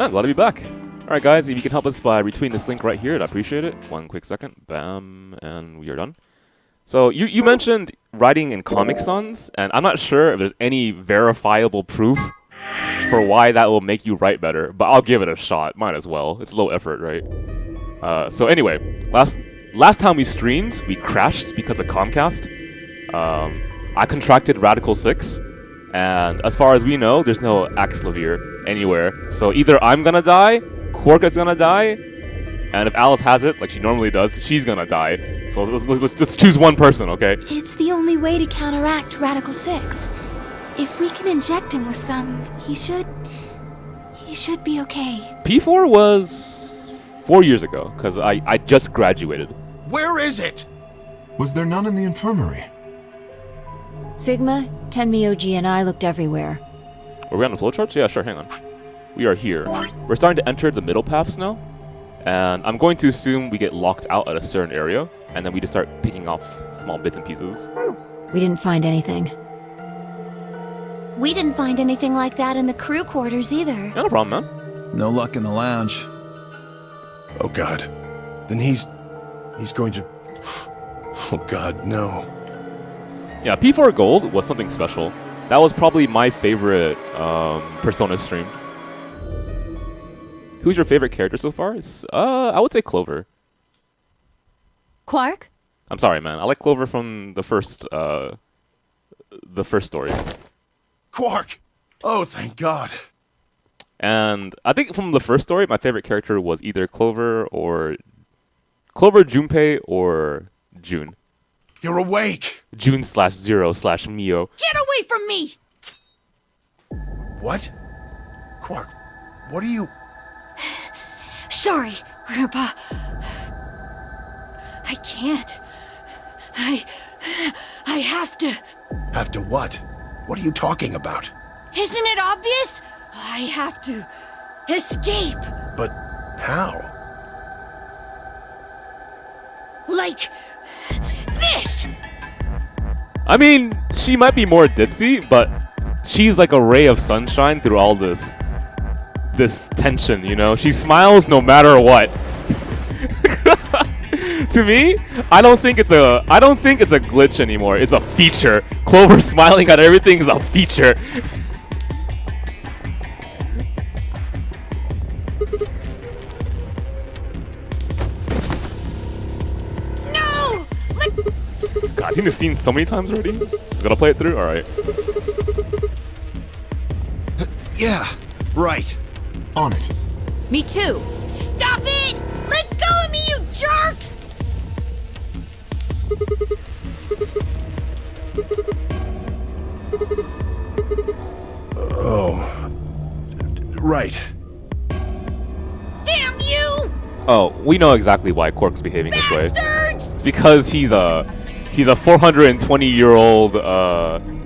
Glad to be back. Alright guys, if you can help us by retweeting this link right here, I'd appreciate it. One quick second. Bam. And we are done. So you mentioned writing in Comic Sans, and I'm not sure if there's any verifiable proof for why that will make you write better, but I'll give it a shot. Might as well. It's low effort, right? So anyway, last time we streamed, we crashed because of Comcast. I contracted Radical 6, and as far as we know, there's no Axlavir anywhere. So either I'm gonna die, Quark is gonna die, and if Alice has it, like she normally does, she's gonna die. So let's just choose one person, okay? It's the only way to counteract Radical 6. If we can inject him with some, he should be okay. P4 was 4 years ago, because I just graduated. Where is it? Was there none in the infirmary? Sigma, Tenmyoji, and I looked everywhere. Are we on the flowcharts? Yeah, sure, hang on. We are here. We're starting to enter the middle paths now, and I'm going to assume we get locked out at a certain area, and then we just start picking off small bits and pieces. We didn't find anything. We didn't find anything like that in the crew quarters either. Yeah, no problem, man. No luck in the lounge. Oh god. Then he's going to... Oh god, no. Yeah, P4 Gold was something special. That was probably my favorite Persona stream. Who's your favorite character so far? I would say Clover. Quark? I'm sorry, man. I like Clover from the first story. Quark! Oh, thank god. And I think from the first story, my favorite character was either Clover, Junpei, or June. You're awake! June/0/Mio. Get away from me! What? Quark, what are you... Sorry, Grandpa. I can't. I have to. Have to what? What are you talking about? Isn't it obvious? I have to escape. But how? Like this! I mean, she might be more ditzy, but she's like a ray of sunshine through all this tension, you know? She smiles no matter what. To me, I don't think it's a glitch anymore. It's a feature. Clover smiling at everything is a feature. No! God, I've seen this scene so many times already. Just gotta play it through? Alright. Yeah, right. On it. Me too. Stop it! Let go of me, you jerks! Oh. Right. Damn you! Oh, we know exactly why Quark's behaving this way. Bastards! It's because he's a 420-year-old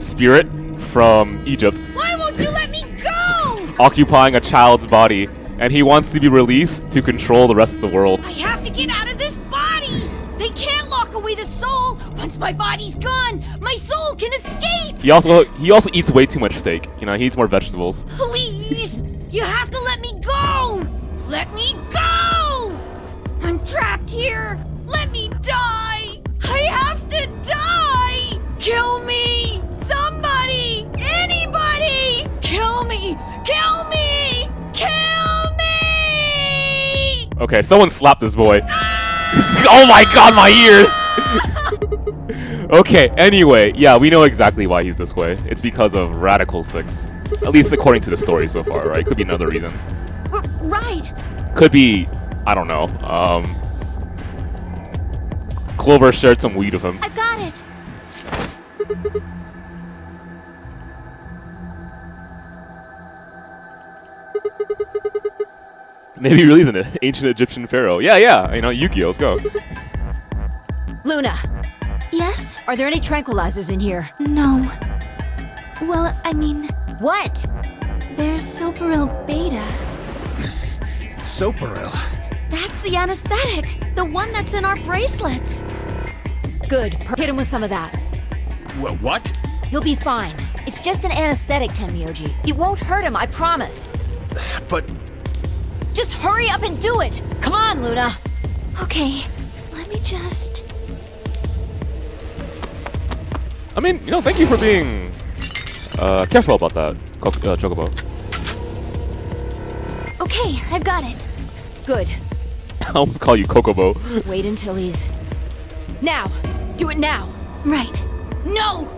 spirit from Egypt. Why won't you let me go? Occupying a child's body, and he wants to be released to control the rest of the world. I have to get out of this body! They can't lock away the soul! Once my body's gone, my soul can escape! He also eats way too much steak. You know, he eats more vegetables. Please! You have to let me go! Let me go! I'm trapped here! Let me die! I have to die! Kill me! Somebody! Anybody! Kill me! Kill me! Kill me! Okay, someone slapped this boy. Oh my god, my ears! Okay, anyway, yeah, we know exactly why he's this way. It's because of Radical 6. At least according to the story so far, right? Could be another reason. Right! Could be, I don't know, Clover shared some weed with him. I've got it! Maybe he really is an ancient Egyptian pharaoh. Yeah, you know, Yu-Gi-Oh, let's go. Luna, Yes? are there any tranquilizers in here? No. Well, I mean, What? there's Soparil Beta. Soparil. That's the anesthetic! The one that's in our bracelets! Good. Hit him with some of that. What? He'll be fine. It's just an anesthetic, Tenmyoji. It won't hurt him, I promise. But Hurry up and do it! Come on, Luna! Okay, let me just... I mean, you know, thank you for being careful about that, Chocobo. Okay, I've got it. Good. I almost call you Kokobo. Wait until he's... Now! Do it now! Right. No!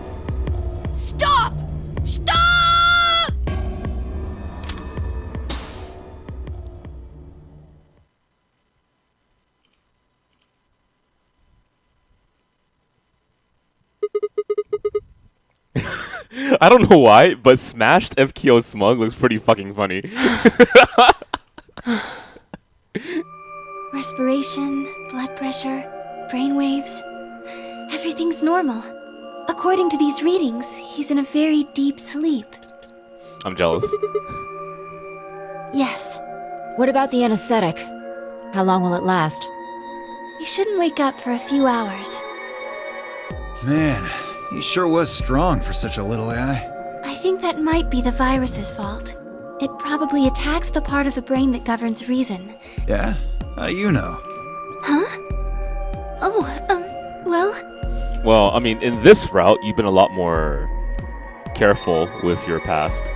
Stop! Stop! I don't know why, but smashed FKO Smug looks pretty fucking funny. Respiration, blood pressure, brain waves. Everything's normal. According to these readings, he's in a very deep sleep. I'm jealous. Yes, What about the anesthetic? How long will it last? he shouldn't wake up for a few hours. Man, he sure was strong for such a little guy. I think that might be the virus's fault. It probably attacks the part of the brain that governs reason. Yeah? How do you know? Huh? Oh, well... Well, I mean, in this route, you've been a lot more careful with your past.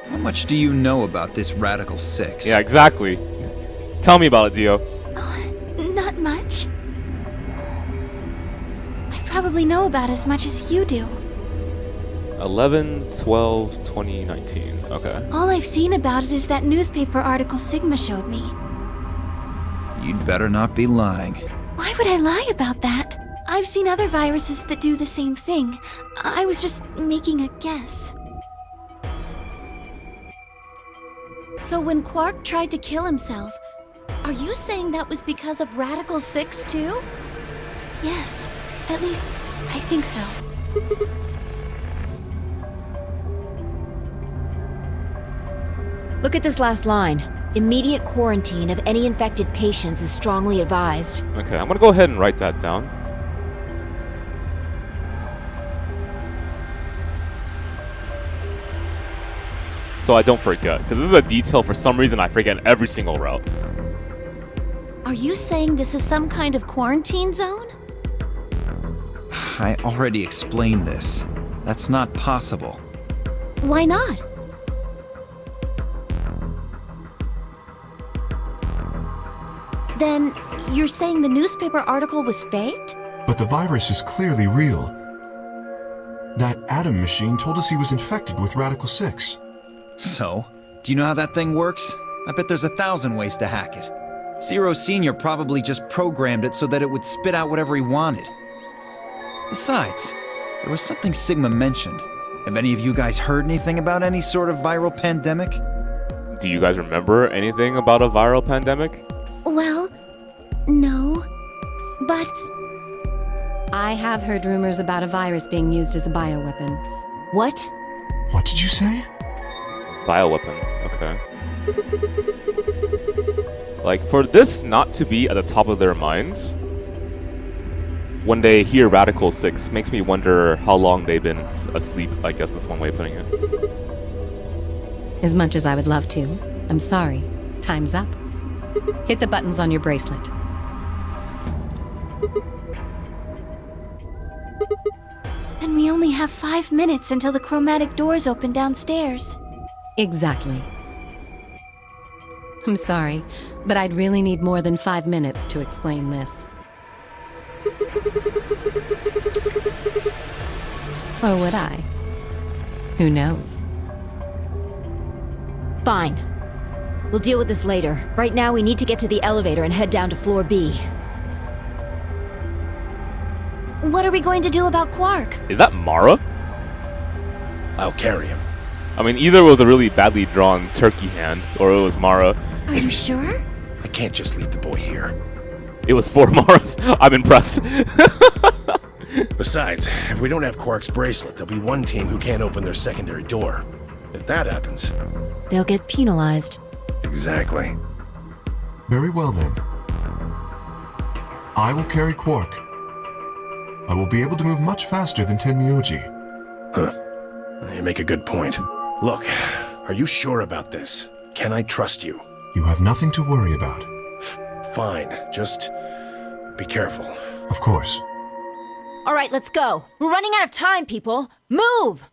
How much do you know about this Radical 6? Yeah, exactly. Tell me about it, Dio. Not much. I probably know about as much as you do. 11/12/2019. Okay. All I've seen about it is that newspaper article Sigma showed me. You'd better not be lying. Why would I lie about that? I've seen other viruses that do the same thing. I was just making a guess. So when Quark tried to kill himself, are you saying that was because of Radical 6 too? Yes, at least I think so. Look at this last line. Immediate quarantine of any infected patients is strongly advised. Okay, I'm gonna go ahead and write that down. So I don't forget, because this is a detail for some reason I forget in every single route. Are you saying this is some kind of quarantine zone? I already explained this. That's not possible. Why not? Then you're saying the newspaper article was faked? But the virus is clearly real. That Adam machine told us he was infected with Radical 6. So, do you know how that thing works? I bet there's 1,000 ways to hack it. Zero Senior probably just programmed it so that it would spit out whatever he wanted. Besides, there was something Sigma mentioned. Have any of you guys heard anything about any sort of viral pandemic? Do you guys remember anything about a viral pandemic? Well, no. But I have heard rumors about a virus being used as a bioweapon. What? What did you say? Bioweapon, okay. Like, for this not to be at the top of their minds, when they hear Radical 6, makes me wonder how long they've been asleep, I guess is one way of putting it. As much as I would love to, I'm sorry. Time's up. Hit the buttons on your bracelet. then we only have 5 minutes until the chromatic doors open downstairs. Exactly. I'm sorry, but I'd really need more than 5 minutes to explain this. Or would I? Who knows? Fine. We'll deal with this later. Right now, we need to get to the elevator and head down to floor B. What are we going to do about Quark? Is that Mara? I'll carry him. I mean, either it was a really badly drawn turkey hand, or it was Mara. Are you sure? I can't just leave the boy here. It was 4 Maras. I'm impressed. Besides, if we don't have Quark's bracelet, there'll be one team who can't open their secondary door. If that happens... They'll get penalized. Exactly. Very well then. I will carry Quark. I will be able to move much faster than Tenmyoji. Huh. You make a good point. Look, are you sure about this? Can I trust you? You have nothing to worry about. Fine, just be careful. Of course. All right, let's go. We're running out of time, people. Move!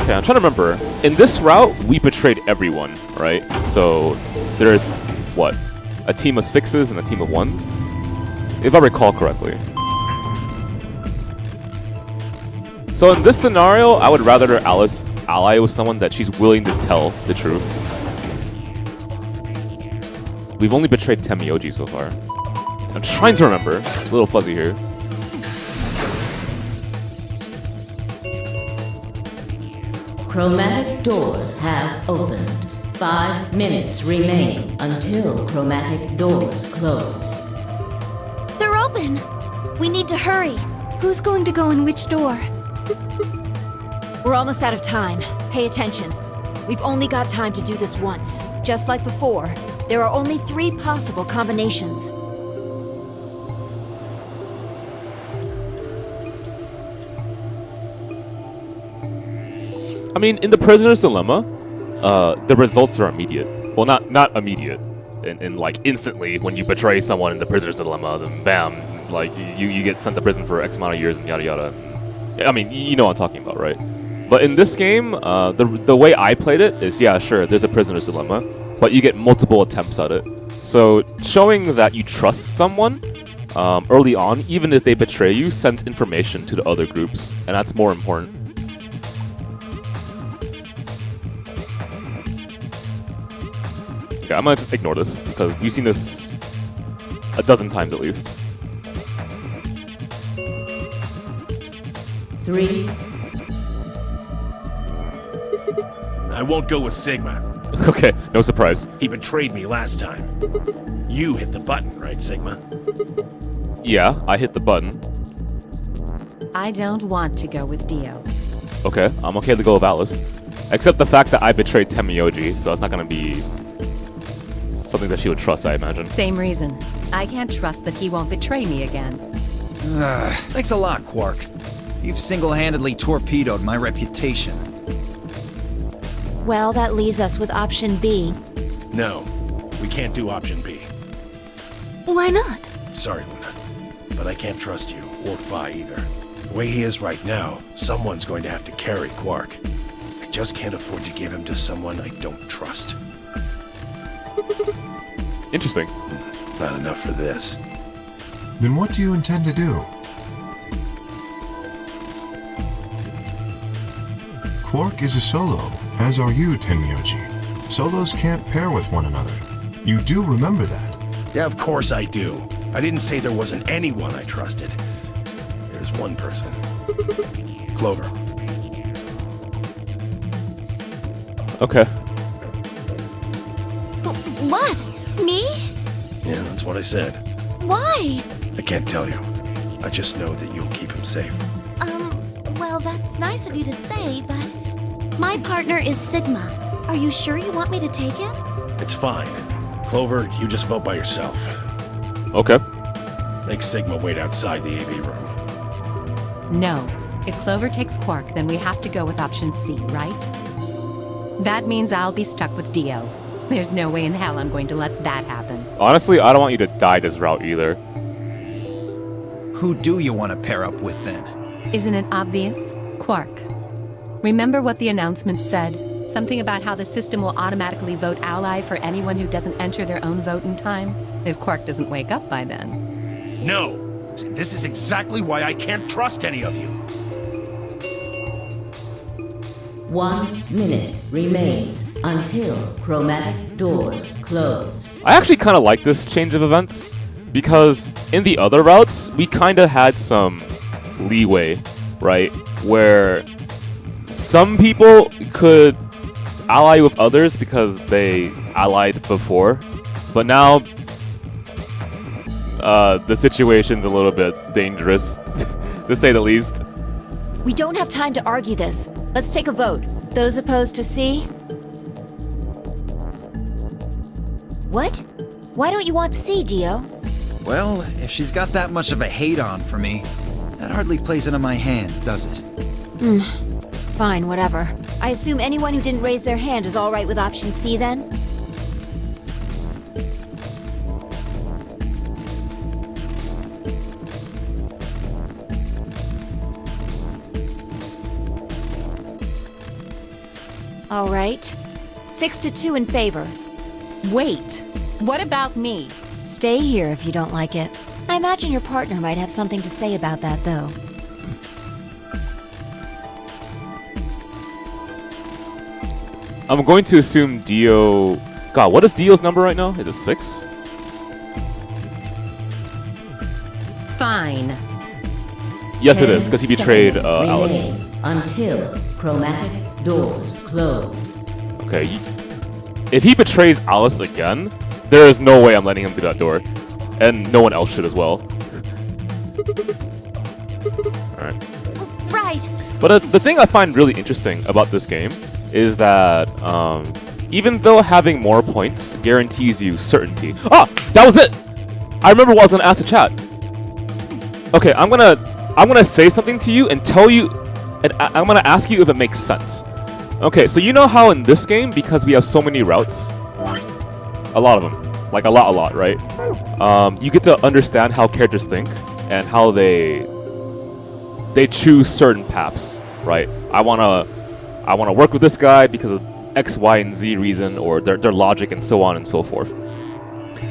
Okay, I'm trying to remember. In this route, we betrayed everyone, right? So there are, what, a team of 6s and a team of 1s? If I recall correctly. So in this scenario, I would rather Alice ally with someone that she's willing to tell the truth. We've only betrayed Temioji so far. I'm trying to remember. A little fuzzy here. Chromatic doors have opened. 5 minutes remain until chromatic doors close. They're open. We need to hurry. Who's going to go in which door? We're almost out of time. Pay attention. We've only got time to do this once. Just like before, there are only 3 possible combinations. I mean, in the prisoner's dilemma, the results are immediate. Well, not immediate, in like instantly when you betray someone in the prisoner's dilemma, then bam, like you get sent to prison for X amount of years and yada yada. I mean, you know what I'm talking about, right? But in this game, the way I played it is, yeah, sure, there's a prisoner's dilemma, but you get multiple attempts at it. So showing that you trust someone early on, even if they betray you, sends information to the other groups, and that's more important. Okay, I'm gonna just ignore this because we've seen this a dozen times at least. 3. I won't go with Sigma. Okay, no surprise. He betrayed me last time. You hit the button, right, Sigma? Yeah, I hit the button. I don't want to go with Dio. Okay, I'm okay to go with Alice. Except the fact that I betrayed Temioji, so it's not gonna be something that she would trust, I imagine. Same reason. I can't trust that he won't betray me again. Thanks a lot, Quark. You've single-handedly torpedoed my reputation. Well, that leaves us with option B. No, we can't do option B. Why not? Sorry, Luna, but I can't trust you, or Phi either. The way he is right now, someone's going to have to carry Quark. I just can't afford to give him to someone I don't trust. Interesting. Not enough for this. Then what do you intend to do? Quark is a solo, as are you, Tenmyoji. Solos can't pair with one another. You do remember that. Yeah, of course I do. I didn't say there wasn't anyone I trusted. There's one person. Clover. Okay. What? Me? Yeah, that's what I said. Why? I can't tell you. I just know that you'll keep him safe. Well, that's nice of you to say, but my partner is Sigma. Are you sure you want me to take him? It's fine. Clover, you just vote by yourself. Okay. Make Sigma wait outside the AV room. No. If Clover takes Quark, then we have to go with option C, right? That means I'll be stuck with Dio. There's no way in hell I'm going to let that happen. Honestly, I don't want you to die this route either. Who do you want to pair up with then? Isn't it obvious? Quark. Remember what the announcement said? Something about how the system will automatically vote ally for anyone who doesn't enter their own vote in time? If Quark doesn't wake up by then. No! This is exactly why I can't trust any of you. 1 minute remains until chromatic doors close. I actually kind of like this change of events because in the other routes, we kind of had some leeway, right? Where some people could ally with others because they allied before, but now the situation's a little bit dangerous, to say the least. We don't have time to argue this. Let's take a vote. Those opposed to C? What? Why don't you want C, Dio? Well, if she's got that much of a hate-on for me, that hardly plays into my hands, does it? Fine, whatever. I assume anyone who didn't raise their hand is alright with option C then? Alright. 6-2 in favor. Wait, what about me? Stay here if you don't like it. I imagine your partner might have something to say about that, though. I'm going to assume Dio... God, what is Dio's number right now? Is it 6? Fine. Yes, it is, because he 10 betrayed seconds Alice. remain until chromatic doors close. Okay, if he betrays Alice again, there is no way I'm letting him through that door. And no one else should as well. Alright. Right! But the thing I find really interesting about this game is that even though having more points guarantees you certainty. Ah! That was it! I remember what I was gonna ask the chat. Okay, I'm gonna say something to you and tell you, and I'm gonna ask you if it makes sense. Okay, so you know how in this game, because we have so many routes, a lot of them, like a lot, right? You get to understand how characters think and how they choose certain paths, right? I wanna work with this guy because of X, Y, and Z reason, or their logic and so on and so forth.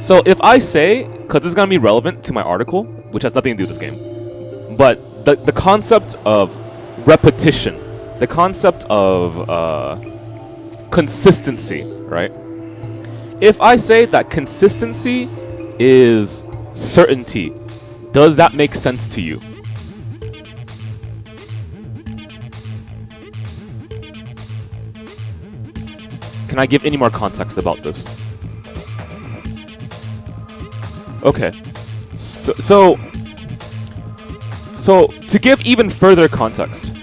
So if I say, because this is gonna be relevant to my article, which has nothing to do with this game, but the concept of repetition, the concept of consistency, right? If I say that consistency is certainty, does that make sense to you? Can I give any more context about this? Okay. So to give even further context,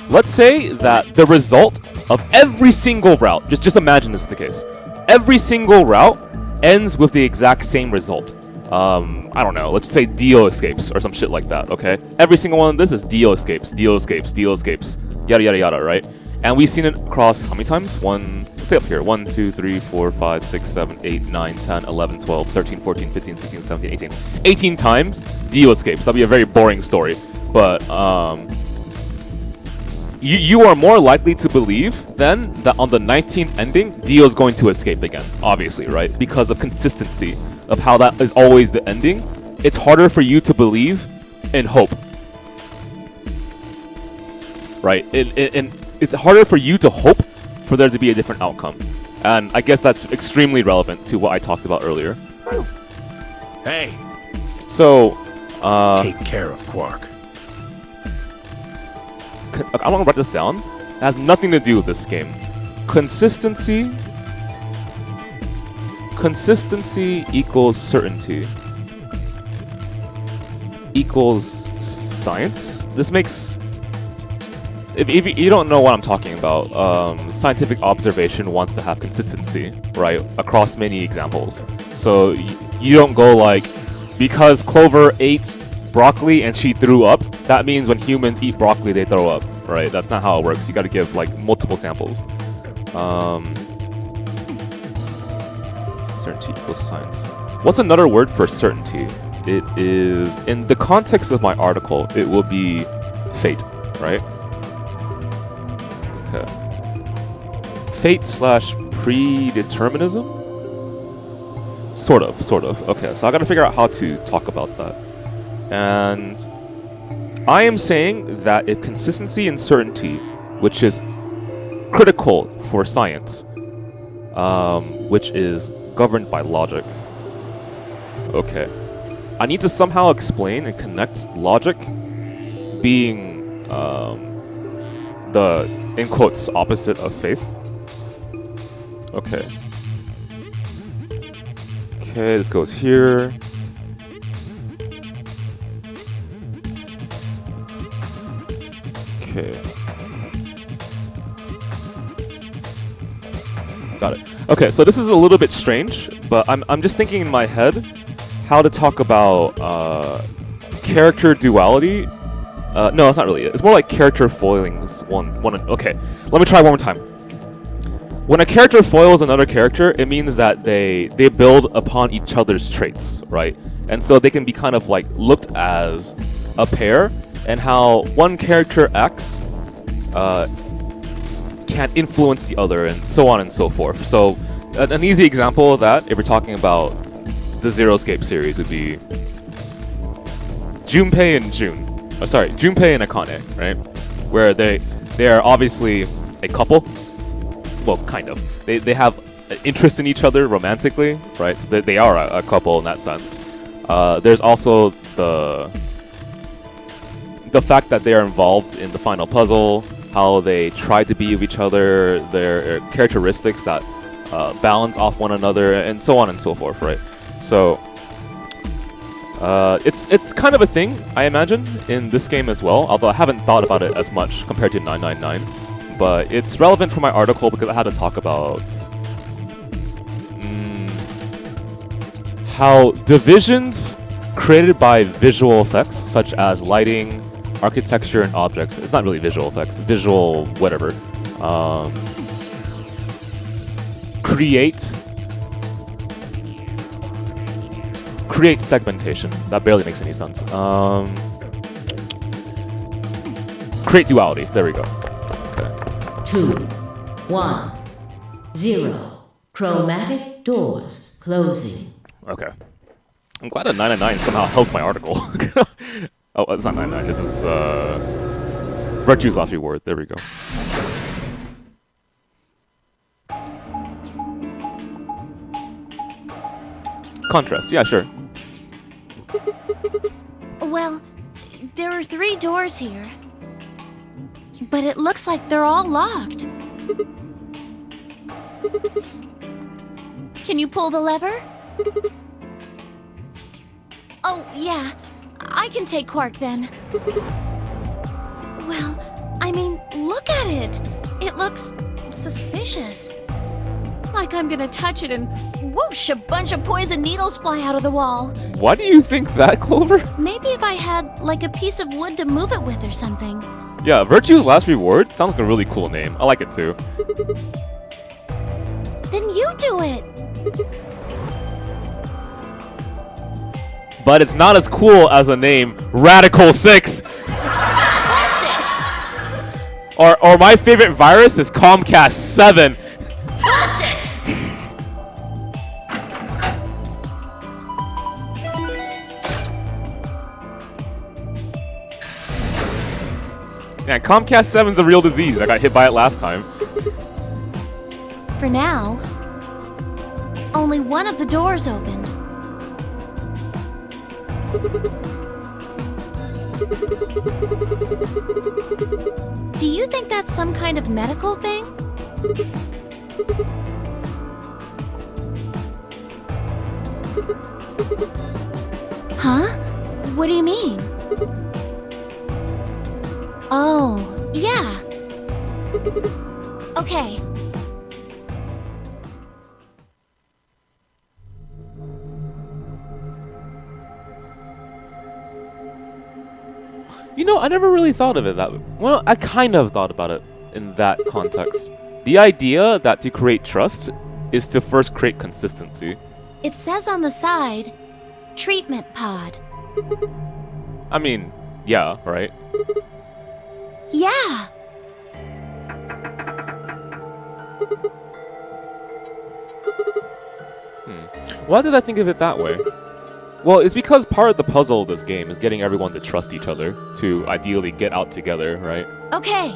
let's say that the result of every single route, just imagine this is the case, every single route ends with the exact same result. I don't know, let's say Dio escapes or some shit like that, okay? Every single one of this is Dio escapes, Dio escapes, Dio escapes, yada yada yada, right? And we've seen it across how many times? Let's say up here. 1, 2, 3, 4, 5, 6, 7, 8, 9, 10, 11, 12, 13, 14, 15, 16, 17, 18. 18 times, Dio escapes. That'll be a very boring story. But you are more likely to believe then that on the 19th ending, Dio's going to escape again. Obviously, right? Because of consistency of how that is always the ending. It's harder for you to believe in hope. Right? It's harder for you to hope for there to be a different outcome. And I guess that's extremely relevant to what I talked about earlier. Hey, So, take care of Quark. I want to write this down. It has nothing to do with this game. Consistency equals certainty equals science. This makes... If you don't know what I'm talking about, scientific observation wants to have consistency, right, across many examples. So you don't go like, because Clover ate broccoli and she threw up, that means when humans eat broccoli they throw up, right? That's not how it works. You got to give like multiple samples. Certainty equals science. What's another word for certainty? It is, in the context of my article, it will be fate, right? Fate / predeterminism? Sort of. Okay, so I gotta figure out how to talk about that. And I am saying that if consistency and certainty, which is critical for science, which is governed by logic. Okay. I need to somehow explain and connect logic being the, in quotes, opposite of faith. Okay. Okay, this goes here. Okay. Got it. Okay, so this is a little bit strange, but I'm just thinking in my head how to talk about character duality. No, it's not really it. It's more like character foilings. Okay, let me try one more time. When a character foils another character, it means that they build upon each other's traits, right? And so they can be kind of like looked as a pair, and how one character X can influence the other, and so on and so forth. So an easy example of that, if we're talking about the Zeroscape series, would be Junpei and Junpei and Akane, right? Where they are obviously a couple. Well, kind of. They have interest in each other romantically, right? So they are a couple in that sense. There's also the fact that they are involved in the final puzzle, how they try to be with each other, their characteristics that balance off one another, and so on and so forth, right? So it's kind of a thing, I imagine, in this game as well, although I haven't thought about it as much compared to 999. But it's relevant for my article because I had to talk about how divisions created by visual effects, such as lighting, architecture, and objects. It's not really visual effects, visual whatever. Create segmentation. That barely makes any sense. Create duality. There we go. 2, 1, 0. Chromatic doors closing. Okay. I'm glad that 999 somehow helped my article. Oh, it's not 99. This is Virtue's Last Reward. There we go. Contrast. Yeah, sure. Well, there are 3 doors here. But it looks like they're all locked. Can you pull the lever? Oh, yeah. I can take Quark then. Well, I mean, look at it. It looks suspicious. Like I'm gonna touch it and whoosh, a bunch of poison needles fly out of the wall. Why do you think that, Clover? Maybe if I had, like, a piece of wood to move it with or something. Yeah, Virtue's Last Reward sounds like a really cool name. I like it too. Then you do it! But it's not as cool as the name Radical 6! Bullshit! Or my favorite virus is Comcast 7! Bullshit! Yeah, Comcast 7's a real disease. I got hit by it last time. For now, only one of the doors opened. Do you think that's some kind of medical thing? Huh? What do you mean? Oh, yeah. Okay. You know, I never really thought of it that way. Well, I kind of thought about it in that context. The idea that to create trust is to first create consistency. It says on the side, treatment pod. I mean, yeah, right? Yeah. Why did I think of it that way? Well, it's because part of the puzzle of this game is getting everyone to trust each other, to ideally get out together, right? Okay.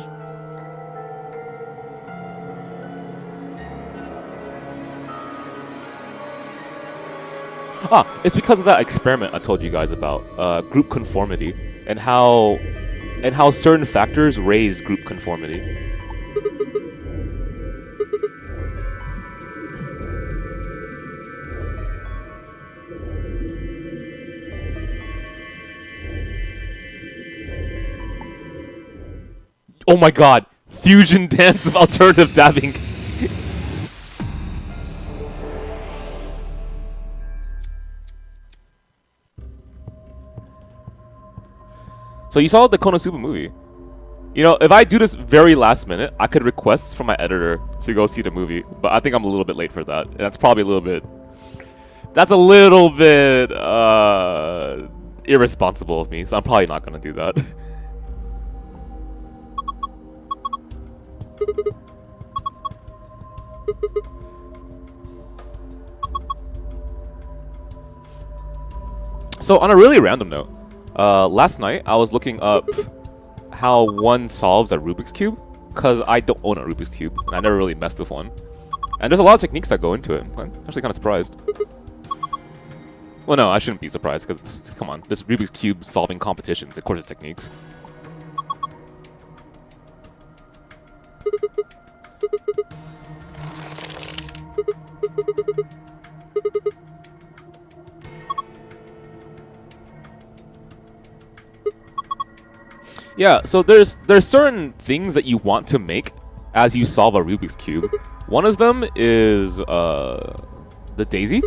It's because of that experiment I told you guys about, group conformity, and how certain factors raise group conformity. Oh my god! Fusion dance of alternative dabbing! So you saw the Konosuba movie. You know, if I do this very last minute, I could request from my editor to go see the movie, but I think I'm a little bit late for that. And that's probably a little bit... That's a little bit irresponsible of me, so I'm probably not going to do that. So on a really random note, last night I was looking up how one solves a Rubik's Cube, because I don't own a Rubik's Cube, and I never really messed with one. And there's a lot of techniques that go into it. I'm actually kind of surprised. Well, no, I shouldn't be surprised, because, come on, this Rubik's Cube solving competitions, of course it's techniques. Yeah, so there's certain things that you want to make as you solve a Rubik's Cube. One of them is the daisy,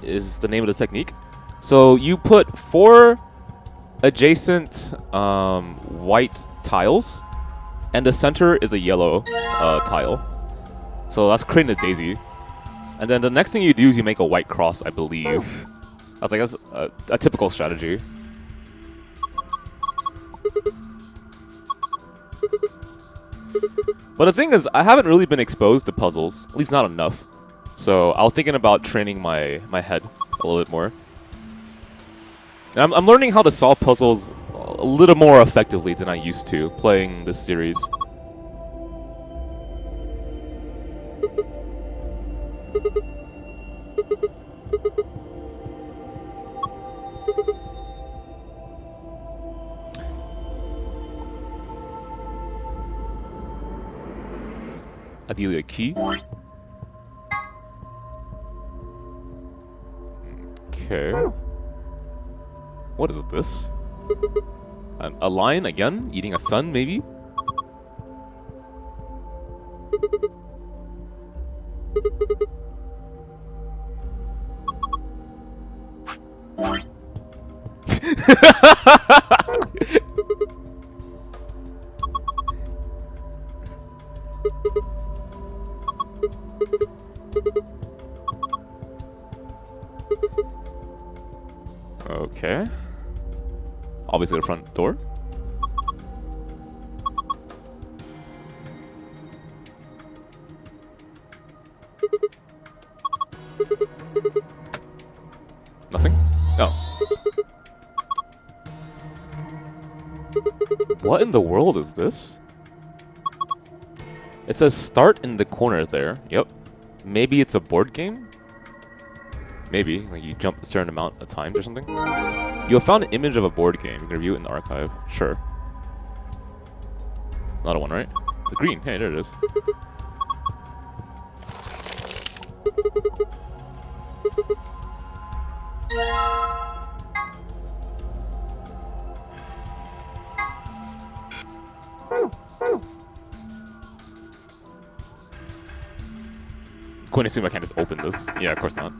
is the name of the technique. So you put 4 adjacent white tiles, and the center is a yellow tile. So that's creating a daisy. And then the next thing you do is you make a white cross, I believe. That's a typical strategy. But the thing is, I haven't really been exposed to puzzles, at least not enough. So I was thinking about training my head a little bit more. And I'm learning how to solve puzzles a little more effectively than I used to playing this series. Ideally a key. Okay. What is this? A lion again? Eating a sun, maybe? Okay. Obviously the front door. Nothing? Oh. What in the world is this? It says start in the corner there. Yep. Maybe it's a board game? Maybe. Like you jump a certain amount of times or something? You have found an image of a board game. You can review it in the archive. Sure. Not a one, right? The green. Hey, there it is. Going to assume I can't just open this. Yeah, of course not.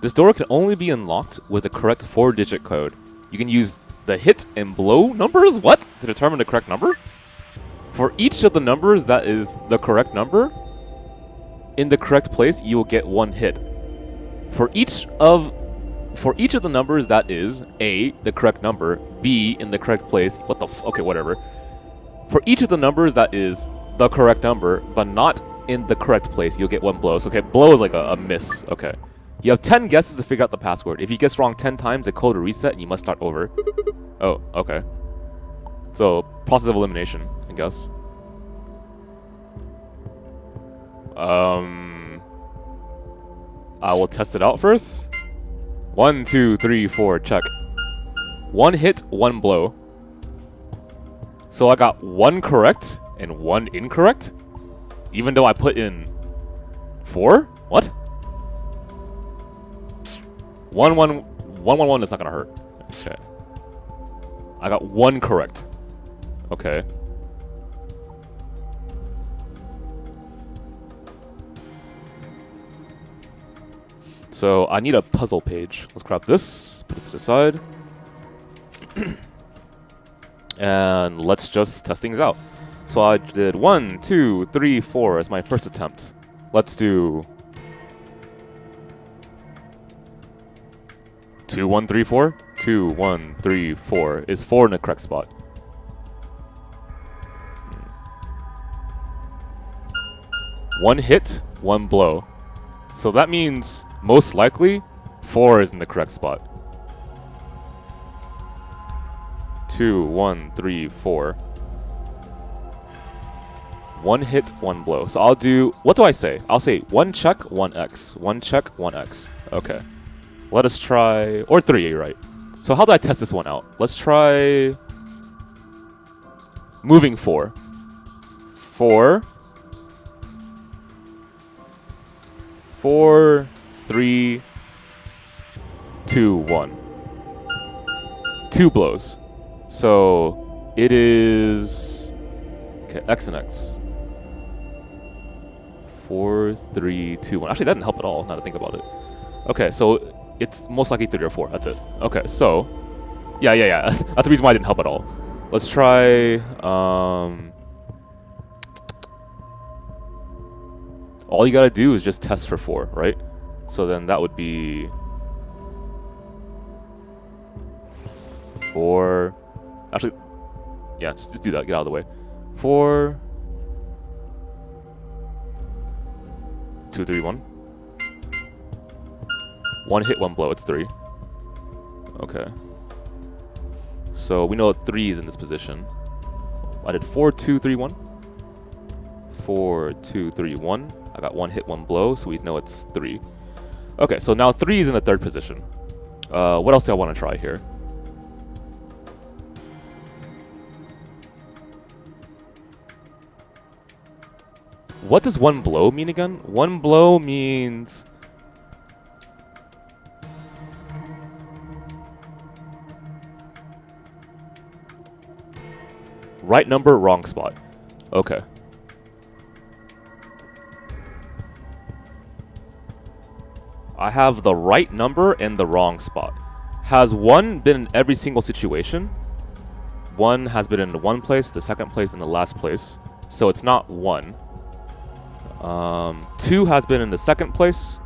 This door can only be unlocked with the correct 4-digit code. You can use the hit and blow numbers, what? To determine the correct number? For each of the numbers that is the correct number, in the correct place, you will get 1 hit. For each of the numbers that is A, the correct number, B, in the correct place, what the okay, whatever. For each of the numbers that is the correct number, but not in the correct place, you'll get 1 blow. So, okay, blow is like a miss. Okay. You have 10 guesses to figure out the password. If you guess wrong 10 times, the code will reset and you must start over. Oh, okay. So, process of elimination, I guess. I will test it out first. 1, 2, 3, 4, check. 1 hit, 1 blow. So I got 1 correct and 1 incorrect? Even though I put in 4? What? 1, 1, 1, 1, 1 is not gonna hurt. Okay. I got 1 correct. Okay. So I need a puzzle page. Let's grab this, put this to the side. And let's just test things out. So I did 1, 2, 3, 4 as my first attempt. Let's do 2, 1, 3, 4. 2, 1, 3, 4. Is 4 in the correct spot? One hit, one blow. So that means most likely 4 is in the correct spot. 2, 1, 3, 4. One hit, one blow. So I'll do, what do I say? I'll say 1 check, 1 X. 1 check, 1 X. Okay. Let us try, or 3, you're right. So how do I test this one out? Let's try moving 4. 4. 4, 3, 2, 1. 2 blows. So it is, okay, X and X. 4, 3, 2, 1. Actually, that didn't help at all, now to think about it. Okay, so it's most likely 3 or 4. That's it. Okay, so yeah. That's the reason why it didn't help at all. Let's try. All you gotta do is just test for 4, right? So then that would be 4. Actually, yeah, just do that. Get out of the way. 4, 2, 3, 1. 1 hit, 1 blow. It's 3. Okay. So we know 3 is in this position. I did 4, 2, 3, 1. 4, 2, 3, 1. I got 1 hit, 1 blow, so we know it's 3. Okay, so now 3 is in the 3rd position. What else do I want to try here? What does 1 blow mean again? 1 blow means right number, wrong spot. Okay. I have the right number and the wrong spot. Has 1 been in every single situation? 1 has been in the 1 place, the 2nd place, and the last place. So it's not 1. 2 has been in the 2nd place,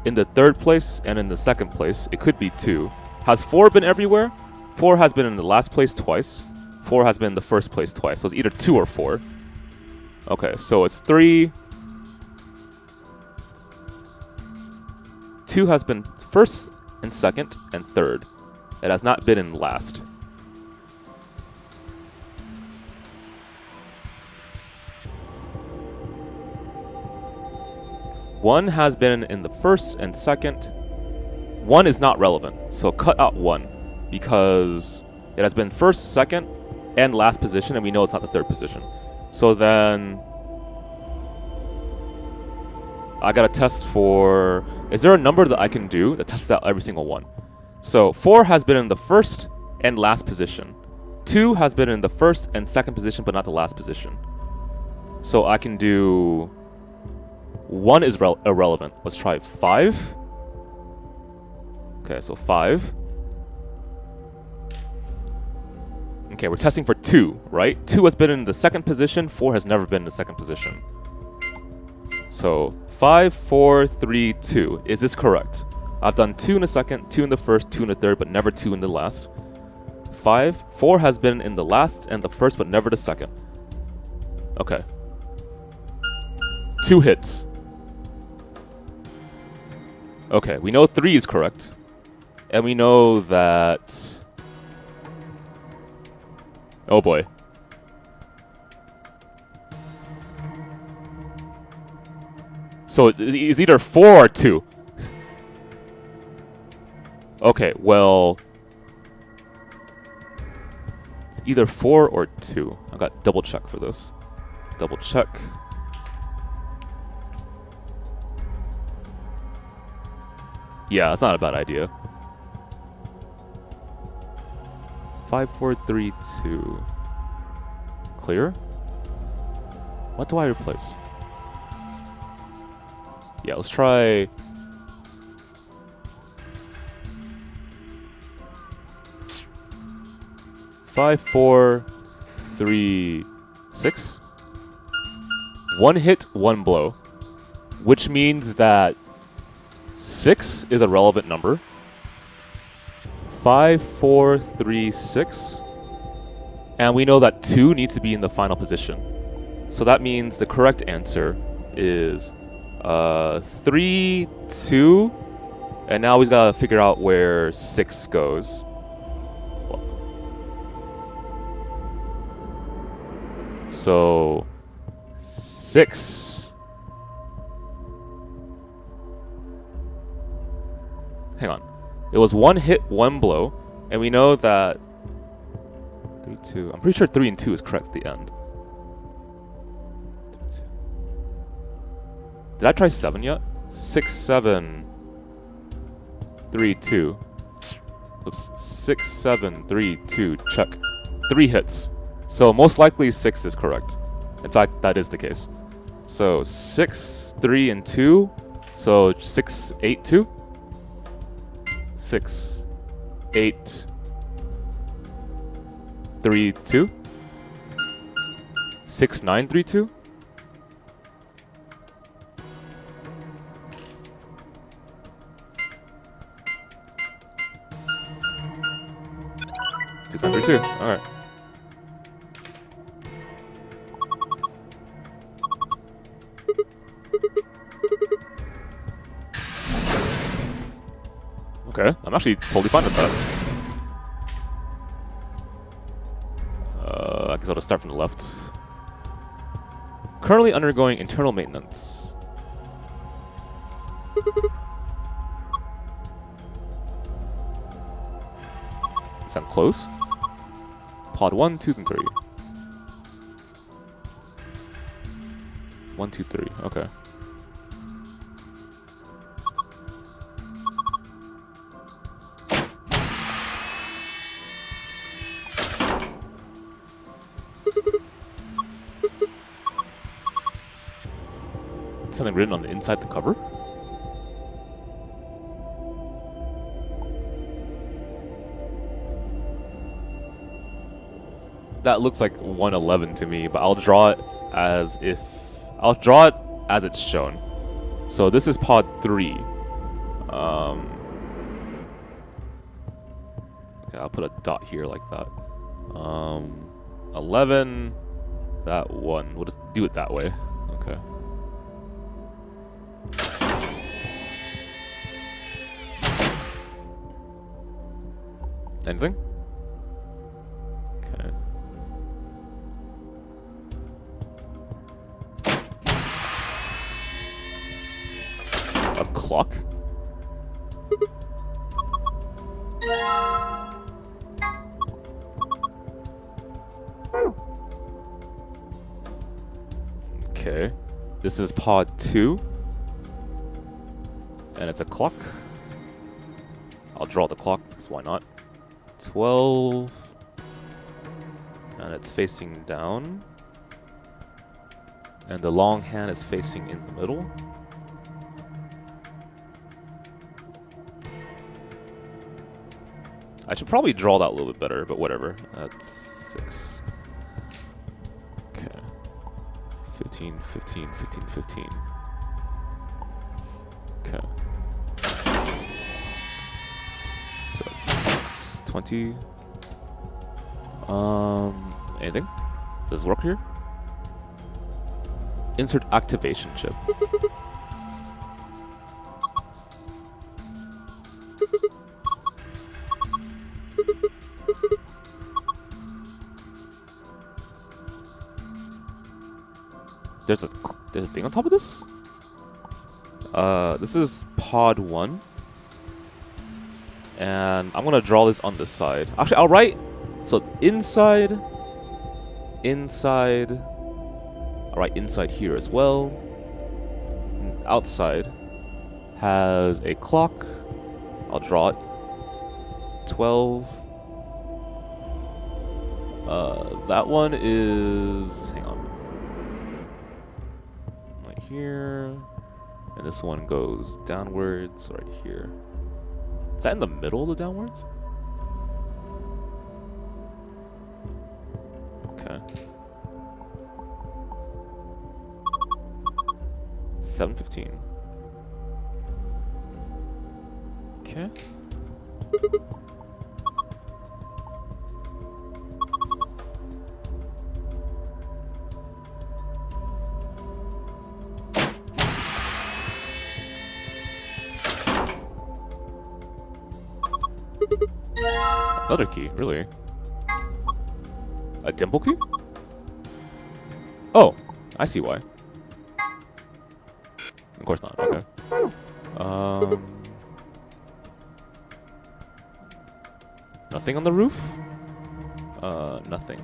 in the 3rd place, and in the 2nd place. It could be 2. Has 4 been everywhere? 4 has been in the last place twice. 4 has been in the 1st place twice. So it's either 2 or 4. Okay, so it's 3. 2 has been 1st and 2nd and 3rd. It has not been in last. One has been in the 1st and 2nd. 1 is not relevant, so cut out 1 because it has been 1st, 2nd, and last position, and we know it's not the 3rd position. So then I gotta test for, is there a number that I can do that tests out every single one? So 4 has been in the 1st and last position. 2 has been in the 1st and 2nd position, but not the last position. So I can do, 1 is irrelevant. Let's try 5. Okay, so 5. Okay, we're testing for 2, right? 2 has been in the 2nd position, 4 has never been in the 2nd position. So 5, 4, 3, 2. Is this correct? I've done 2 in the 2nd, 2 in the 1st, 2 in the 3rd, but never 2 in the last. 5, 4 has been in the last and the 1st, but never the 2nd. Okay. 2 hits. Okay, we know 3 is correct. And we know that, oh boy. So it's either 4 or 2. Okay, well, it's either 4 or 2. I got double check for this. Double check. Yeah, that's not a bad idea. 5, 4, 3, 2. Clear? What do I replace? Yeah, let's try 5, 4, 3, 6. 1 hit, 1 blow. Which means that 6 is a relevant number. 5, 4, 3, 6. And we know that 2 needs to be in the final position. So that means the correct answer is 3, 2. And now we've got to figure out where 6 goes. So 6. Hang on. It was 1 hit, 1 blow, and we know that 3, 2. I'm pretty sure 3 and 2 is correct at the end. 3, 2. Did I try 7 yet? 6, 7, 3, 2. Oops. 6, 7, 3, 2. Check. 3 hits. So most likely 6 is correct. In fact, that is the case. So 6, 3, and 2. So 6, 8, 2. 6, 8, 3, 2. 6, 9, 3, 2. 6, 9, 3, 2. All right. Okay, I'm actually totally fine with that. I guess I'll just start from the left. Currently undergoing internal maintenance. Sound close? Pod 1, 2, and 3. 1, 2, 3. Okay. Something written on the inside the cover? That looks like 111 to me, but I'll draw it as it's shown. So this is pod 3. Okay, I'll put a dot here like that. 11, that 1. We'll just do it that way. Okay. Anything? Okay. A clock? Okay. This is pod 2. And it's a clock. I'll draw the clock, because why not? 12. And it's facing down. And the long hand is facing in the middle. I should probably draw that a little bit better, but whatever. That's 6. Okay. 15, 15, 15, 15. Okay. So it's 6, 20. Anything? Does this work here? Insert activation chip. There's a thing on top of this? This is pod 1. And I'm gonna draw this on this side. Actually, I'll write, so inside, I'll write inside here as well. And outside has a clock. I'll draw it. 12. That one is, hang on. Right here. And this one goes downwards right here. Is that in the middle of the downwards? 7:15. Okay. Another key, really? A dimple key? Oh, I see why. Of course not, okay. Nothing on the roof? Nothing.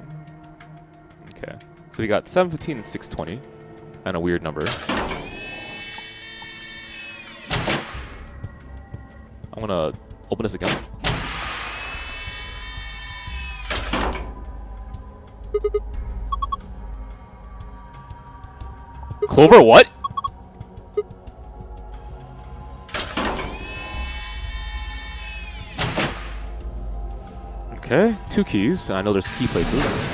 Okay. So we got 7:15 and 6:20. And a weird number. I'm gonna open this again. Clover, what? Okay, 2 keys. I know there's key places.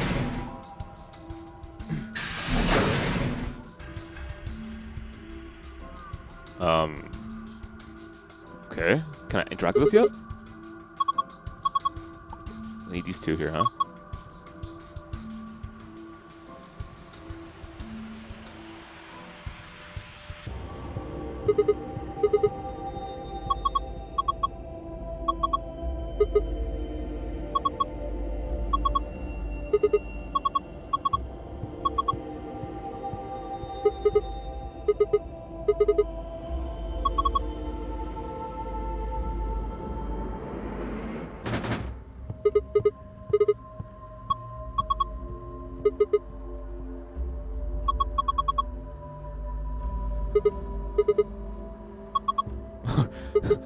Okay. Can I interact with this yet? I need these 2 here, huh?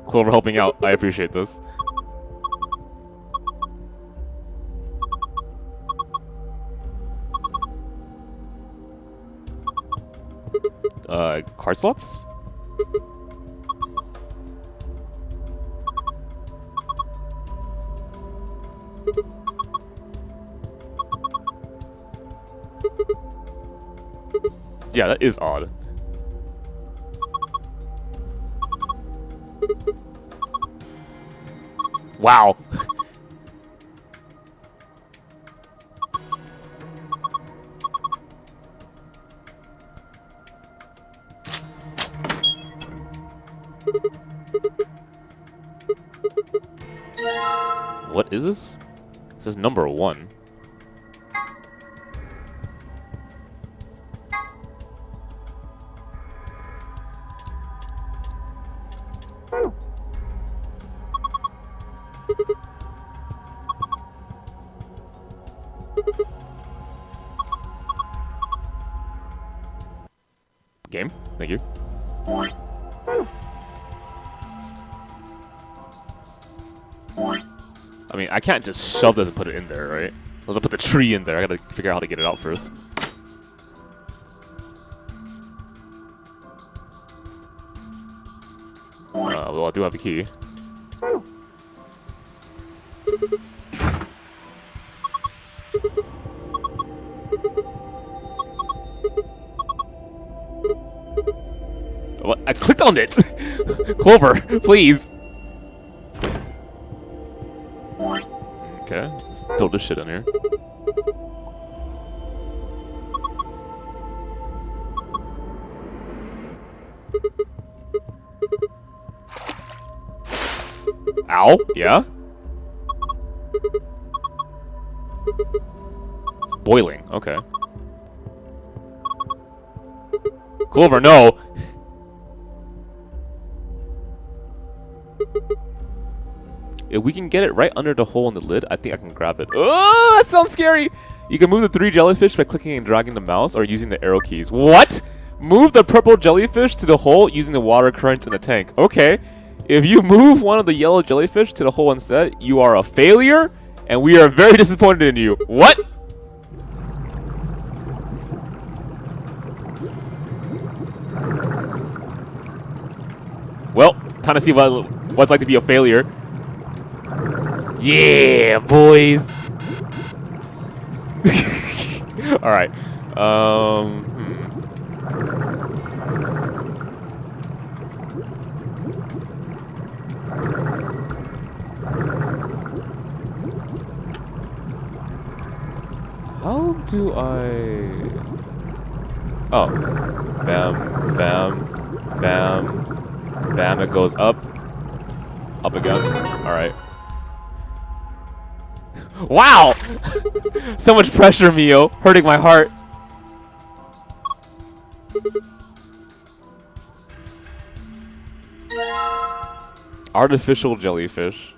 Clover helping out. I appreciate this. Card slots? Yeah, that is odd. Wow. What is this? This is number 1. Game? Thank you. I mean, I can't just shove this and put it in there, right? Unless I put the tree in there. I gotta figure out how to get it out first. Well, I do have a key. What? I clicked on it! Clover, please! Okay, let's throw this shit in here. Ow, yeah? It's boiling, okay. Clover, no! If we can get it right under the hole in the lid, I think I can grab it. Oh, that sounds scary! You can move the 3 jellyfish by clicking and dragging the mouse or using the arrow keys. What? Move the purple jellyfish to the hole using the water currents in the tank. Okay. If you move one of the yellow jellyfish to the hole instead, you are a failure, and we are very disappointed in you. What? Well, time to see what it's like to be a failure. Yeah, boys. All right. How do I... Oh. Bam, bam, bam, bam. It goes up. Up again. Alright. Wow! So much pressure, Mio. Hurting my heart. Artificial jellyfish.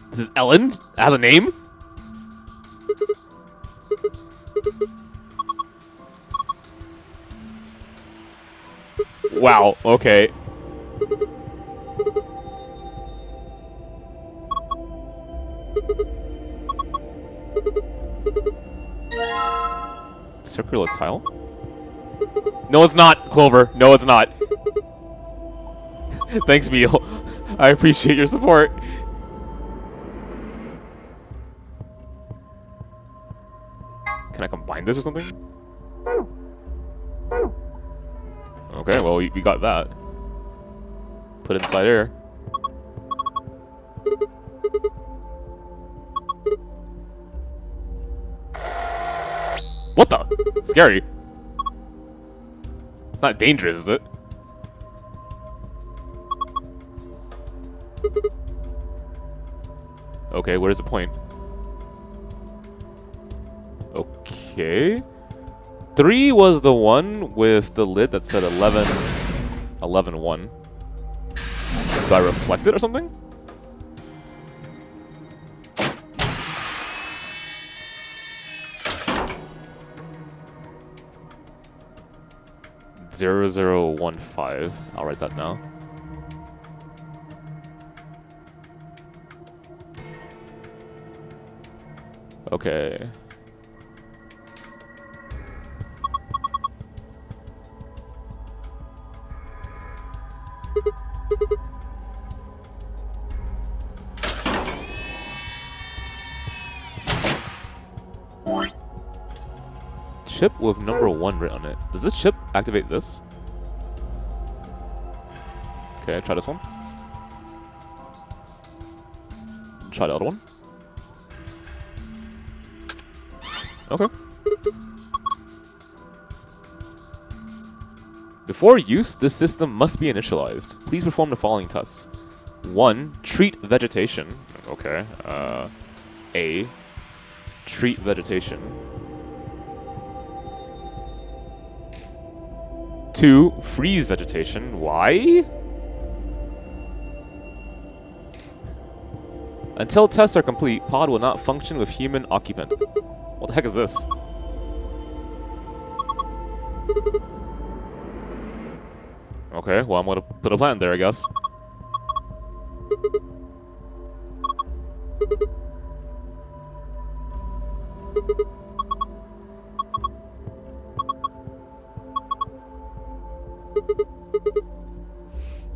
This is Ellen? It has a name? Wow, okay. Circular tile? No, it's not, Clover. No, it's not. Thanks, Mio. I appreciate your support. Can I combine this or something? Okay, well, we got that. Put it inside here. What the? Scary. It's not dangerous, is it? Okay, where's the point? Okay. 3 was the one with the lid that said 11... 11-1. Do I reflect it or something? Zero 015. I'll write that now. Okay. Chip with number 1 written on it. Does this chip activate this? Okay, try this one. Try the other one. Okay. Before use, this system must be initialized. Please perform the following tests. 1. Treat vegetation. Okay. A. Treat vegetation. 2. Freeze vegetation. Why? Until tests are complete, pod will not function with human occupant. What the heck is this? Okay, well, I'm gonna put a plant there, I guess.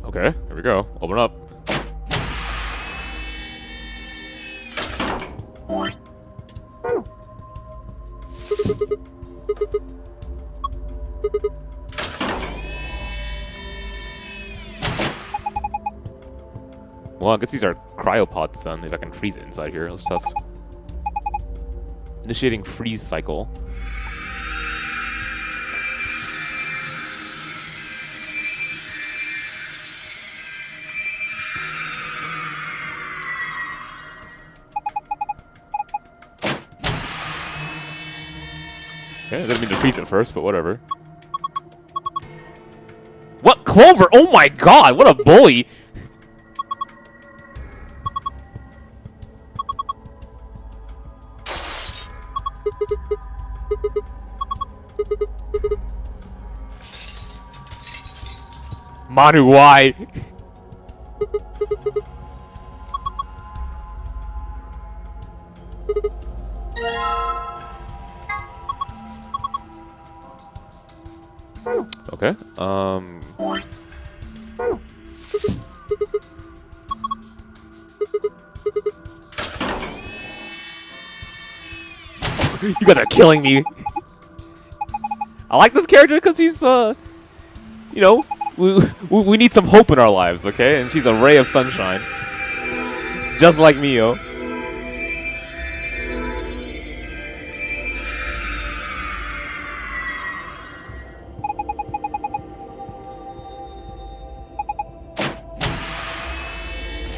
Okay, here we go. Open up. Well, I guess these are cryopods then, if I can freeze it inside here. Let's test. Initiating freeze cycle. Okay, I didn't mean to freeze it first, but whatever. What? Clover? Oh my god, what a bully! Manu, why? Okay, you guys are killing me. I like this character because he's, you know, we need some hope in our lives, okay? And she's a ray of sunshine. Just like Mio.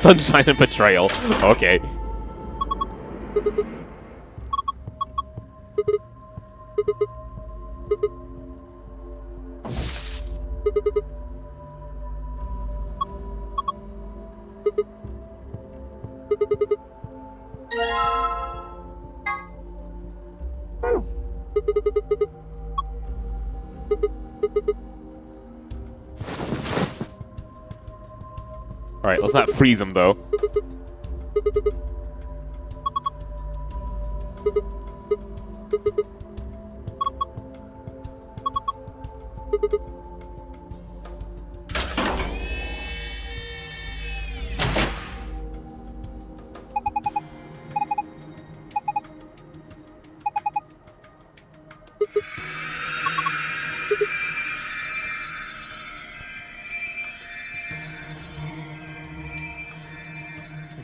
Sunshine and betrayal. Okay. Alright, let's not freeze him though.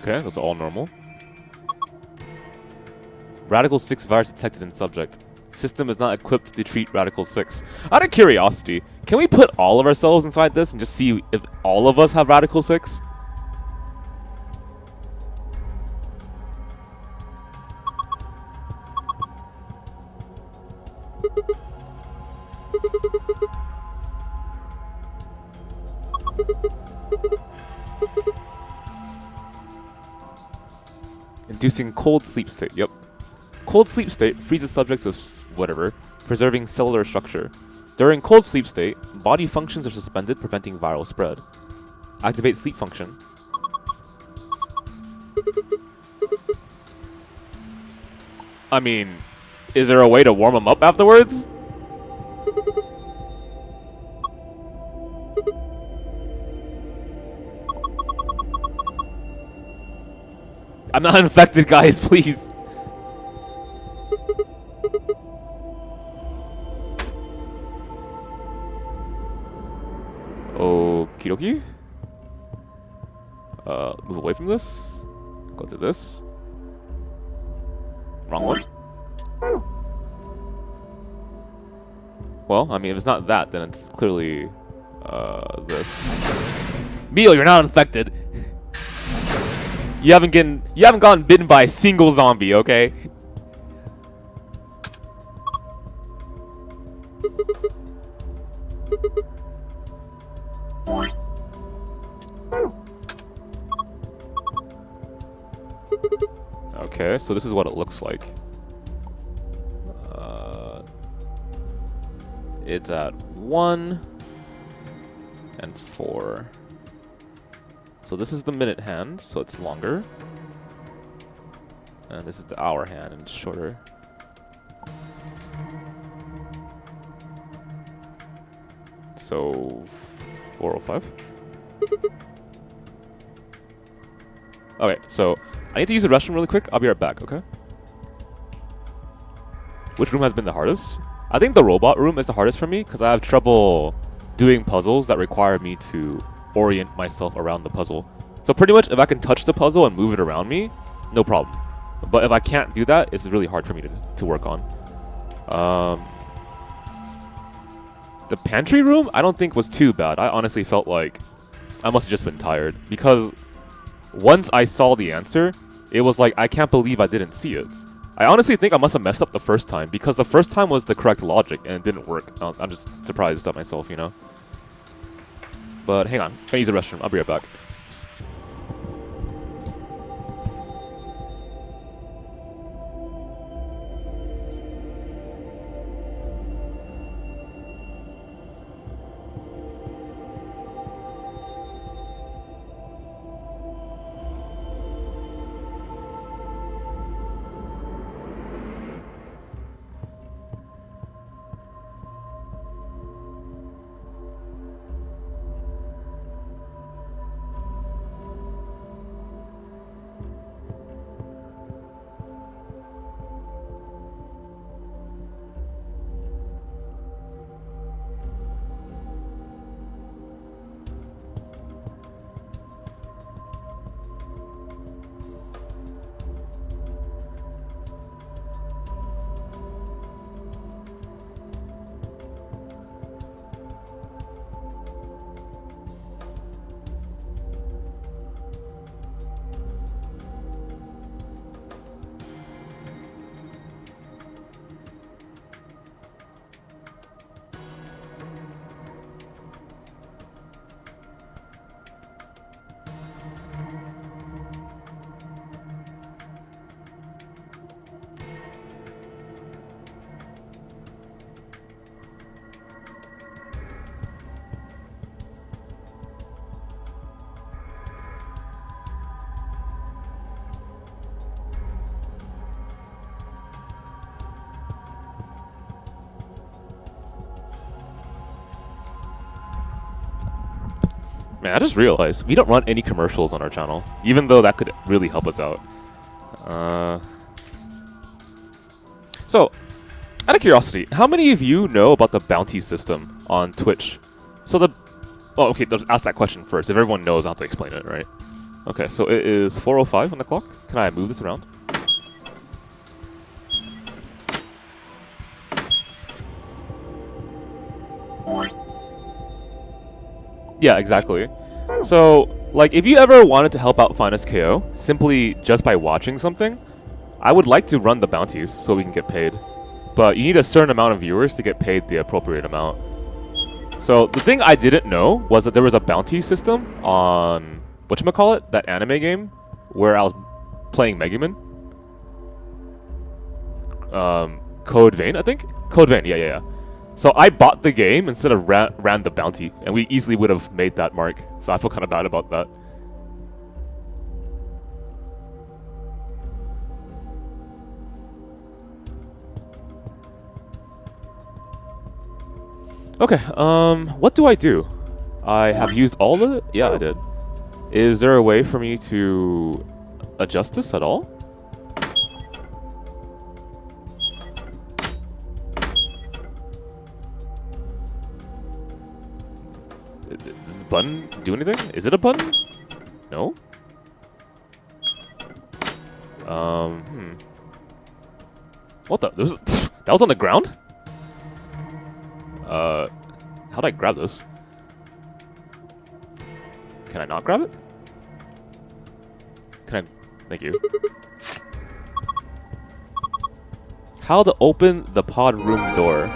Okay, those are all normal. Radical 6 virus detected in subject. System is not equipped to treat Radical 6. Out of curiosity, can we put all of ourselves inside this and just see if all of us have Radical 6? Inducing cold sleep state, yep. Cold sleep state freezes subjects with whatever, preserving cellular structure. During cold sleep state, body functions are suspended, preventing viral spread. Activate sleep function. I mean, is there a way to warm them up afterwards? I'm not infected, guys, please. Okie dokie. Move away from this. Go to this. Wrong one. Well, I mean, if it's not that, then it's clearly this. Meal, you're not infected. You haven't gotten bitten by a single zombie, okay? Okay, so this is what it looks like. It's at 1 and 4. So this is the minute hand, so it's longer. And this is the hour hand, and it's shorter. So 4:05. Okay, so I need to use the restroom really quick. I'll be right back, okay? Which room has been the hardest? I think the robot room is the hardest for me because I have trouble doing puzzles that require me to orient myself around the puzzle. So pretty much if I can touch the puzzle and move it around me, no problem. But if I can't do that, it's really hard for me to work on. The pantry room, I don't think was too bad. I honestly felt like I must have just been tired because once I saw the answer, it was like, I can't believe I didn't see it. I honestly think I must have messed up the first time because the first time was the correct logic and it didn't work. I'm just surprised at myself, you know? But hang on, I'm gonna use the restroom. I'll be right back. Man, I just realized we don't run any commercials on our channel, even though that could really help us out. So, out of curiosity, how many of you know about the bounty system on Twitch? So okay, let's ask that question first. If everyone knows, I'll have to explain it, right? Okay, so it is 4:05 on the clock. Can I move this around? Yeah, exactly. So, like, if you ever wanted to help out FinestKO simply just by watching something, I would like to run the bounties so we can get paid. But you need a certain amount of viewers to get paid the appropriate amount. So, the thing I didn't know was that there was a bounty system on, whatchamacallit, that anime game where I was playing Megumin. Code Vein, I think? Code Vein, yeah. So I bought the game instead of ran the bounty, and we easily would have made that mark. So I feel kind of bad about that. Okay, what do I do? I have used all of it? Yeah, I did. Is there a way for me to adjust this at all? Does this button do anything? Is it a button? No? What the? That was on the ground? How'd I grab this? Can I not grab it? Can I? Thank you. How to open the pod room door?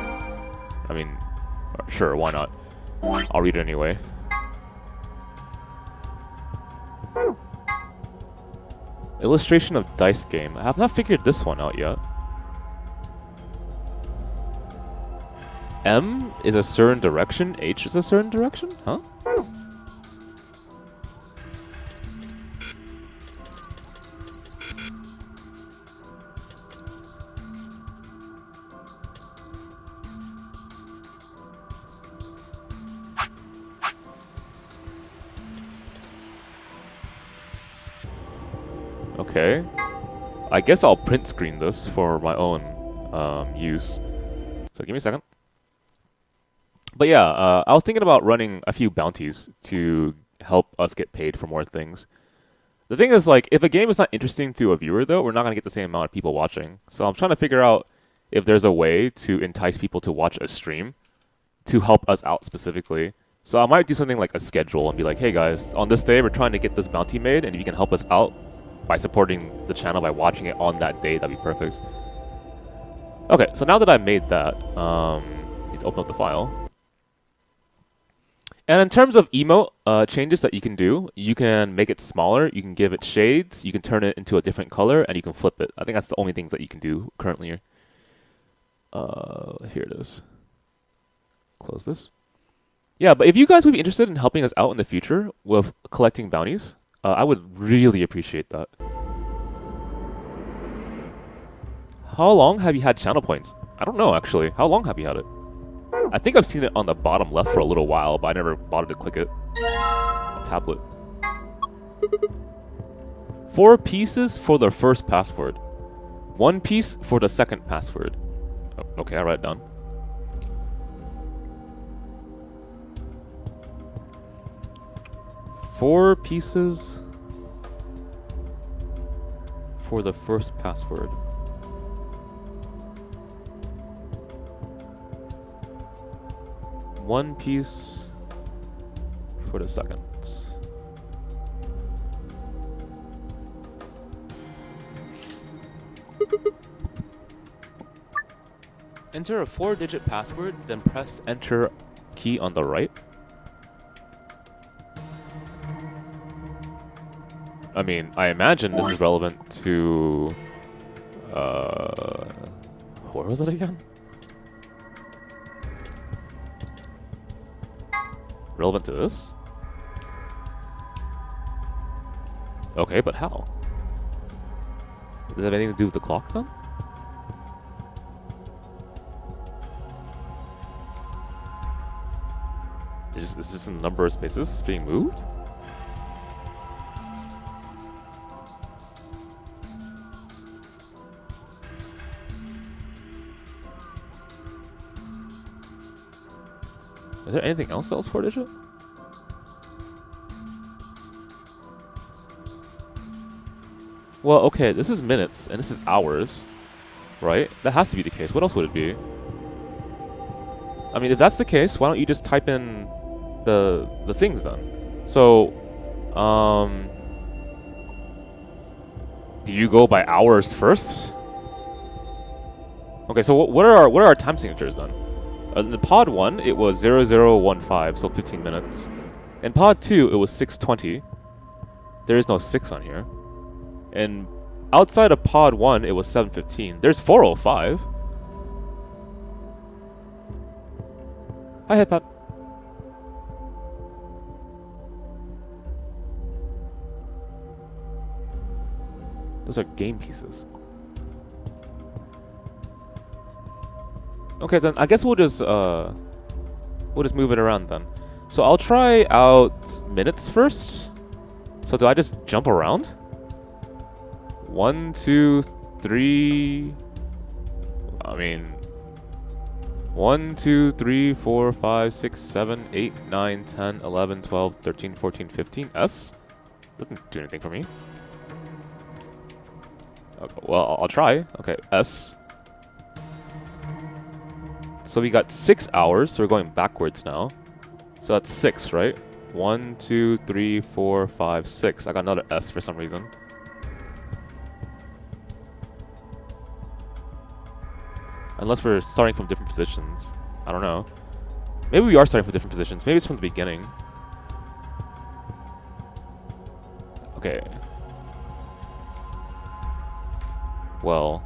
I mean, sure, why not? I'll read it anyway. Illustration of dice game. I have not figured this one out yet. M is a certain direction, H is a certain direction? Huh? Okay. I guess I'll print screen this for my own use. So give me a second. But yeah, I was thinking about running a few bounties to help us get paid for more things. The thing is, like, if a game is not interesting to a viewer, though, we're not going to get the same amount of people watching. So I'm trying to figure out if there's a way to entice people to watch a stream to help us out specifically. So I might do something like a schedule and be like, hey guys, on this day, we're trying to get this bounty made, and if you can help us out by supporting the channel by watching it on that day, that'd be perfect. Okay, so now that I made that, need to open up the file. And in terms of emote changes that you can do, you can make it smaller, you can give it shades, you can turn it into a different color, and you can flip it. I think that's the only things that you can do currently. Here it is. Close this. Yeah, but if you guys would be interested in helping us out in the future with collecting bounties, I would really appreciate that. How long have you had channel points? I don't know, actually. How long have you had it? I think I've seen it on the bottom left for a little while, but I never bothered to click it. A tablet. 4 pieces for the first password. 1 piece for the second password. Oh, okay, I'll write it down. Four pieces for the first password. One piece for the second. Enter a 4-digit password, then press enter key on the right. I mean, I imagine this is relevant to... where was it again? Relevant to this? Okay, but how? Does it have anything to do with the clock then? It Is this a number of spaces being moved? Is there anything else that was 4-digit? Well, okay, this is minutes, and this is hours, right? That has to be the case. What else would it be? I mean, if that's the case, why don't you just type in the things then? So, do you go by hours first? Okay, so what are our time signatures then? In the pod 1, it was 0015, so 15 minutes. In pod 2, it was 6:20. There is no 6 on here. And outside of pod 1, it was 7:15. There's 4:05. Hi, Headpad. Those are game pieces. Okay, then I guess we'll just move it around then. So I'll try out minutes first. So do I just jump around? 1, 2, 3. I mean, 1, 2, 3, 4, 5, 6, 7, 8, 9, 10, 11, 12, 13, 14, 15. S? Doesn't do anything for me. Okay, well, I'll try. Okay, S. So we got 6 hours, so we're going backwards now. So that's 6, right? 1, 2, 3, 4, 5, 6. I got another S for some reason. Unless we're starting from different positions. I don't know. Maybe we are starting from different positions. Maybe it's from the beginning. Okay. Well.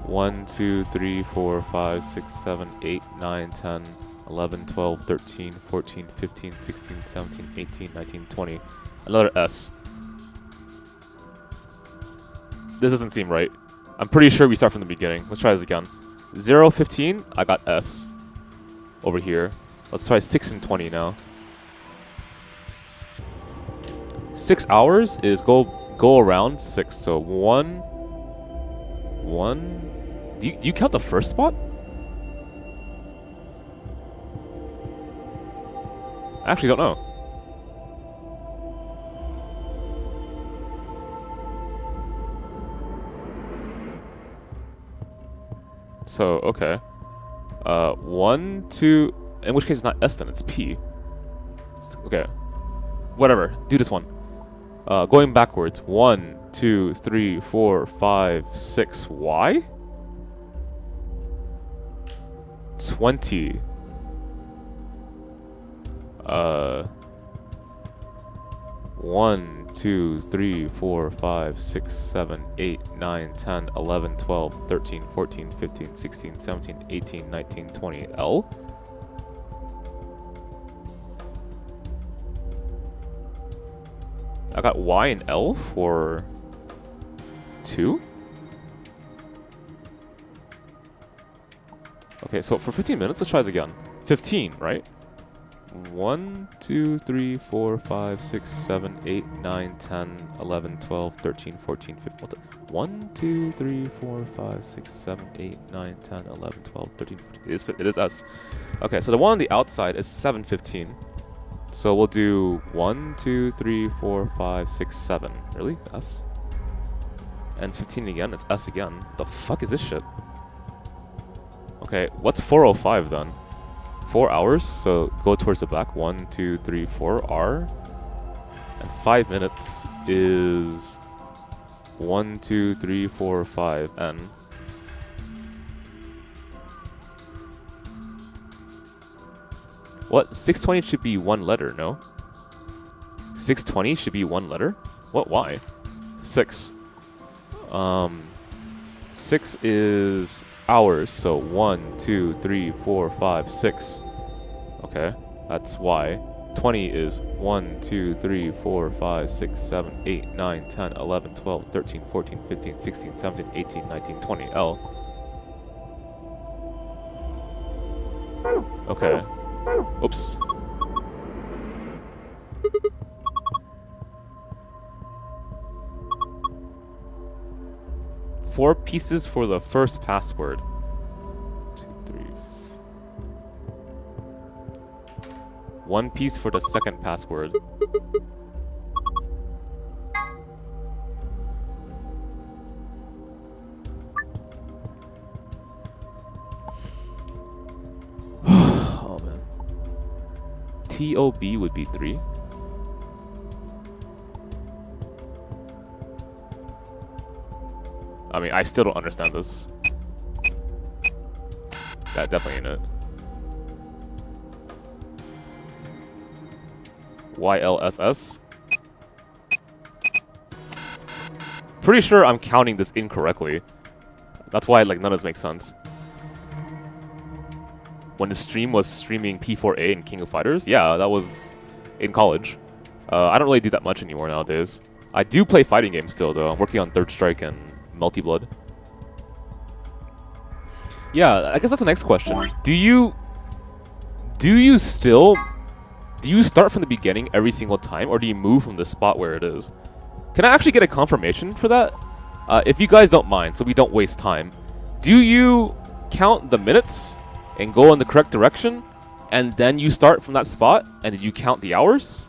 1, 2, 3, 4, 5, 6, 7, 8, 9, 10, 11, 12, 13, 14, 15, 16, 17, 18, 19, 20. Another S. This doesn't seem right. I'm pretty sure we start from the beginning. Let's try this again. 0, 15, I got S. Over here. Let's try 6 and 20 now. 6 hours is go around 6. So 1. Do you count the first spot? I actually don't know. So, okay. 1, 2... In which case it's not S then, it's P. Okay. Whatever. Do this one. Going backwards. 1, 2, 3, 4, 5, 6. Y? 20. 1, 2, 3, 4, 5, 6, 7, 8, 9, 10, 11, 12, 13, 14, 15, 16, 17, 18, 19, 20. L? I got Y and L for 2? Okay, so for 15 minutes, let's try this again. 15, right? 1, 2, 3, 4, 5, 6, 7, 8, 9, 10, 11, 12, 13, 14, 15. What the? 1, 2, 3, 4, 5, 6, 7, 8, 9, 10, 11, 12, 13, 14. It is us. Okay, so the one on the outside is 7:15. So we'll do 1, 2, 3, 4, 5, 6, 7. Really? S? And it's 15 again. It's S again. The fuck is this shit? Okay, what's 4:05 then? 4 hours, so go towards the back. 1, 2, 3, 4, R. And 5 minutes is 1, 2, 3, 4, 5, N. What? 620 should be one letter, no? 620 should be one letter? What? Why? 6. 6 is hours, so 1, 2, 3, 4, 5, 6. Okay, that's Y. 20 is 1, 2, 3, 4, 5, 6, 7, 8, 9, 10, 11, 12, 13, 14, 15, 16, 17, 18, 19, 20. L. Okay. Oops. Four pieces for the first password. 2, 3. One piece for the second password. Oh man. TOB would be 3. I mean, I still don't understand this. That definitely ain't it. YLSS? Pretty sure I'm counting this incorrectly. That's why like none of this makes sense. When the stream was streaming P4A and King of Fighters, yeah, that was in college. I don't really do that much anymore nowadays. I do play fighting games still though. I'm working on Third Strike and Multi-Blood. Yeah, I guess that's the next question. Do you start from the beginning every single time, or do you move from the spot where it is? Can I actually get a confirmation for that? If you guys don't mind, so we don't waste time. Do you count the minutes and go in the correct direction, and then you start from that spot, and then you count the hours?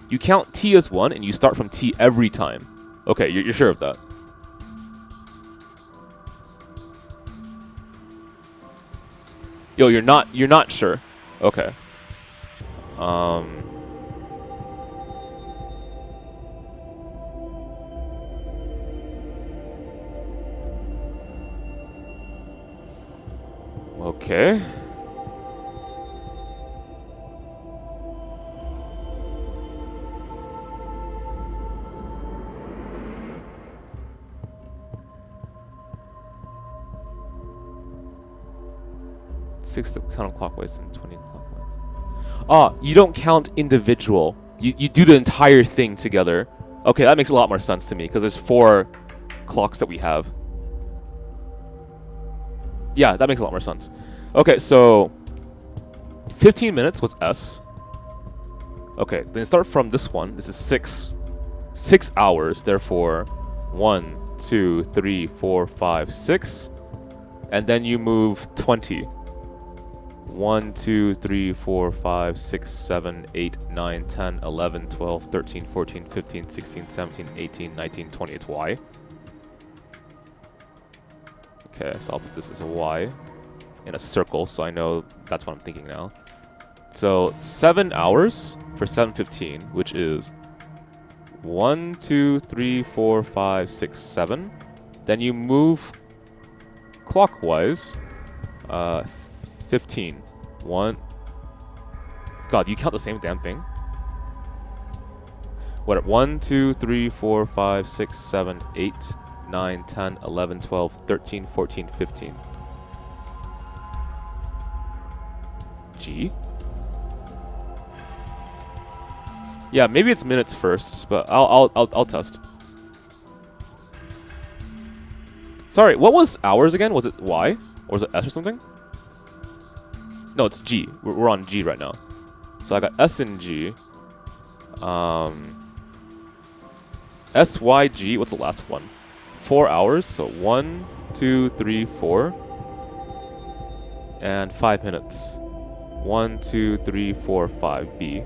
You count T as 1, and you start from T every time. Okay, you're sure of that? Yo, you're not sure. Okay. Okay. Six counterclockwise and 20 clockwise. Ah, you don't count individual. You do the entire thing together. Okay, that makes a lot more sense to me because there's 4 clocks that we have. Yeah, that makes a lot more sense. Okay, so 15 minutes was S. Okay, then start from this one. This is 6 hours. Therefore, 1, 2, 3, 4, 5, 6, and then you move 20. 1, 2, 3, 4, 5, 6, 7, 8, 9, 10, 11, 12, 13, 14, 15, 16, 17, 18, 19, 20. It's Y. Okay, so I'll put this as a Y in a circle, so I know that's what I'm thinking now. So 7 hours for 7:15, which is 1, 2, 3, 4, 5, 6, 7. Then you move clockwise 15. 1. God, you count the same damn thing? What? 1, 2, 3, 4, 5, 6, 7, 8, 9, 10, 11, 12, 13, 14, 15. G? Yeah, maybe it's minutes first, but I'll test. Sorry, what was hours again? Was it Y? Or was it S or something? No, it's G. We're on G right now. So I got S and G. S, Y, G. What's the last one? 4 hours. So 1, 2, 3, 4. And 5 minutes. 1, 2, 3, 4, 5. B.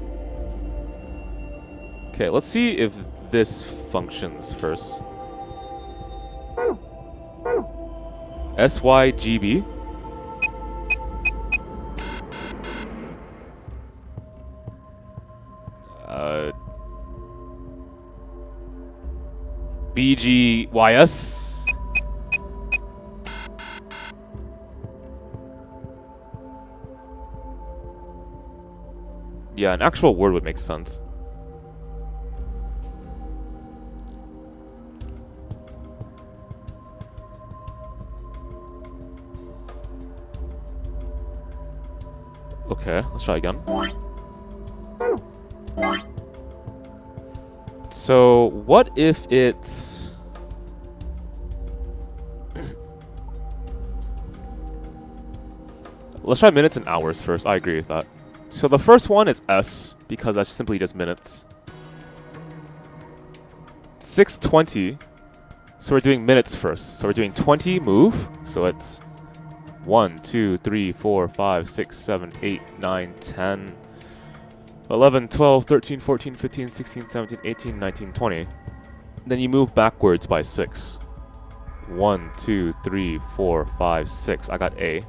Okay, let's see if this functions first. SYGB. BGYS. Yeah, an actual word would make sense. Okay, let's try again. So, what if it's... Let's try minutes and hours first. I agree with that. So the first one is S, because that's simply just minutes. 6:20. So we're doing minutes first. So we're doing 20 move. So it's 1, 2, 3, 4, 5, 6, 7, 8, 9, 10, 11, 12, 13, 14, 15, 16, 17, 18, 19, 20. Then you move backwards by 6. 1, 2, 3, 4, 5, 6. I got A.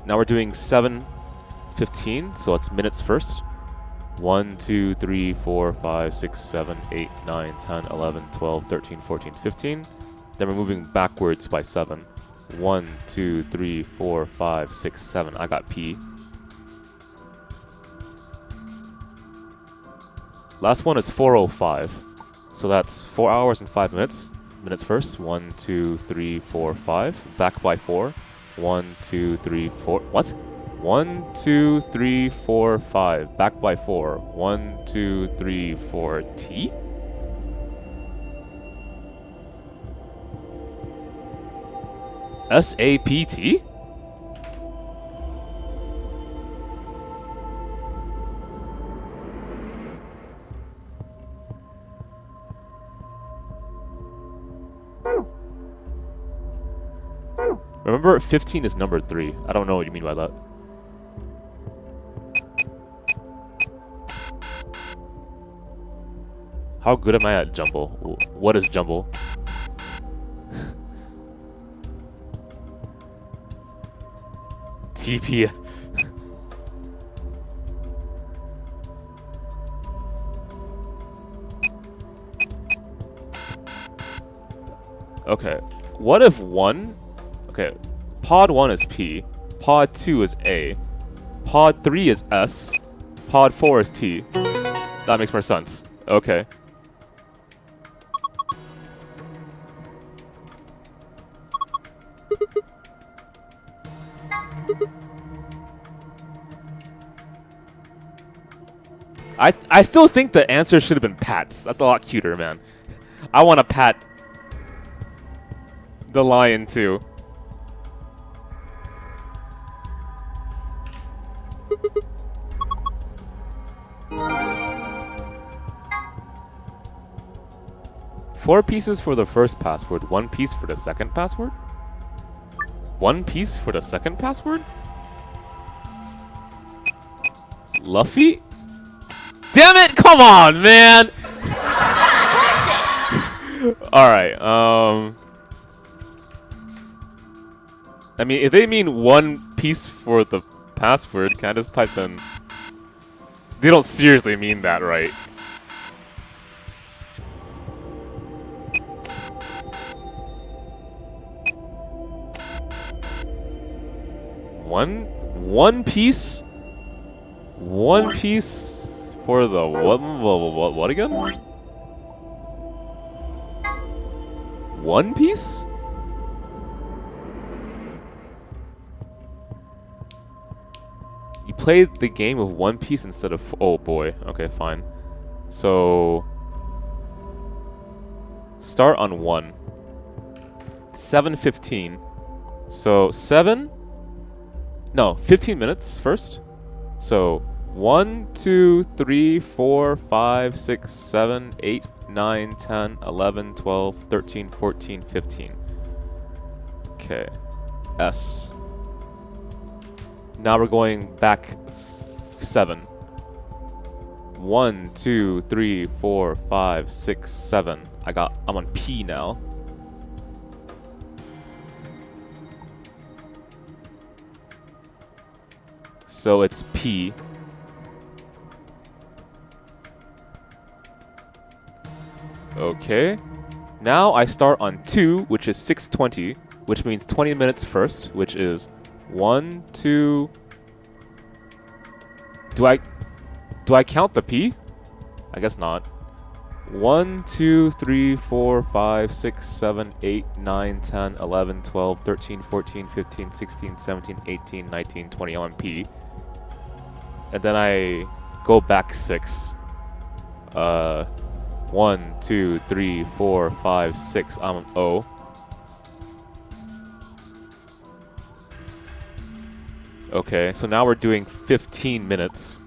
Now we're doing 7:15, so it's minutes first. 1, 2, 3, 4, 5, 6, 7, 8, 9, 10, 11, 12, 13, 14, 15. Then we're moving backwards by 7. 1, 2, 3, 4, 5, 6, 7. I got P. Last one is 4:05. So that's 4 hours and 5 minutes. Minutes first. 1, 2, 3, 4, 5. Back by 4. 1, 2, 3, 4. What? 1, 2, 3, 4, 5. Back by 4. 1, 2, 3, 4. T? SAPT? Remember, 15 is number 3. I don't know what you mean by that. How good am I at jumble? What is jumble? TP. Okay. What if 1... Okay, pod 1 is P, pod 2 is A, pod 3 is S, pod 4 is T. That makes more sense. Okay. I still think the answer should have been pats. That's a lot cuter, man. I want to pat the lion too. Four pieces for the first password, 1 piece for the second password? 1 piece for the second password? Luffy? Damn it! Come on, man! Alright, I mean, if they mean 1 piece for the password, can I just type in... They don't seriously mean that, right? One piece? 1 piece for the what again? 1 piece? You played the game with 1 piece instead of... Oh boy. Okay, fine. So... Start on 1. 7:15. So 7... No, 15 minutes first. So 1, 2, 3, 4, 5, 6, 7, 8, 9, 10, 11, 12, 13, 14, 15. Okay. S. Now we're going back 7. 1, 2, 3, 4, 5, 6, 7. I'm on P now. So it's P. Okay. Now I start on 2, which is 6:20, which means 20 minutes first, which is 1, 2... Do I count the P? I guess not. 1, 2, 3, 4, 5, 6, 7, 8, 9, 10, 11, 12, 13, 14, 15, 16, 17, 18, 19, 20 on P. And then I go back 6. 1, 2, 3, 4, 5, 6. I'm on O. Okay, so now we're doing 15 minutes.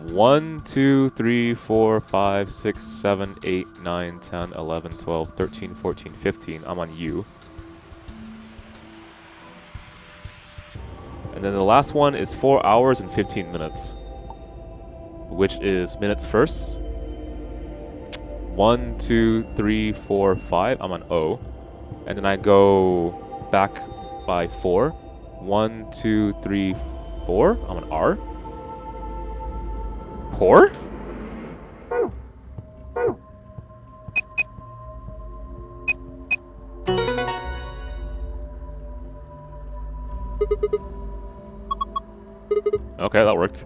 1, 2, 3, 4, 5, 6, 7, 8, 9, 10, 11, 12, 13, 14, 15. I'm on U. And then the last one is 4 hours and 15 minutes, which is minutes first. 1, 2, 3, 4, 5. I'm on O. And then I go back by 4. 1, 2, 3, 4. I'm on R. Poor? Okay, that worked.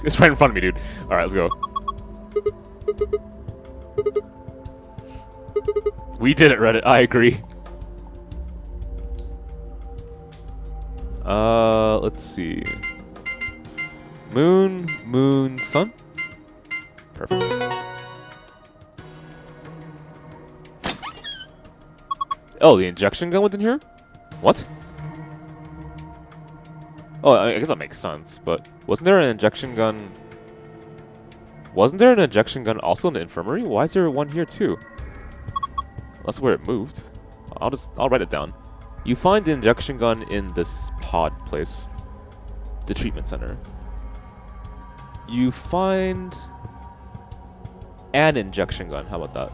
It's right in front of me, dude. Alright, let's go. We did it, Reddit. I agree. Let's see. Moon, moon, sun. Perfect. Oh, the injection gun was in here? What? Oh, I guess that makes sense, but wasn't there an injection gun? Wasn't there an injection gun also in the infirmary? Why is there one here too? That's where it moved. I'll write it down. You find the injection gun in this pod place. The treatment center. You find an injection gun. How about that?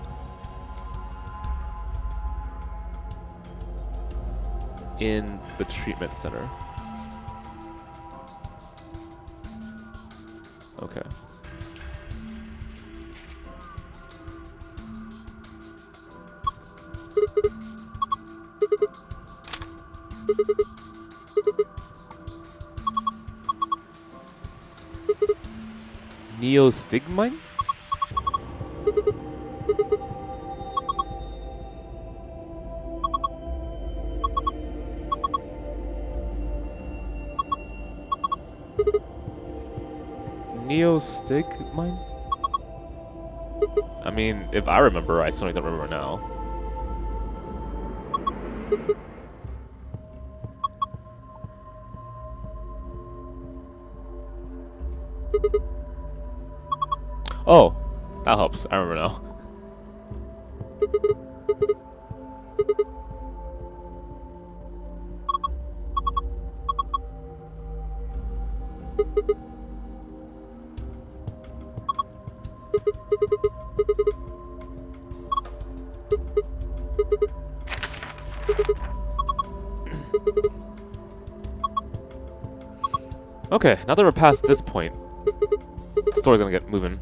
In the treatment center. Okay. Neostigmine? Neostigmine? I mean, if I remember, I certainly don't remember now. Oh, that helps. I remember now. Okay, now that we're past this point, the story's gonna get moving.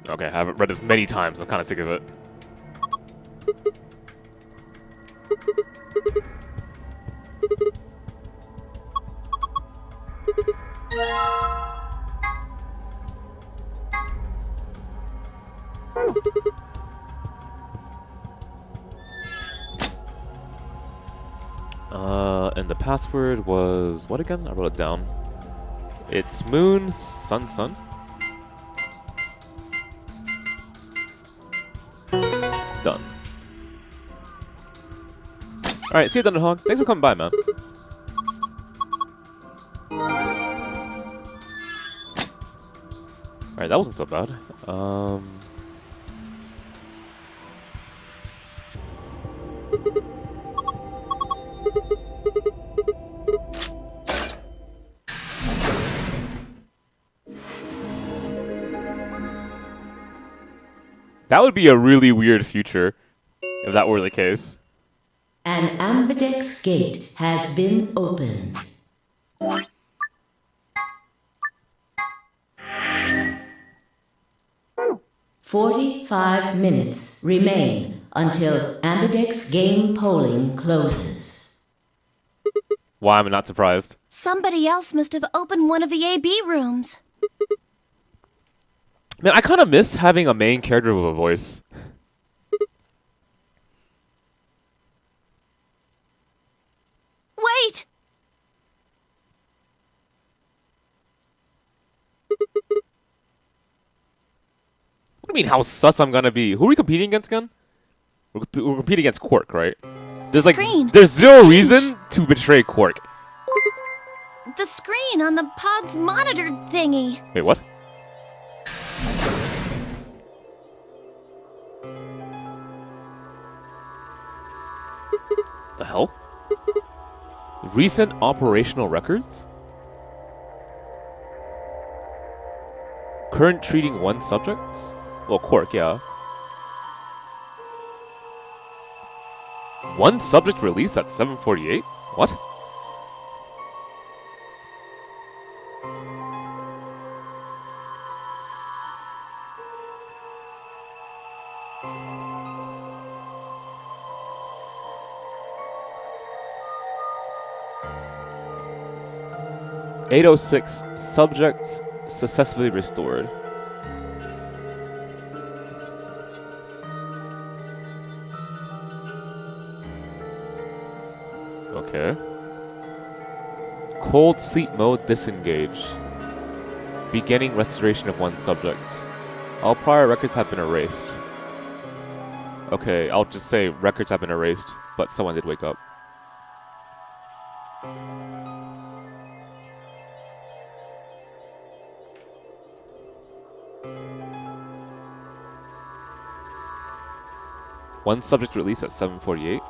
Okay, I haven't read this many times. I'm kind of sick of it. And the password was what again? I wrote it down. It's moon, sun, sun. Done. Alright, see you, Thunderhawk. Thanks for coming by, man. Alright, that wasn't so bad. That would be a really weird future if that were the case. An ambidex gate has been opened. "45 minutes remain until Ambidex game polling closes." Why am I not surprised? Somebody else must have opened one of the AB rooms. Man, I kind of miss having a main character with a voice. Wait! What do you mean, how sus I'm gonna be? Who are we competing against again? We're competing against Quark, right? There's Screen. there's zero Change. reason to betray Quark. The screen on the pod's monitor thingy. Wait, what? The hell? Recent operational records? Current treating 1 subjects? Well, Quark, yeah. 1 subject released at 7:48? What? (8:06) subjects successfully restored. Okay. Cold sleep mode disengaged. Beginning restoration of 1 subject. All prior records have been erased. Okay, I'll just say records have been erased, but someone did wake up. One subject released at 7:48.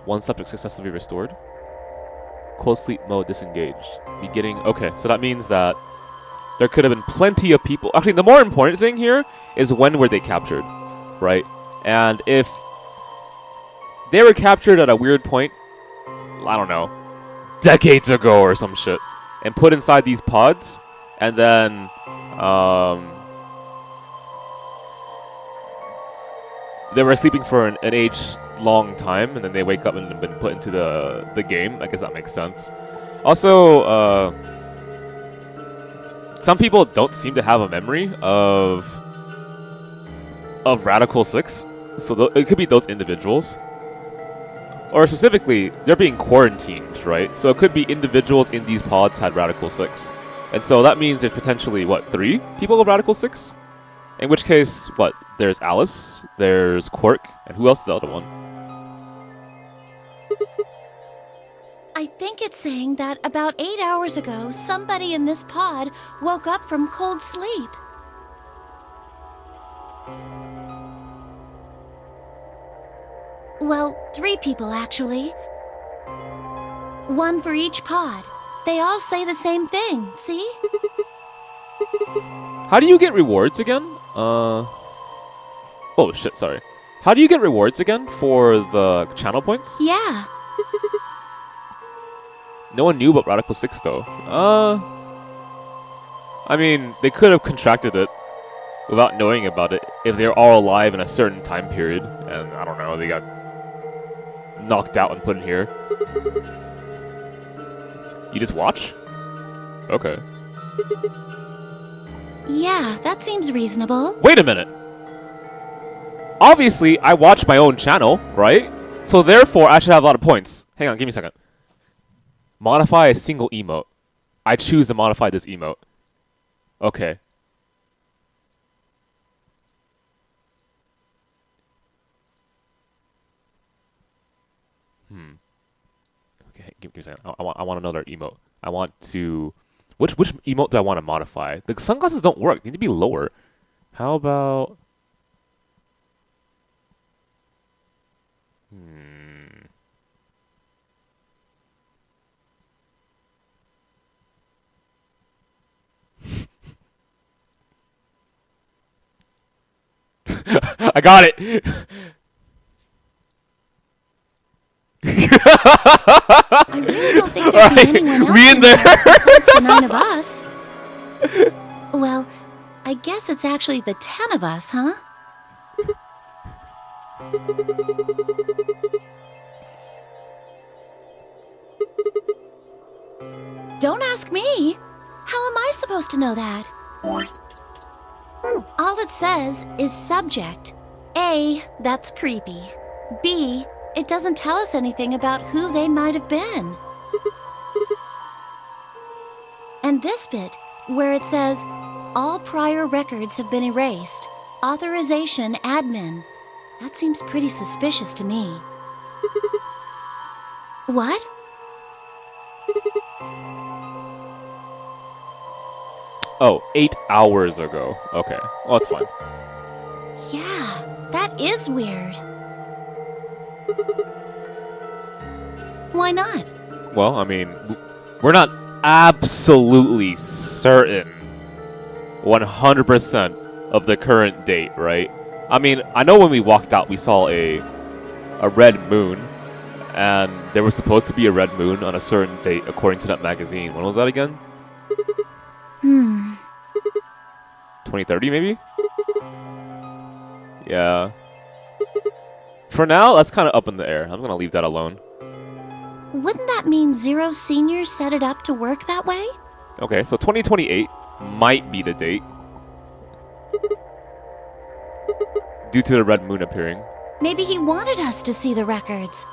1 subject successfully restored. Cold sleep mode disengaged. Beginning. Okay, so that means that there could have been plenty of people. Actually, the more important thing here is when were they captured, right? And if they were captured at a weird point, I don't know, decades ago or some shit, and put inside these pods, and then they were sleeping for an age-long time, and then they wake up and have been put into the game. I guess that makes sense. Also, some people don't seem to have a memory of Radical 6, so it could be those individuals. Or specifically, they're being quarantined, right? So it could be individuals in these pods had Radical 6. And so that means there's potentially, what, 3 people of Radical 6? In which case, what, there's Alice, there's Quark, and who else is the other one? I think it's saying that about 8 hours ago, somebody in this pod woke up from cold sleep. Well, 3 people, actually. 1 for each pod. They all say the same thing, see? How do you get rewards again? Oh shit, sorry. How do you get rewards again for the channel points? Yeah. No one knew about Radical 6 though. I mean, they could have contracted it without knowing about it if they're all alive in a certain time period, and I don't know, they got knocked out and put in here. You just watch? Okay. Yeah, that seems reasonable. Wait a minute! Obviously, I watch my own channel, right? So therefore, I should have a lot of points. Hang on, give me a second. Modify a single emote. I choose to modify this emote. Okay. Okay, give me a second. I want another emote. I want to... Which emote do I want to modify? The sunglasses don't work. They need to be lower. How about... I got it! Are really don't think there'd be anyone else we in there. besides the 9 of us. Well, I guess it's actually the 10 of us, huh? Don't ask me. How am I supposed to know that? All it says is subject. A, that's creepy. B, it doesn't tell us anything about who they might have been. And this bit, where it says, all prior records have been erased. Authorization admin. That seems pretty suspicious to me. What? Oh, 8 hours ago. Okay, well, that's fine. Yeah, that is weird. Why not? Well, I mean, we're not absolutely certain 100% of the current date, right? I mean, I know when we walked out, we saw a red moon, and there was supposed to be a red moon on a certain date according to that magazine. When was that again? 2030, maybe? Yeah. For now, that's kind of up in the air. I'm gonna leave that alone. Wouldn't that mean Zero Senior set it up to work that way? Okay, so 2028 might be the date. Due to the red moon appearing. Maybe he wanted us to see the records.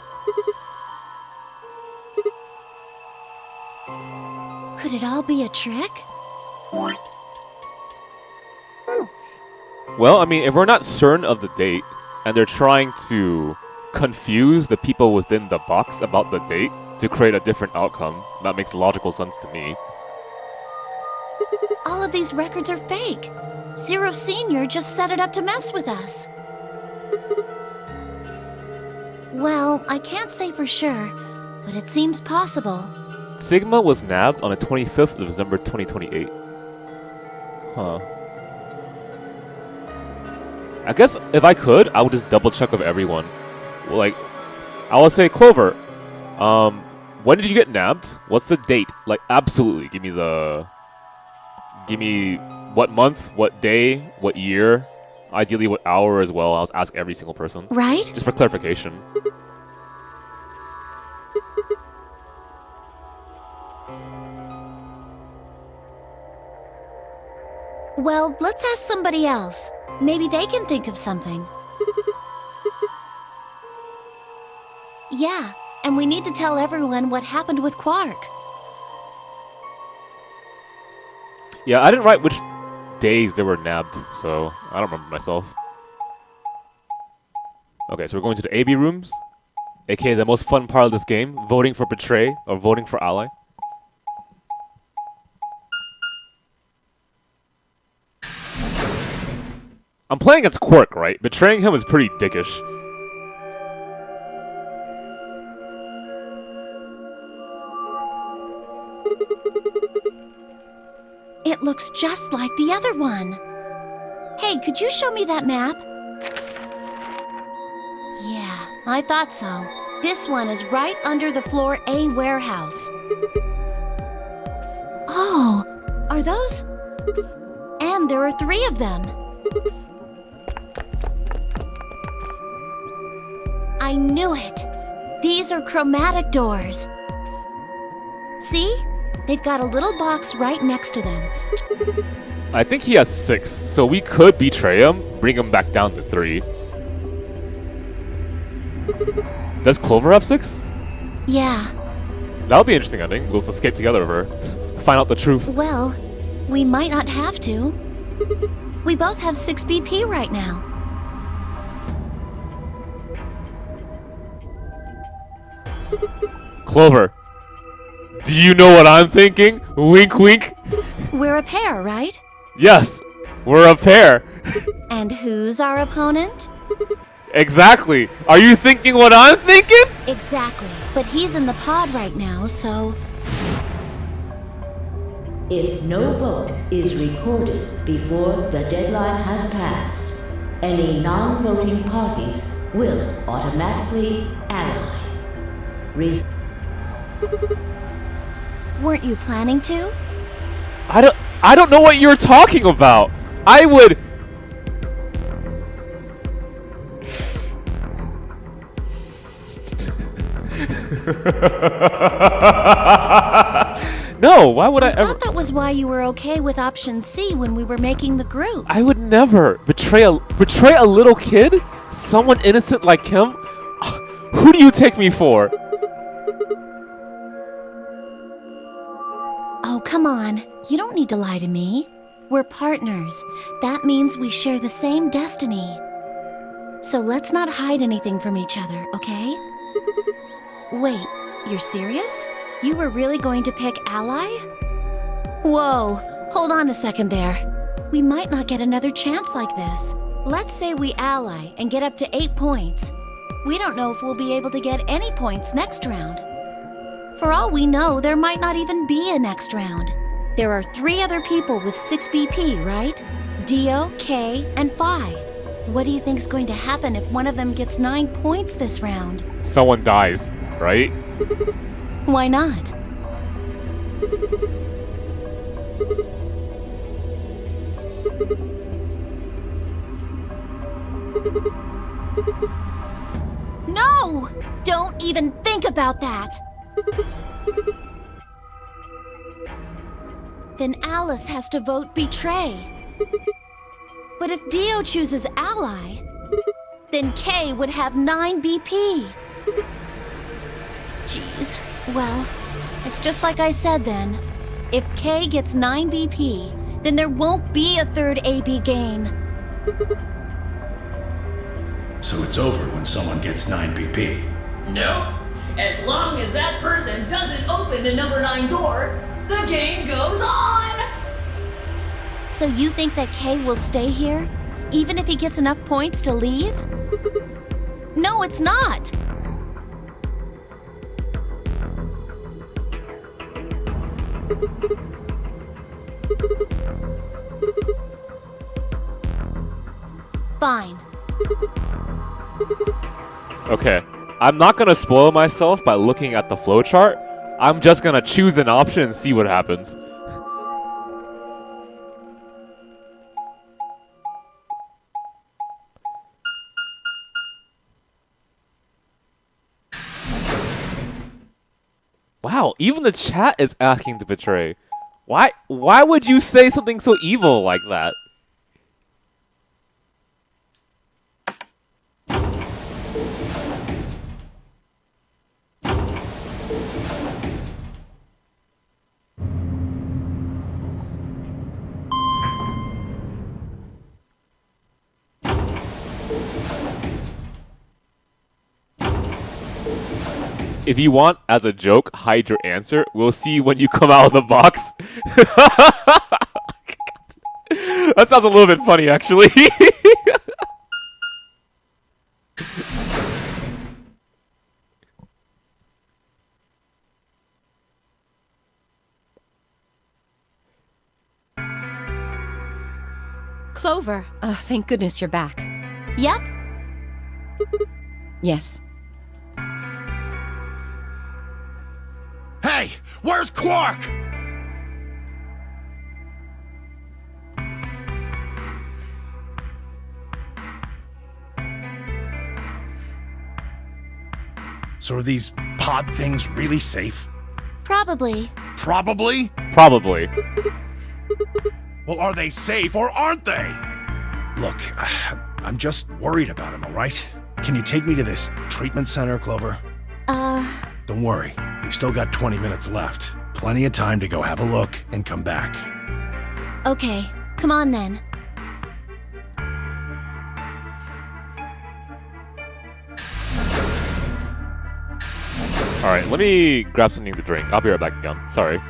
Could it all be a trick? Well, I mean, if we're not certain of the date, and they're trying to confuse the people within the box about the date to create a different outcome, that makes logical sense to me. All of these records are fake. Zero Senior just set it up to mess with us. Well, I can't say for sure, but it seems possible. Sigma was nabbed on the 25th of December 2028. Huh. I guess if I could, I would just double check with everyone. Like, I would say, Clover, when did you get nabbed? What's the date? Like, absolutely. Give me what month, what day, what year, ideally what hour as well. I'll ask every single person. Right? Just for clarification. Well, let's ask somebody else. Maybe they can think of something. Yeah, and we need to tell everyone what happened with Quark. Yeah, I didn't write which days they were nabbed, so I don't remember myself. Okay, so we're going to the AB rooms, aka the most fun part of this game, voting for Betray or voting for Ally. I'm playing against Quark, right? Betraying him is pretty dickish. It looks just like the other one. Hey, could you show me that map? Yeah, I thought so. This one is right under the floor A warehouse. Oh, are those? And there are 3 of them. I knew it! These are chromatic doors. See? They've got a little box right next to them. I think he has 6, so we could betray him, bring him back down to 3. Does Clover have 6? Yeah. That would be interesting, I think. We'll escape together with her. Find out the truth. Well, we might not have to. We both have 6 BP right now. Clover, do you know what I'm thinking? Wink, wink. We're a pair, right? Yes, we're a pair. And who's our opponent? Exactly. Are you thinking what I'm thinking? Exactly. But he's in the pod right now, so... If no vote is recorded before the deadline has passed, any non-voting parties will automatically ally. Weren't you planning to? I don't know what you're talking about. I would. No, why would I I ever? thought that was why you were okay with option C when we were making the groups. I would never betray a little kid, someone innocent like him. Who do you take me for? Oh, come on. You don't need to lie to me. We're partners. That means we share the same destiny. So let's not hide anything from each other, okay? Wait, you're serious? You were really going to pick Ally? Whoa, hold on a second there. We might not get another chance like this. Let's say we ally and get up to 8 points. We don't know if we'll be able to get any points next round. For all we know, there might not even be a next round. There are 3 other people with 6 BP, right? Dio, Kay, and Phi. What do you think's going to happen if one of them gets 9 points this round? Someone dies, right? Why not? No! Don't even think about that! Then Alice has to vote Betray. But if Dio chooses Ally, then Kay would have 9 BP. Jeez. Well, it's just like I said then. If Kay gets 9 BP, then there won't be a third AB game. So it's over when someone gets 9 BP. Nope. As long as that person doesn't open the number 9 door, the game goes on! So you think that Kay will stay here, even if he gets enough points to leave? No, it's not! Fine. Okay. I'm not gonna spoil myself by looking at the flowchart. I'm just gonna choose an option and see what happens. Wow, even the chat is asking to betray. Why would you say something so evil like that? If you want, as a joke, hide your answer. We'll see when you come out of the box. That sounds a little bit funny, actually. Clover. Oh, thank goodness you're back. Yep. Yes. Hey, where's Quark? So are these pod things really safe? Probably. Probably? Probably. Well, are they safe or aren't they? Look, I'm just worried about him, all right? Can you take me to this treatment center, Clover? Don't worry. We've still got 20 minutes left. Plenty of time to go have a look and come back. Okay, come on then. Alright, let me grab something to drink. I'll be right back again. Sorry.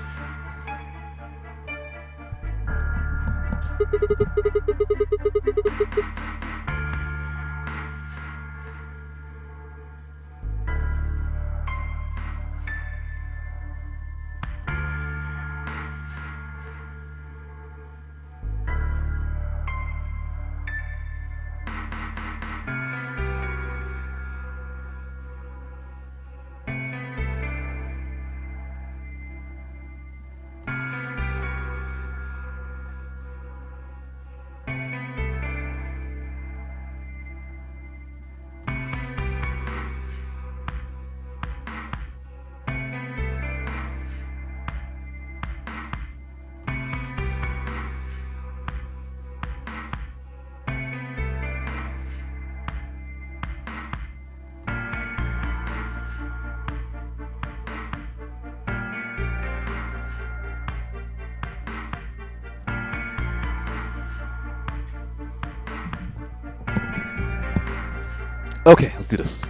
Okay, let's do this.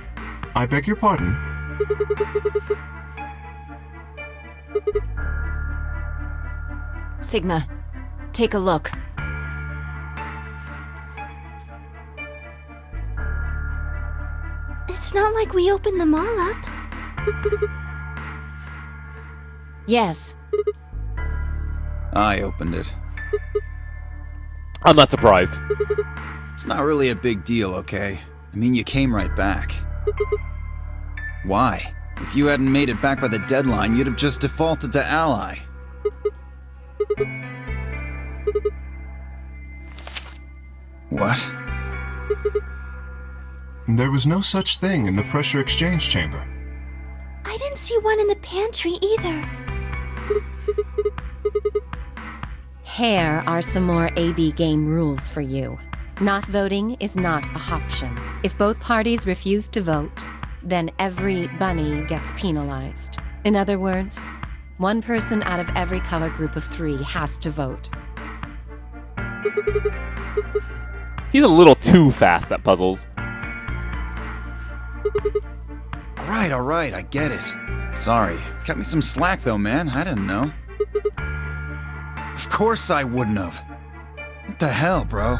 I beg your pardon? Sigma, take a look. It's not like we opened them all up. Yes. I opened it. I'm not surprised. It's not really a big deal, okay? I mean, you came right back. Why? If you hadn't made it back by the deadline, you'd have just defaulted to ally. What? There was no such thing in the pressure exchange chamber. I didn't see one in the pantry either. Here are some more AB game rules for you. Not voting is not a option. If both parties refuse to vote, then every bunny gets penalized. In other words, one person out of every color group of 3 has to vote. He's a little too fast at puzzles. Alright, I get it. Sorry. Cut me some slack though, man. I didn't know. Of course I wouldn't have. What the hell, bro?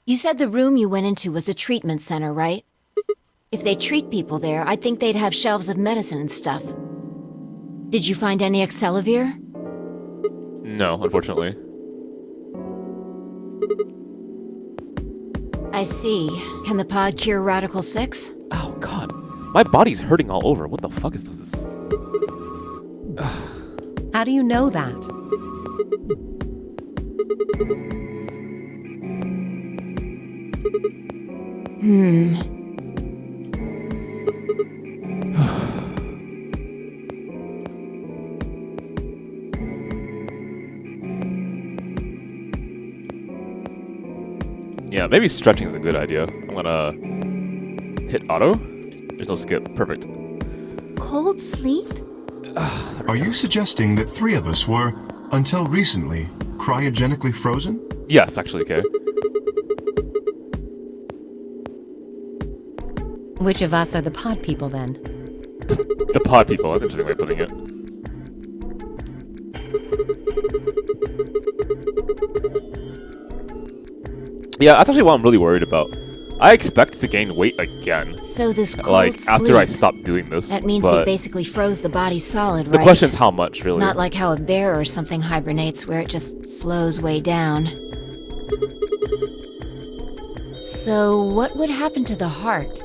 You said the room you went into was a treatment center, right? If they treat people there, I'd think they'd have shelves of medicine and stuff. Did you find any Excelavir? No, unfortunately. I see. Can the pod cure Radical 6? Oh god. My body's hurting all over. What the fuck is this? How do you know that? Yeah, maybe stretching is a good idea. I'm gonna hit auto. There's no skip. Perfect. Cold sleep? Are you suggesting that 3 of us were, until recently, cryogenically frozen? Yes, actually, okay. Which of us are the pod people then? The pod people. That's an interesting way of putting it. Yeah, that's actually what I'm really worried about. I expect to gain weight again. So this cold Like, sleep, after I stop doing this. that means but they basically froze the body solid, right? the question's how much, really. Not like how a bear or something hibernates where it just slows way down. So what would happen to the heart?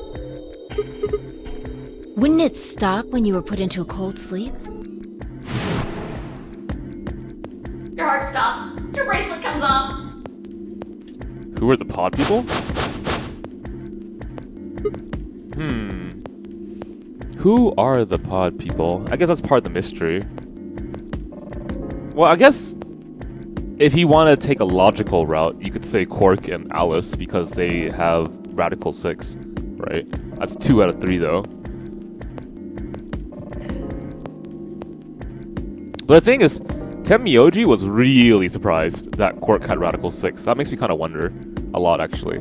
Wouldn't it stop when you were put into a cold sleep? Your heart stops. Your bracelet comes off. Who are the pod people? Who are the pod people? I guess that's part of the mystery. Well, I guess if you want to take a logical route, you could say Quark and Alice because they have Radical 6, right? That's 2 out of 3, though. But the thing is, Tenmyoji was really surprised that Quark had Radical 6. That makes me kind of wonder a lot, actually.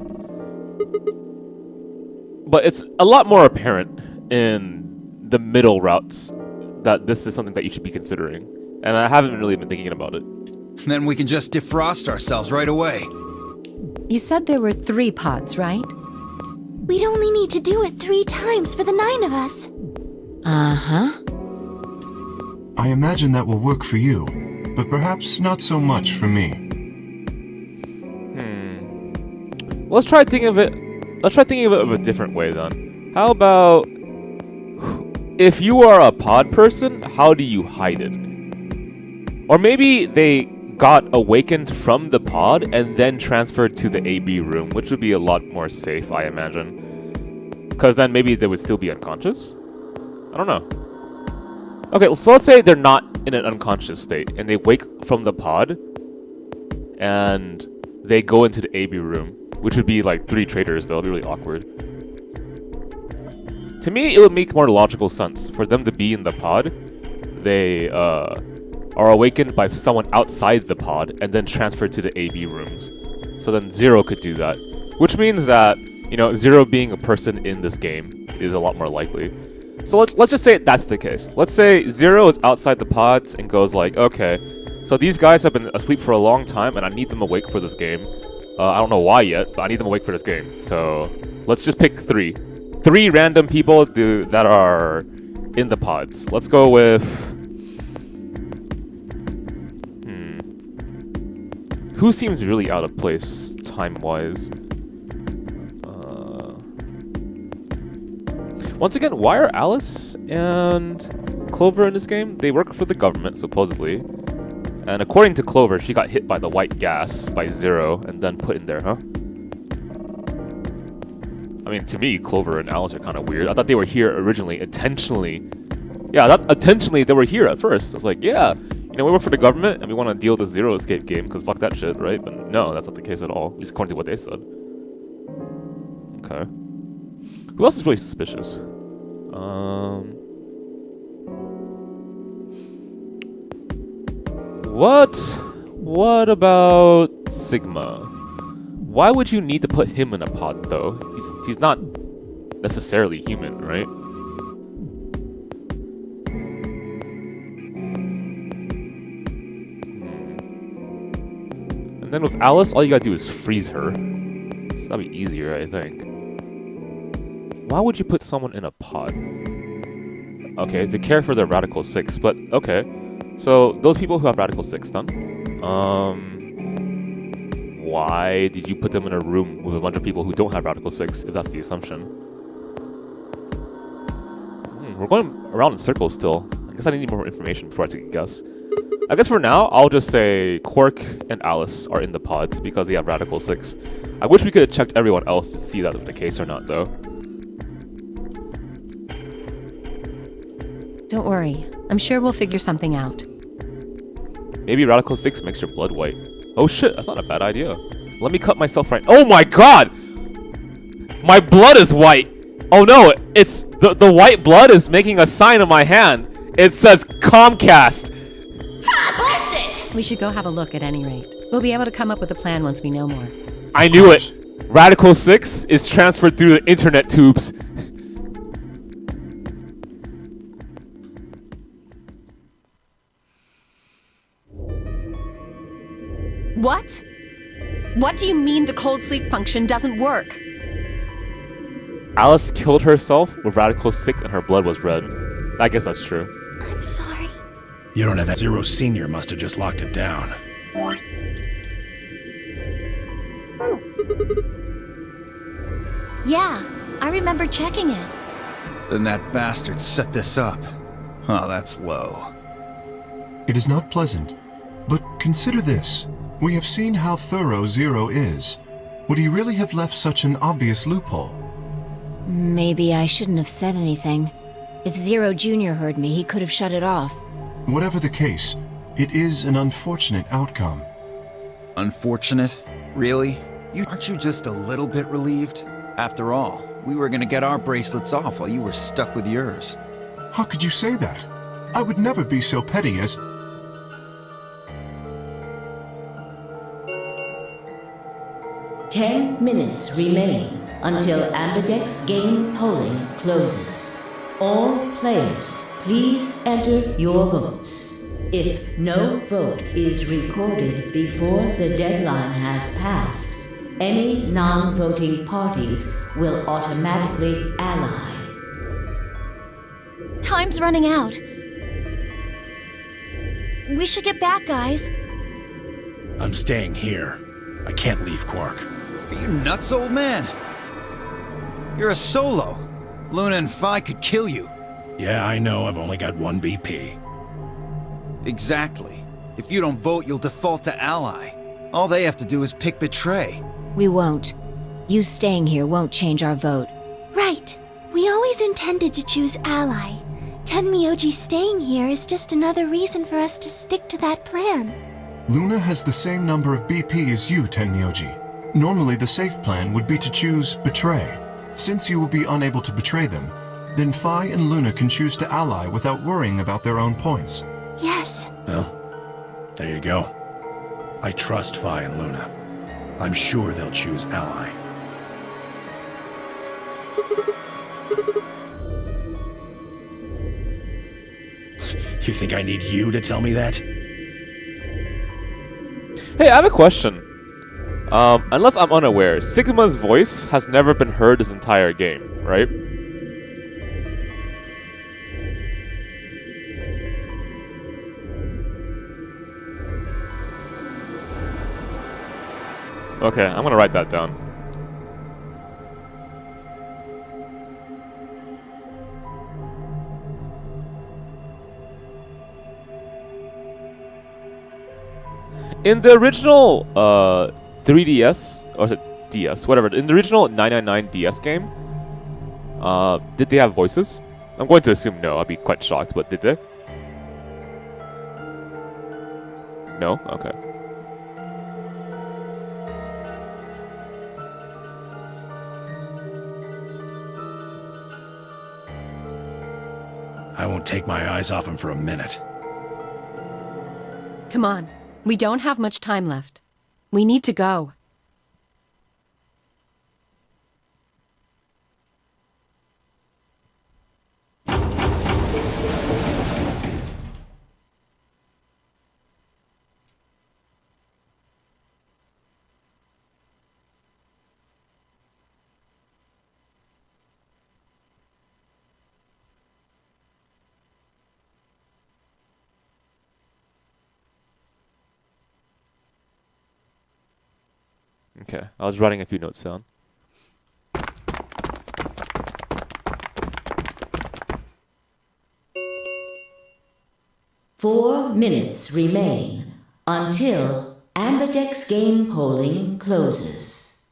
But it's a lot more apparent in the middle routes that this is something that you should be considering. And I haven't really been thinking about it. Then we can just defrost ourselves right away. You said there were 3 pods, right? We'd only need to do it 3 times for the 9 of us. Uh-huh. I imagine that will work for you, but perhaps not so much for me. Let's try thinking of it. Let's try thinking of it a different way then. How about if you are a pod person, how do you hide it? Or maybe they got awakened from the pod and then transferred to the AB room, which would be a lot more safe, I imagine. Because then maybe they would still be unconscious? I don't know. Okay, so let's say they're not in an unconscious state and they wake from the pod and they go into the AB room, which would be like 3 traders, though. It'll be really awkward. To me, it would make more logical sense for them to be in the pod. They are awakened by someone outside the pod and then transferred to the AB rooms. So then Zero could do that. Which means that, you know, Zero being a person in this game is a lot more likely. So let's just say that's the case. Let's say Zero is outside the pods and goes like, okay, so these guys have been asleep for a long time and I need them awake for this game. I don't know why yet, but I need them awake for this game. So let's just pick 3. 3 random people that are in the pods. Let's go with... Who seems really out of place, time-wise? Once again, why are Alice and Clover in this game? They work for the government, supposedly. And according to Clover, she got hit by the white gas by Zero and then put in there, huh? I mean, to me, Clover and Alice are kind of weird. I thought they were here originally, intentionally. Yeah, I thought intentionally they were here at first. I was like, yeah, you know, we work for the government and we want to deal with the Zero Escape game because fuck that shit, right? But no, that's not the case at all, at least according to what they said. Okay. Who else is really suspicious? What about Sigma? Why would you need to put him in a pod, though? He's not necessarily human, right? And then with Alice, all you gotta do is freeze her. So that'd be easier, I think. Why would you put someone in a pod? Okay, to care for their Radical 6, but okay. So, those people who have Radical 6 done, why did you put them in a room with a bunch of people who don't have Radical 6, if that's the assumption? We're going around in circles still. I guess I need more information before I take a guess. I guess for now, I'll just say Quark and Alice are in the pods because they have Radical 6. I wish we could have checked everyone else to see that was the case or not, though. Don't worry. I'm sure we'll figure something out. Maybe Radical 6 makes your blood white. Oh shit, that's not a bad idea. Let me cut myself right. Oh my god! My blood is white! Oh no, it's the white blood is making a sign on my hand. It says Comcast! We should go have a look at any rate. We'll be able to come up with a plan once we know more. I knew it! Radical 6 is transferred through the internet tubes. What? What do you mean the cold sleep function doesn't work? Alice killed herself with Radical 6 and her blood was red. I guess that's true. I'm sorry. You don't have that. Zero Senior must have just locked it down. Yeah, I remember checking it. Then that bastard set this up. Oh, that's low. It is not pleasant, but consider this. We have seen how thorough Zero is. Would he really have left such an obvious loophole? Maybe I shouldn't have said anything. If Zero Jr. heard me, he could have shut it off. Whatever the case, it is an unfortunate outcome. Unfortunate? Really? Aren't you just a little bit relieved? After all, we were gonna get our bracelets off while you were stuck with yours. How could you say that? I would never be so petty as... 10 minutes remain until Ambidex game polling closes. All players, please enter your votes. If no vote is recorded before the deadline has passed, any non-voting parties will automatically ally. Time's running out. We should get back, guys. I'm staying here. I can't leave Quark. Are you nuts, old man? You're a solo. Luna and Phi could kill you. Yeah, I know. I've only got 1 BP. Exactly. If you don't vote, you'll default to ally. All they have to do is pick betray. We won't. You staying here won't change our vote. Right. We always intended to choose ally. Tenmyoji staying here is just another reason for us to stick to that plan. Luna has the same number of BP as you, Tenmyoji. Normally, the safe plan would be to choose Betray. Since you will be unable to betray them, then Phi and Luna can choose to ally without worrying about their own points. Yes. Well, There you go. I trust Phi and Luna. I'm sure they'll choose ally. You think I need you to tell me that? Hey, I have a question. Unless I'm unaware, Sigma's voice has never been heard this entire game, right? Okay, I'm gonna write that down. In the original 3DS, or is it DS, whatever, in the original 999 DS game, did they have voices? I'm going to assume no, I'd be quite shocked, but did they? No? Okay. I won't take my eyes off him for a minute. Come on. We don't have much time left. We need to go. Okay, I was writing a few notes down. Four minutes remain until Ambidex game polling closes.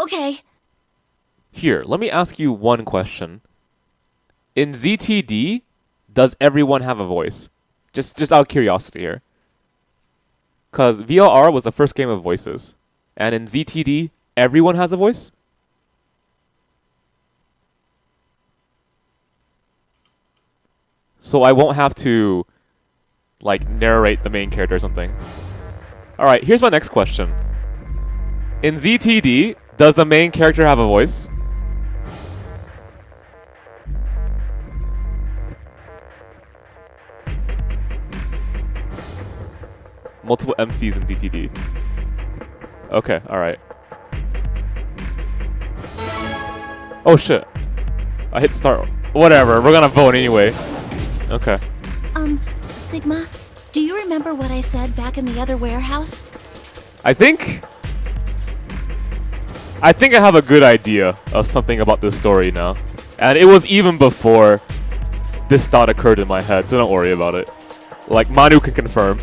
Okay. Here, let me ask you one question. In ZTD, does everyone have a voice? Just out of curiosity here. Because VLR was the first game of voices. And in ZTD, everyone has a voice? So I won't have to, like, narrate the main character or something. Alright, here's my next question. In ZTD, does the main character have a voice? Multiple MCs in ZTD. Okay, alright. Oh shit. I hit start. Whatever, we're gonna vote anyway. Okay. Sigma, do you remember what I said back in the other warehouse? I think I have a good idea of something about this story now. And it was even before this thought occurred in my head, so don't worry about it. Like, Manu can confirm.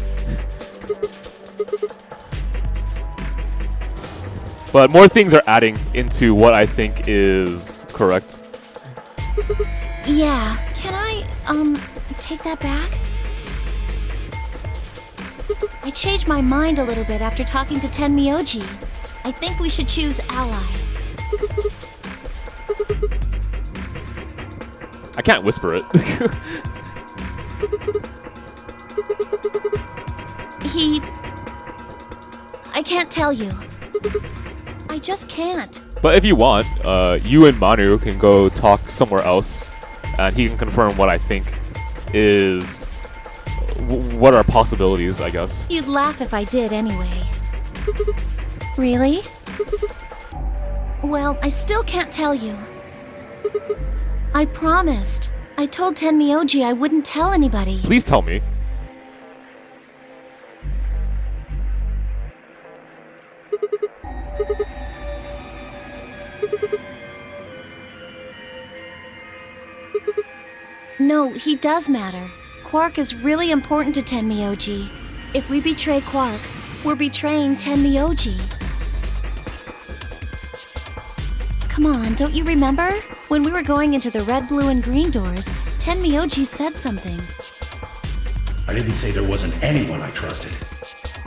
But more things are adding into what I think is correct. Yeah, can I, take that back? I changed my mind a little bit after talking to Tenmyoji. I think we should choose ally. I can't whisper it. I can't tell you. I just can't. But if you want, you and Manu can go talk somewhere else, and he can confirm what I think is... what are possibilities, I guess. You'd laugh if I did anyway. Really? Well, I still can't tell you. I promised. I told Tenmyoji I wouldn't tell anybody. Please tell me. No, he does matter. Quark is really important to Tenmyoji. If we betray Quark, we're betraying Tenmyoji. Come on, don't you remember? When we were going into the red, blue, and green doors, Tenmyoji said something. I didn't say there wasn't anyone I trusted.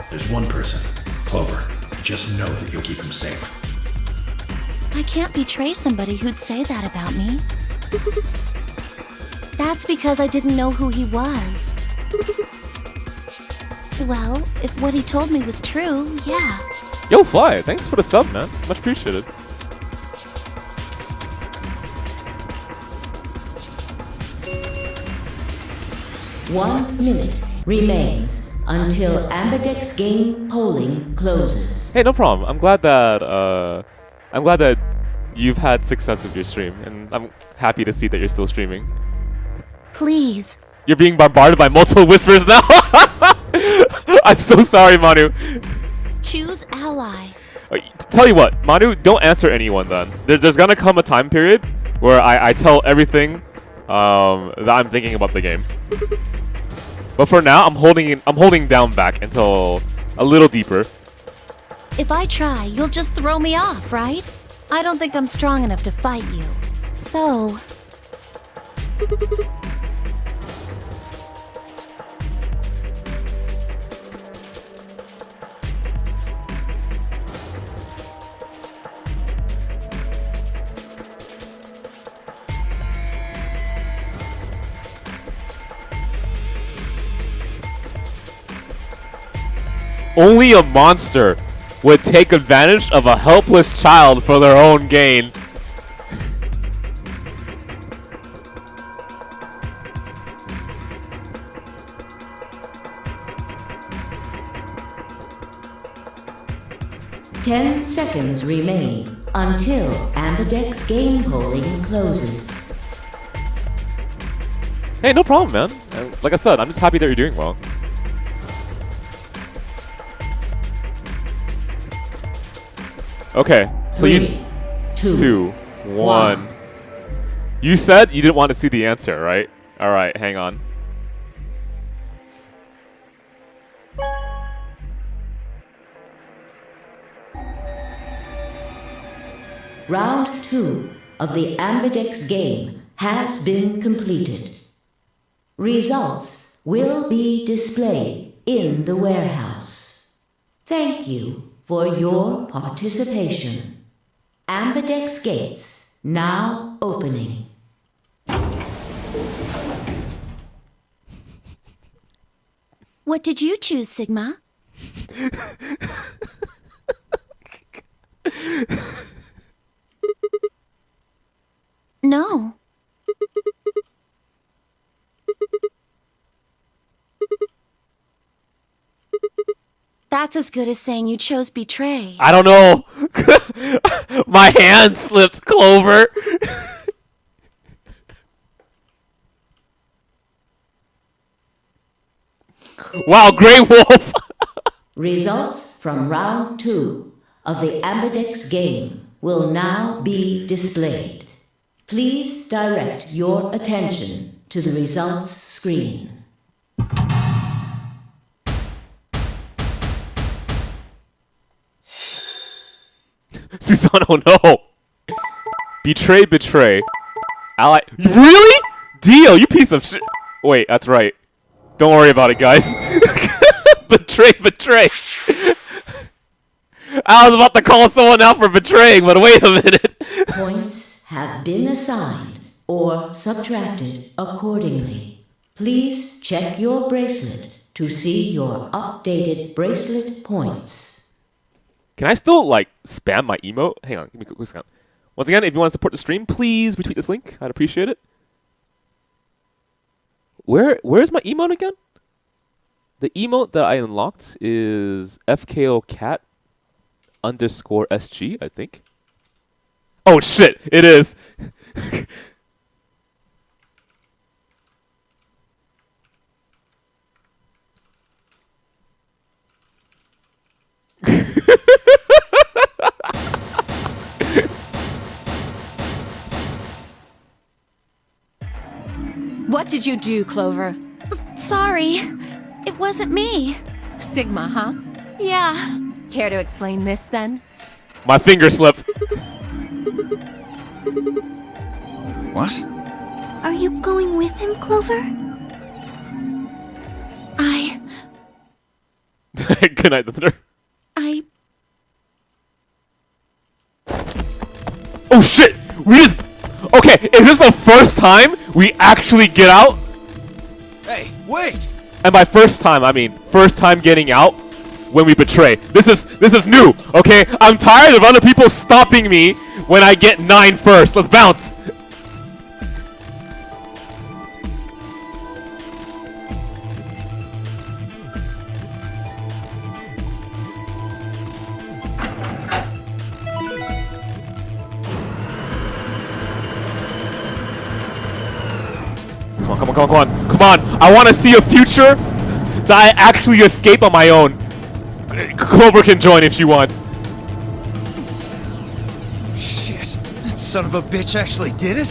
There's one person, Clover. Just know that you'll keep him safe. I can't betray somebody who'd say that about me. That's because I didn't know who he was. Well, if what he told me was true, yeah. Yo, Fly, thanks for the sub, man. Much appreciated. One minute remains until Ambidex game polling closes. Hey, no problem. I'm glad that you've had success with your stream, and I'm happy to see that you're still streaming. Please. You're being bombarded by multiple whispers now. I'm so sorry, Manu. Choose ally. Tell you what, Manu, don't answer anyone then. There's gonna come a time period where I tell everything that I'm thinking about the game. But for now, I'm holding down back until a little deeper. If I try, you'll just throw me off, right? I don't think I'm strong enough to fight you. So... Only a monster would take advantage of a helpless child for their own gain. Ten seconds remain until Ambidex game polling closes. Hey, no problem, man. Like I said, I'm just happy that you're doing well. Okay, so Three, two, one. You said you didn't want to see the answer, right? All right, hang on. Round 2 of the Ambidex game has been completed. Results will be displayed in the warehouse. Thank you for your participation. Ambidex gates now opening. What did you choose, Sigma? No. That's as good as saying you chose betray. I don't know. My hand slipped, Clover. Wow, Grey Wolf. Results from round 2 of the Ambidex game will now be displayed. Please direct your attention to the results screen. Susano, no. Betray. Ally. Really? Dio, you piece of shit. Wait, that's right. Don't worry about it, guys. Betray. I was about to call someone out for betraying, but wait a minute. Points have been assigned or subtracted accordingly. Please check your bracelet to see your updated bracelet points. Can I still, like, spam my emote? Hang on, give me a quick second. Once again, if you want to support the stream, please retweet this link. I'd appreciate it. Where's my emote again? The emote that I unlocked is FKO cat _SG, I think. Oh shit, it is. What did you do, Clover? Sorry. It wasn't me. Sigma, huh? Yeah. Care to explain this, then? My finger slipped. What? Are you going with him, Clover? Good night, Thunder. Oh shit! We just... Okay, is this the first time we actually get out? Hey, wait! And by first time, I mean first time getting out when we betray. This is new, okay? I'm tired of other people stopping me when I get 9 first. Let's bounce! Come on, come on, come on, come on. Come on! I want to see a future that I actually escape on my own. Clover can join if she wants. Shit, that son of a bitch actually did it?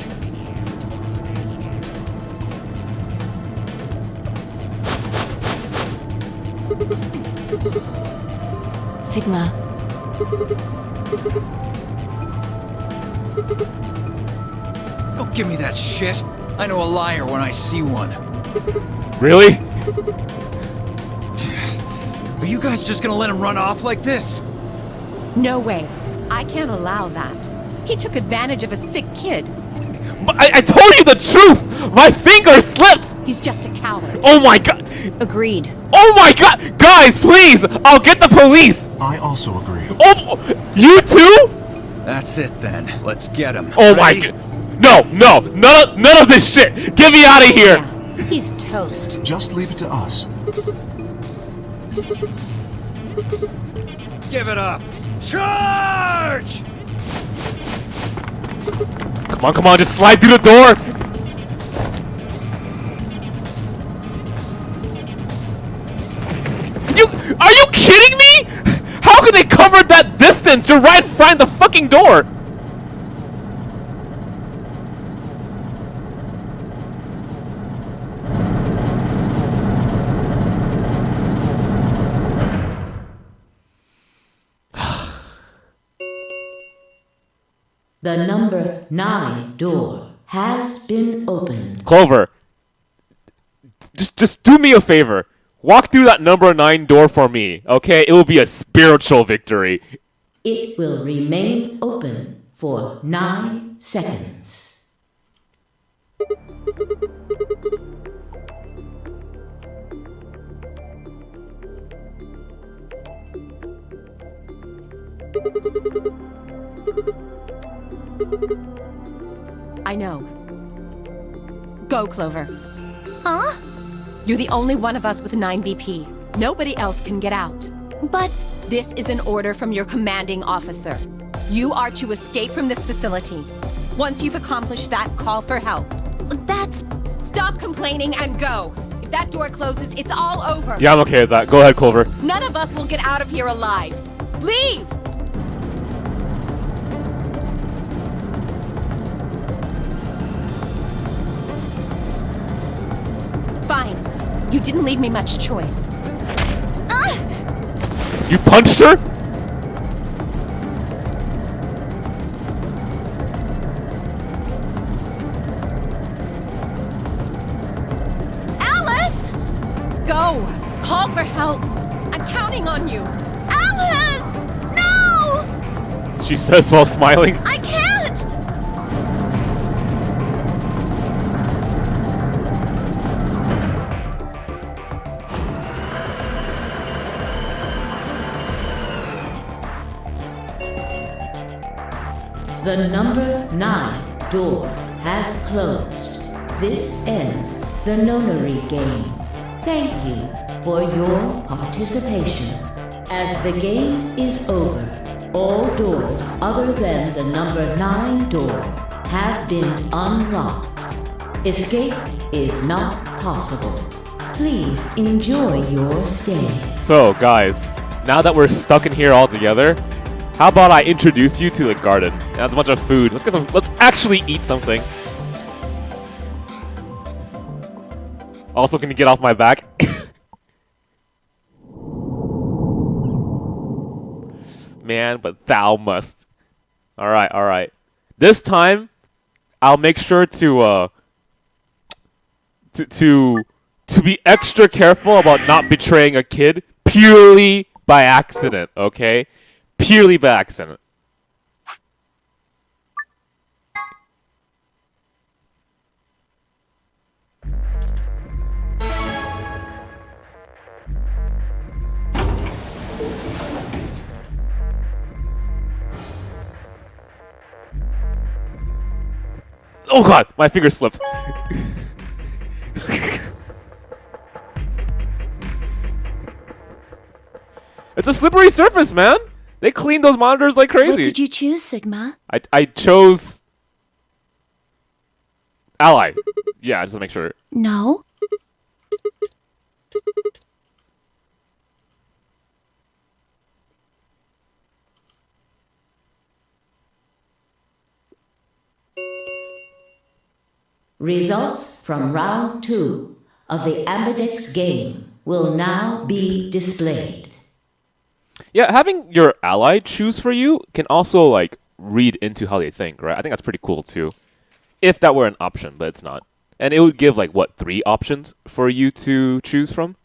Sigma. Don't give me that shit. I know a liar when I see one. Really? Are you guys just gonna let him run off like this? No way. I can't allow that. He took advantage of a sick kid. But I told you the truth! My finger slipped! He's just a coward. Oh my god! Agreed. Oh my god! Guys, please! I'll get the police! I also agree. Oh, you too? That's it then. Let's get him. Oh my Ready? god! No, no, none of this shit! Get me out of here! Yeah, he's toast. Just leave it to us. Give it up. Charge! Come on, just slide through the door! Are you kidding me? How can they cover that distance? You're right in front of the fucking door! The number 9 door has been opened. Clover, just do me a favor. Walk through that number 9 door for me, okay? It will be a spiritual victory. It will remain open for 9 seconds. I know. Go, Clover. Huh? You're the only one of us with 9 BP. Nobody else can get out. But This is an order from your commanding officer. You are to escape from this facility. Once you've accomplished that, call for help. that's... Stop complaining and go. If that door closes, it's all over. Yeah, I'm okay with that. Go ahead, Clover. None of us will get out of here alive. Leave! Fine. You didn't leave me much choice. You punched her? Alice! Go! Call for help! I'm counting on you! Alice! No! She says while smiling. I can't! The number 9 door has closed. This ends the nonary game. Thank you for your participation. As the game is over, all doors other than the number 9 door have been unlocked. Escape is not possible. Please enjoy your stay. So, guys, now that we're stuck in here all together, how about I introduce you to the garden? It has a bunch of food. Let's actually eat something. Also, can you get off my back? Man, but thou must. Alright, alright. This time, I'll make sure to be extra careful about not betraying a kid purely by accident, okay? Purely by accident. Oh god, my finger slipped. It's a slippery surface, man. They clean those monitors like crazy. What did you choose, Sigma? I chose Ally. Yeah, just to make sure. No. Results from round 2 of the Ambidex game will now be displayed. Yeah, having your ally choose for you can also like read into how they think, right? I think that's pretty cool too. If that were an option, but it's not. And it would give like what, 3 options for you to choose from?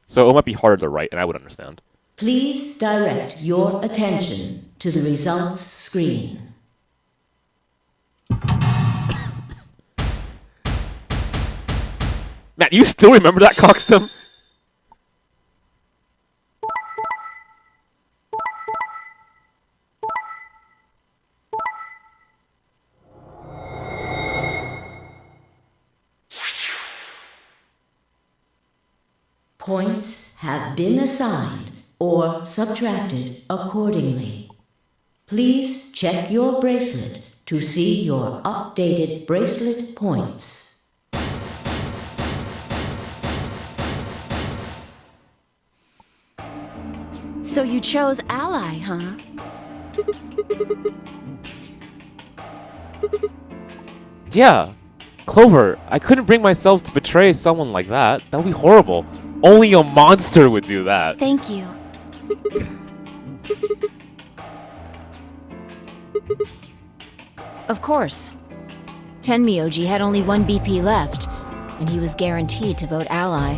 So it might be harder to write, and I would understand. Please direct your attention to the results screen. Matt, you still remember that, Coxstem? Points have been assigned or subtracted accordingly. Please check your bracelet to see your updated bracelet points. So you chose Ally, huh? Yeah. Clover, I couldn't bring myself to betray someone like that. That would be horrible. Only a monster would do that. Thank you. Of course. Tenmyoji had only 1 BP left, and he was guaranteed to vote ally.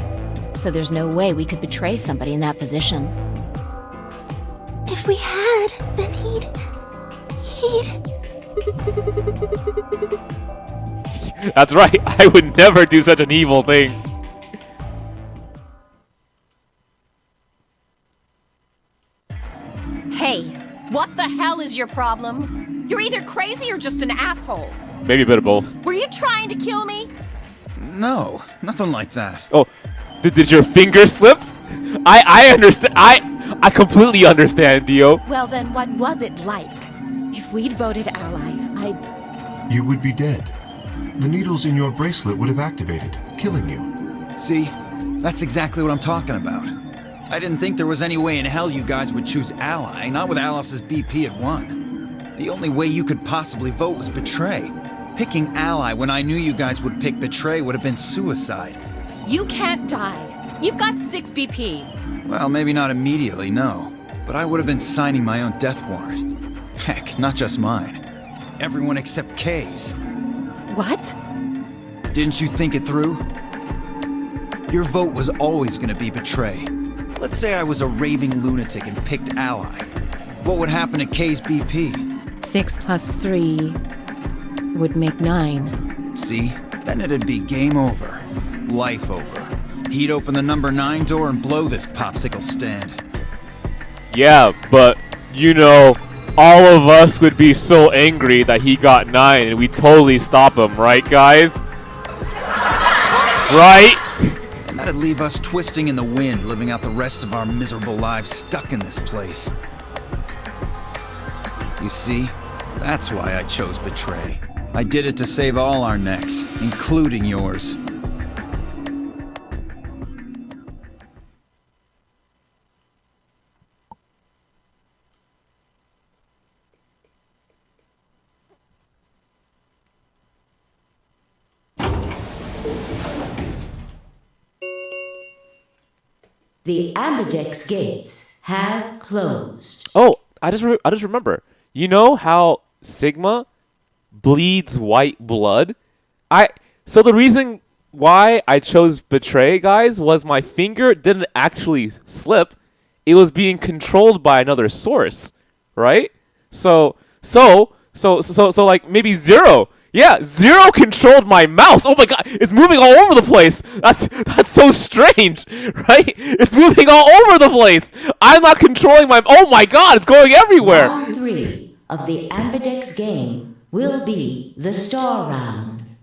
So there's no way we could betray somebody in that position. If we had, then he'd... That's right. I would never do such an evil thing. Hey, what the hell is your problem? You're either crazy or just an asshole. Maybe a bit of both. Were you trying to kill me? No, nothing like that. Oh, did your finger slip? I understand. I completely understand, Dio. Well then, what was it like? If we'd voted ally, You would be dead. The needles in your bracelet would have activated, killing you. See? That's exactly what I'm talking about. I didn't think there was any way in hell you guys would choose Ally, not with Alice's BP at 1. The only way you could possibly vote was Betray. Picking Ally when I knew you guys would pick Betray would have been suicide. You can't die. You've got 6 BP. Well, maybe not immediately, no. But I would have been signing my own death warrant. Heck, not just mine. Everyone except Kay's. What? Didn't you think it through? Your vote was always gonna be Betray. Let's say I was a raving lunatic and picked Ally. What would happen to Kay's BP? 6 plus 3 would make 9. See? Then it'd be game over. Life over. He'd open the number 9 door and blow this popsicle stand. Yeah, but, you know, all of us would be so angry that he got 9 and we'd totally stop him, right, guys? Right? And that'd leave us twisting in the wind, living out the rest of our miserable lives stuck in this place. You see? That's why I chose Betray. I did it to save all our necks, including yours. The Ambidex gates have closed. Oh, I just remember. You know how Sigma bleeds white blood? So the reason why I chose Betray, guys, was my finger didn't actually slip. It was being controlled by another source, right? So like maybe Zero. Yeah, Zero controlled my mouse. Oh my god, it's moving all over the place. That's so strange, right? It's moving all over the place. I'm not controlling my... Oh my god, it's going everywhere. Round 3 of the Ambidex game will be the Star Round.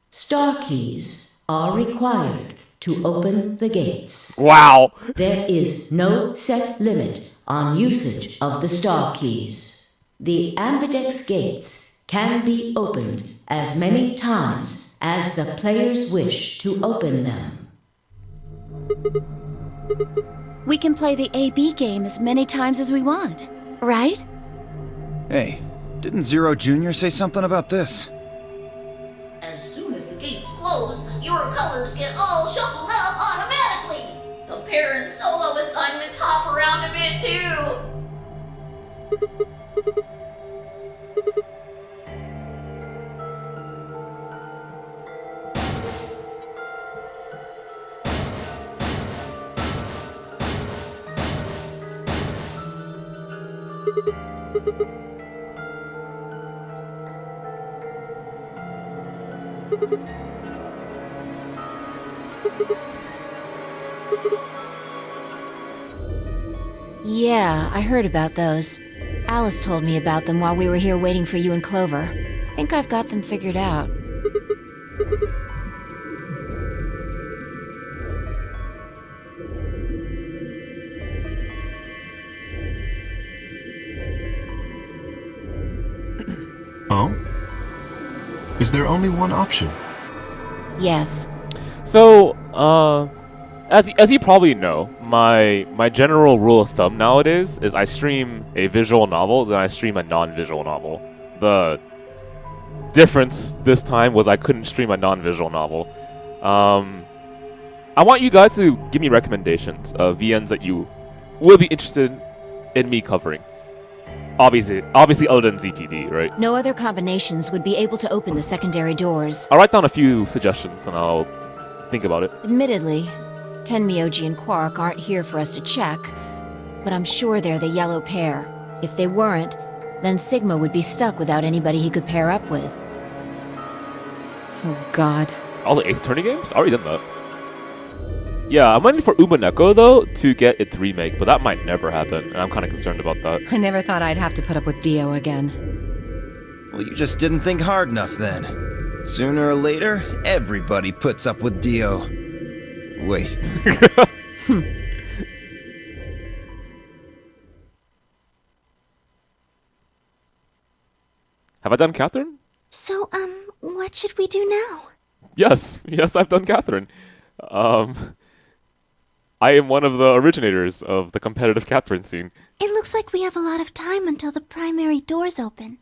Star keys are required to open the gates. Wow. There is no set limit on usage of the star keys. The ambidex gates can be opened as many times as the players wish to open them. We can play the AB game as many times as we want, right? Hey, didn't Zero Jr. say something about this? As soon as the gates close, your colors get all shuffled up automatically. The pair and solo assignments hop around a bit too. Yeah, I heard about those. Alice told me about them while we were here waiting for you and Clover. I think I've got them figured out. Oh? Is there only one option? Yes. So, as you probably know, my general rule of thumb nowadays is I stream a visual novel, then I stream a non-visual novel. The difference this time was I couldn't stream a non-visual novel. I want you guys to give me recommendations of VNs that you would be interested in me covering. Obviously other than ZTD, right? No other combinations would be able to open the secondary doors. I'll write down a few suggestions and I'll think about it. Admittedly, Tenmyoji and Quark aren't here for us to check, but I'm sure they're the yellow pair. If they weren't, then Sigma would be stuck without anybody he could pair up with. Oh god. All the Ace Attorney games? Already done that. Yeah, I'm waiting for Umaneko though to get its remake, but that might never happen, and I'm kind of concerned about that. I never thought I'd have to put up with Dio again. Well, you just didn't think hard enough then. Sooner or later, everybody puts up with Dio. Wait. Have I done Catherine? So, what should we do now? Yes, I've done Catherine. I am one of the originators of the competitive Catherine scene. It looks like we have a lot of time until the primary doors open.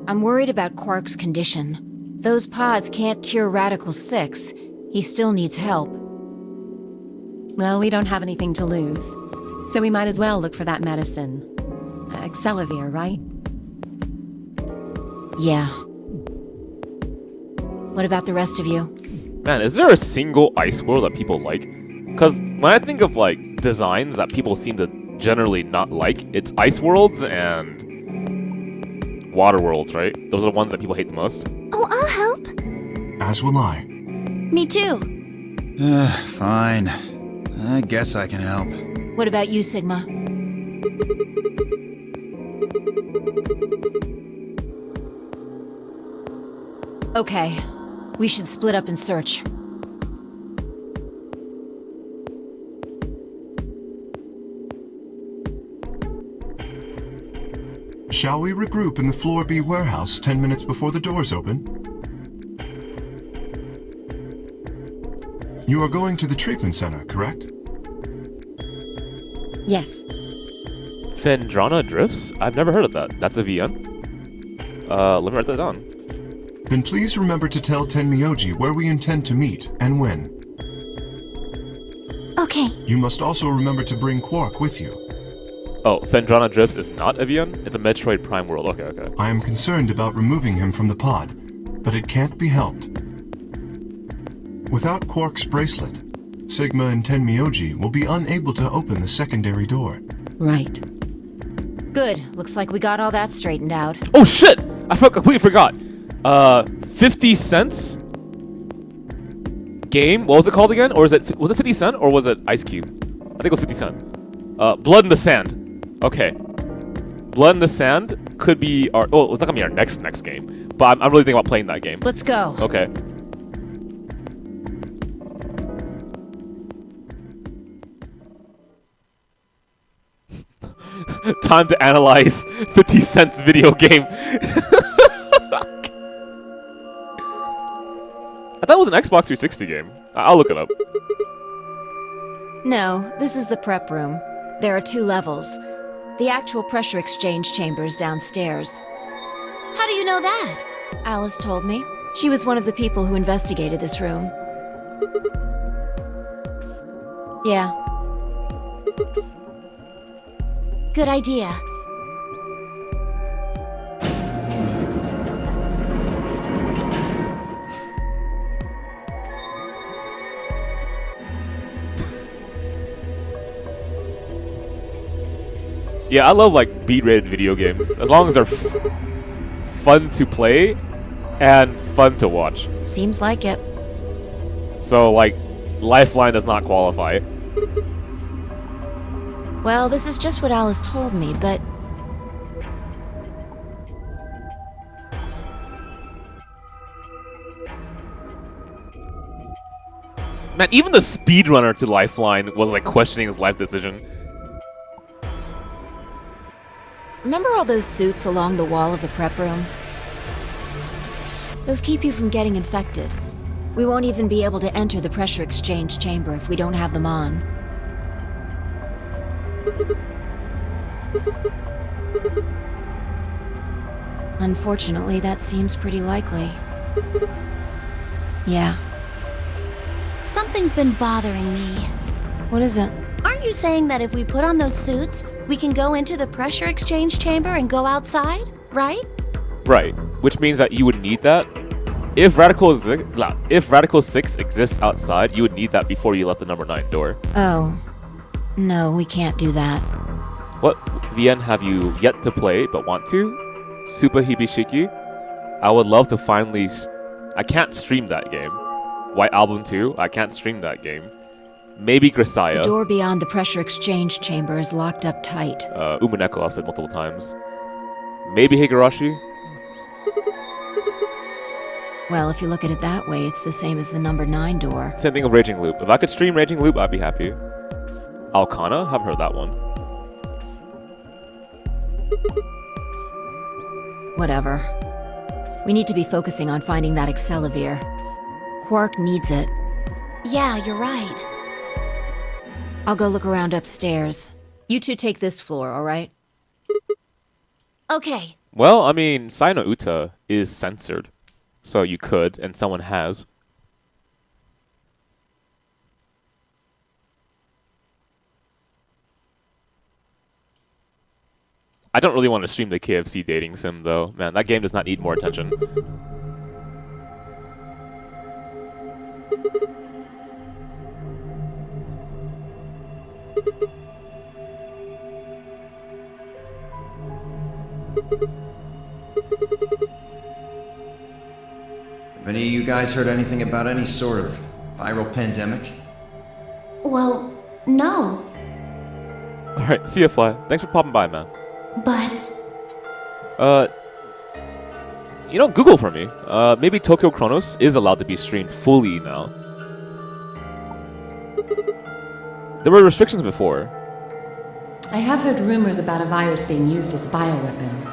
I'm worried about Quark's condition. Those pods can't cure Radical 6. He still needs help. Well, we don't have anything to lose, so we might as well look for that medicine. Excelavir, right? Yeah. What about the rest of you? Man, is there a single ice world that people like? Because when I think of like designs that people seem to generally not like, it's ice worlds and water worlds, right? Those are the ones that people hate the most. Oh, I'll help. As will I. Me too. Fine. I guess I can help. What about you, Sigma? Okay. We should split up and search. Shall we regroup in the Floor B warehouse 10 minutes before the doors open? You are going to the treatment center, correct? Yes. Phendrana Drifts? I've never heard of that. That's a VN? Let me write that down. Then please remember to tell Tenmyoji where we intend to meet and when. Okay. You must also remember to bring Quark with you. Oh, Phendrana Drifts is not a VN? It's a Metroid Prime world. Okay. I am concerned about removing him from the pod, but it can't be helped. Without Quark's bracelet, Sigma and Tenmyoji will be unable to open the secondary door. Right. Good. Looks like we got all that straightened out. Oh shit! I completely forgot. 50 cents game. What was it called again? Or was it 50 Cent or was it Ice Cube? I think it was 50 Cent. Blood in the Sand. Okay. Blood in the Sand could be our... Oh, it's not gonna be our next game. But I'm really thinking about playing that game. Let's go. Okay. Time to analyze 50 Cent's video game. I thought it was an Xbox 360 game. I'll look it up. No, this is the prep room. There are 2 levels. The actual pressure exchange chamber is downstairs. How do you know that? Alice told me. She was one of the people who investigated this room. Yeah. Good idea. Yeah, I love like beat-rated video games as long as they're fun to play and fun to watch. Seems like it. So like, Lifeline does not qualify. Well, this is just what Alice told me, but... Man, even the speedrunner to Lifeline was like questioning his life decision. Remember all those suits along the wall of the prep room? Those keep you from getting infected. We won't even be able to enter the pressure exchange chamber if we don't have them on. Unfortunately, that seems pretty likely. Yeah. Something's been bothering me. What is it? Aren't you saying that if we put on those suits, we can go into the pressure exchange chamber and go outside, right? Right, which means that you would need that. If Radical 6 exists outside, you would need that before you left the number 9 door. Oh. No, we can't do that. What VN have you yet to play but want to? Super Hibishiki? I would love to finally... I can't stream that game. White Album 2? I can't stream that game. Maybe Grisaya. The door beyond the pressure exchange chamber is locked up tight. Umuneko I've said multiple times. Maybe Higurashi? Well, if you look at it that way, it's the same as the number 9 door. Same thing with Raging Loop. If I could stream Raging Loop, I'd be happy. Alcana? Haven't heard that one. Whatever. We need to be focusing on finding that Accelavir. Quark needs it. Yeah, you're right. I'll go look around upstairs. You two take this floor, alright? Okay. Well, I mean, Sai no Uta is censored. So you could, and someone has. I don't really want to stream the KFC dating sim, though. Man, that game does not need more attention. Have any of you guys heard anything about any sort of viral pandemic? Well, no. Alright, see ya, Fly. Thanks for popping by, man. But... You know, Google for me. Maybe Tokyo Chronos is allowed to be streamed fully now. There were restrictions before. I have heard rumors about a virus being used as a bioweapon.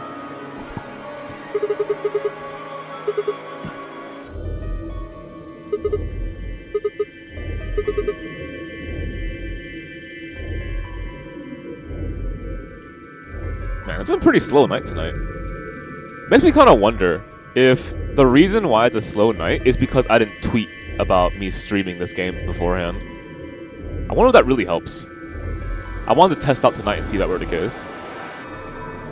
Man, it's been a pretty slow night tonight. Makes me kind of wonder if the reason why it's a slow night is because I didn't tweet about me streaming this game beforehand. I wonder if that really helps. I wanted to test out tonight and see if that were the case.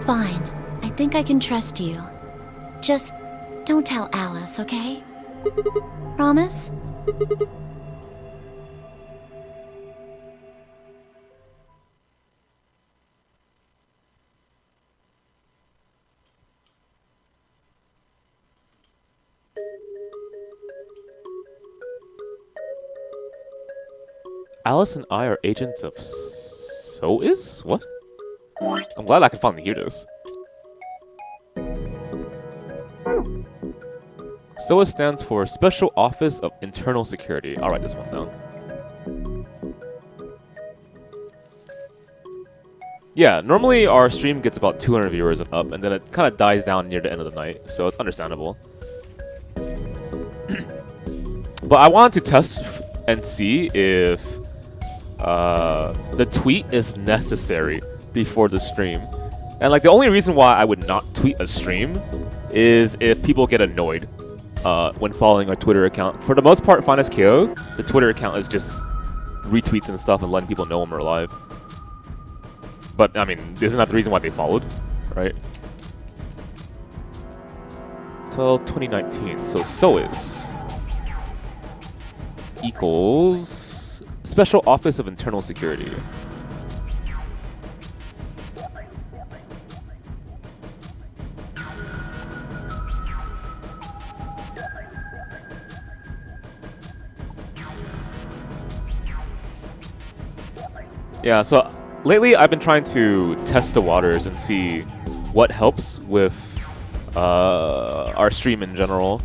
Fine. I think I can trust you. Just don't tell Alice, okay? Promise? Alice and I are agents of SOIS? What? I'm glad I can finally hear this. SOA stands for Special Office of Internal Security. I'll write this one down. Yeah, normally our stream gets about 200 viewers and up, and then it kind of dies down near the end of the night, so it's understandable. But I wanted to test and see if the tweet is necessary before the stream. And like the only reason why I would not tweet a stream is if people get annoyed when following our Twitter account. For the most part, FinestKO, the Twitter account is just retweets and stuff and letting people know when we're live. But, I mean, isn't that the reason why they followed, right? Till 2019, so SOIS equals Special Office of Internal Security. Yeah, so lately I've been trying to test the waters and see what helps with our stream in general.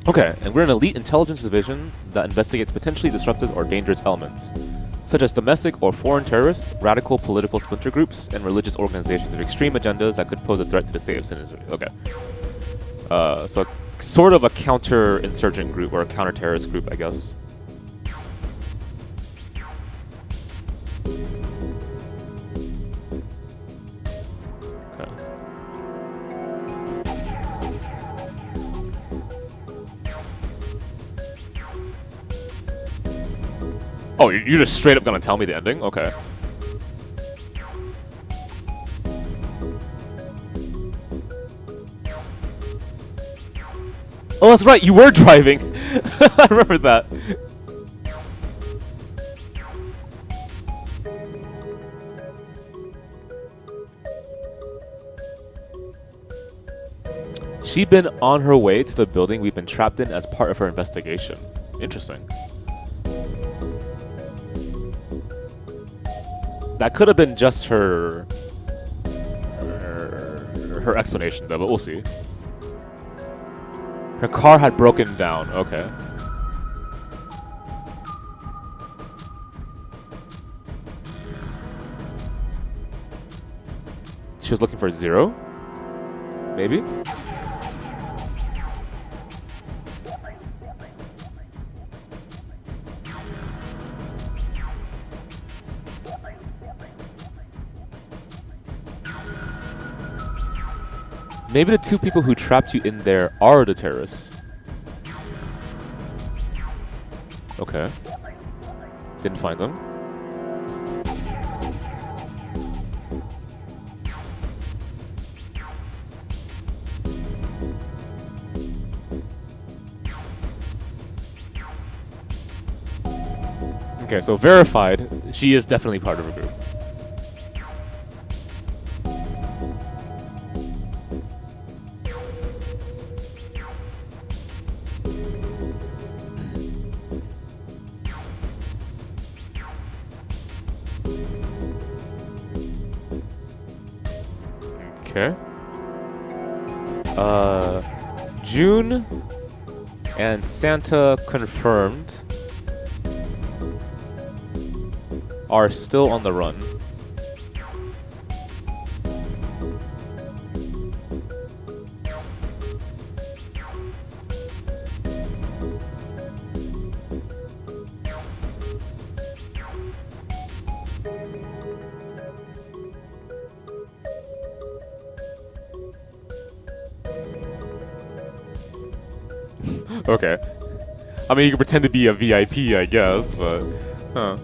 Okay, and we're an elite intelligence division that investigates potentially disruptive or dangerous elements, such as domestic or foreign terrorists, radical political splinter groups, and religious organizations with extreme agendas that could pose a threat to the state of citizenry. Okay. So sort of a counter-insurgent group or a counter-terrorist group, I guess. Oh, you're just straight up gonna tell me the ending? Okay. Oh, that's right, you were driving! I remember that. She'd been on her way to the building we've been trapped in as part of her investigation. Interesting. That could have been just her explanation, though, but we'll see. Her car had broken down. Okay. She was looking for 0? Maybe? Maybe the two people who trapped you in there are the terrorists. Okay. Didn't find them. Okay, so verified, she is definitely part of a group. Okay. June and Santa confirmed are still on the run. Okay. I mean, you can pretend to be a VIP, I guess, but... Huh.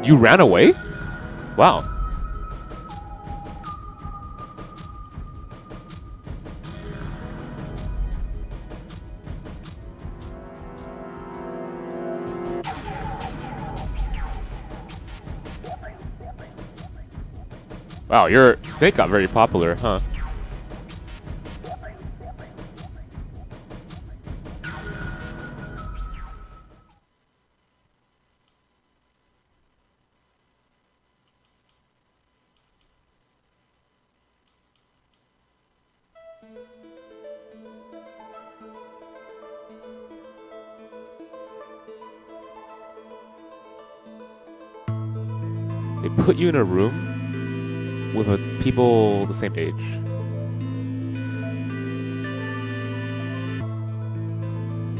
You ran away? Wow. Wow, your snake got very popular, huh? They put you in a room with people the same age.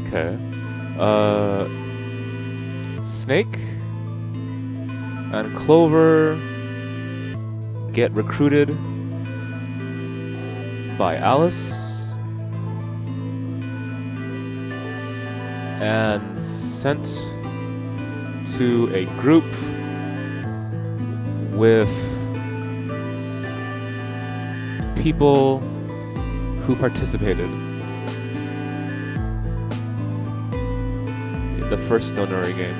Okay. Snake and Clover get recruited by Alice and sent to a group with people who participated in the first No Nuri game.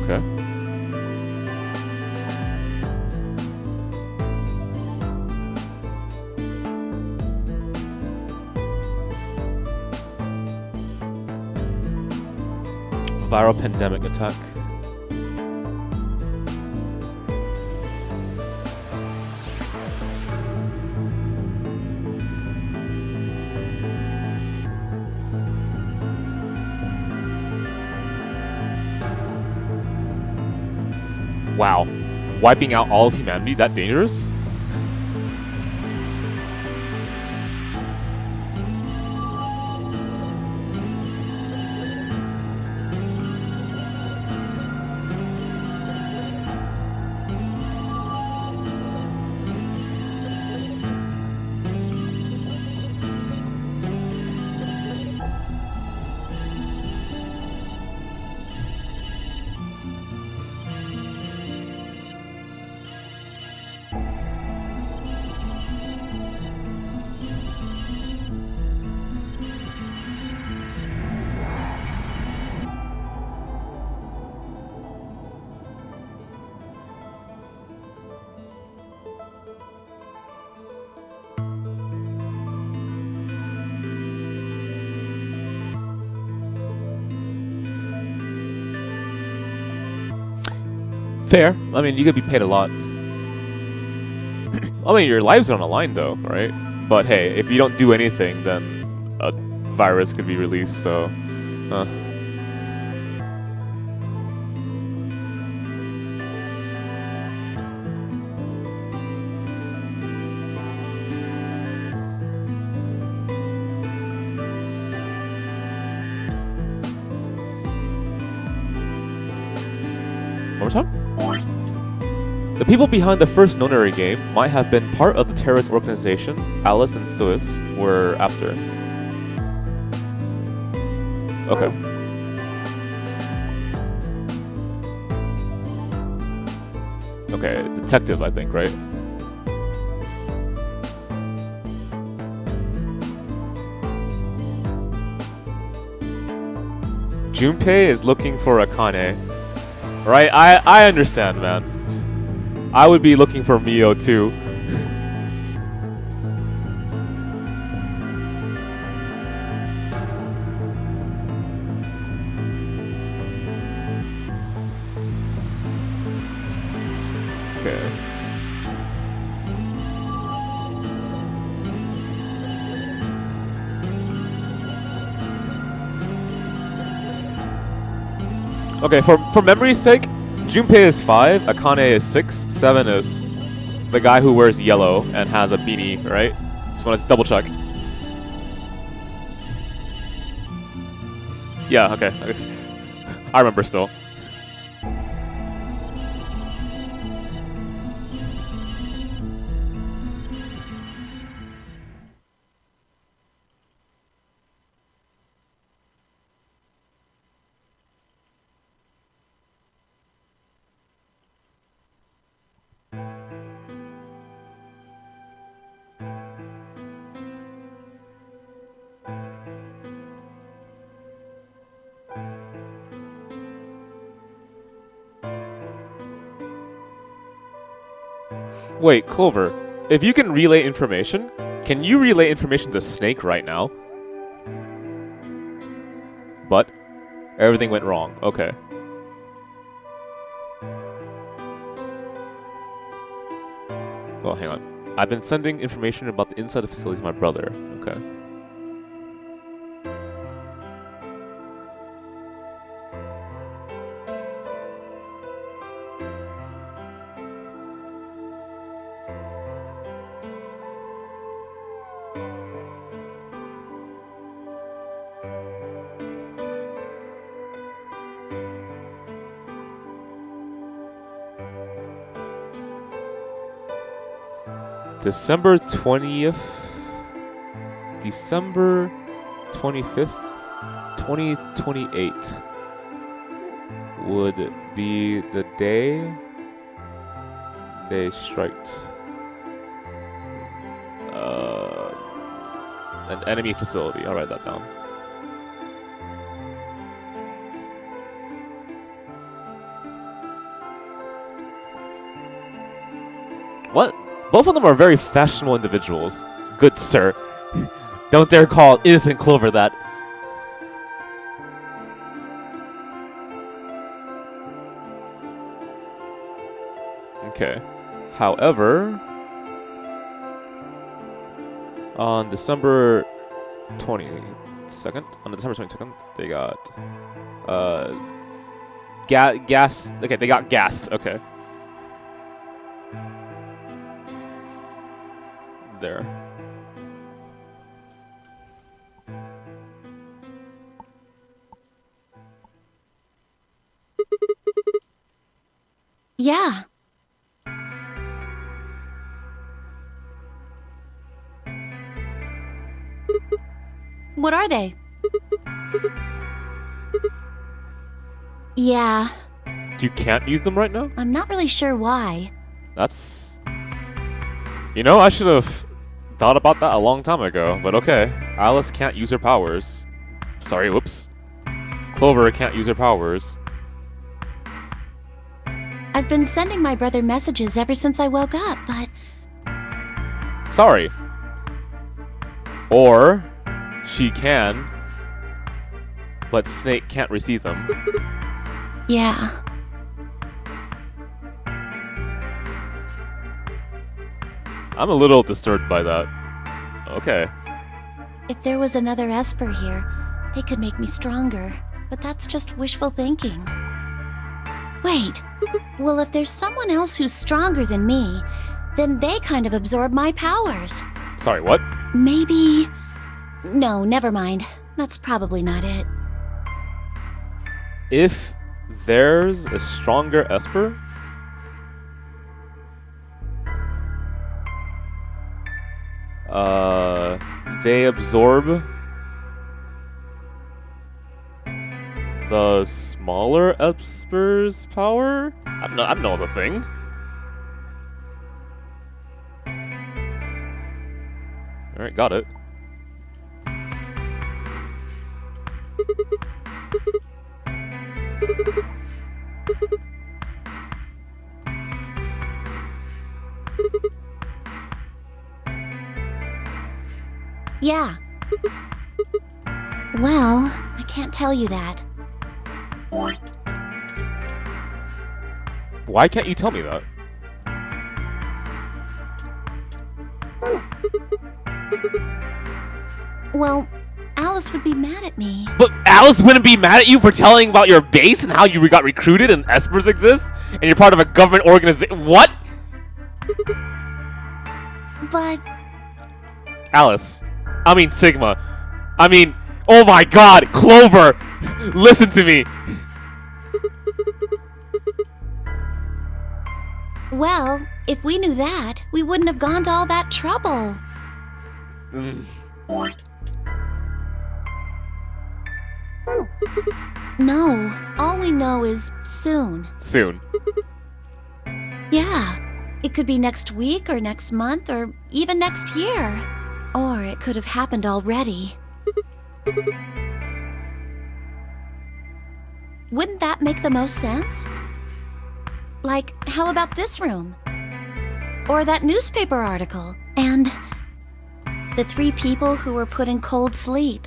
Okay. Viral pandemic attack. Wow. Wiping out all of humanity? That dangerous? Fair. I mean, you could be paid a lot. I mean, your lives are on the line, though, right? But hey, if you don't do anything, then a virus could be released, so... One more time? The people behind the first No Nuri game might have been part of the terrorist organization Alice and Suis were after. Okay. Okay, detective, I think, right? Junpei is looking for Akane. Right, I understand, man. I would be looking for Mio too. Okay. Okay, for memory's sake, Junpei is 5, Akane is 6, 7 is the guy who wears yellow and has a beanie, right? Just want to double check. Yeah, okay. I remember still. Wait, Clover, if you can relay information, can you relay information to Snake right now? But everything went wrong. Okay. Well, hang on. I've been sending information about the inside of the facility to my brother. Okay. December 20th. December 25th, 2028 would be the day they striked an enemy facility. I'll write that down. What? Both of them are very fashionable individuals. Good sir. Don't dare call innocent Clover that. Okay. However, on December 22nd, they got gas. Okay, they got gassed. Okay. There. Yeah. What are they? Yeah. You can't use them right now? I'm not really sure why. That's... You know, I should have thought about that a long time ago, but okay. Alice can't use her powers. Sorry, whoops. Clover can't use her powers. I've been sending my brother messages ever since I woke up, but... Sorry. Or... she can, but Snake can't receive them. Yeah. I'm a little disturbed by that. Okay. If there was another Esper here, they could make me stronger, but that's just wishful thinking. Wait, well, if there's someone else who's stronger than me, then they kind of absorb my powers. Sorry, what? Maybe... No, never mind. That's probably not it. If there's a stronger Esper? They absorb the smaller Esper's power? I don't know it's a thing. Alright, got it. Yeah. Well, I can't tell you that. Why can't you tell me that? Well, Alice would be mad at me. But Alice wouldn't be mad at you for telling about your base and how you got recruited and Espers exist? And you're part of a government organization. What? But... Alice. I mean Sigma. I mean, oh my god, Clover! Listen to me! Well, if we knew that, we wouldn't have gone to all that trouble. No, all we know is soon. Soon. Yeah. It could be next week or next month or even next year. Or it could have happened already. Wouldn't that make the most sense? Like, how about this room? Or that newspaper article? And the 3 people who were put in cold sleep.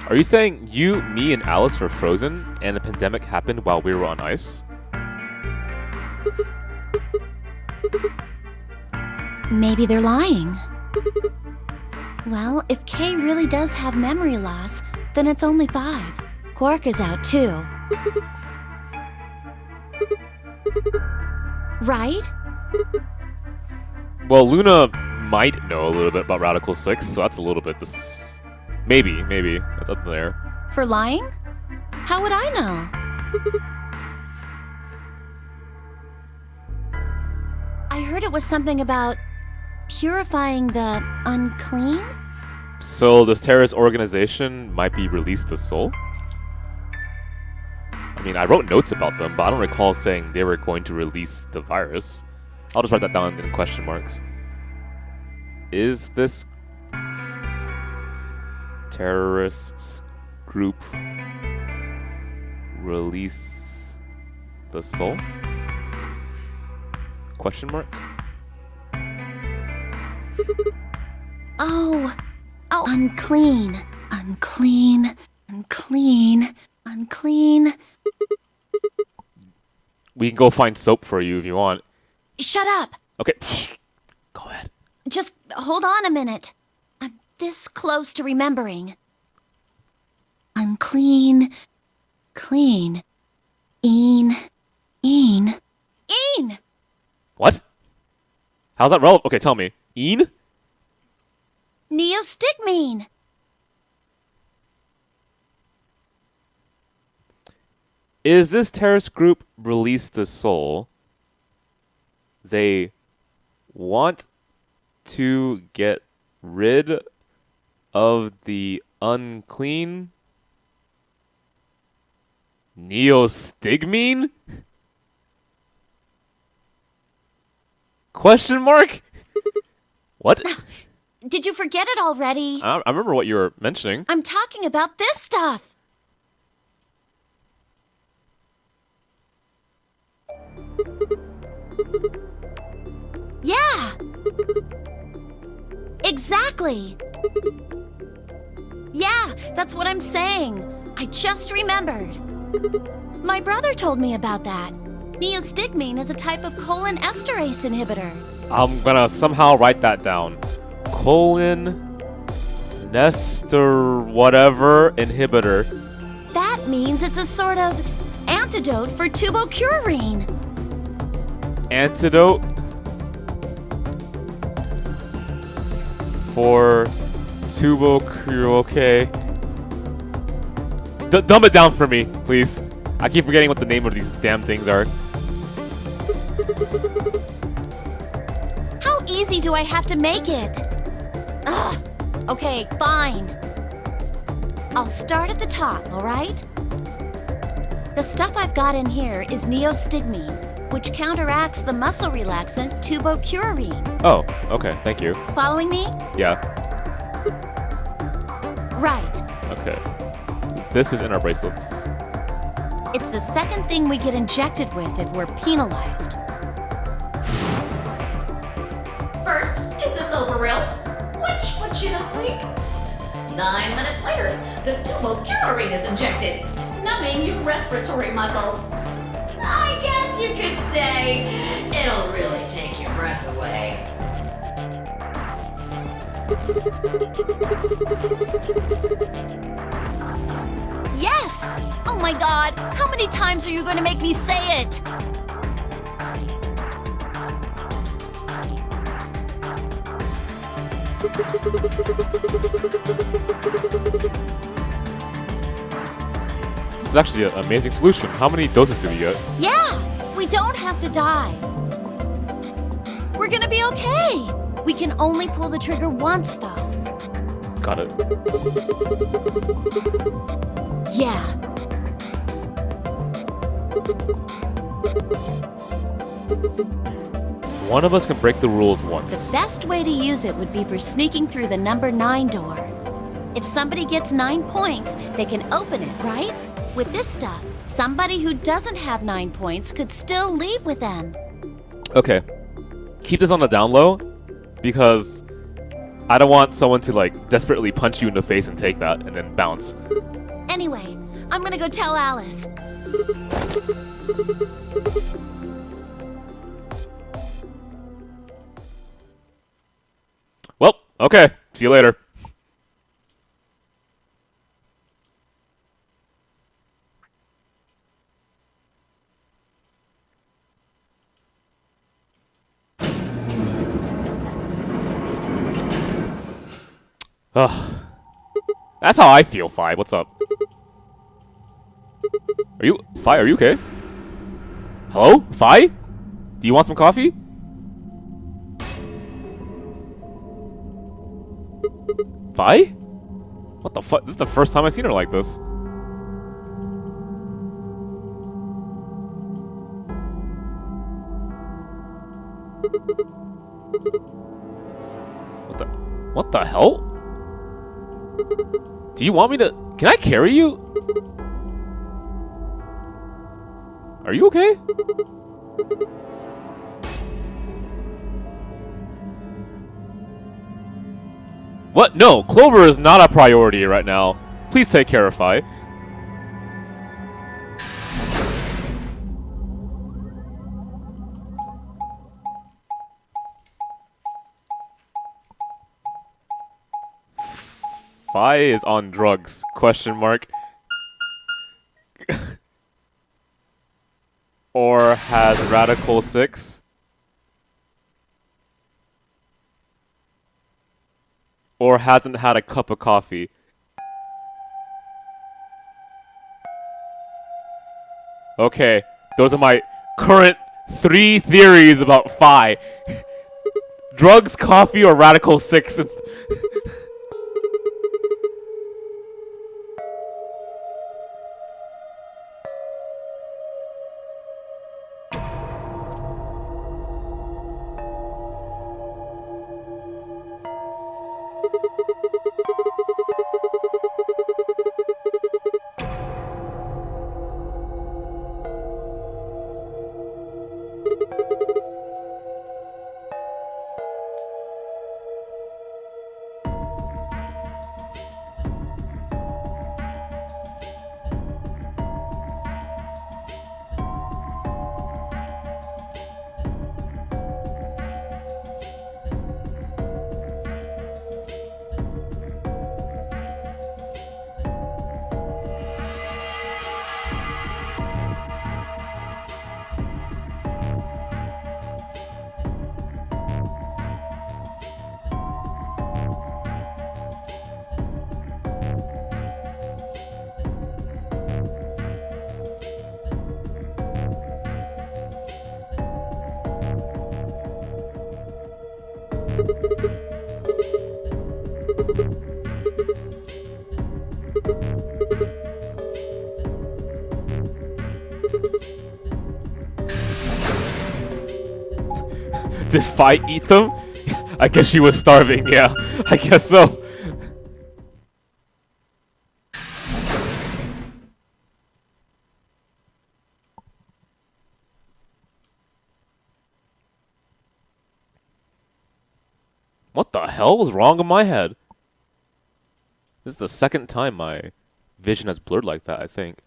Are you saying you, me, and Alice were frozen and the pandemic happened while we were on ice? Maybe they're lying. Well, if Kay really does have memory loss, then it's only 5. Quark is out too. Right? Well, Luna might know a little bit about Radical 6, so that's a little bit this... Maybe. That's up there. For lying? How would I know? heard it was something about purifying the unclean? So this terrorist organization might be released the soul? I mean, I wrote notes about them, but I don't recall saying they were going to release the virus. I'll just write that down in question marks. Is this terrorist group release the soul? Question mark? Oh, unclean, unclean, unclean, unclean. We can go find soap for you if you want. Shut up. Okay, go ahead. Just hold on a minute. I'm this close to remembering. Unclean, clean, een. What? How's that relevant? Okay, tell me. Een? Neostigmine. Is this terrorist group release the soul? They want to get rid of the unclean? Neostigmine? Question mark? What? Did you forget it already? I remember what you were mentioning. I'm talking about this stuff. Yeah. Exactly. Yeah, that's what I'm saying. I just remembered. My brother told me about that. Neostigmine is a type of colon esterase inhibitor. I'm gonna somehow write that down. Colon Nestor whatever inhibitor. That means it's a sort of antidote for tubocurarine. Antidote for tubocurarine. Okay. Dumb it down for me, please. I keep forgetting what the name of these damn things are. How easy do I have to make it? Ugh. Okay, fine. I'll start at the top, alright? The stuff I've got in here is neostigmine, which counteracts the muscle relaxant tubocurarine. Oh, okay, thank you. Following me? Yeah. Right. Okay. This is in our bracelets. It's the second thing we get injected with if we're penalized. First, is this over real? Which puts you to sleep. 9 minutes later, the tubocurarine is injected, numbing your respiratory muscles. I guess you could say it'll really take your breath away. Yes! Oh my god, how many times are you going to make me say it? This is actually an amazing solution. How many doses do we get? Yeah! We don't have to die. We're gonna be okay. We can only pull the trigger once, though. Got it. Yeah. One of us can break the rules The once. best way to use it would be for sneaking through the number 9 door. If somebody gets 9 points, they can open it, right? With this stuff, somebody who doesn't have 9 points could still leave with them. Okay. Keep this on the down low, because I don't want someone to like desperately punch you in the face and take that and then bounce. Anyway, I'm gonna go tell Alice. Well, okay. See you later. Ugh. That's how I feel, Fi. What's up? Are you... Fi, are you okay? Hello? Fi? Do you want some coffee? Vi? What the fuck? This is the first time I've seen her like this. What the hell? Do you want me to... Can I carry you? Are you okay? What? No, Clover is not a priority right now. Please take care of Fi. Fi is on drugs, question mark. Or has Radical 6? Or hasn't had a cup of coffee. Okay, those are my current 3 theories about Fi. Drugs, coffee, or Radical 6. Did Fi eat them? I guess she was starving, yeah. I guess so. What the hell was wrong in my head? This is the second time my vision has blurred like that, I think.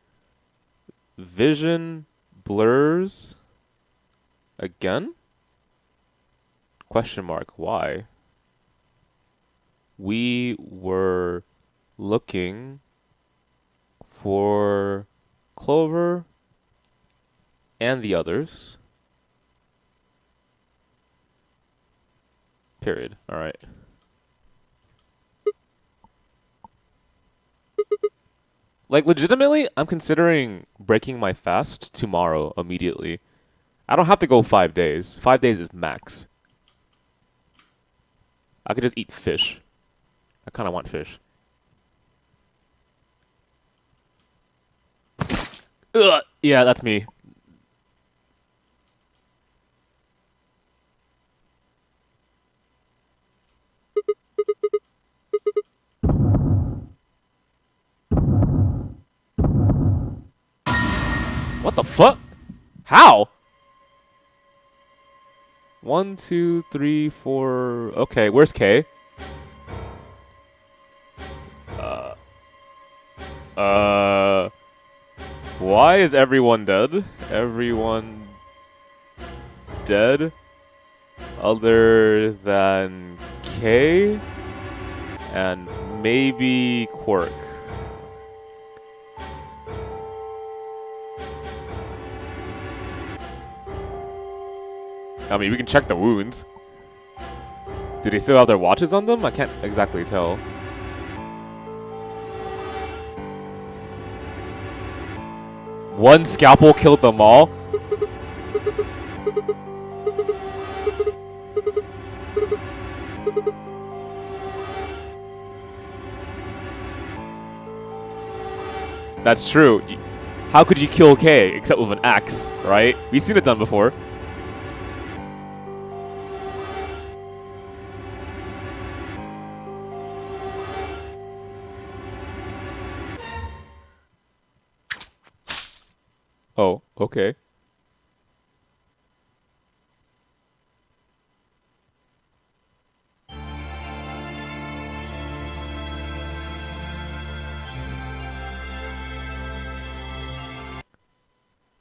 Vision blurs again? Question mark, why? We were looking for Clover and the others. Period. Alright. Like, legitimately, I'm considering breaking my fast tomorrow immediately. I don't have to go 5 days. 5 days is max. I could just eat fish. I kind of want fish. Ugh, yeah, that's me. What the fuck? How? 1, 2, 3, 4. Okay, where's K? Why is everyone dead? Everyone dead? Other than K? And maybe Quirk. I mean, we can check the wounds. Do they still have their watches on them? I can't exactly tell. One scalpel killed them all? That's true. How could you kill K except with an axe, right? We've seen it done before. Oh, okay.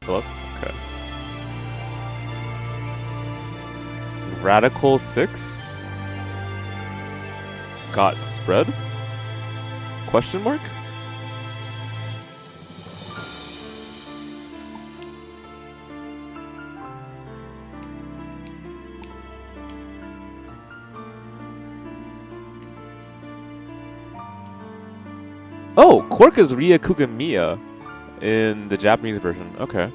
Hello? Okay. Radical 6? Got spread? Question mark? Oh, Quark is Ria Kugamiya in the Japanese version. Okay.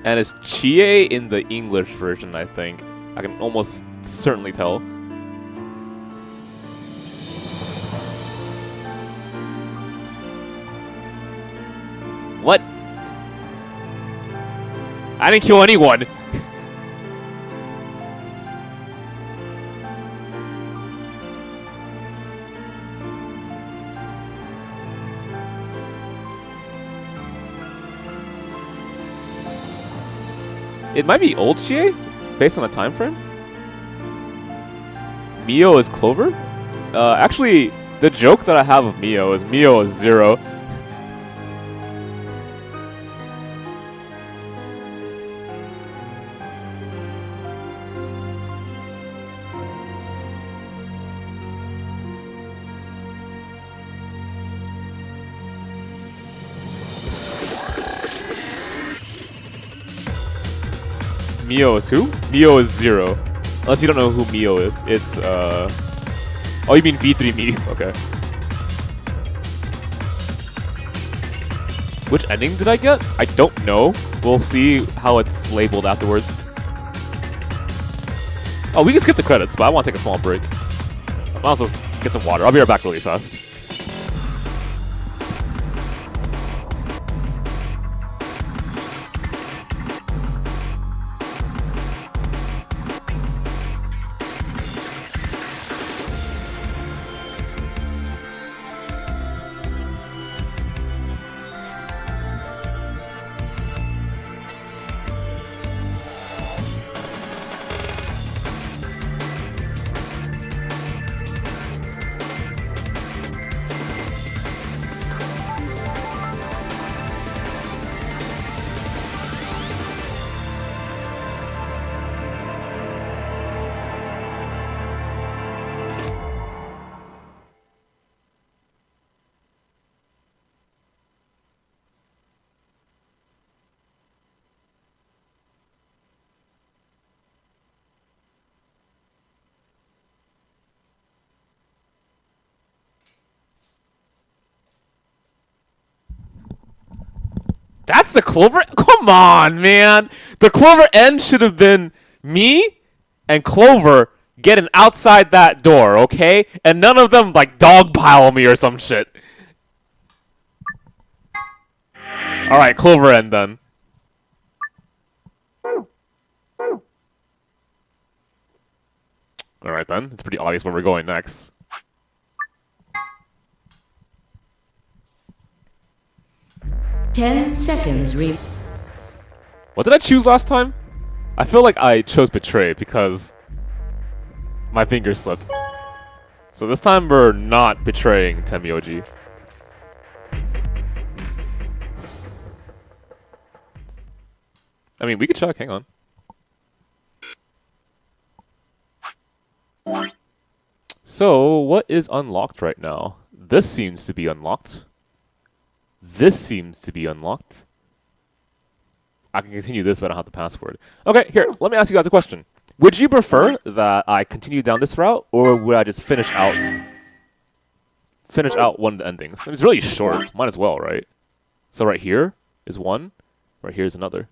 And it's Chie in the English version, I think. I can almost certainly tell. What? I didn't kill anyone. It might be old Chie, based on the time frame. Mio is Clover? Actually, the joke that I have of Mio is 0. Mio is who? Mio is 0. Unless you don't know who Mio is. It's, oh, you mean V3 Mio. Okay. Which ending did I get? I don't know. We'll see how it's labeled afterwards. Oh, we can skip the credits, but I want to take a small break. I'll also get some water. I'll be right back really fast. That's the Clover? Come on, man. The Clover end should have been me and Clover getting outside that door, okay? And none of them, like, dogpile me or some shit. Alright, Clover end then. Alright then. It's pretty obvious where we're going next. What did I choose last time? I feel like I chose Betray because my finger slipped. So this time we're not betraying Temioji. I mean, we could check. Hang on. So, what is unlocked right now? This seems to be unlocked. This seems to be unlocked. I can continue this, but I don't have the password. Okay, here, let me ask you guys a question. Would you prefer that I continue down this route, or would I just finish out one of the endings? I mean, it's really short. Might as well, right? So right here is one. Right here is another.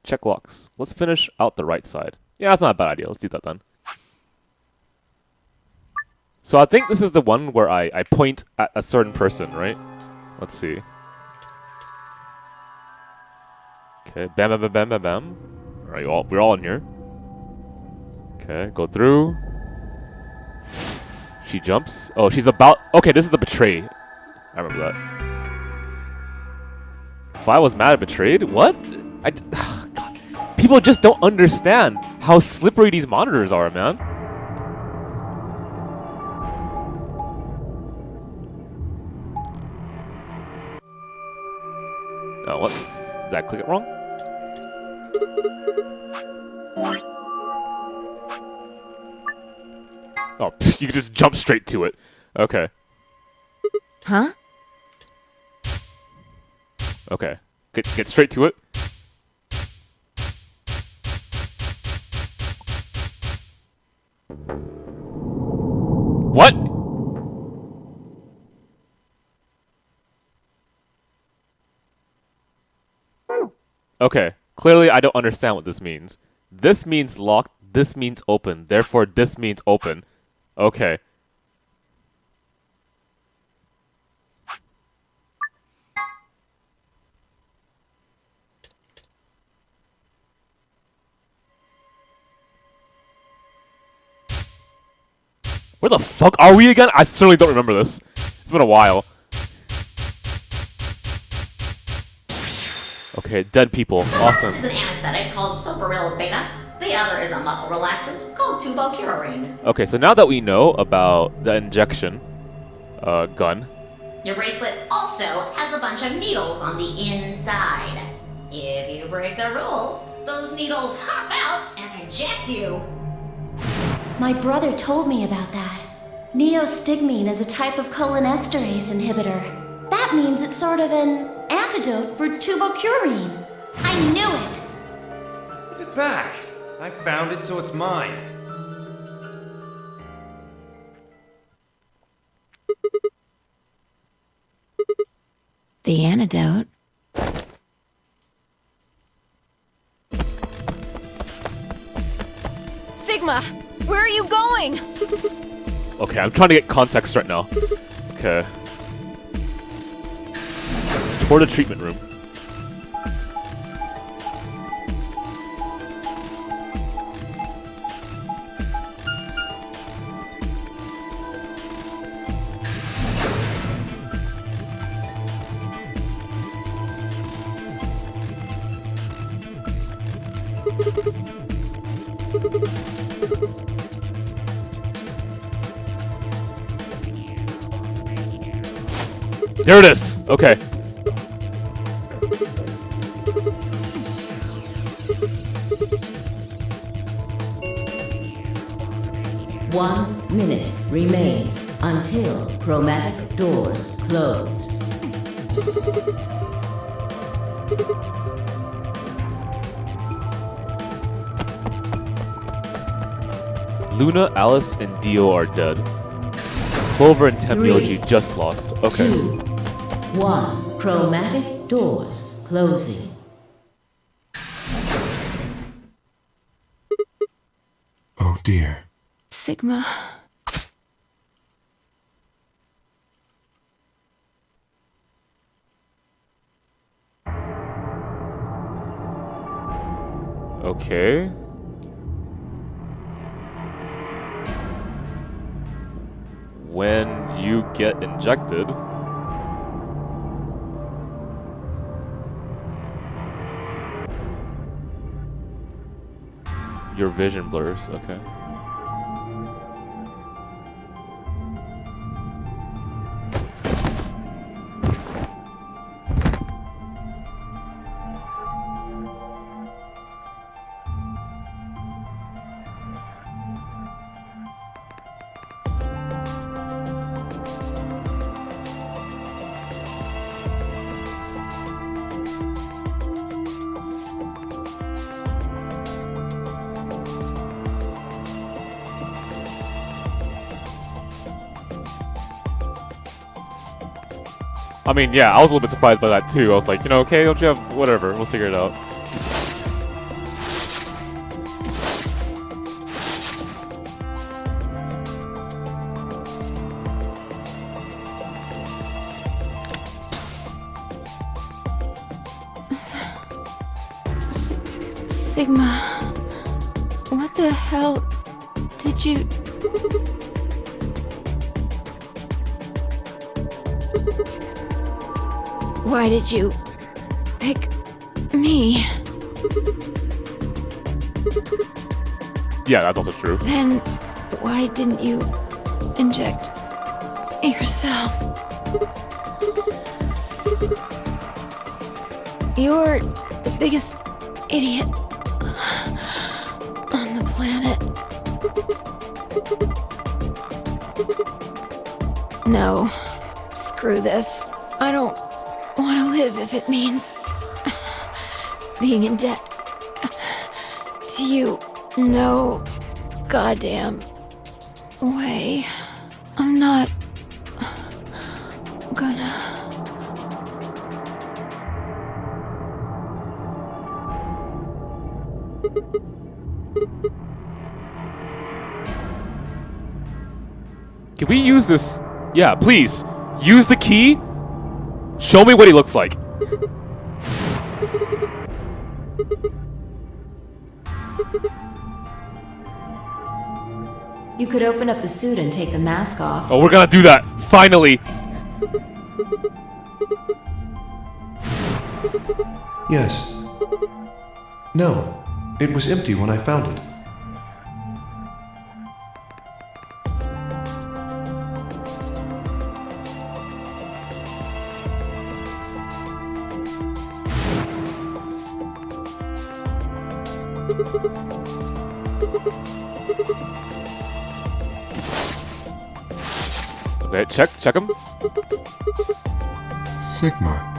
Check locks. Let's finish out the right side. Yeah, that's not a bad idea. Let's do that then. So I think this is the one where I point at a certain person, right? Let's see. Okay, bam, bam, bam, bam, bam, bam. Alright, we're all in here. Okay, go through. She jumps. Oh, she's about... Okay, this is the betray. I remember that. If I was mad at betrayed? What? God. People just don't understand how slippery these monitors are, man. Oh, what? Did I click it wrong? Oh, you can just jump straight to it. Okay. Huh? Okay. Get straight to it. What? Okay. Clearly, I don't understand what this means. This means locked. This means open. Therefore, this means open. Okay. Where the fuck are we again? I certainly don't remember this. It's been a while. Okay, dead people. Awesome. This is an anesthetic called Soparil Beta. The other is a muscle relaxant called tubocurarine. Okay, so now that we know about the injection gun. Your bracelet also has a bunch of needles on the inside. If you break the rules, those needles hop out and inject you. My brother told me about that. Neostigmine is a type of cholinesterase inhibitor. That means it's sort of an antidote for tubocurarine. I knew it! Give it back. I found it, so it's mine. The antidote? Sigma! Where are you going? Okay, I'm trying to get context right now. Okay. Toward the treatment room. There it is! Okay. One minute remains until chromatic doors close. Luna, Alice, and Dio are dead. Clover and Temioji just lost. Okay. 2, 1. Chromatic doors closing. Oh dear. Sigma. Okay. When you get injected, your vision blurs. Okay. I mean, yeah, I was a little bit surprised by that too. I was like, you know, okay, don't you have whatever? We'll figure it out. Sigma. What the hell did you... Why did you pick me? Yeah, that's also true. Then why didn't you inject yourself? You're the biggest idiot on the planet. No, screw this. I don't want to live if it means being in debt to you. No goddamn way. I'm not gonna... Can we use this? Yeah, please. Use the key. Show me what he looks like. You could open up the suit and take the mask off. Oh, we're gonna do that. Finally. Yes. No, it was empty when I found it. Okay, check him. Sigma.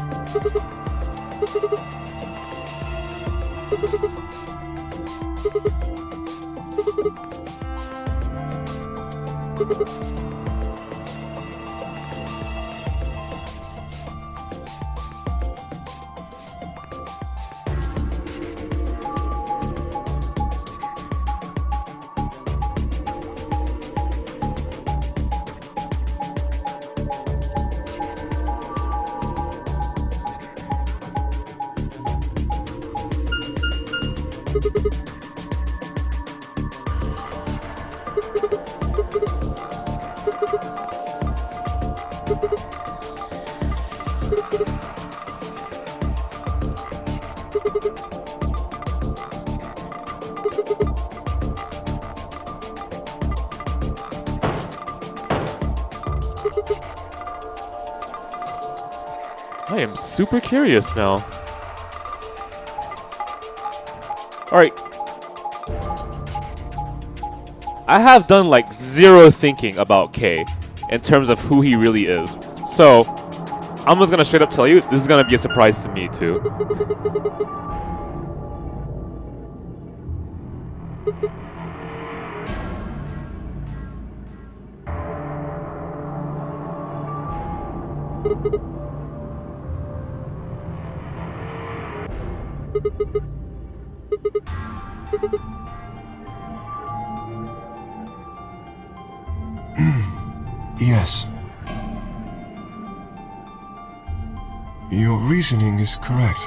I am super curious now. Alright. I have done like zero thinking about K in terms of who he really is. So, I'm just gonna straight up tell you, this is gonna be a surprise to me too. Yes. Your reasoning is correct.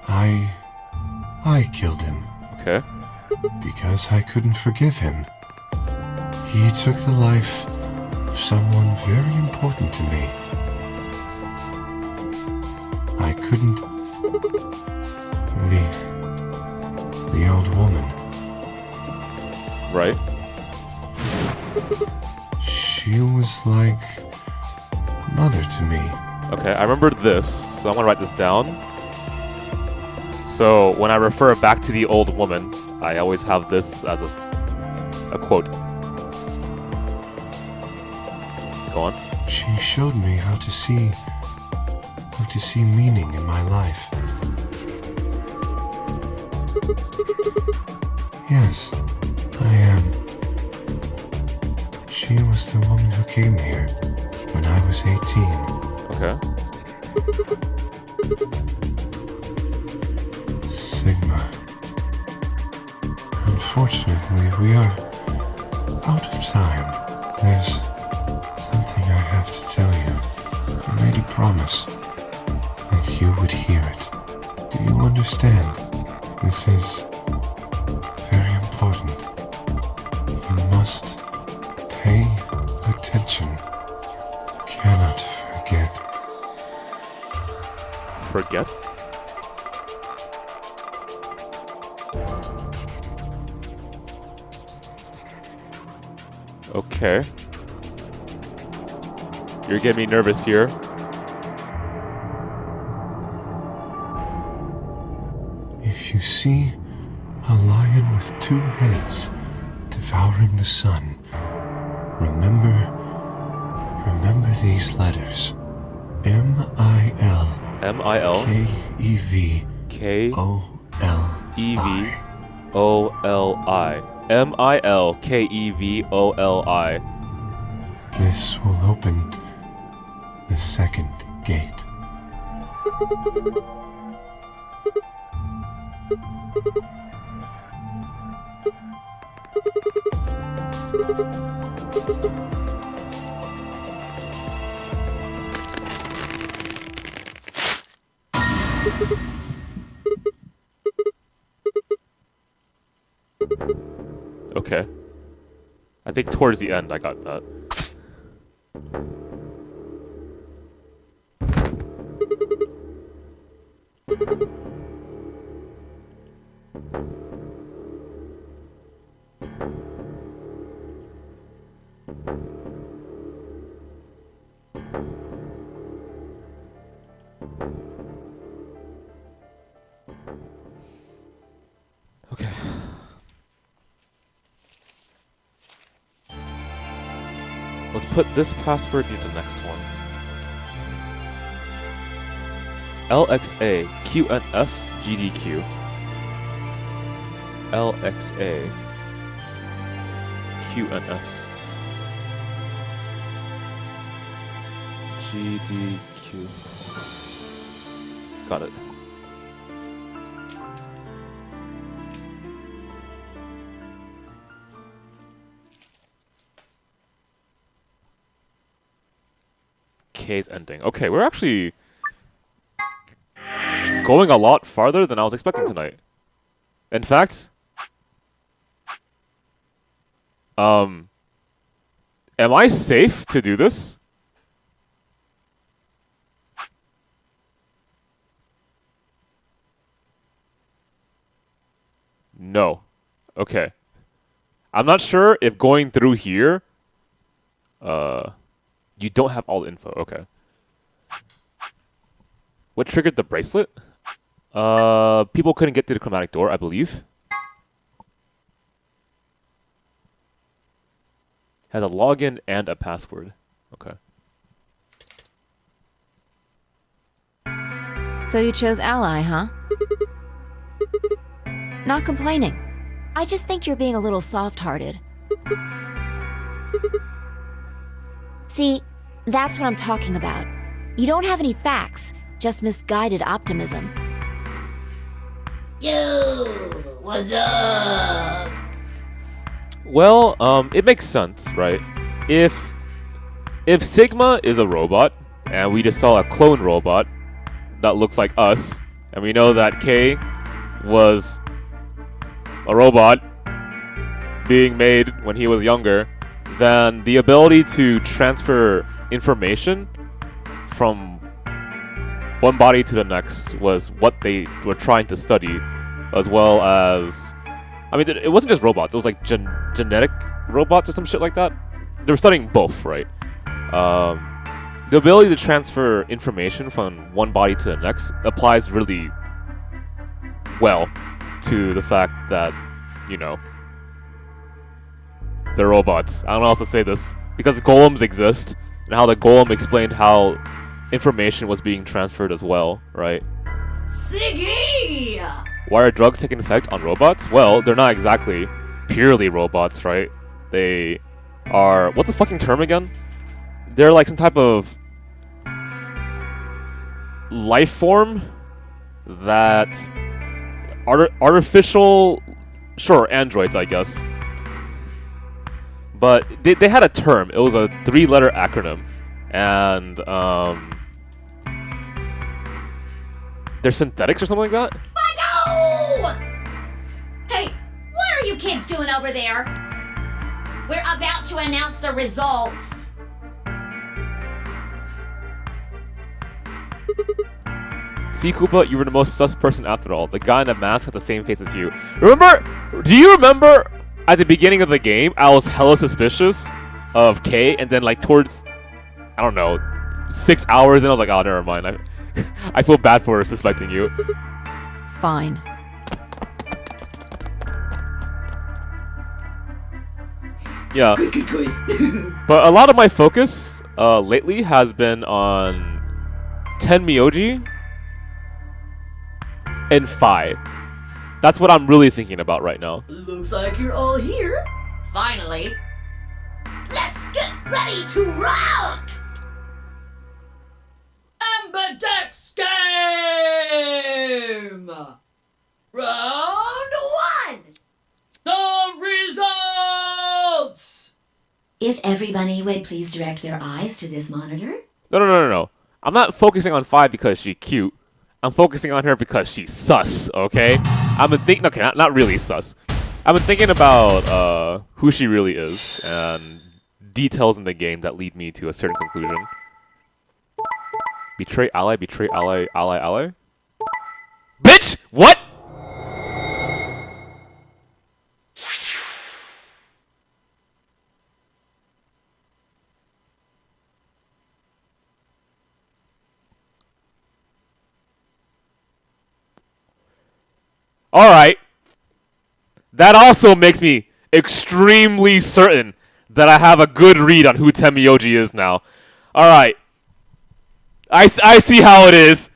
I killed him. Okay. Because I couldn't forgive him. He took the life of someone very important to me. I couldn't... The old woman. Right. She was like mother to me. Okay, I remember this, so I'm gonna write this down. So when I refer back to the old woman, I always have this as a quote. Go on. She showed me how to see meaning in my life. Yes, I am. She was the woman who came here when I was 18. Okay. Sigma. Unfortunately, we are out of time. There's something I have to tell you. I made a promise. I that you would hear it. Do you understand? This is very important. You must pay attention. You cannot forget. Forget? Okay. You're getting me nervous here. If you see a lion with two heads devouring the sun, remember these letters. M-I-L. M-I-L. K-E-V. K-E-V. O-L-I. O-L-I. M-I-L-K-E-V-O-L-I. This will open the second gate. Okay. I think towards the end I got that. Okay. Let's put this password into the next one. LXA QNS GDQ. LXA QNS GDQ. Got it. K's ending. Okay, we're actually going a lot farther than I was expecting tonight. In fact, am I safe to do this? No. Okay. I'm not sure if going through here, you don't have all the info. Okay. What triggered the bracelet? People couldn't get to the chromatic door, I believe. Has a login and a password. Okay. So you chose Ally, huh? Not complaining. I just think you're being a little soft-hearted. See, that's what I'm talking about. You don't have any facts, just misguided optimism. Yo, what's up? Well, it makes sense, right? If Sigma is a robot, and we just saw a clone robot that looks like us, and we know that K was a robot being made when he was younger, then the ability to transfer information from one body to the next was what they were trying to study, as well as, I mean, it wasn't just robots, it was like genetic robots or some shit like that. They were studying both, right? The ability to transfer information from one body to the next applies really well to the fact that, you know, they're robots. I don't know how else to say this. Because golems exist, and how the golem explained how information was being transferred as well, right? Siggy! Why are drugs taking effect on robots? Well, they're not exactly purely robots, right? They are... What's the fucking term again? They're like some type of life form that... artificial... Sure, androids, I guess. But they had a term. It was a 3-letter acronym. And, They're synthetics or something like that? No! Hey, what are you kids doing over there? We're about to announce the results. See, Koopa, you were the most sus person after all. The guy in the mask had the same face as you. Do you remember at the beginning of the game, I was hella suspicious of K, and then like towards, I don't know, 6 hours in, I was like, oh, never mind. I feel bad for suspecting you. Fine. Yeah. But a lot of my focus lately has been on Tenmyoji and Phi. That's what I'm really thinking about right now. Looks like you're all here. Finally. Let's get ready to rock! Amberdex game! Round 1! The results! If everybody would please direct their eyes to this monitor. No. I'm not focusing on Phi because she's cute. I'm focusing on her because she's sus, okay? I've been thinking, okay, not really sus. I've been thinking about who she really is and details in the game that lead me to a certain conclusion. Betray ally, ally. Bitch! What? Alright. That also makes me extremely certain that I have a good read on who Tenmyoji is now. Alright. I see how it is.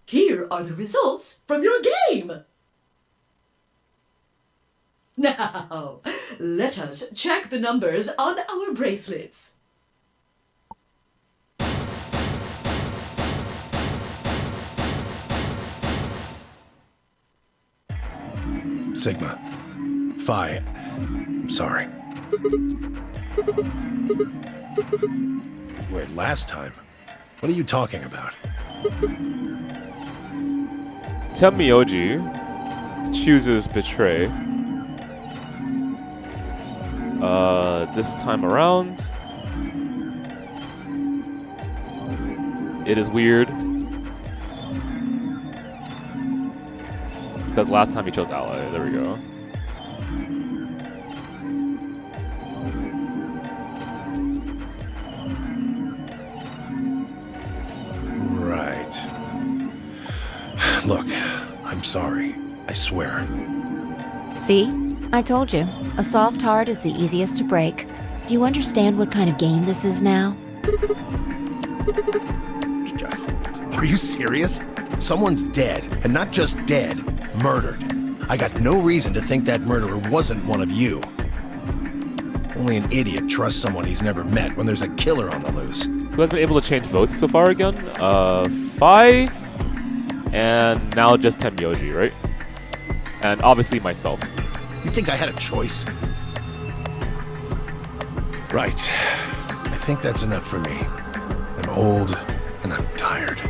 Here are the results from your game. Now, let us check the numbers on our bracelets. Sigma. Phi. I'm sorry. Wait, last time? What are you talking about? Tenmyoji chooses Betray. This time around, it is weird because last time he chose Ally. There we go. Right. Look, I'm sorry. I swear. See? I told you. A soft heart is the easiest to break. Do you understand what kind of game this is now? Are you serious? Someone's dead, and not just dead, murdered. I got no reason to think that murderer wasn't one of you. Only an idiot trusts someone he's never met when there's a killer on the loose. Who has been able to change votes so far again? Phi, and now just Tenmyoji, right? And obviously myself. You think I had a choice? Right. I think that's enough for me. I'm old, and I'm tired.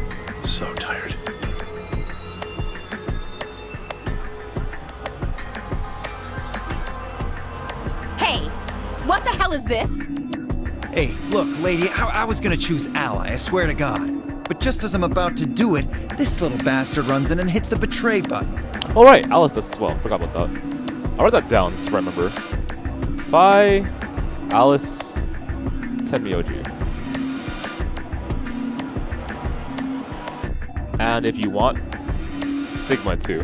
So tired. Hey, what the hell is this? Hey, look, lady, I was gonna choose Ally, I swear to God. But just as I'm about to do it, this little bastard runs in and hits the betray button. Oh right, Alice does as well. Forgot about that. I'll write that down just so I remember. Phi, Alice, Tenmyoji. And if you want, Sigma too.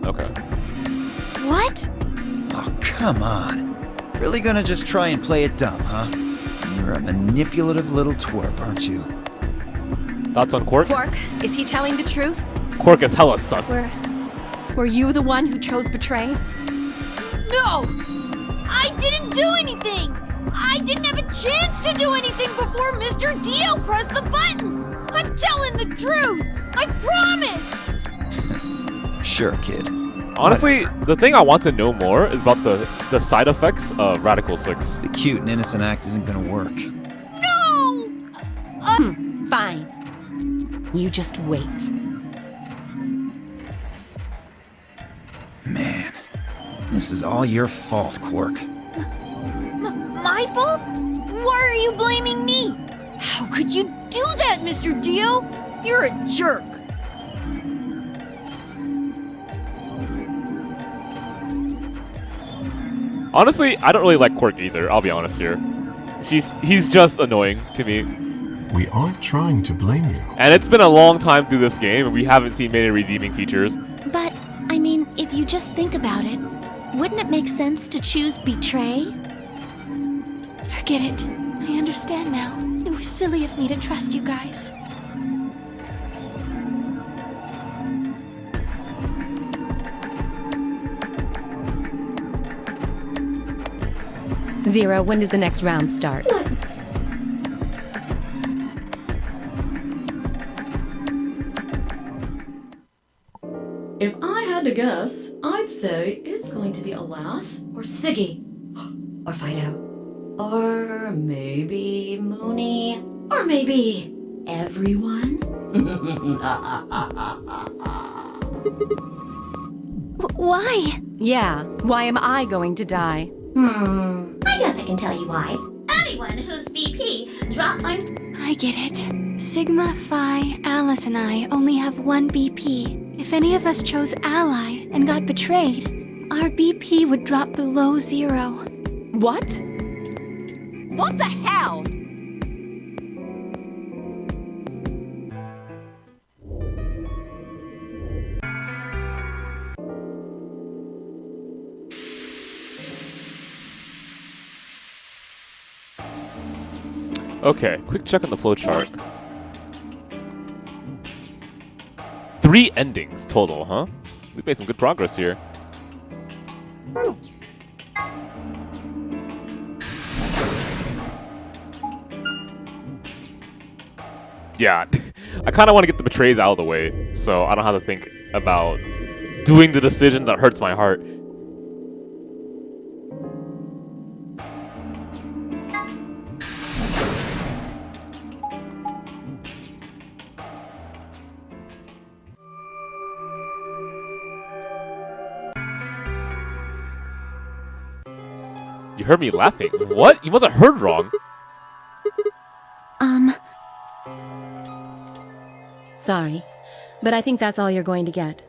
Okay. What? Oh, come on. Really gonna just try and play it dumb, huh? You're a manipulative little twerp, aren't you? Thoughts on Quark? Quark, is he telling the truth? Quark is hella sus. Were you the one who chose Betray? No! I didn't do anything! I didn't have a chance to do anything before Mr. Dio pressed the button! I'm telling the truth! I promise! Sure, kid. Honestly, the thing I want to know more is about the side effects of Radical 6. The cute and innocent act isn't gonna work. No! You just wait. Man, this is all your fault, Quark. My fault? Why are you blaming me? How could you do that, Mr. Dio? You're a jerk. Honestly, I don't really like Quark either, I'll be honest here. He's just annoying to me. We aren't trying to blame you. And it's been a long time through this game, and we haven't seen many redeeming features. But, I mean, if you just think about it, wouldn't it make sense to choose betray? Forget it. I understand now. It was silly of me to trust you guys. Zero, when does the next round start? If I had to guess, I'd say it's going to be Alas or Siggy. Or Fido. Or maybe Mooney. Or maybe everyone. Why? Yeah, why am I going to die? I guess I can tell you why. Anyone who's BP, drop my... I get it. Sigma, Phi, Alice, and I only have one BP. If any of us chose Ally and got betrayed, our BP would drop below 0. What? What the hell? Okay, quick check on the flowchart. 3 endings total, huh? We've made some good progress here. Yeah, I kind of want to get the betrays out of the way, so I don't have to think about doing the decision that hurts my heart. You heard me laughing. What? You must have heard wrong. Sorry, but I think that's all you're going to get.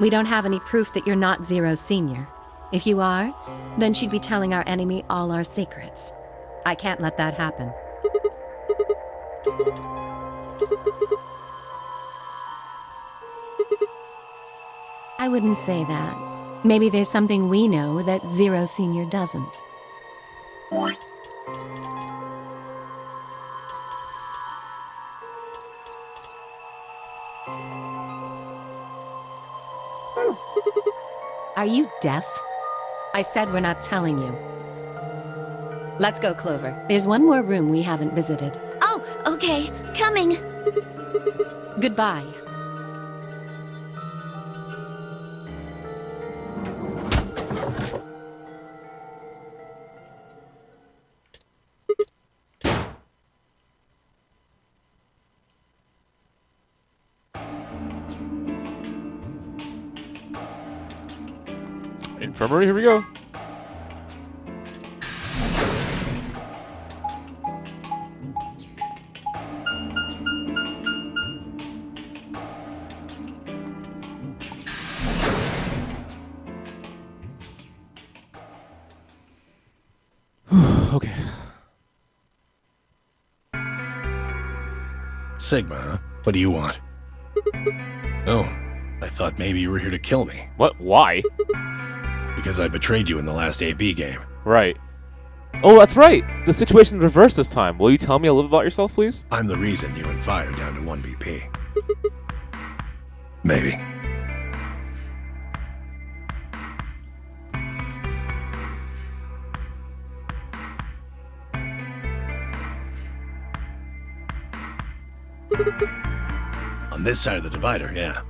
We don't have any proof that you're not Zero Senior. If you are, then she'd be telling our enemy all our secrets. I can't let that happen. I wouldn't say that. Maybe there's something we know that Zero Senior doesn't. Are you deaf? I said we're not telling you. Let's go, Clover. There's one more room we haven't visited. Oh, okay. Coming. Goodbye. Infirmary, here we go. Okay. Sigma, huh? What do you want? Oh, I thought maybe you were here to kill me. What? Why? Because I betrayed you in the last AB game. Right. Oh, that's right. The situation reversed this time. Will you tell me a little about yourself, please? I'm the reason you and Phi are down to 1 BP. Maybe. On this side of the divider, yeah.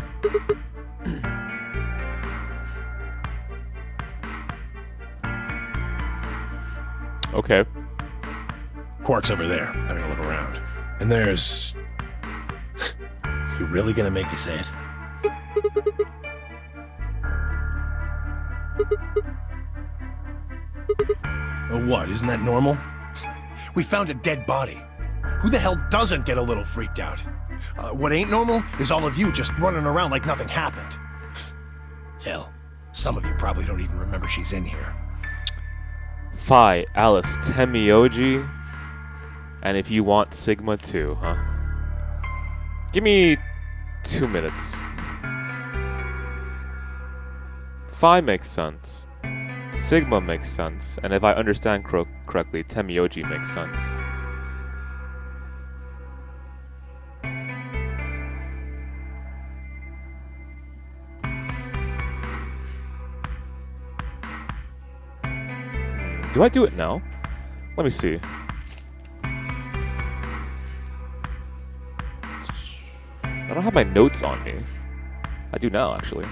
Okay. Quark's over there, having a look around. And there's... You really gonna make me say it? Oh, what? Isn't that normal? We found a dead body. Who the hell doesn't get a little freaked out? What ain't normal is all of you just running around like nothing happened. Hell, some of you probably don't even remember she's in here. Phi, Alice, Temioji, and if you want Sigma too, huh? Give me 2 minutes. Phi makes sense. Sigma makes sense, and if I understand correctly, Temioji makes sense. Do I do it now? Let me see. I don't have my notes on me. I do now, actually.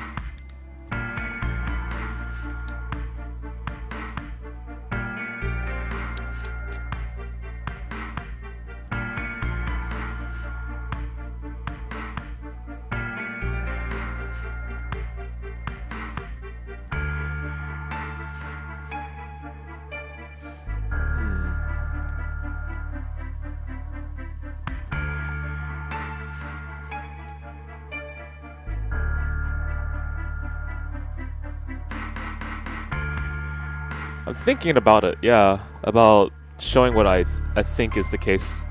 I'm thinking about it, yeah, about showing what I think is the case.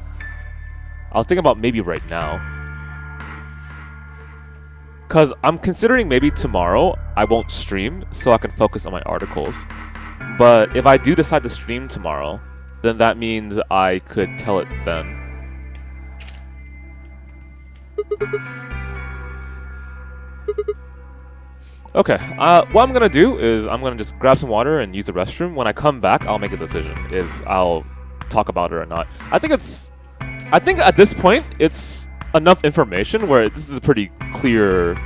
I was thinking about maybe right now. Because I'm considering maybe tomorrow I won't stream so I can focus on my articles. But if I do decide to stream tomorrow, then that means I could tell it then. Okay, what I'm gonna do is I'm gonna just grab some water and use the restroom. When I come back, I'll make a decision if I'll talk about it or not. I think at this point, it's enough information where this is a pretty clear...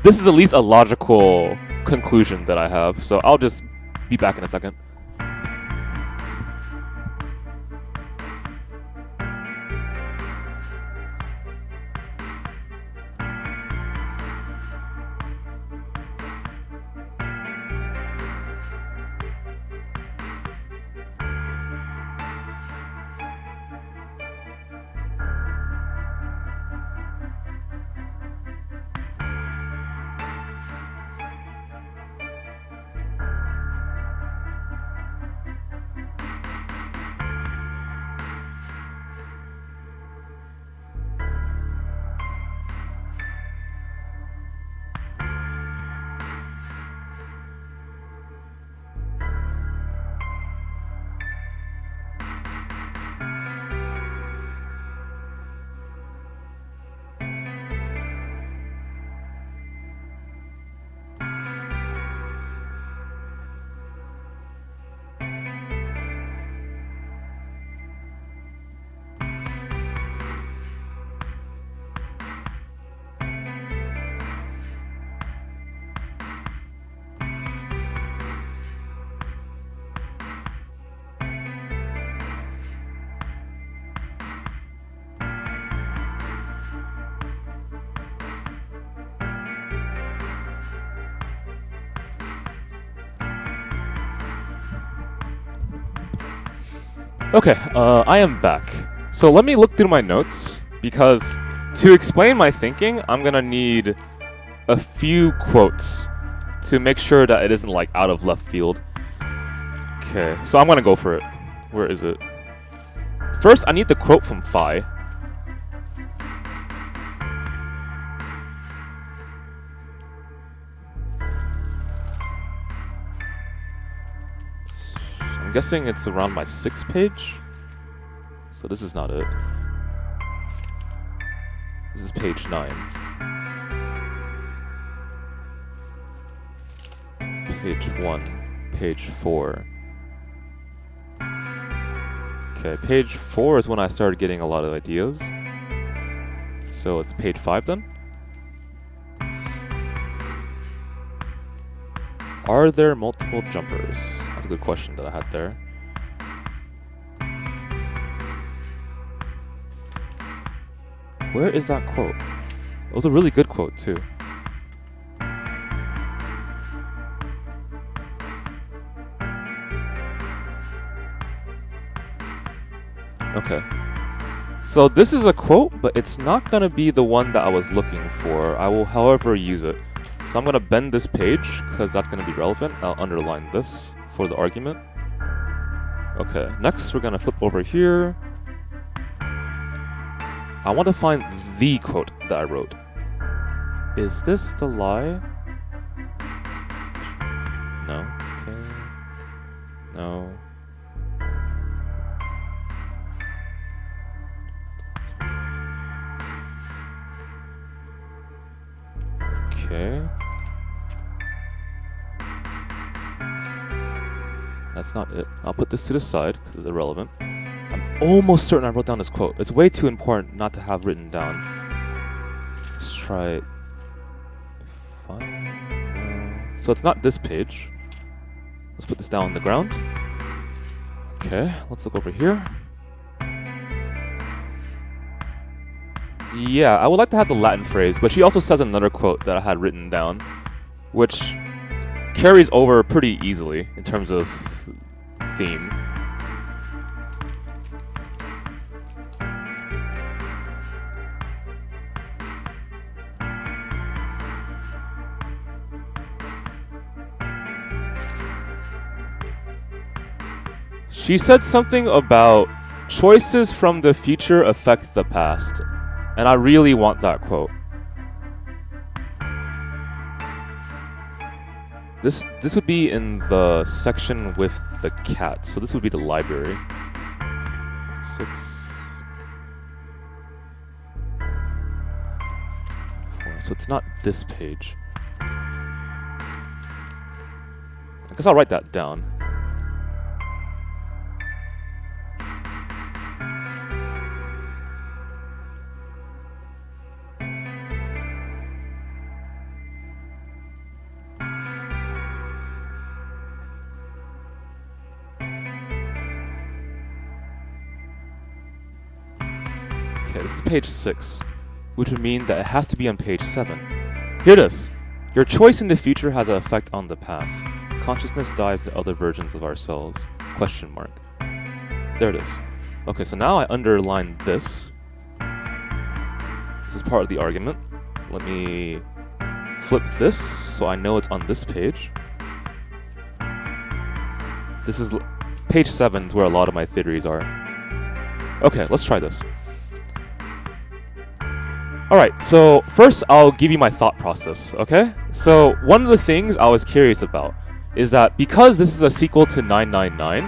This is at least a logical conclusion that I have, so I'll just be back in a second. Okay, I am back. So let me look through my notes, because to explain my thinking, I'm gonna need a few quotes to make sure that it isn't like out of left field. Okay, so I'm gonna go for it. Where is it? First, I need the quote from Phi. I'm guessing it's around my 6th page. So this is not it. This is page 9. Page 1. Page 4. Okay, page 4 is when I started getting a lot of ideas. So it's page 5 then? Are there multiple jumpers? That's a good question that I had there. Where is that quote? It was a really good quote too. Okay. So this is a quote, but it's not gonna be the one that I was looking for. I will, however, use it. So I'm gonna bend this page, because that's gonna be relevant. I'll underline this for the argument. Okay, next we're gonna flip over here. I want to find the quote that I wrote. Is this the lie? No. Okay. No. Okay. That's not it. I'll put this to the side because it's irrelevant. I'm almost certain I wrote down this quote. It's way too important not to have written down. Let's try it. So it's not this page. Let's put this down on the ground. Okay, let's look over here. Yeah, I would like to have the Latin phrase, but she also says another quote that I had written down, which carries over pretty easily in terms of theme. She said something about choices from the future affect the past. And I really want that quote. This would be in the section with the cats. So this would be the library. 6. 4. So it's not this page. I guess I'll write that down. Okay, this is page 6, which would mean that it has to be on page 7. Here it is. Your choice in the future has an effect on the past. Consciousness dies to other versions of ourselves. Question mark. There it is. Okay, so now I underline this. This is part of the argument. Let me flip this so I know it's on this page. This is page 7 is where a lot of my theories are. Okay, let's try this. Alright, so first I'll give you my thought process, okay? So one of the things I was curious about is that because this is a sequel to 999,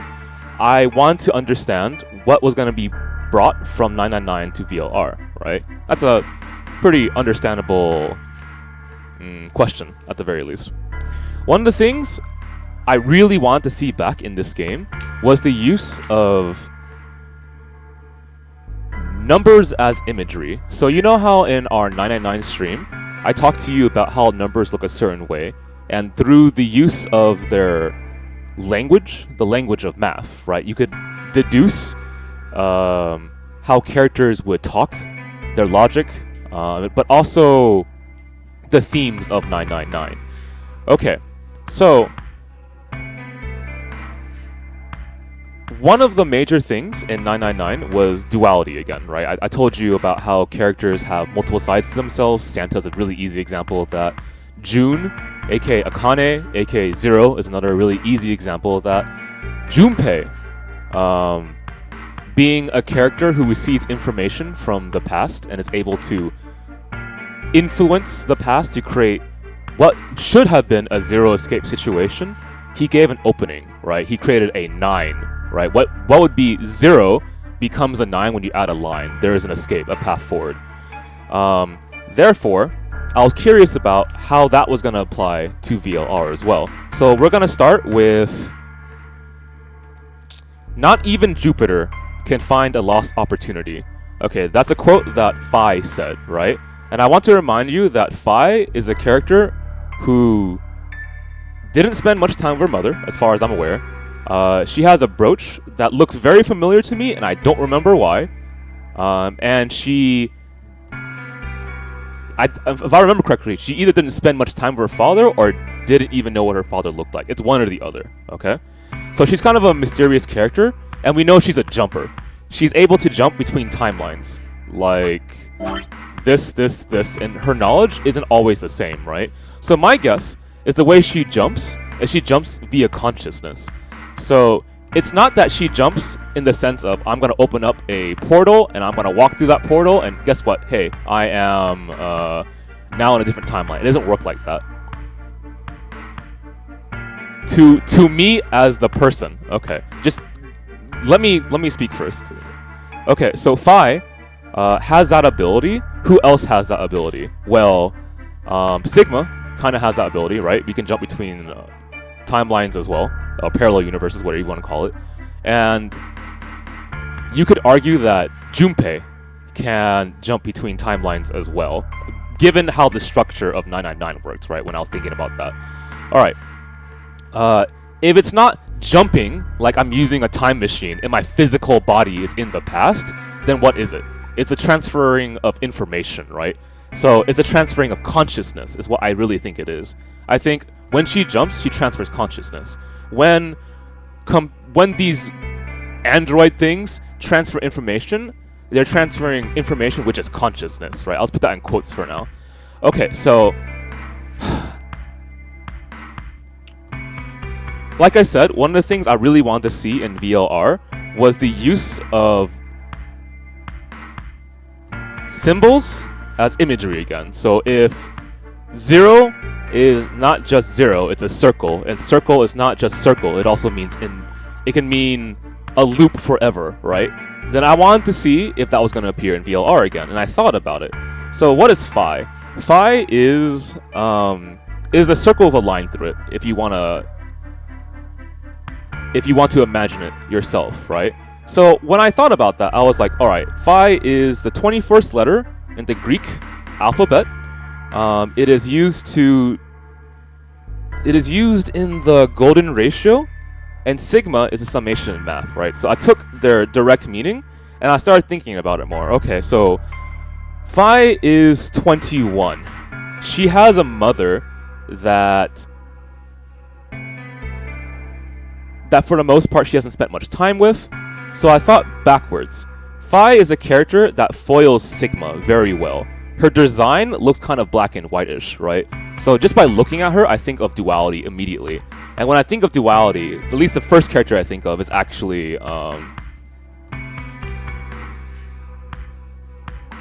I want to understand what was going to be brought from 999 to VLR, right? That's a pretty understandable question, at the very least. One of the things I really wanted to see back in this game was the use of numbers as imagery. So you know how in our 999 stream, I talked to you about how numbers look a certain way, and through the use of their language, the language of math, right, you could deduce how characters would talk, their logic, but also the themes of 999. Okay, so one of the major things in 999 was duality again, right? I told you about how characters have multiple sides to themselves. Santa's a really easy example of that. June, aka Akane, aka Zero, is another really easy example of that. Junpei, being a character who receives information from the past and is able to influence the past to create what should have been a zero escape situation. He gave an opening, right? He created a 9. Right? What would be 0 becomes a 9 when you add a line. There is an escape, a path forward. Therefore, I was curious about how that was going to apply to VLR as well. So we're going to start with not even Jupiter can find a lost opportunity. Okay, that's a quote that Phi said, right? And I want to remind you that Phi is a character who didn't spend much time with her mother, as far as I'm aware. She has a brooch that looks very familiar to me, and I don't remember why. And she if I remember correctly, she either didn't spend much time with her father or didn't even know what her father looked like. It's one or the other, okay? So she's kind of a mysterious character, and we know she's a jumper. She's able to jump between timelines, like this, and her knowledge isn't always the same, right? So my guess is the way she jumps is she jumps via consciousness. So it's not that she jumps in the sense of I'm gonna open up a portal and I'm gonna walk through that portal and guess what? Hey, I am now in a different timeline. It doesn't work like that. To me as the person, okay. Just let me speak first. Okay, so Phi has that ability. Who else has that ability? Well, Sigma kind of has that ability, right? We can jump between timelines as well, parallel universes, whatever you want to call it. And you could argue that Junpei can jump between timelines as well, given how the structure of 999 works, right? When I was thinking about that. All right. If it's not jumping, like I'm using a time machine and my physical body is in the past, then what is it? It's a transferring of information, right? So it's a transferring of consciousness is what I really think it is. I think when she jumps, she transfers consciousness. When these android things transfer information, they're transferring information which is consciousness, right? I'll put that in quotes for now. Okay, so like I said, one of the things I really wanted to see in VLR was the use of symbols as imagery again. So if 0 is not just 0, it's a circle, and circle is not just circle, it also means it can mean a loop forever, right? Then I wanted to see if that was going to appear in VLR again, and I thought about it. So what is Phi? Phi is a circle with a line through it, if you want to imagine it yourself, right? So when I thought about that, I was like, all right, Phi is the 21st letter in the Greek alphabet. It is used in the golden ratio, and sigma is a summation in math, right? So I took their direct meaning and I started thinking about it more. Okay, so Phi is 21. She has a mother that for the most part she hasn't spent much time with. So I thought backwards. Phi is a character that foils Sigma very well. Her design looks kind of black and whitish, right? So just by looking at her, I think of duality immediately. And when I think of duality, at least the first character I think of is actually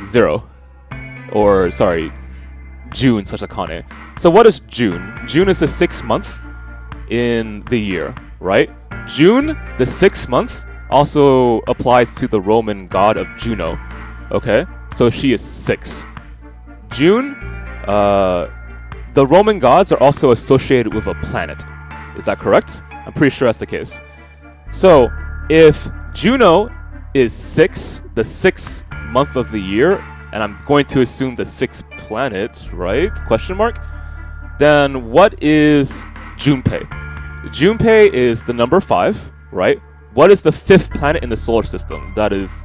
Zero. Or, sorry, June / Akane. So what is June? June is the 6th month in the year, right? June, the 6th month, also applies to the Roman god of Juno. Okay? So she is 6. June, the Roman gods are also associated with a planet. Is that correct? I'm pretty sure that's the case. So, if Juno is 6, the 6th month of the year, and I'm going to assume the 6th planet, right? Question mark? Then what is Junpei? Junpei is the number 5, right? What is the 5th planet in the solar system? That is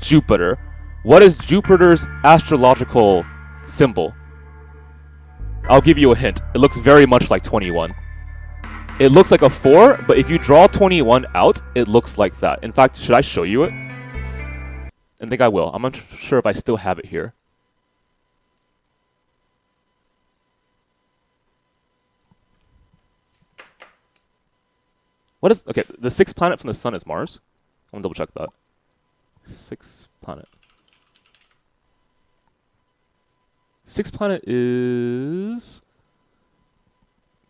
Jupiter. What is Jupiter's astrological symbol? I'll give you a hint. It looks very much like 21. It looks like a 4, but if you draw 21 out, it looks like that. In fact, should I show you it? I think I will. I'm not sure if I still have it here. What is... Okay, the 6th planet from the sun is Mars. I'm gonna double check that. 6th planet. 6th planet is...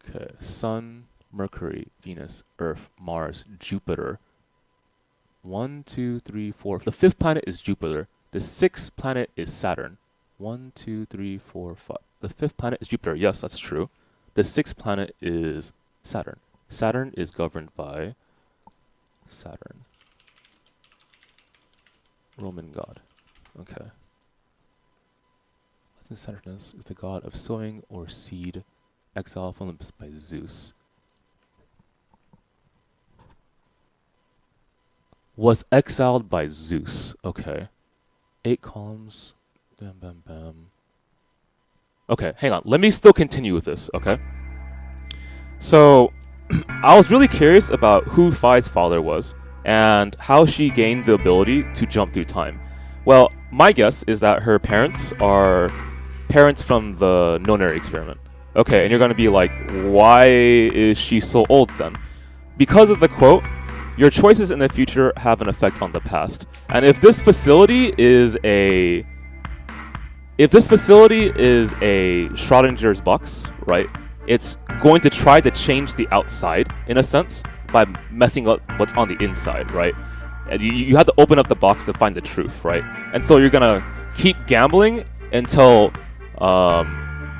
Okay, Sun, Mercury, Venus, Earth, Mars, Jupiter. 1, 2, 3, 4. The 5th planet is Jupiter. The 6th planet is Saturn. 1, 2, 3, 4, 5. The 5th planet is Jupiter. Yes, that's true. The 6th planet is Saturn. Saturn is governed by Saturn. Roman god. Okay. Saturnus is the god of sowing or seed, exiled from Olympus by Zeus. Was exiled by Zeus. Okay. 8 columns. Bam, bam, bam. Okay, hang on. Let me still continue with this, okay? So, I was really curious about who Phi's father was and how she gained the ability to jump through time. Well, my guess is that her parents are parents from the Nonary experiment. Okay, and you're gonna be like, why is she so old then? Because of the quote, your choices in the future have an effect on the past. And if this facility is a Schrodinger's box, right? It's going to try to change the outside, in a sense, by messing up what's on the inside, right? And you have to open up the box to find the truth, right? And so you're gonna keep gambling until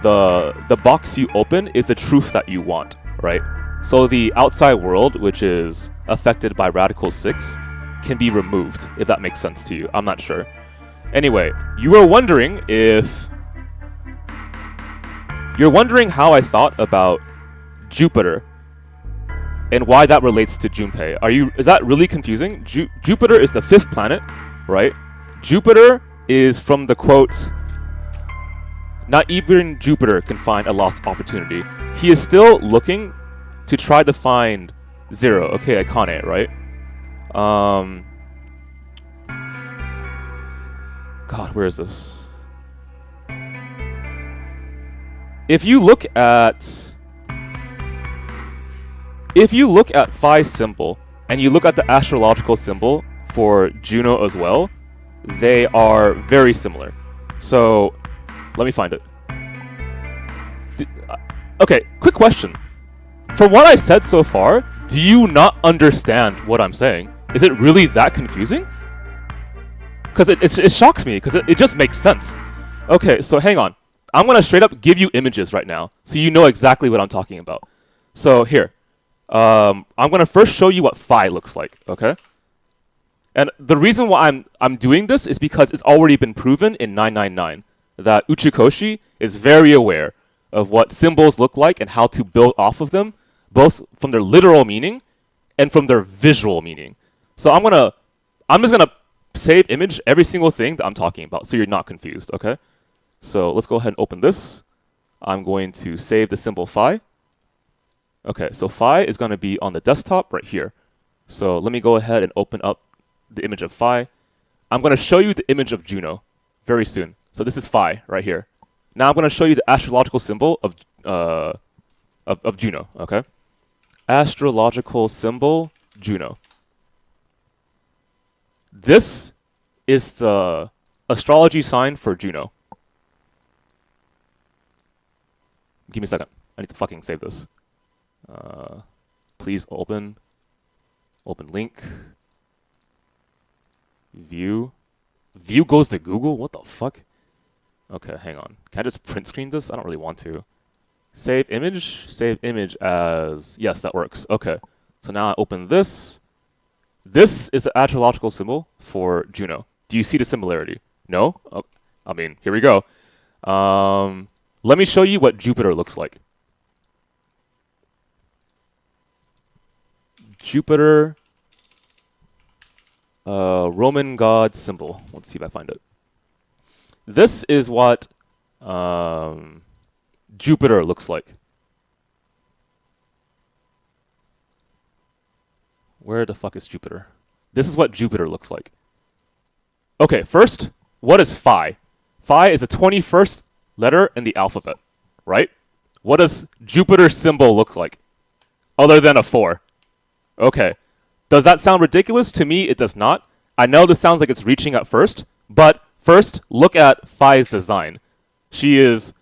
the box you open is the truth that you want, right? So the outside world, which is affected by Radical 6, can be removed, if that makes sense to you. I'm not sure. Anyway, you were wondering if... You're wondering how I thought about Jupiter and why that relates to Junpei. Is that really confusing? Jupiter is the 5th planet, right? Jupiter is from the quote, "Not even Jupiter can find a lost opportunity." He is still looking to try to find Zero. Okay, Akane, right? God, where is this? If you look at Phi's symbol and you look at the astrological symbol for Juno as well, they are very similar. So, let me find it. Okay, quick question. From what I said so far, do you not understand what I'm saying? Is it really that confusing? Because it shocks me, because it just makes sense. Okay, so hang on. I'm going to straight up give you images right now, so you know exactly what I'm talking about. So here. I'm going to first show you what Phi looks like, okay? And the reason why I'm doing this is because it's already been proven in 999 that Uchikoshi is very aware of what symbols look like and how to build off of them, both from their literal meaning and from their visual meaning. So I'm just gonna save image every single thing that I'm talking about, so you're not confused, okay? So let's go ahead and open this. I'm going to save the symbol Phi. Okay, so Phi is gonna be on the desktop right here. So let me go ahead and open up the image of Phi. I'm gonna show you the image of Juno very soon. So this is Phi right here. Now I'm gonna show you the astrological symbol of Juno, okay? Astrological symbol, Juno. This is the astrology sign for Juno. Give me a second. I need to fucking save this. Please open. Open link. View. View goes to Google? What the fuck? Okay, hang on. Can I just print screen this? I don't really want to. Save image. Save image as... Yes, that works. Okay. So now I open this. This is the astrological symbol for Juno. Do you see the similarity? No? Oh, I mean, here we go. Let me show you what Jupiter looks like. Jupiter... Roman god symbol. Let's see if I find it. This is what Jupiter looks like. Where the fuck is Jupiter? This is what Jupiter looks like. Okay, first, what is Phi? Phi is the 21st letter in the alphabet, right? What does Jupiter's symbol look like? Other than a 4. Okay. Does that sound ridiculous? To me, it does not. I know this sounds like it's reaching at first, but first, look at Phi's design. She is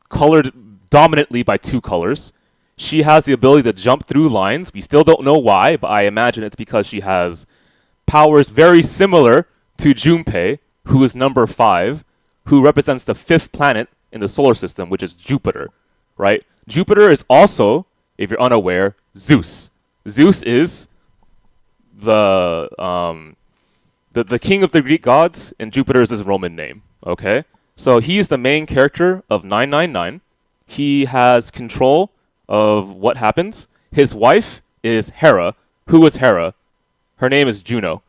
colored dominantly by 2 colors. She has the ability to jump through lines. We still don't know why, but I imagine it's because she has powers very similar to Junpei, who is number 5, who represents the 5th planet in the solar system, which is Jupiter, right? Jupiter is also, if you're unaware, Zeus. Zeus is the king of the Greek gods, and Jupiter is his Roman name, okay? So he's the main character of 999. He has control of what happens. His wife is Hera. Who is Hera? Her name is Juno,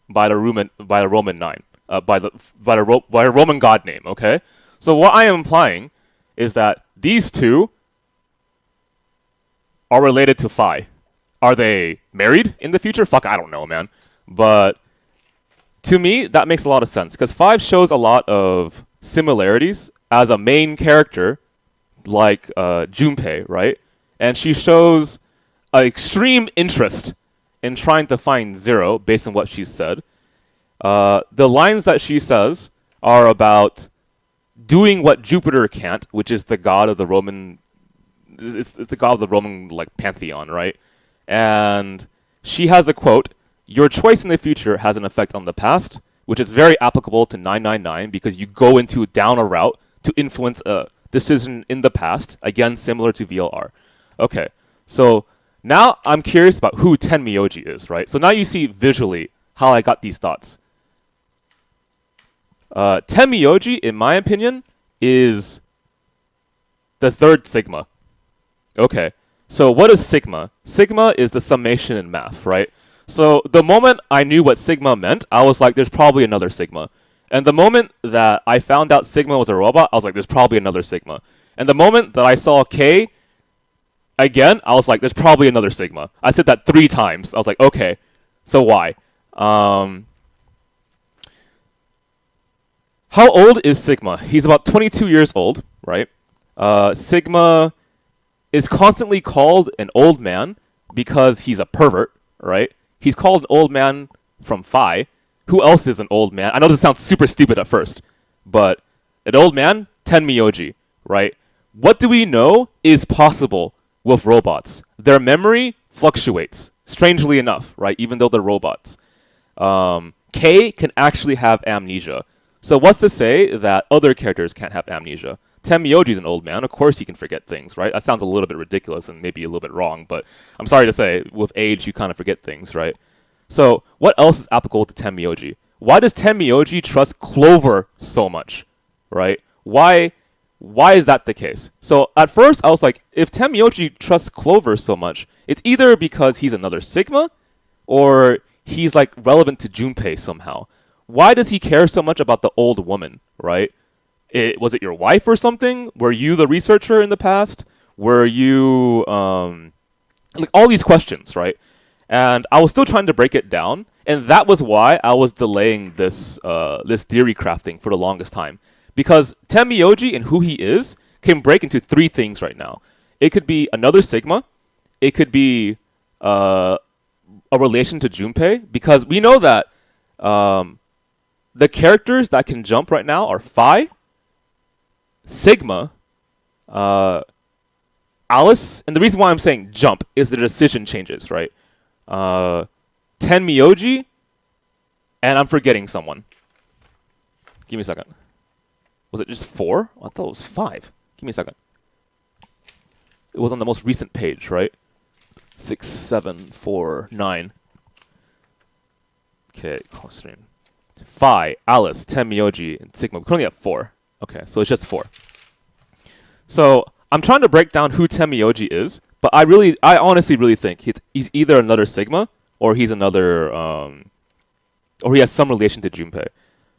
by the Roman 9, by the Roman god name, okay? So what I am implying is that these two are related to Phi. Are they married in the future? Fuck, I don't know, man. But to me, that makes a lot of sense because 5 shows a lot of similarities as a main character, like Junpei, right? And she shows an extreme interest in trying to find Zero based on what she said. The lines that she says are about doing what Jupiter can't, which is the god of the Roman. It's the god of the Roman like pantheon, right? And she has a quote: "Your choice in the future has an effect on the past," which is very applicable to 999 because you go down a route to influence a decision in the past. Again, similar to VLR. Okay, so now I'm curious about who Tenmyoji is, right? So now you see visually how I got these thoughts. Tenmyoji, in my opinion, is the third sigma. Okay, so what is sigma? Sigma is the summation in math, right? So the moment I knew what sigma meant, I was like, there's probably another sigma. And the moment that I found out sigma was a robot, I was like, there's probably another sigma. And the moment that I saw K again, I was like, there's probably another sigma. I said that 3 times. I was like, okay, so why? How old is Sigma? He's about 22 years old, right? Sigma is constantly called an old man because he's a pervert, right? He's called an old man from Phi. Who else is an old man? I know this sounds super stupid at first, but an old man, Tenmyoji, right? What do we know is possible with robots? Their memory fluctuates, strangely enough, right? Even though they're robots. K can actually have amnesia. So what's to say that other characters can't have amnesia? Tenmyoji's an old man. Of course he can forget things, right? That sounds a little bit ridiculous and maybe a little bit wrong, but I'm sorry to say, with age, you kind of forget things, right? So what else is applicable to Tenmyoji? Why does Tenmyoji trust Clover so much, right? Why is that the case? So at first I was like, if Tenmyoji trusts Clover so much, it's either because he's another Sigma or he's like relevant to Junpei somehow. Why does he care so much about the old woman, right? Was it your wife or something? Were you the researcher in the past? Were you like all these questions, right? And I was still trying to break it down, and that was why I was delaying this this theory crafting for the longest time. Because Tenmyoji and who he is can break into 3 things right now. It could be another Sigma. It could be a relation to Junpei, because we know that the characters that can jump right now are Phi, Sigma, Alice, and the reason why I'm saying jump is the decision changes, right? Tenmyoji, and I'm forgetting someone. Give me a second. Was it just 4? I thought it was 5. Give me a second. It was on the most recent page, right? 6, 7, 4, 9. Okay, clustering. Phi, Alice, Tenmyoji, and Sigma. We only have 4. Okay, so it's just 4. So I'm trying to break down who Tenmyoji is, but I honestly really think he's either another Sigma or he's another or he has some relation to Junpei.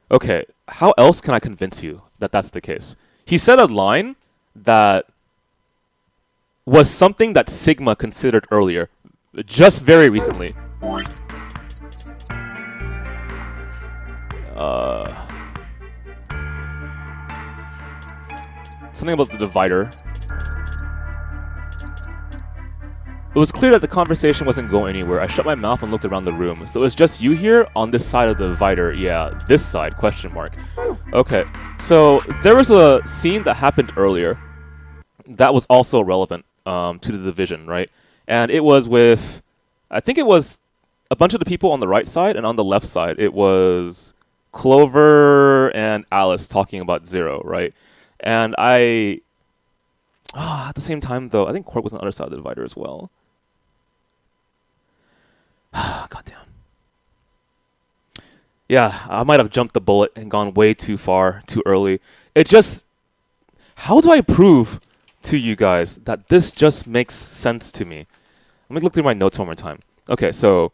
Okay, how else can I convince you that that's the case? He said a line that was something that Sigma considered earlier, just very recently. Something about the divider. It was clear that the conversation wasn't going anywhere. I shut my mouth and looked around the room. So it's just you here on this side of the divider. Yeah, this side, question mark. Okay, so there was a scene that happened earlier that was also relevant to the division, right? And it was with, I think it was a bunch of the people on the right side, and on the left side, it was Clover and Alice talking about Zero, right? And at the same time, though, I think Quark was on the other side of the divider as well. Goddamn. Yeah, I might have jumped the bullet and gone way too far, too early. It just... How do I prove to you guys that this just makes sense to me? Let me look through my notes one more time. Okay, so...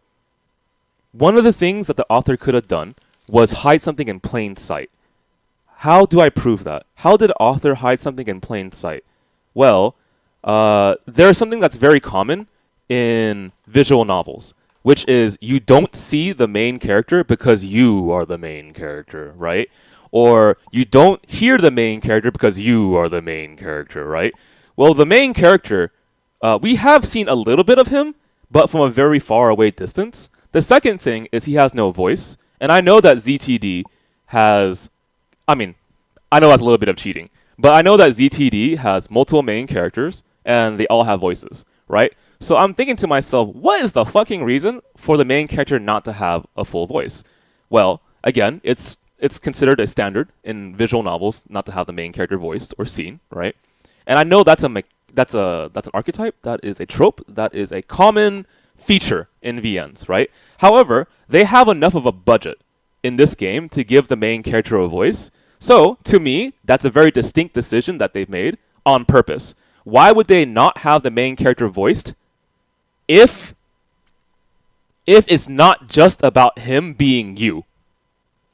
One of the things that the author could have done was hide something in plain sight. How do I prove that? How did author hide something in plain sight? Well, there's something that's very common in visual novels, which is you don't see the main character because you are the main character, right? Or you don't hear the main character because you are the main character, right? Well, the main character, we have seen a little bit of him, but from a very far away distance. The second thing is he has no voice, and I know that ZTD has, I mean, I know that's a little bit of cheating, but I know that ZTD has multiple main characters, and they all have voices, right? So I'm thinking to myself, what is the fucking reason for the main character not to have a full voice? Well, again, it's considered a standard in visual novels not to have the main character voiced or seen, right? And I know that's an archetype, that is a trope, that is a common feature in VNs, right? However, they have enough of a budget in this game to give the main character a voice. So, to me, that's a very distinct decision that they've made on purpose. Why would they not have the main character voiced if it's not just about him being you?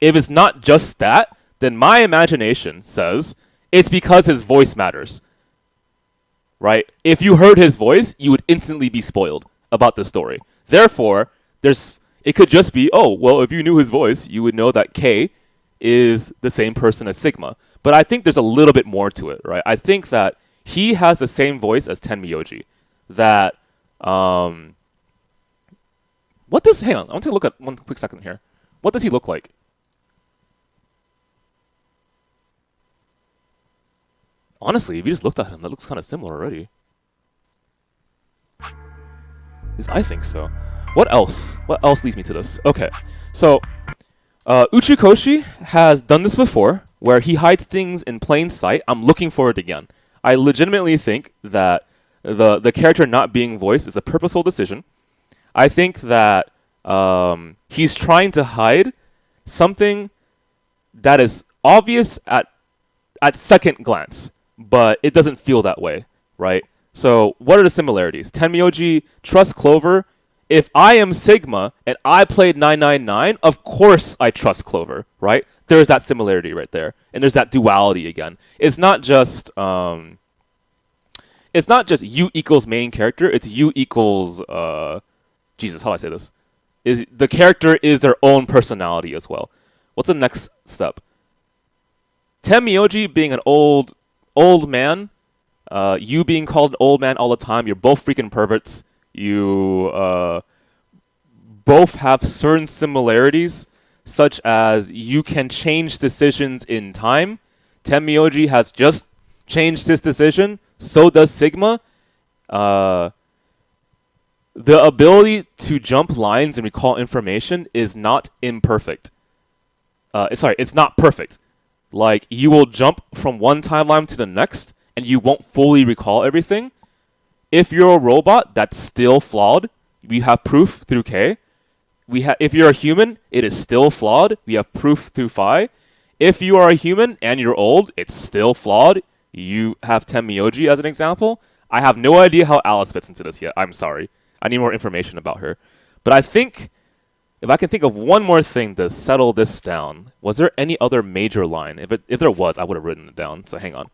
If it's not just that, then my imagination says it's because his voice matters. Right? If you heard his voice, you would instantly be spoiled about the story. Therefore, it could just be, oh, well, if you knew his voice, you would know that K is the same person as Sigma. But I think there's a little bit more to it, right? I think that he has the same voice as Tenmyoji. That, hang on, I want to take a look at one quick second here. What does he look like? Honestly, if you just looked at him, that looks kind of similar already. I think so. What else? What else leads me to this? Okay, so Uchikoshi has done this before, where he hides things in plain sight. I'm looking for it again. I legitimately think that the character not being voiced is a purposeful decision. I think that he's trying to hide something that is obvious at second glance, but it doesn't feel that way, right? So what are the similarities? Tenmyoji trusts Clover. If I am Sigma and I played 999, of course I trust Clover, right? There's that similarity right there, and there's that duality again. It's not just you equals main character. It's you equals Jesus. How do I say this? Is the character is their own personality as well. What's the next step? Tenmyoji being an old man, you being called an old man all the time. You're both freaking perverts. You both have certain similarities, such as you can change decisions in time. Tenmyoji has just changed his decision. So does Sigma. The ability to jump lines and recall information is not imperfect. It's not perfect. Like, you will jump from one timeline to the next, and you won't fully recall everything. If you're a robot, that's still flawed. We have proof through K. If you're a human, it is still flawed. We have proof through Phi. If you are a human and you're old, it's still flawed. You have Tenmyoji as an example. I have no idea how Alice fits into this yet. I'm sorry. I need more information about her. But I think, if I can think of one more thing to settle this down, was there any other major line? If there was, I would have written it down. So hang on.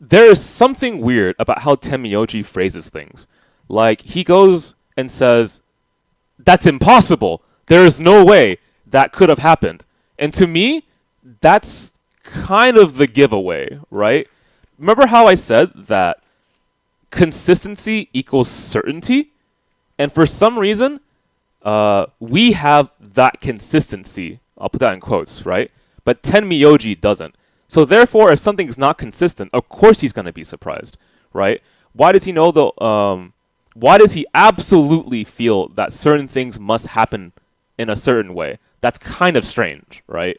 There is something weird about how Tenmyoji phrases things. Like, he goes and says, "That's impossible. There is no way that could have happened." And to me, that's kind of the giveaway, right? Remember how I said that consistency equals certainty? And for some reason, we have that consistency. I'll put that in quotes, right? But Tenmyoji doesn't. So therefore, if something's not consistent, of course he's going to be surprised, right? Why does he know why does he absolutely feel that certain things must happen in a certain way? That's kind of strange, right?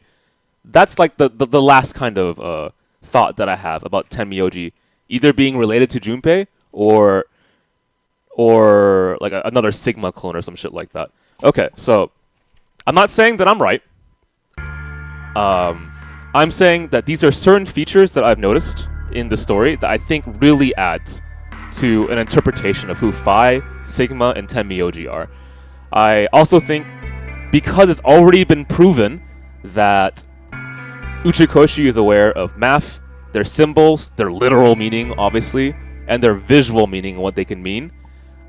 That's like the last kind of thought that I have about Tenmyoji either being related to Junpei or like another Sigma clone or some shit like that. Okay, so I'm not saying that I'm right. I'm saying that these are certain features that I've noticed in the story that I think really adds to an interpretation of who Phi, Sigma, and Tenmyoji are. I also think because it's already been proven that Uchikoshi is aware of math, their symbols, their literal meaning, obviously, and their visual meaning, what they can mean,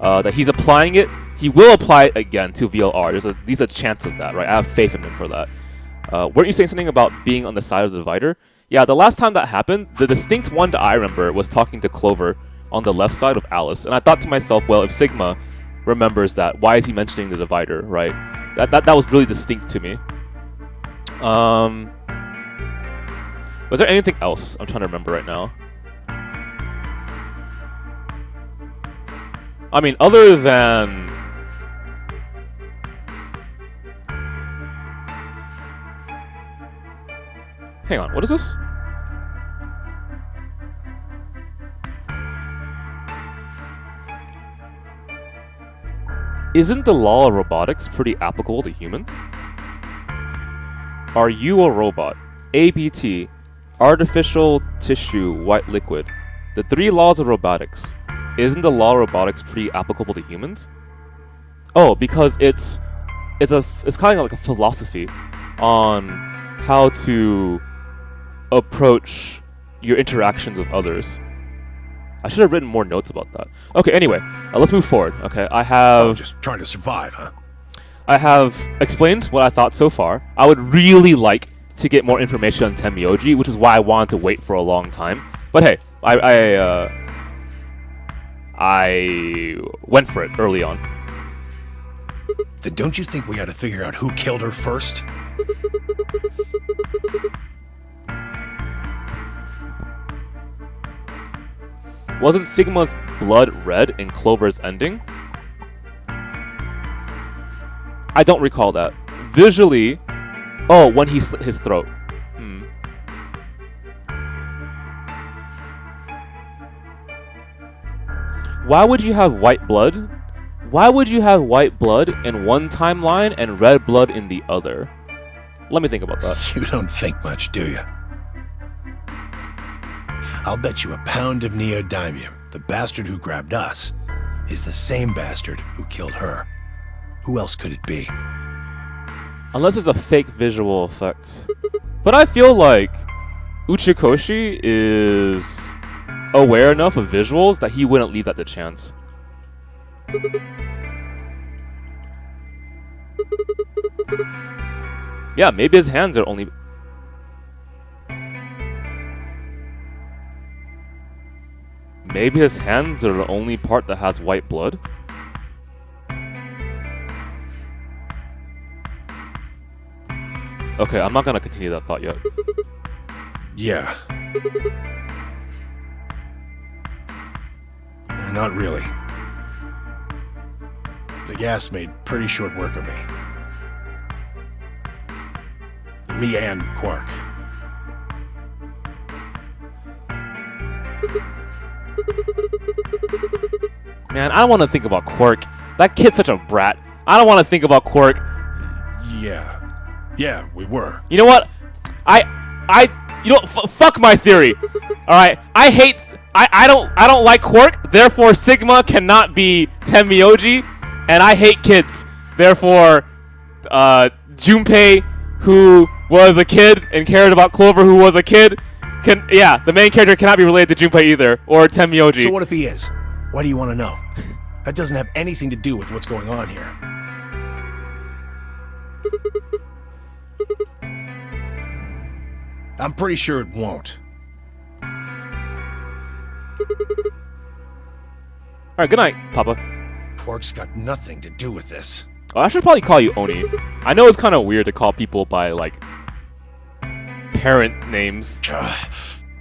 that he's applying it. He will apply it again to VLR. There's at least a chance of that, right? I have faith in him for that. Weren't you saying something about being on the side of the divider? Yeah, the last time that happened, the distinct one that I remember was talking to Clover on the left side of Alice, and I thought to myself, well, if Sigma remembers that, why is he mentioning the divider, right? That was really distinct to me. Was there anything else I'm trying to remember right now? I mean, other than... Hang on, what is this? Isn't the law of robotics pretty applicable to humans? Are you a robot? ABT, artificial tissue, white liquid. The 3 laws of robotics. Isn't the law of robotics pretty applicable to humans? Oh, because it's kind of like a philosophy on how to approach your interactions with others. I should have written more notes about that. Okay, anyway, let's move forward. Okay, I have... just trying to survive, huh? I have explained what I thought so far. I would really like to get more information on Tenmyoji, which is why I wanted to wait for a long time. But hey, I went for it early on. Then don't you think we ought to figure out who killed her first? Wasn't Sigma's blood red in Clover's ending? I don't recall that. Visually... Oh, when he slit his throat. Why would you have white blood? Why would you have white blood in one timeline and red blood in the other? Let me think about that. You don't think much, do you? I'll bet you a pound of neodymium the bastard who grabbed us is the same bastard who killed her. Who else could it be? Unless it's a fake visual effect. But I feel like Uchikoshi is aware enough of visuals that he wouldn't leave that to chance. Yeah, maybe his hands are only... Maybe his hands are the only part that has white blood? Okay, I'm not gonna continue that thought yet. Yeah. Not really. The gas made pretty short work of me. Me and Quark. Man, I don't want to think about Quark. That kid's such a brat. I don't want to think about Quark. Yeah. Yeah, we were. You know what? You know, fuck my theory. All right, I don't like Quark. Therefore, Sigma cannot be Tenmyoji, and I hate kids. Therefore, Junpei, who was a kid and cared about Clover, who was a kid, the main character cannot be related to Junpei either, or Tenmyoji. So what if he is? Why do you want to know? That doesn't have anything to do with what's going on here. I'm pretty sure it won't. Alright, good night, Papa. Quark's got nothing to do with this. Oh, I should probably call you Oni. I know it's kind of weird to call people by, like, parent names.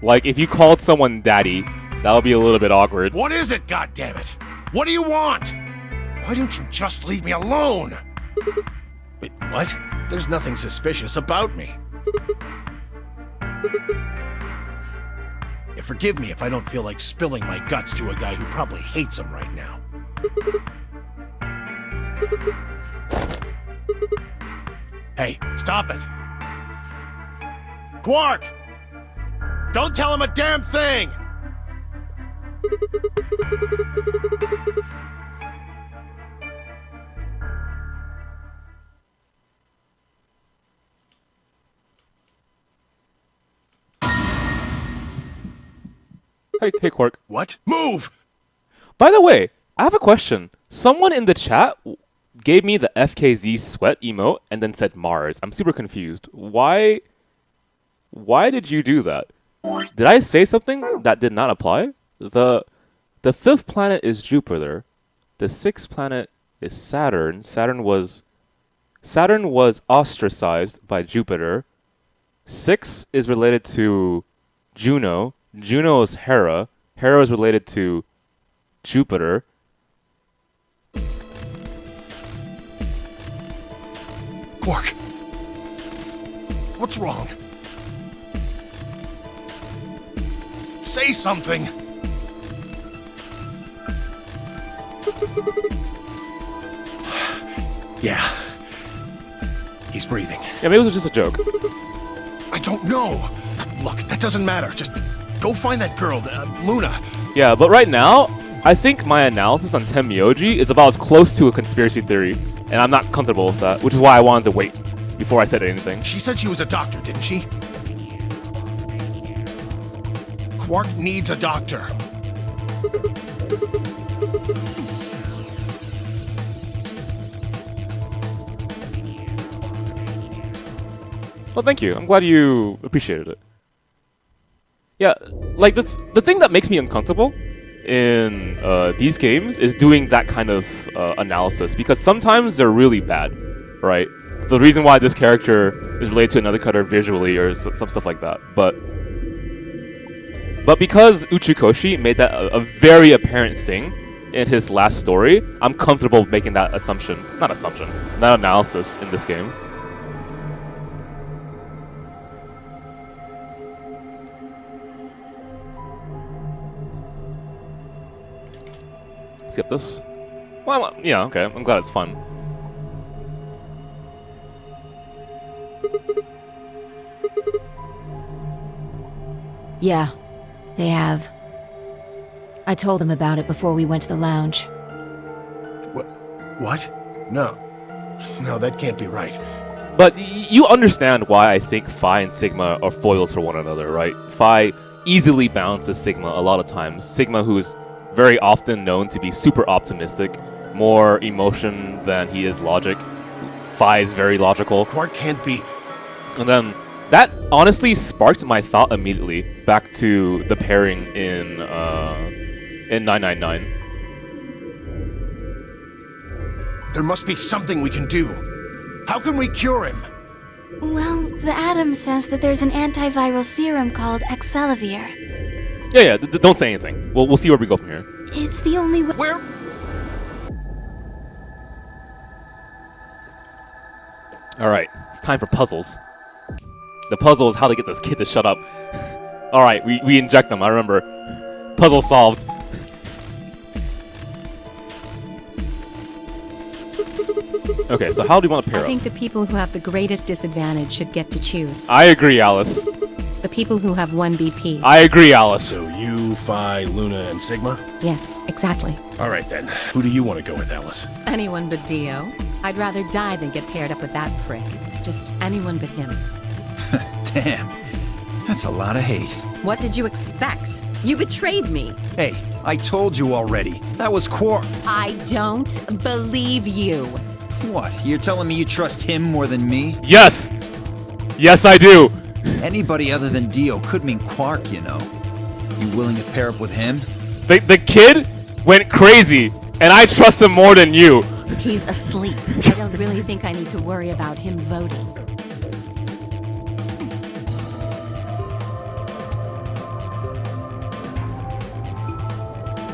Like, if you called someone Daddy, that would be a little bit awkward. What is it, goddammit? What do you want? Why don't you just leave me alone? Wait, what? There's nothing suspicious about me. Yeah, forgive me if I don't feel like spilling my guts to a guy who probably hates him right now. Hey, stop it! Quark! Don't tell him a damn thing! Hey, Quark. What? Move! By the way, I have a question. Someone in the chat gave me the FKZ sweat emote and then said Mars. I'm super confused. Why did you do that? Did I say something that did not apply? The fifth planet is Jupiter. The sixth planet is Saturn. Saturn was ostracized by Jupiter. 6 is related to Juno. Juno is Hera. Hera is related to Jupiter. Quark. What's wrong? Say something! Yeah. He's breathing. Yeah, maybe it was just a joke. I don't know. Look, that doesn't matter. Just go find that girl, Luna. Yeah, but right now, I think my analysis on Tenmyoji is about as close to a conspiracy theory, and I'm not comfortable with that, which is why I wanted to wait before I said anything. She said she was a doctor, didn't she? Quark needs a doctor. Well, thank you. I'm glad you appreciated it. Yeah, like the thing that makes me uncomfortable in these games is doing that kind of analysis, because sometimes they're really bad, right? The reason why this character is related to another cutter visually or some stuff like that, but because Uchikoshi made that a very apparent thing in his last story, I'm comfortable making that that analysis in this game. Skip this. Well, yeah, okay. I'm glad it's fun. Yeah, they have. I told them about it before we went to the lounge. What? No. No, that can't be right. But you understand why I think Phi and Sigma are foils for one another, right? Phi easily balances Sigma a lot of times. Sigma, who's very often known to be super optimistic, more emotion than he is logic. Phi is very logical. Quark can't be... And then that honestly sparked my thought immediately back to the pairing in 999. There must be something we can do. How can we cure him? Well, the Atom says that there's an antiviral serum called Excelavir. Yeah, don't say anything. We'll see where we go from here. It's the only way. Where? Alright, it's time for puzzles. The puzzle is how to get this kid to shut up. Alright, we inject them, I remember. Puzzle solved. Okay, so how do you want to pair I up? think the people who have the greatest disadvantage should get to choose. I agree, Alice. The people who have 1 BP. I agree, Alice. So you, Phi, Luna, and Sigma? Yes, exactly. Alright then. Who do you want to go with, Alice? Anyone but Dio. I'd rather die than get paired up with that prick. Just anyone but him. Damn. That's a lot of hate. What did you expect? You betrayed me. Hey, I told you already. That was Quark. I don't believe you. What? You're telling me you trust him more than me? Yes! Yes, I do! Anybody other than Dio could mean Quark, you know. You willing to pair up with him? The kid went crazy, and I trust him more than you. He's asleep. I don't really think I need to worry about him voting.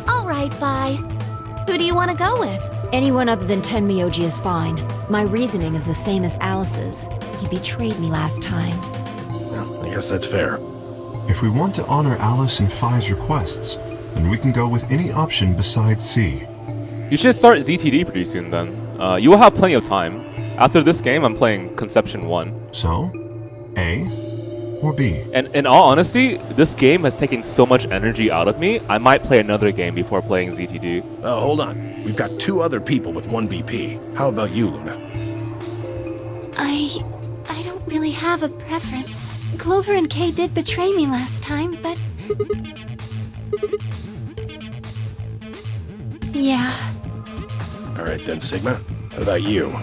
All right, Phi. Who do you want to go with? Anyone other than Tenmyoji is fine. My reasoning is the same as Alice's. He betrayed me last time. Well, I guess that's fair. If we want to honor Alice and Phi's requests, then we can go with any option besides C. You should start ZTD pretty soon then. You will have plenty of time. After this game, I'm playing Conception 1. So, A? or B? And in all honesty, this game has taken so much energy out of me, I might play another game before playing ZTD. Oh, hold on. We've got 2 other people with 1 BP. How about you, Luna? I don't really have a preference. Clover and Kay did betray me last time, but... yeah. All right then, Sigma. How about you?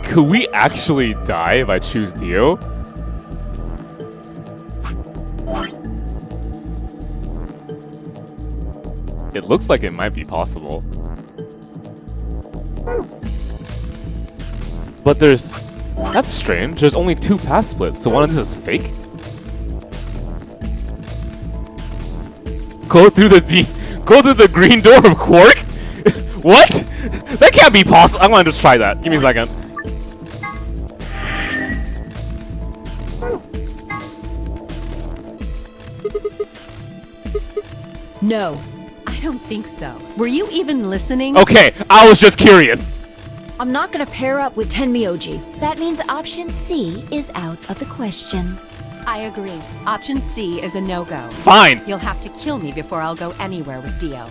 Could we actually die if I choose Dio? It looks like it might be possible. But there's... That's strange. There's only 2 path splits, so one of this is fake? Go through the green door of Quark? What? That can't be possible. I want to just try that. Give me a second. No, I don't think so. Were you even listening? Okay, I was just curious. I'm not gonna pair up with Tenmyoji. That means option C is out of the question. I agree. Option C is a no-go. Fine. You'll have to kill me before I'll go anywhere with Dio.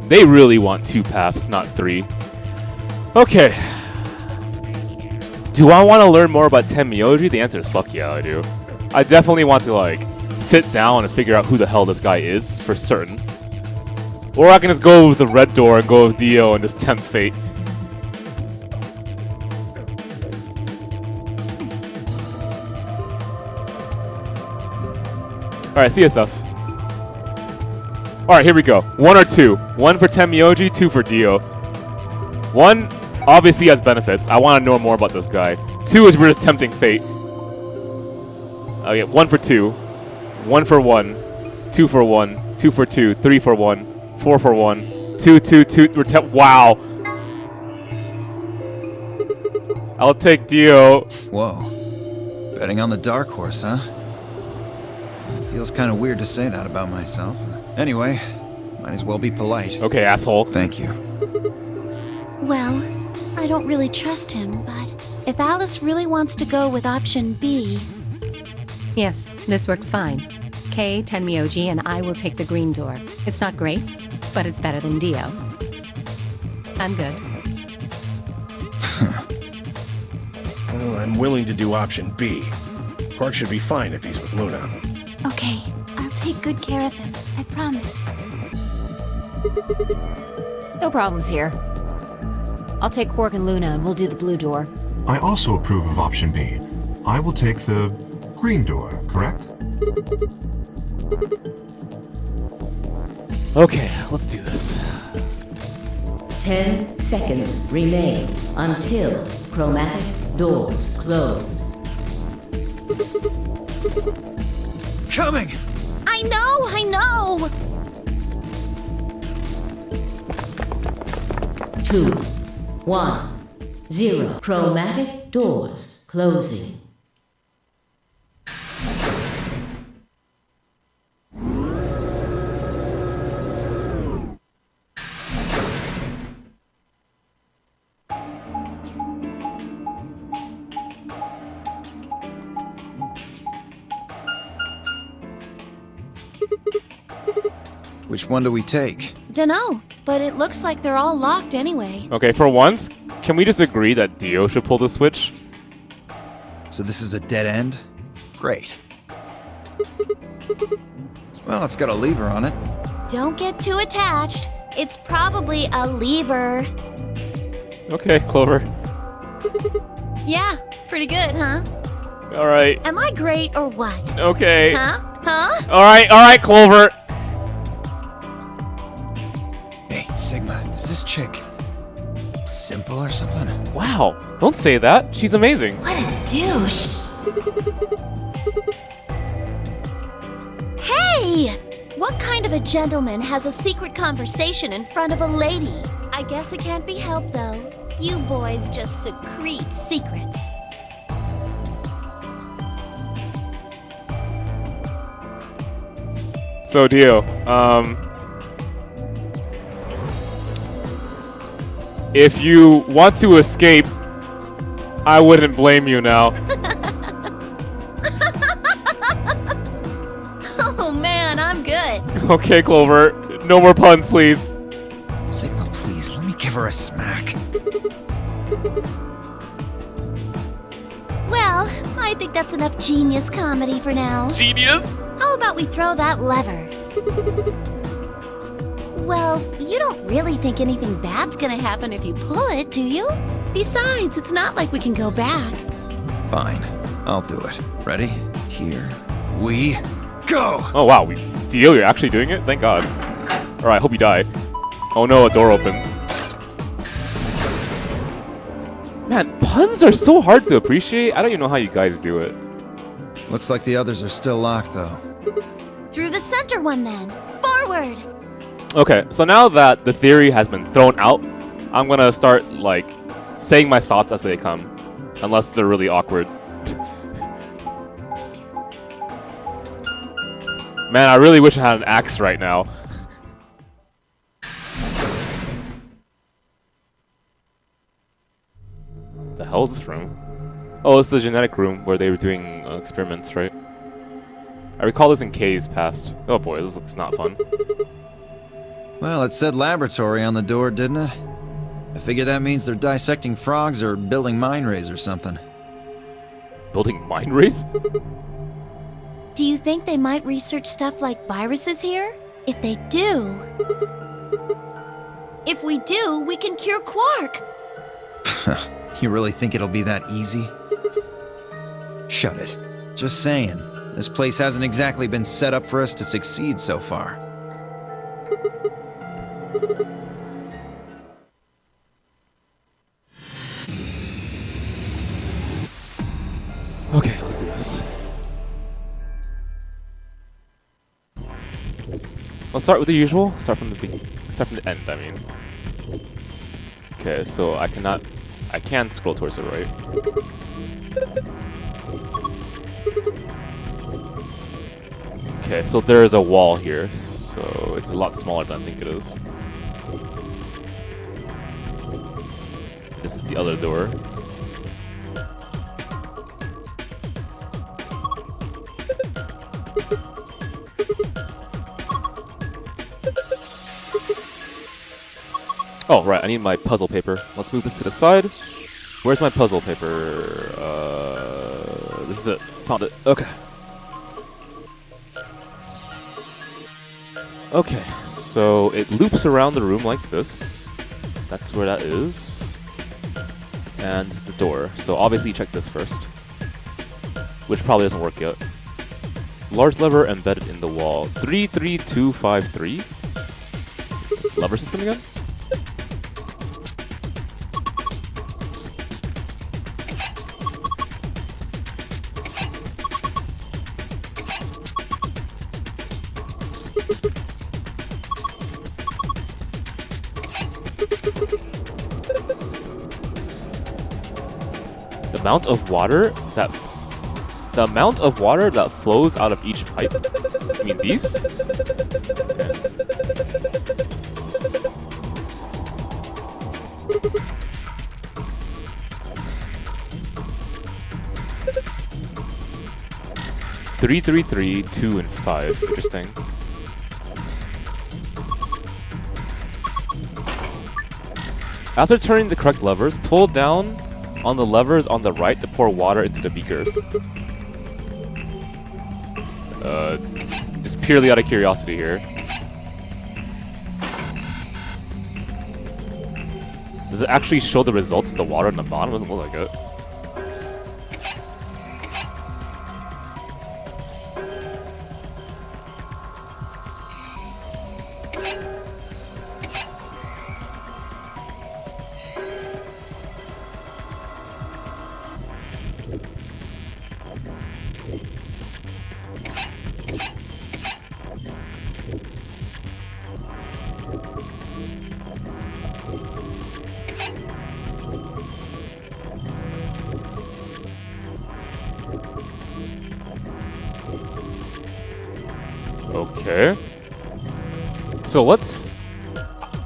They really want 2 paths, not 3. Okay. Do I want to learn more about Tenmyoji? The answer is fuck yeah, I do. I definitely want to, like, sit down and figure out who the hell this guy is, for certain. Or I can just go with the red door and go with Dio and just tempt fate. Alright, see ya, stuff. Alright, here we go. 1 or 2. 1 for Tenmyoji, 2 for Dio. 1 obviously has benefits. I want to know more about this guy. 2 is we're just tempting fate. Okay, 1 for 2. 1 for 1. 2 for 1. 2 for 2. 3 for 1. 4 for 1. 2, 2, 2. We're wow. I'll take Dio. Whoa. Betting on the dark horse, huh? Feels kind of weird to say that about myself. Anyway, might as well be polite. Okay, asshole. Thank you. Well, I don't really trust him, but if Alice really wants to go with option B... Yes, this works fine. Kay, Tenmyoji, and I will take the green door. It's not great, but it's better than Dio. I'm good. Well, I'm willing to do option B. Quark should be fine if he's with Luna. Okay, I'll take good care of him, I promise. No problems here. I'll take Quark and Luna and we'll do the blue door. I also approve of option B. I will take the green door, correct? Okay, let's do this. 10 seconds remain until chromatic doors close. Coming! I know! 2, 1, 0. Chromatic doors closing. Which one do we take? Dunno, but it looks like they're all locked anyway. Okay, for once, can we just agree that Dio should pull the switch? So this is a dead end? Great. Well, it's got a lever on it. Don't get too attached. It's probably a lever. Okay, Clover. Yeah, pretty good, huh? Alright. Am I great or what? Okay. Huh? Alright, Clover. Hey, Sigma, is this chick simple or something? Wow, don't say that. She's amazing. What a douche. Hey! What kind of a gentleman has a secret conversation in front of a lady? I guess it can't be helped, though. You boys just secrete secrets. So, Dio, if you want to escape, I wouldn't blame you now. Oh man, I'm good. Okay, Clover. No more puns, please. Sigma, please, let me give her a smack. Well, I think that's enough genius comedy for now. Genius? How about we throw that lever? Well, you don't really think anything bad's gonna happen if you pull it, do you? Besides, it's not like we can go back. Fine, I'll do it. Ready? Here we go! Oh, wow. Dio, you're actually doing it? Thank God. Alright, hope you die. Oh no, a door opens. Man, puns are so hard to appreciate. I don't even know how you guys do it. Looks like the others are still locked, though. Through the center one, then. Forward! Okay, so now that the theory has been thrown out, I'm gonna start, like, saying my thoughts as they come. Unless they're really awkward. Man, I really wish I had an axe right now. The hell's this room? Oh, it's the genetic room where they were doing experiments, right? I recall this in K's past. Oh boy, this looks not fun. Well, it said laboratory on the door, didn't it? I figure that means they're dissecting frogs or building mine rays or something. Building mine rays? Do you think they might research stuff like viruses here? If they do... If we do, we can cure Quark! You really think it'll be that easy? Shut it. Just saying. This place hasn't exactly been set up for us to succeed so far. Okay, let's do this. Let's start with the usual. Start from the end, I mean. Okay, so I can scroll towards the right. Okay, so there is a wall here, so it's a lot smaller than I think it is. This is the other door. Oh, right, I need my puzzle paper. Let's move this to the side. Where's my puzzle paper? This is it. Found it. Okay. Okay, so it loops around the room like this. That's where that is. And it's the door. So obviously check this first. Which probably doesn't work yet. Large lever embedded in the wall. 33253. Lever system again? The amount of water that flows out of each pipe. I mean these? Okay. 3, 3, 3, 2, and 5. Interesting. After turning the correct levers, pull down on the levers on the right to pour water into the beakers. Just purely out of curiosity here. Does it actually show the results of the water on the bottom? Doesn't look like it. Okay. So let's...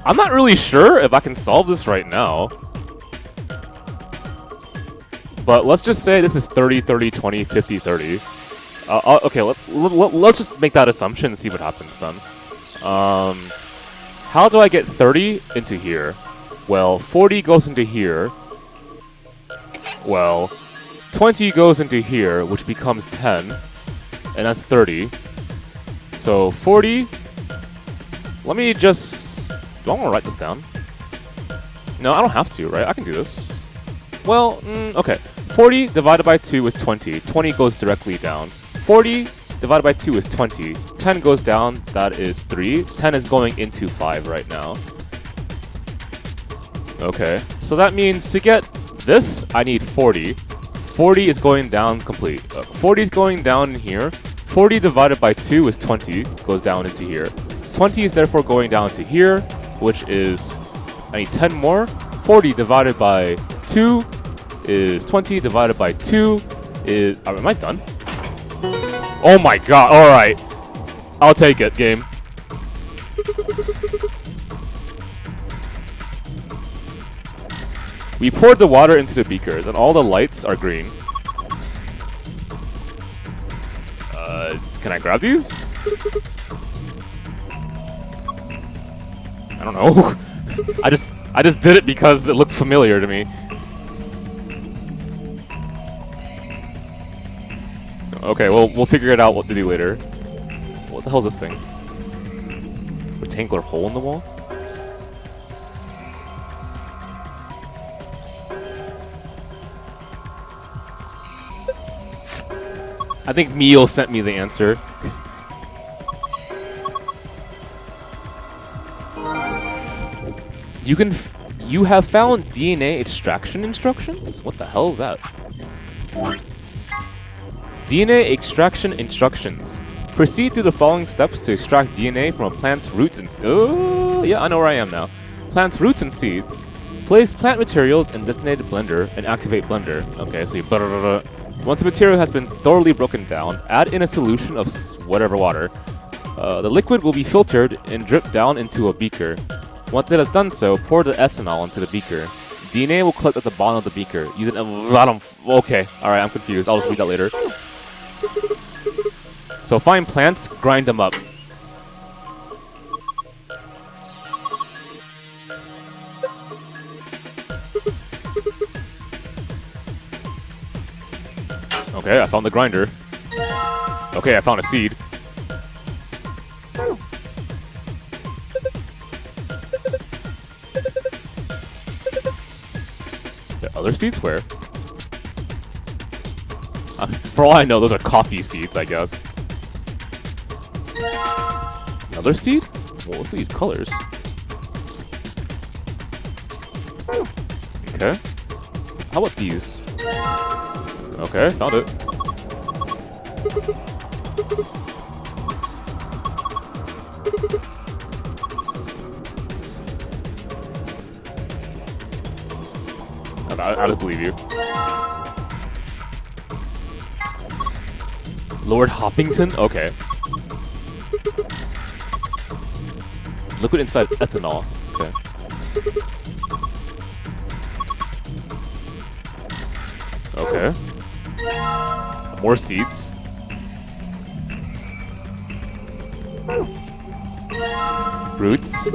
I'm not really sure if I can solve this right now. But let's just say this is 30, 30, 20, 50, 30. Okay, let's just make that assumption and see what happens then. How do I get 30 into here? Well, 40 goes into here. Well, 20 goes into here, which becomes 10. And that's 30. So 40. Let me just... Do I want to write this down? No, I don't have to, right? I can do this. Well, okay. 40 divided by 2 is 20. 20 goes directly down. 40 divided by 2 is 20. 10 goes down, that is 3. 10 is going into 5 right now. Okay, so that means to get this, I need 40. 40 is going down complete. 40 is going down in here. 40 divided by 2 is 20, goes down into here. 20 is therefore going down to here, which is, I need 10 more. 40 divided by 2 is 20 divided by 2 is, am I done? Oh my god, alright. I'll take it, game. We poured the water into the beakers, and all the lights are green. Can I grab these? I don't know. I just did it because it looked familiar to me. Okay, we'll figure it out what to do later. What the hell is this thing? Rectangular hole in the wall? I think Mio sent me the answer. You have found DNA extraction instructions? What the hell is that? DNA extraction instructions. Proceed through the following steps to extract DNA from a plant's roots and oh, yeah, I know where I am now. Plant's roots and seeds. Place plant materials in designated blender and activate blender. Okay, so you once the material has been thoroughly broken down, add in a solution of whatever water. The liquid will be filtered and dripped down into a beaker. Once it has done so, pour the ethanol into the beaker. DNA will collect at the bottom of the beaker. Using okay, alright, I'm confused. I'll just read that later. So find plants, grind them up. Okay, I found the grinder. Okay, I found a seed. The other seeds where? For all I know, those are coffee seeds, I guess. Another seed? Well, what's these colors? Okay. How about these? Okay, found it. I just believe you. Lord Hoppington? Okay. Liquid inside ethanol. Okay. Okay. More seeds. Roots.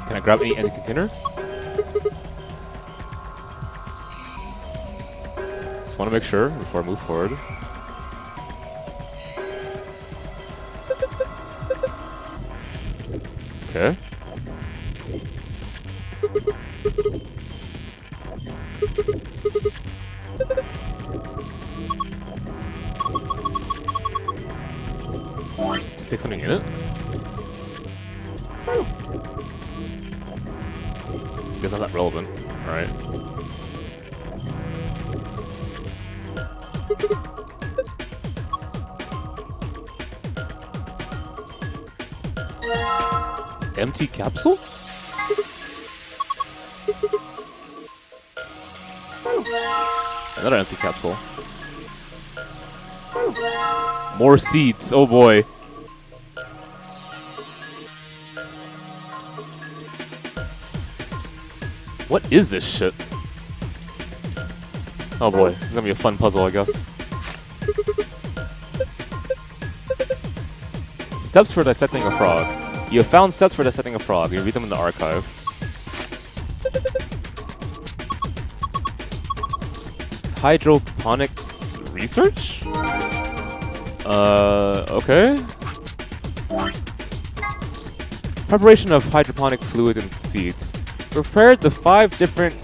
Can I grab any empty container? Just want to make sure before I move forward. Okay. Stick something in it. Guess that's not relevant. Alright. Empty capsule? Another empty capsule. More seeds. Oh boy. What is this shit? Oh boy, it's gonna be a fun puzzle, I guess. Steps for dissecting a frog. You have found steps for dissecting a frog. You read them in the archive. Hydroponics research? Okay. Preparation of hydroponic fluid and seeds. Prepare the 5 different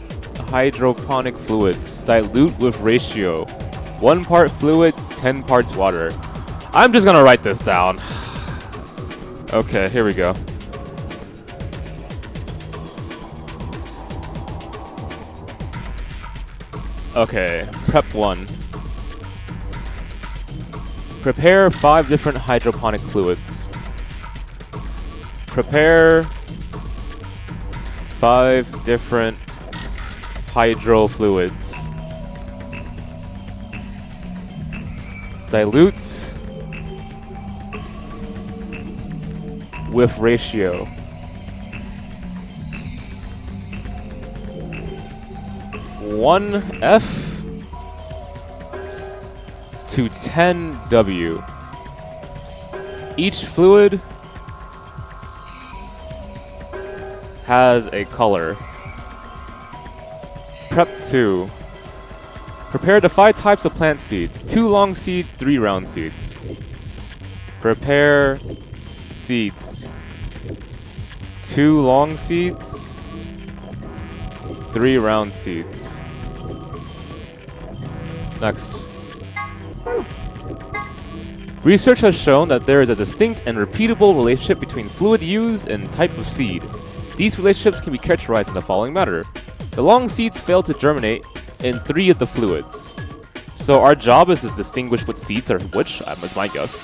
hydroponic fluids. Dilute with ratio. 1 part fluid, 10 parts water. I'm just gonna write this down. Okay, here we go. Okay, prep 1. Prepare 5 different hydroponic fluids. Prepare 5 different hydro fluids. Dilute with ratio. One F to 10 W. Each fluid has a color. Prep 2. Prepare the 5 types of plant seeds. 2 long seed, 3 round seeds. Prepare seeds. 2 long seeds, 3 round seeds. Next. Research has shown that there is a distinct and repeatable relationship between fluid used and type of seed. These relationships can be characterized in the following manner. The long seeds fail to germinate in 3 of the fluids. So our job is to distinguish what seeds are which, that's my guess.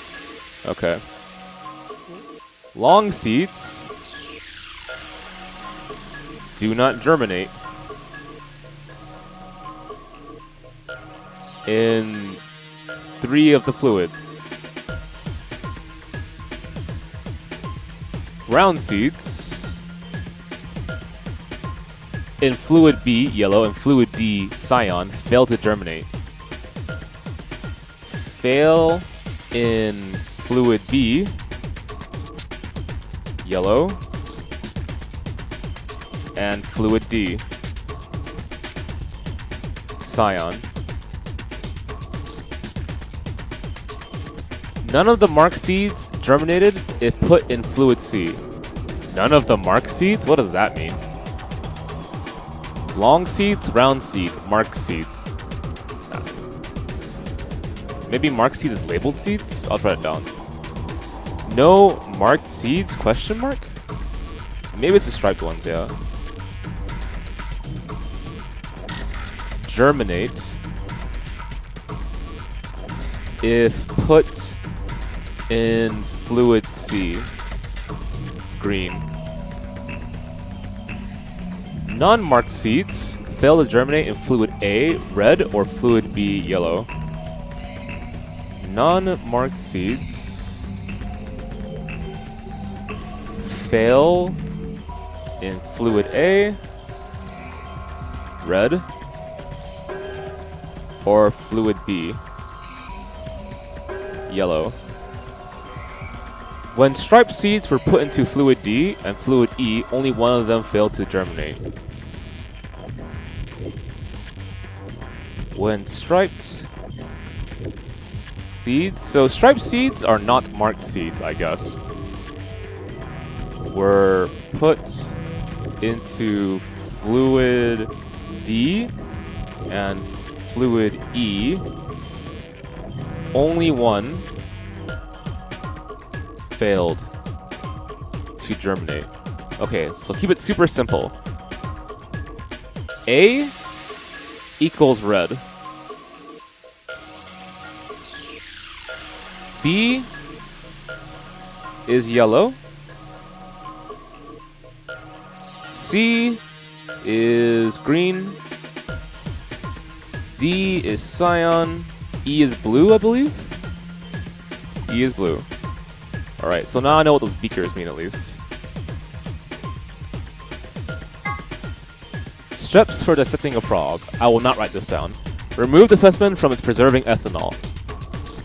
Okay. Long seeds do not germinate in 3 of the fluids. Round seeds in fluid B, yellow, and fluid D, cyan, fail to germinate. Fail in fluid B, yellow, and fluid D, cyan. None of the marked seeds germinated if put in fluid C. None of the marked seeds? What does that mean? Long seeds, round seed, marked seeds. Nah. Maybe marked seed is labeled seeds? I'll write it down. No marked seeds? Question mark? Maybe it's the striped ones, yeah. Germinate if put in fluid C, green. Non-marked seeds fail to germinate in fluid A, red, or fluid B, yellow. Non-marked seeds fail in fluid A, red, or fluid B, yellow. When striped seeds were put into fluid D and fluid E, only one of them failed to germinate. When striped seeds, so striped seeds are not marked seeds, I guess, were put into fluid D and fluid E, only one failed to germinate. Okay, so keep it super simple. A equals red. B is yellow. C is green. D is cyan. E is blue, I believe? E is blue. Alright, so now I know what those beakers mean at least. Steps for dissecting a frog. I will not write this down. Remove the specimen from its preserving ethanol.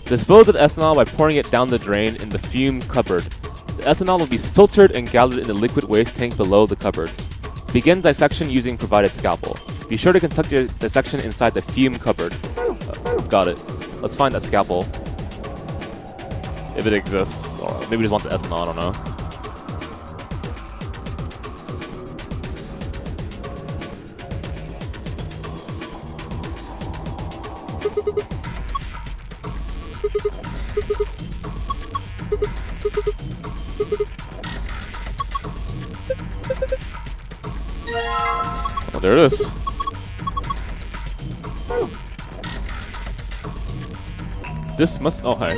Dispose of the ethanol by pouring it down the drain in the fume cupboard. The ethanol will be filtered and gathered in the liquid waste tank below the cupboard. Begin dissection using provided scalpel. Be sure to conduct your dissection inside the fume cupboard. Got it. Let's find that scalpel. If it exists. Or maybe we just want the ethanol, I don't know. Oh, there it is. This must. Oh, hi.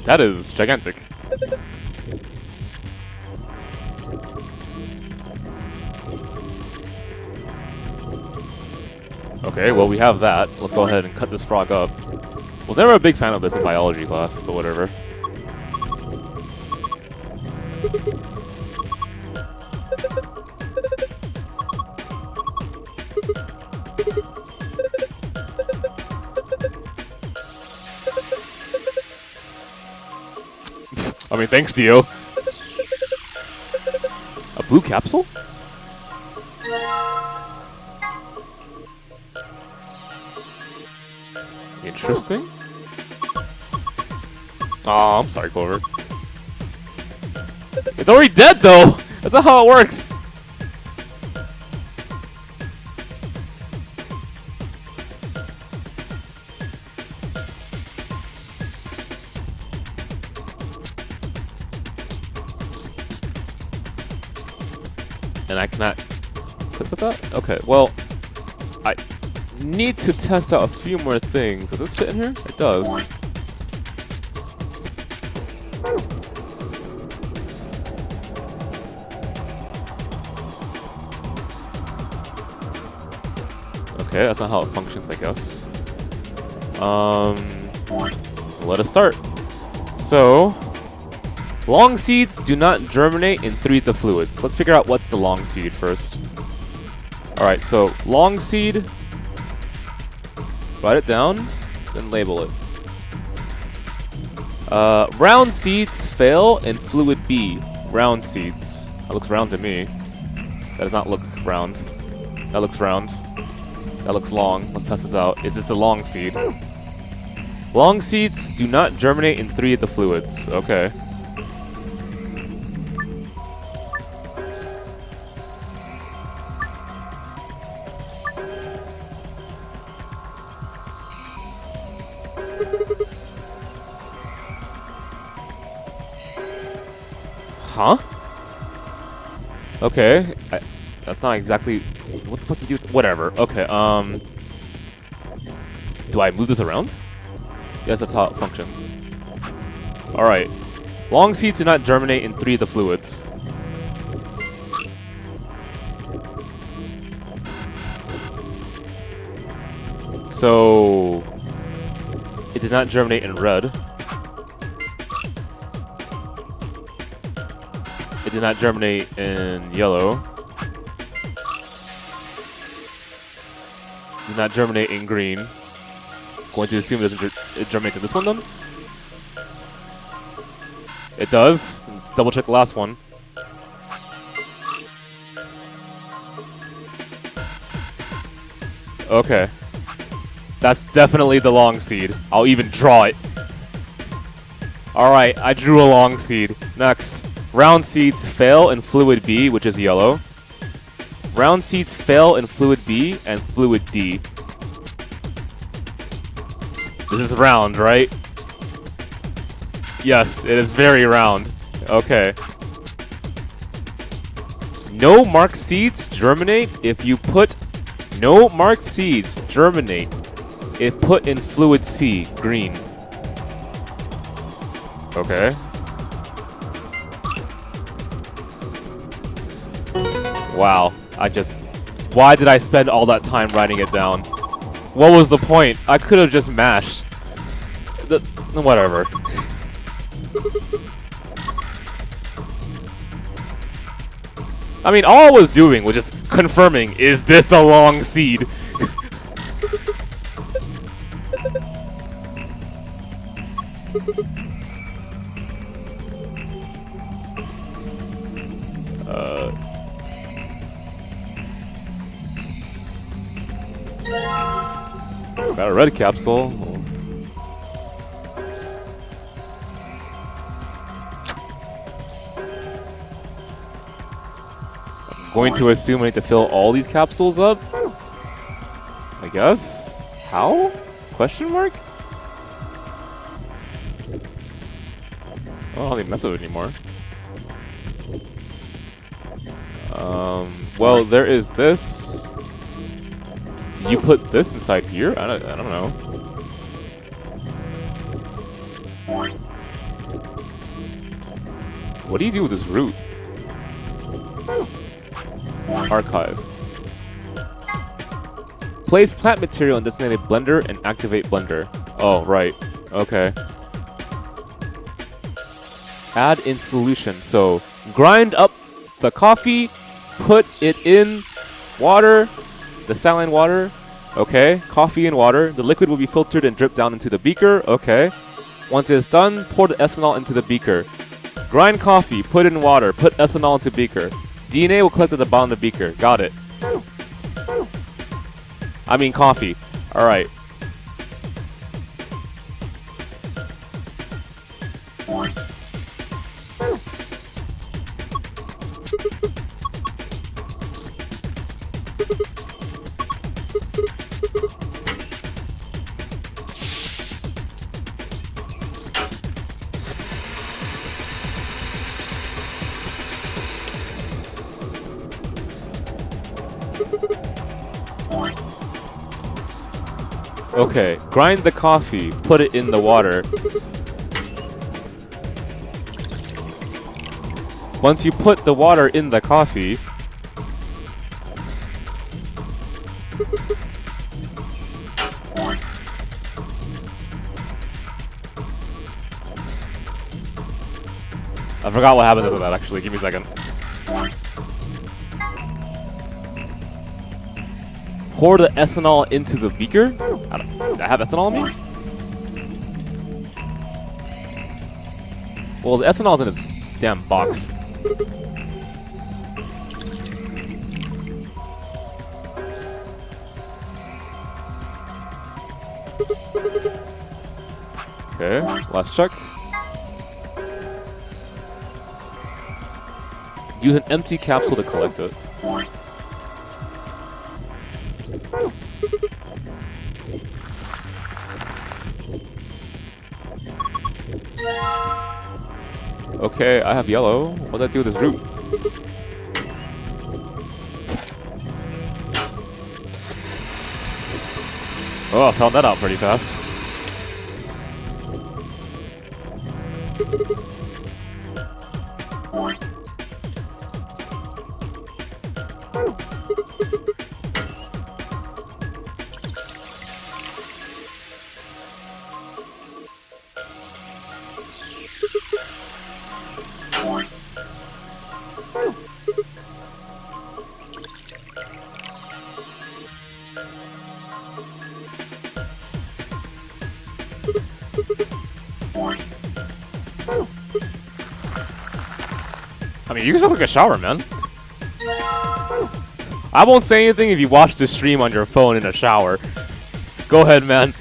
That is gigantic. Okay, well we have that. Let's go ahead and cut this frog up. Was never a big fan of this in biology class, but whatever. I mean, thanks, Dio. A blue capsule? Interesting. Oh, I'm sorry, Clover. It's already dead, though! That's not how it works! And I cannot click with that? Okay, well, I need to test out a few more things. Does this fit in here? It does. Okay, that's not how it functions, I guess. Let us start. So, long seeds do not germinate in 3 of the fluids. Let's figure out what's the long seed first. Alright, so long seed. Write it down, then label it. Round seeds fail in fluid B. Round seeds. That looks round to me. That does not look round. That looks round. That looks long. Let's test this out. Is this the long seed? Long seeds do not germinate in 3 of the fluids. Okay. Huh? Okay. That's not exactly... What the fuck do you do? Whatever. Okay, do I move this around? Yes, that's how it functions. Alright. Long seeds do not germinate in 3 of the fluids. So... It did not germinate in red. It did not germinate in yellow. Did not germinate in green. Going to assume it doesn't germinate to this one then? It does. Let's double check the last one. Okay. That's definitely the long seed. I'll even draw it. Alright, I drew a long seed. Next. Round seeds fail in fluid B, which is yellow. Round seeds fail in fluid B and fluid D. This is round, right? Yes, it is very round. Okay. No marked seeds germinate if you put no marked seeds germinate if put in fluid C, green. Okay. Wow. Why did I spend all that time writing it down? What was the point? I could have just mashed. Whatever. I mean, all I was doing was just confirming, is this a long seed? Got a red capsule. Going to assume I need to fill all these capsules up? I guess? How? Question mark? Oh, I don't need to mess with it anymore. Well, there is this. Do you put this inside here? I don't know. What do you do with this root? Archive. Place plant material in designated blender and activate blender. Oh, right. Okay. Add in solution. So, grind up the coffee, put it in water, the saline water. Okay. Coffee and water. The liquid will be filtered and dripped down into the beaker. Okay. Once it is done, pour the ethanol into the beaker. Grind coffee, put in water, put ethanol into beaker. DNA will collect at the bottom of the beaker. Got it. I mean coffee. Alright. Okay, grind the coffee, put it in the water. Once you put the water in the coffee, I forgot what happened to that actually, give me a second. Pour the ethanol into the beaker? Do I have ethanol on me? Well, the ethanol's in its damn box. Okay, last check. Use an empty capsule to collect it. Okay, I have yellow. What did I do with this root? Oh, I found that out pretty fast. I mean, you can still take a shower, man. I won't say anything if you watch the stream on your phone in a shower. Go ahead, man.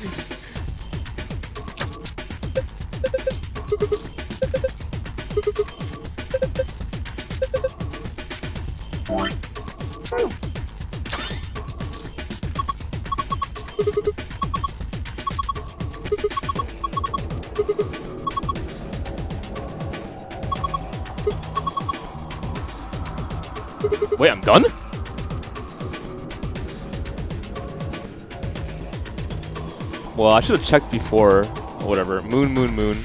Wait, I'm done? Well, I should have checked before. Whatever. Moon, moon, moon.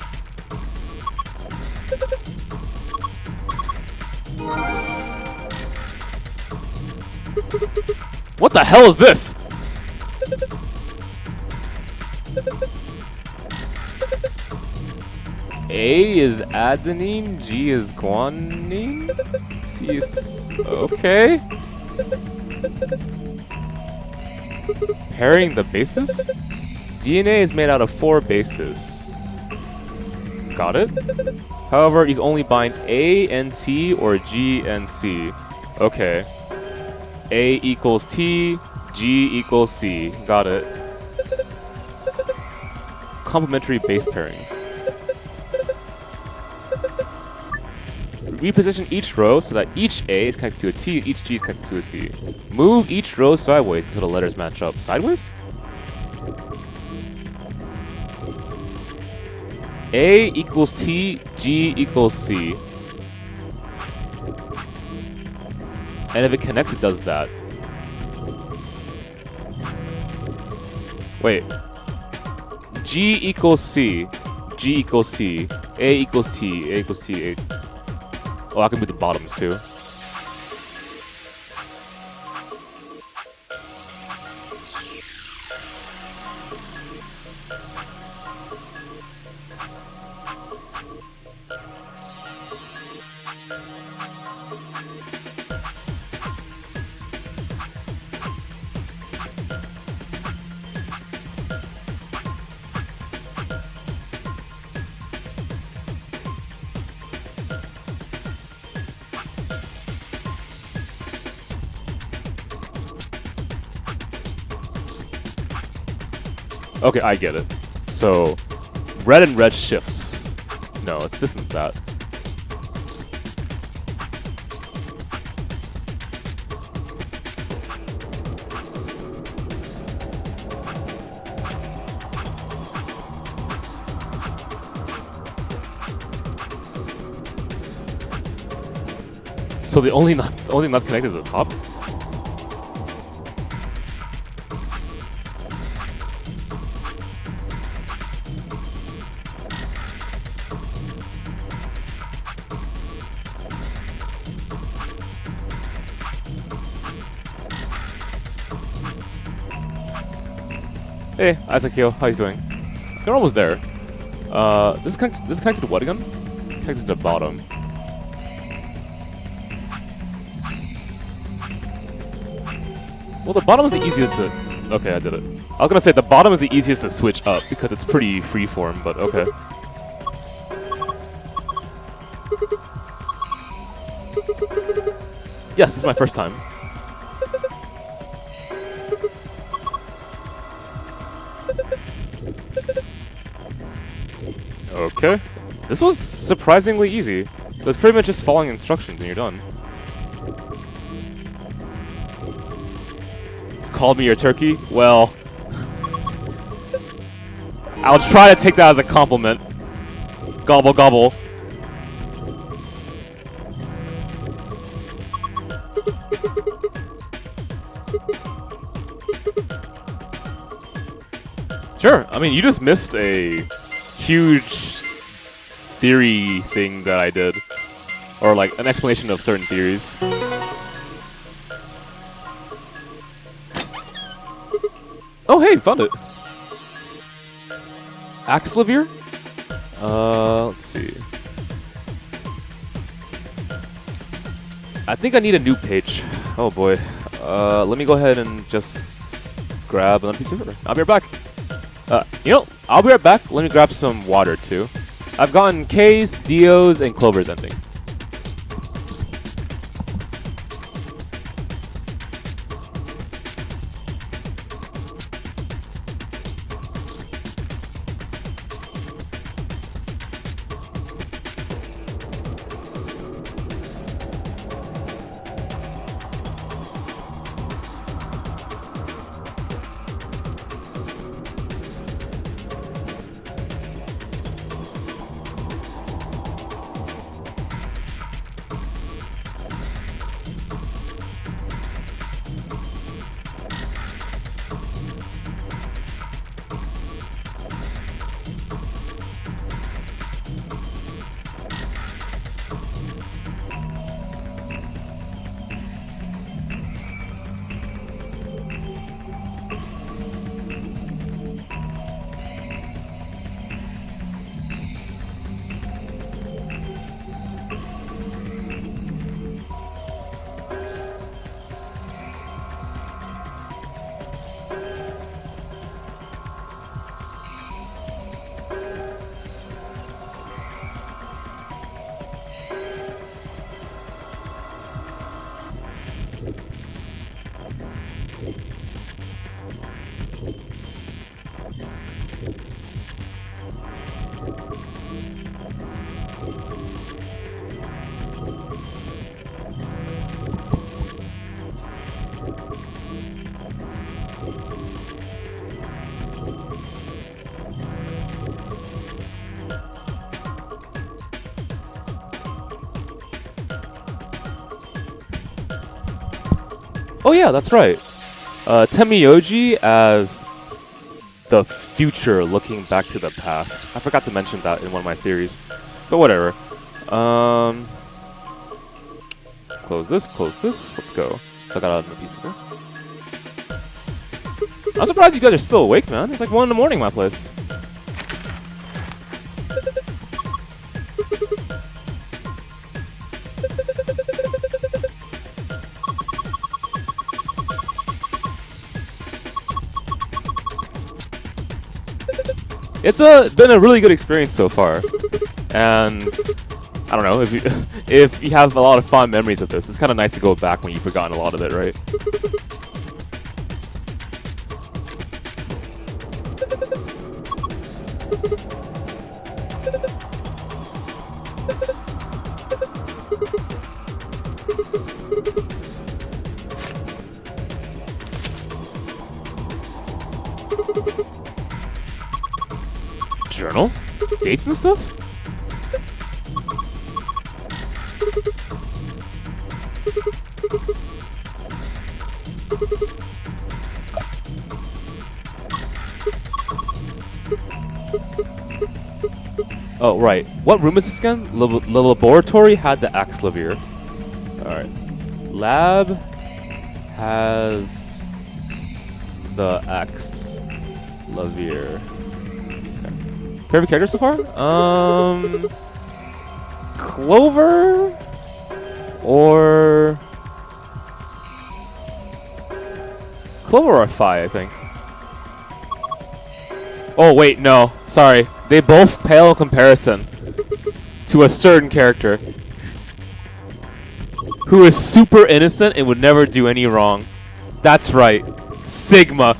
What the hell is this? A is adenine, G is guanine, C is... okay. Pairing the bases? DNA is made out of 4 bases. Got it? However, you can only bind A and T or G and C. Okay. A equals T, G equals C. Got it. Complementary base pairings. Reposition each row so that each A is connected to a T and each G is connected to a C. Move each row sideways until the letters match up. Sideways? A equals T, G equals C. And if it connects, it does that. Wait. G equals C, G equals C, A equals T, A equals T, A. Oh, I can move the bottoms too. Okay, I get it. So, red and red shifts. No, it's this and that. So the only not connected is the top? Hey, FinestKO, how you doing? You're almost there. This is connected to what again? Connected to the bottom. Well, the bottom is the easiest to... Okay, I did it. I was gonna say the bottom is the easiest to switch up because it's pretty freeform, but okay. Yes, this is my first time. Okay. This was surprisingly easy. It was pretty much just following instructions and you're done. It's called me your turkey? Well... I'll try to take that as a compliment. Gobble gobble. Sure, I mean, you just missed a huge theory thing that I did. Or like an explanation of certain theories. Oh hey, found it! Axlavir? Let's see. I think I need a new page. Oh boy. Let me go ahead and just grab another piece of paper. I'll be right back. You know, I'll be right back. Let me grab some water too. I've gotten K's, Dio's, and Clover's ending. Oh yeah, that's right. Temiyoji as the future looking back to the past. I forgot to mention that in one of my theories. But whatever. Close this, let's go. So I got out of the people. I'm surprised you guys are still awake, man. It's like 1 in the morning, my place. It's been a really good experience so far, and I don't know if you have a lot of fond memories of this. It's kind of nice to go back when you've forgotten a lot of it, right? Journal? Dates and stuff? Oh, right. What room is this again? The laboratory had the axe lavier. Alright. Lab has the axe lavier. Favorite character so far? Clover or Fi, I think. Oh wait, no, sorry. They both pale in comparison to a certain character who is super innocent and would never do any wrong. That's right, Sigma.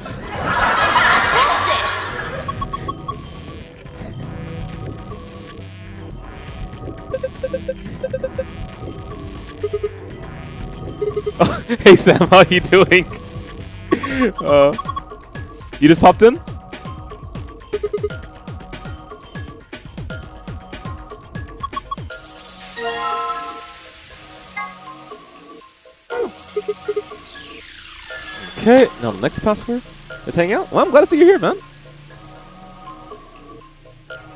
Hey Sam, how you doing? You just popped in? Okay, now the next password is hang out. Well, I'm glad to see you're here, man.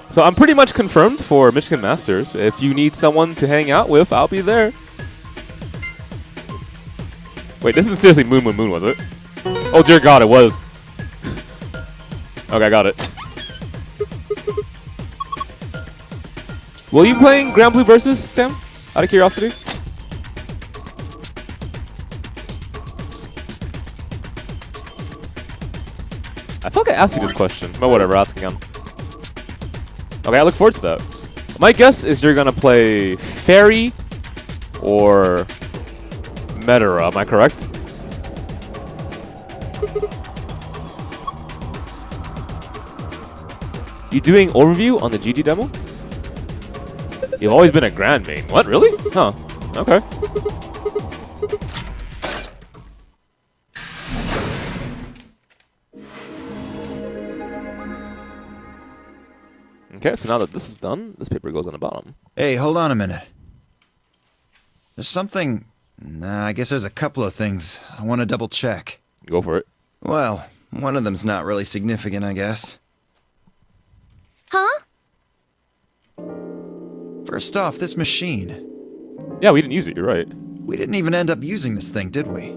So I'm pretty much confirmed for Michigan Masters. If you need someone to hang out with, I'll be there. Wait, this isn't seriously Moon, was it? Oh dear God, it was. Okay, I got it. Will you be playing Grand Blue Versus, Sam? Out of curiosity? I feel like I asked you this question, but whatever, ask again. Okay, I look forward to that. My guess is you're gonna play Fairy or Metara, am I correct? You doing overview on the GG demo? You've always been a grand main. What, really? Huh, okay. Okay, so now that this is done, this paper goes on the bottom. Hey, hold on a minute. There's something... Nah, I guess there's a couple of things I want to double check. Go for it. Well, one of them's not really significant, I guess. Huh? First off, this machine. Yeah, we didn't use it, you're right. We didn't even end up using this thing, did we?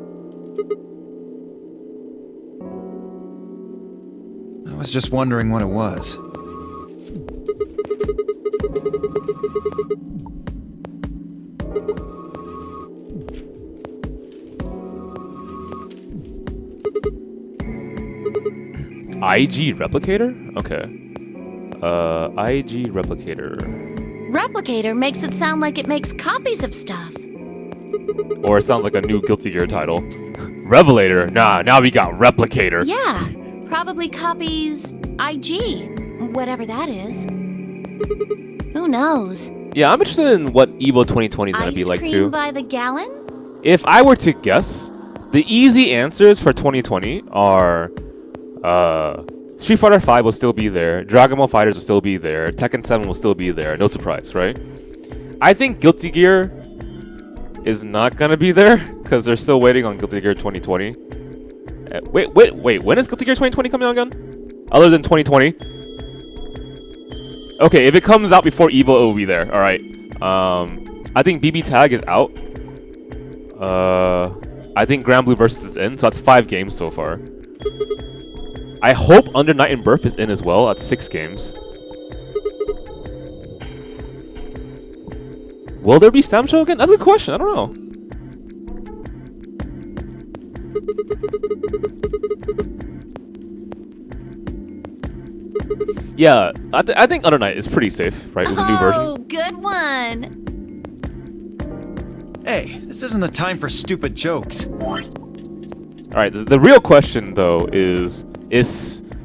I was just wondering what it was. IG replicator? Okay. IG replicator. Replicator makes it sound like it makes copies of stuff. Or it sounds like a new Guilty Gear title. Revelator? Nah, now we got replicator. Yeah, probably copies IG, whatever that is. Who knows? Yeah, I'm interested in what EVO 2020 is gonna be like Ice too. cream by the gallon? If I were to guess, the easy answers for 2020 are Street Fighter 5 will still be there, Dragon Ball FighterZ will still be there, Tekken 7 will still be there, no surprise, right? I think Guilty Gear is not gonna be there because they're still waiting on Guilty Gear 2020. Wait, when is Guilty Gear 2020 coming out again? Other than 2020? Okay, if it comes out before EVO, it will be there. All right. I think BB Tag is out. I think Grand Blue Versus is in, so that's 5 games so far. I hope Under Night and Birth is in as well. That's 6 games. Will there be Stam Show again? That's a good question. I don't know. Yeah, I think Under Night is pretty safe, right? With the new version. Oh, good one. Hey, this isn't the time for stupid jokes. Alright, the real question though is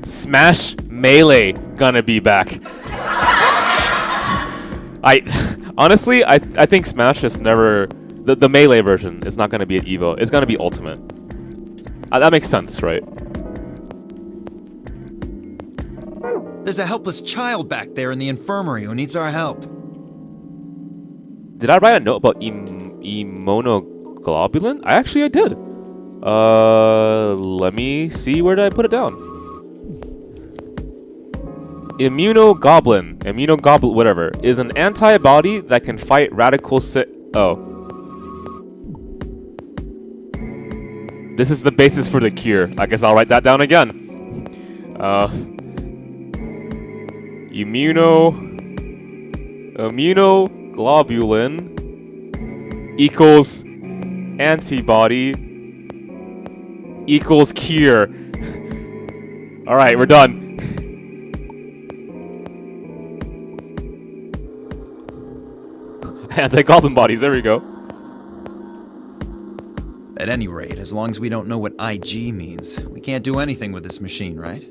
Smash Melee gonna be back? Honestly, I think Smash is never... The Melee version is not gonna be at EVO. It's gonna be Ultimate. That makes sense, right? There's a helpless child back there in the infirmary who needs our help. Did I write a note about immunoglobulin? I did. Let me see. Where did I put it down? Immunoglobulin, whatever, is an antibody that can fight radical This is the basis for the cure. I guess I'll write that down again. Immunoglobulin equals antibody equals cure. Alright, we're done. Anti-goblin bodies, there we go. At any rate, as long as we don't know what IG means, we can't do anything with this machine, right?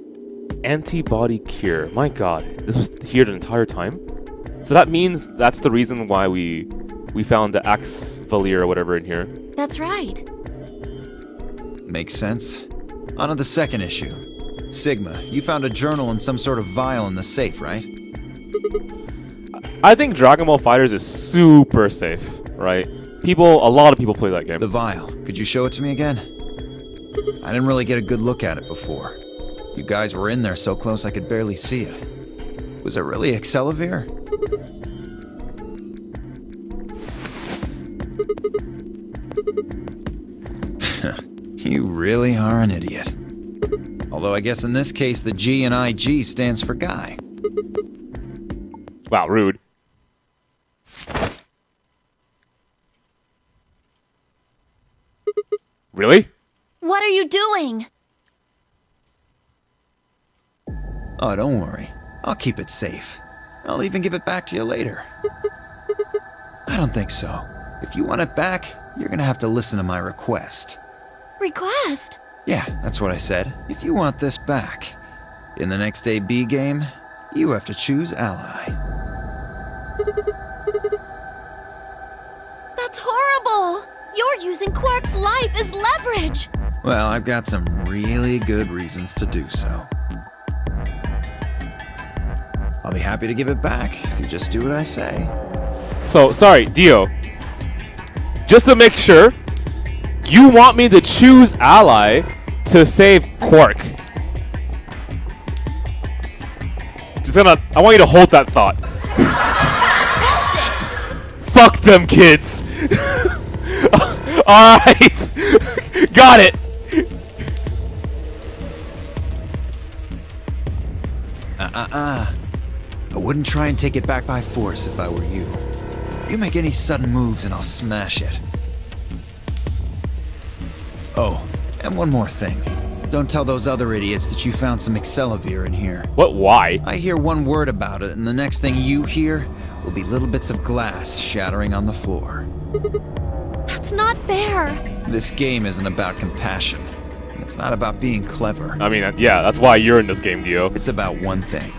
Antibody cure. My god, this was here the entire time? So that means that's the reason why we found the Axe Valir or whatever in here. That's right. Makes sense. On to the second issue. Sigma, you found a journal and some sort of vial in the safe, right? I think Dragon Ball FighterZ is super safe, right? A lot of people play that game. The vial. Could you show it to me again? I didn't really get a good look at it before. You guys were in there so close I could barely see it. Was it really Excelavir? You really are an idiot. Although I guess in this case the G in IG stands for guy. Wow, rude. Really? What are you doing? Oh, don't worry. I'll keep it safe. I'll even give it back to you later. I don't think so. If you want it back, you're gonna have to listen to my request. Request? Yeah, that's what I said. If you want this back, in the next AB game, you have to choose ally. That's horrible! You're using Quark's life as leverage! Well, I've got some really good reasons to do so. I'll be happy to give it back if you just do what I say. So, sorry, Dio. Just to make sure, you want me to choose ally to save Quark. I want you to hold that thought. Fuck them kids. Alright. Got it. I wouldn't try and take it back by force if I were you. You make any sudden moves and I'll smash it. Oh, and one more thing. Don't tell those other idiots that you found some Excelavir in here. What? Why? I hear one word about it, and the next thing you hear will be little bits of glass shattering on the floor. That's not fair. This game isn't about compassion. It's not about being clever. I mean, yeah, that's why you're in this game, Dio. It's about one thing.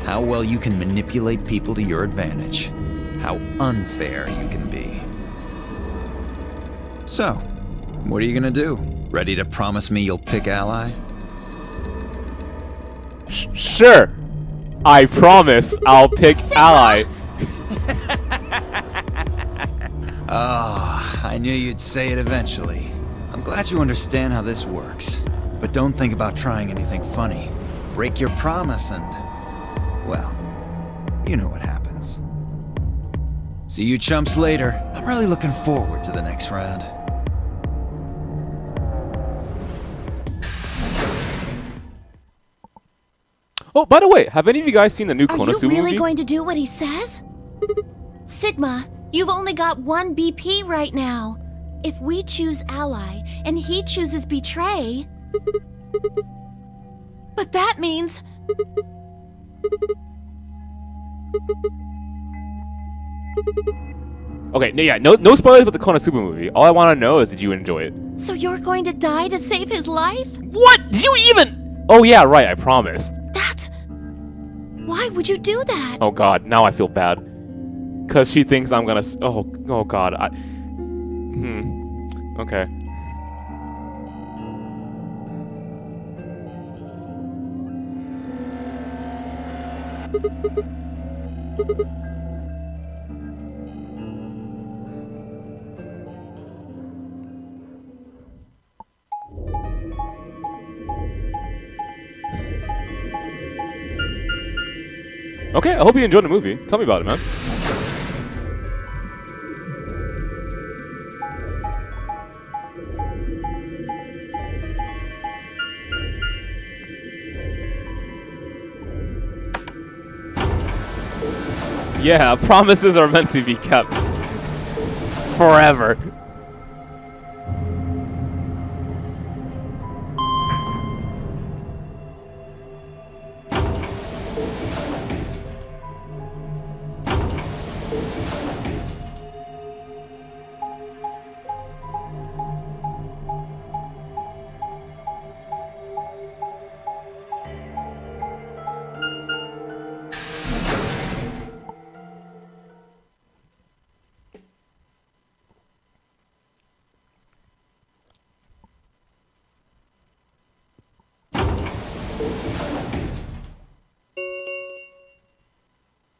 How well you can manipulate people to your advantage. How unfair you can be. So, what are you gonna do? Ready to promise me you'll pick ally? Sure. I promise I'll pick ally. Ah, I knew you'd say it eventually. I'm glad you understand how this works. But don't think about trying anything funny. Break your promise and... well, you know what happens. See you chumps later. I'm really looking forward to the next round. Oh, by the way, have any of you guys seen the new Konosuba movie? Are you really going to do what he says? Sigma, you've only got one BP right now. If we choose ally and he chooses betray... but that means... Okay, no spoilers about the Konosuba movie. All I want to know is, did you enjoy it? So you're going to die to save his life? What? Did you even? Oh yeah, right. I promised. That's... why would you do that? Oh god, now I feel bad. Cause she thinks I'm gonna. Oh god. Okay. Okay, I hope you enjoyed the movie. Tell me about it, man. Yeah, promises are meant to be kept. Forever.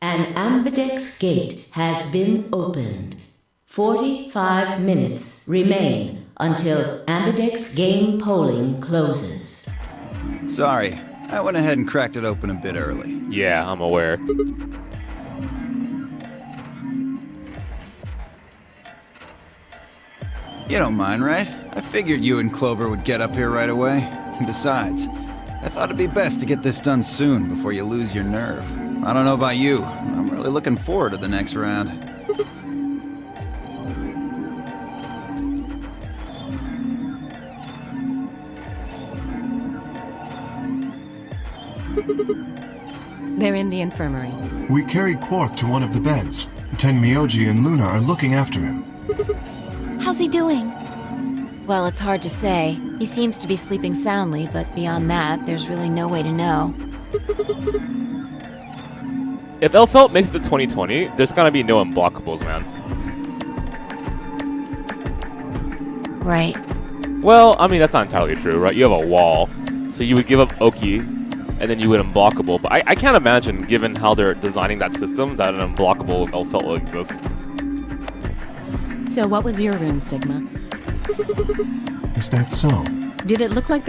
An ambidex gate has been opened. 45 minutes remain until ambidex game polling closes. Sorry, I went ahead and cracked it open a bit early. Yeah, I'm aware. You don't mind, right? I figured you and Clover would get up here right away. Besides, I thought it'd be best to get this done soon before you lose your nerve. I don't know about you, I'm really looking forward to the next round. They're in the infirmary. We carried Quark to one of the beds. Tenmyoji and Luna are looking after him. How's he doing? Well, it's hard to say. He seems to be sleeping soundly, but beyond that, there's really no way to know. If Elfelt makes it to 2020, there's gonna be no unblockables, man. Right. Well, I mean, that's not entirely true, right? You have a wall, so you would give up Oki, and then you would unblockable. But I can't imagine, given how they're designing that system, that an unblockable Elfelt will exist. So what was your room, Sigma? Is that so? Did it look like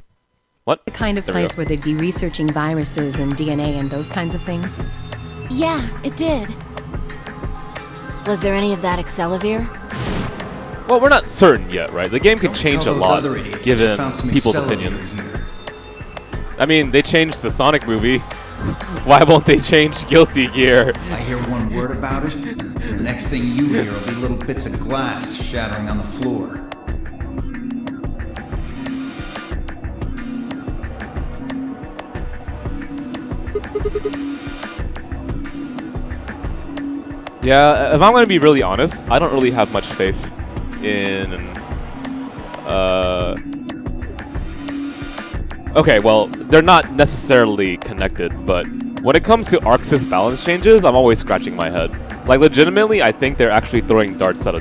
What? the kind of There we place go. where they'd be researching viruses and DNA and those kinds of things? Yeah, it did. Was there any of that Accelavir? Well, we're not certain yet, right? The game could change a Tell those lot, other idiots that given you found some people's accelerators opinions. here. I mean, they changed the Sonic movie. Why won't they change Guilty Gear? I hear one word about it, the next thing you hear will be little bits of glass shattering on the floor. Yeah, if I'm gonna be really honest, I don't really have much faith in. Okay, well, they're not necessarily connected, but when it comes to Arxis balance changes, I'm always scratching my head. Like, legitimately, I think they're actually throwing darts at a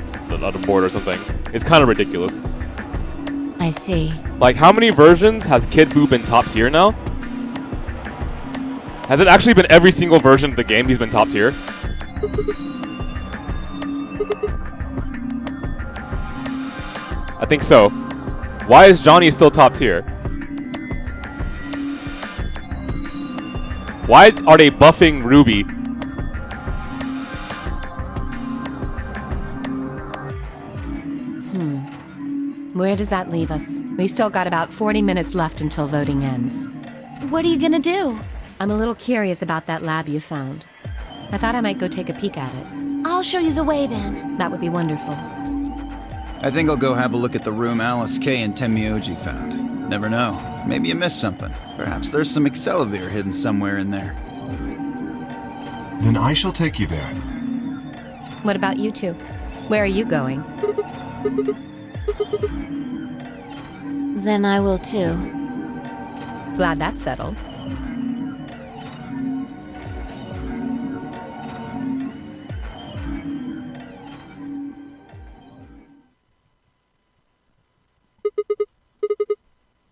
board or something. It's kind of ridiculous. I see. Like, how many versions has Kid Buu been top tier now? Has it actually been every single version of the game he's been top tier? I think so. Why is Johnny still top tier? Why are they buffing Ruby? Where does that leave us? We still got about 40 minutes left until voting ends. What are you gonna do? I'm a little curious about that lab you found. I thought I might go take a peek at it. I'll show you the way then. That would be wonderful. I think I'll go have a look at the room Alice K and Tenmyoji found. Never know. Maybe you missed something. Perhaps there's some Excelivir hidden somewhere in there. Then I shall take you there. What about you two? Where are you going? Then I will too. Glad that's settled.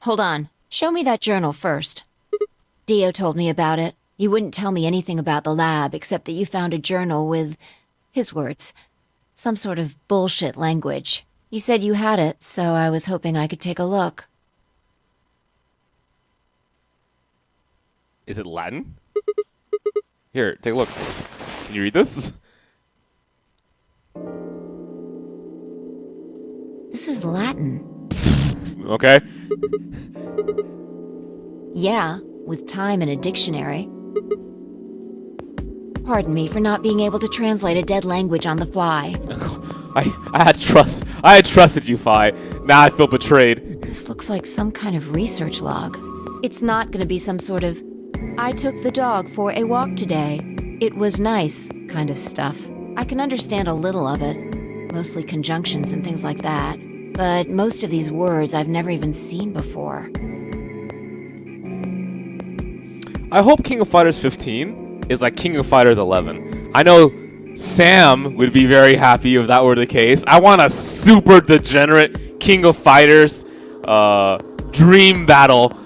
Hold on. Show me that journal first. Dio told me about it. You wouldn't tell me anything about the lab except that you found a journal with, his words, some sort of bullshit language. You said you had it, so I was hoping I could take a look. Is it Latin? Here, take a look. Can you read this? This is Latin. Okay. Yeah, with time and a dictionary. Pardon me for not being able to translate a dead language on the fly. I had trust. I had trusted you, Phi. Now I feel betrayed. This looks like some kind of research log. It's not gonna be some sort of, I took the dog for a walk today. It was nice kind of stuff. I can understand a little of it, mostly conjunctions and things like that. But most of these words I've never even seen before. I hope King of Fighters 15 is like King of Fighters 11. I know Sam would be very happy if that were the case. I want a super degenerate King of Fighters dream battle.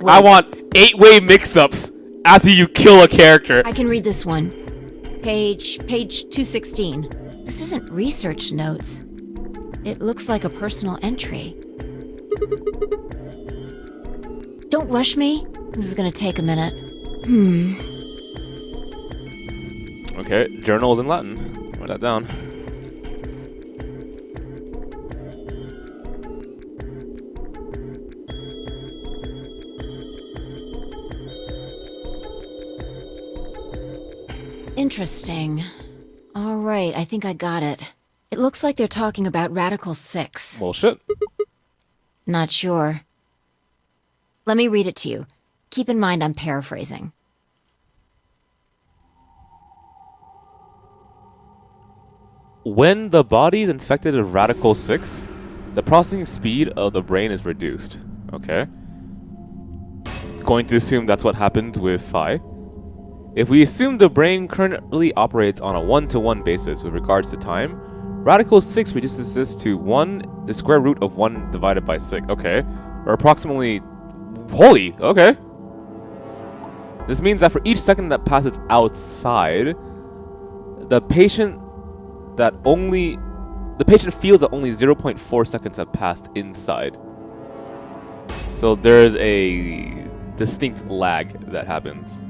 Wait. I want 8-way mix-ups after you kill a character. I can read this one. Page 216. This isn't research notes. It looks like a personal entry. Don't rush me. This is gonna take a minute. Okay, journal is in Latin. Write that down. Interesting. All right, I think I got it. It looks like they're talking about Radical 6. Well, shit. Not sure. Let me read it to you. Keep in mind I'm paraphrasing. When the body is infected with Radical 6, the processing speed of the brain is reduced. Okay. Going to assume that's what happened with Phi. If we assume the brain currently operates on a 1-to-1 basis with regards to time, Radical 6 reduces this to 1, the square root of 1 divided by 6. Okay. Or approximately... Holy! Okay. This means that for each second that passes outside, the patient feels that only 0.4 seconds have passed inside. So there's a distinct lag that happens.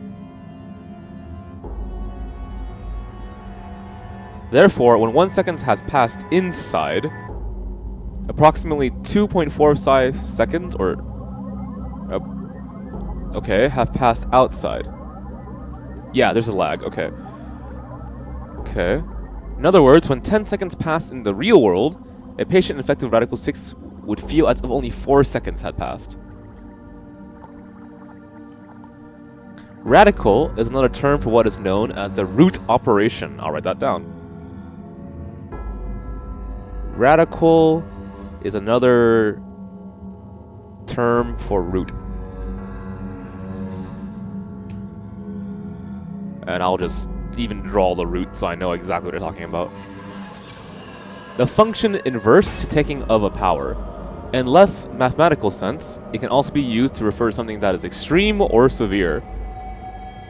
Therefore, when 1 second has passed inside, approximately 2.45 seconds have passed outside. Yeah, there's a lag. Okay. In other words, when 10 seconds pass in the real world, a patient infected with Radical 6 would feel as if only 4 seconds had passed. Radical is another term for what is known as the root operation. I'll write that down. Radical is another term for root. And I'll just even draw the root so I know exactly what they're talking about. The function inverse to taking of a power. In less mathematical sense, it can also be used to refer to something that is extreme or severe.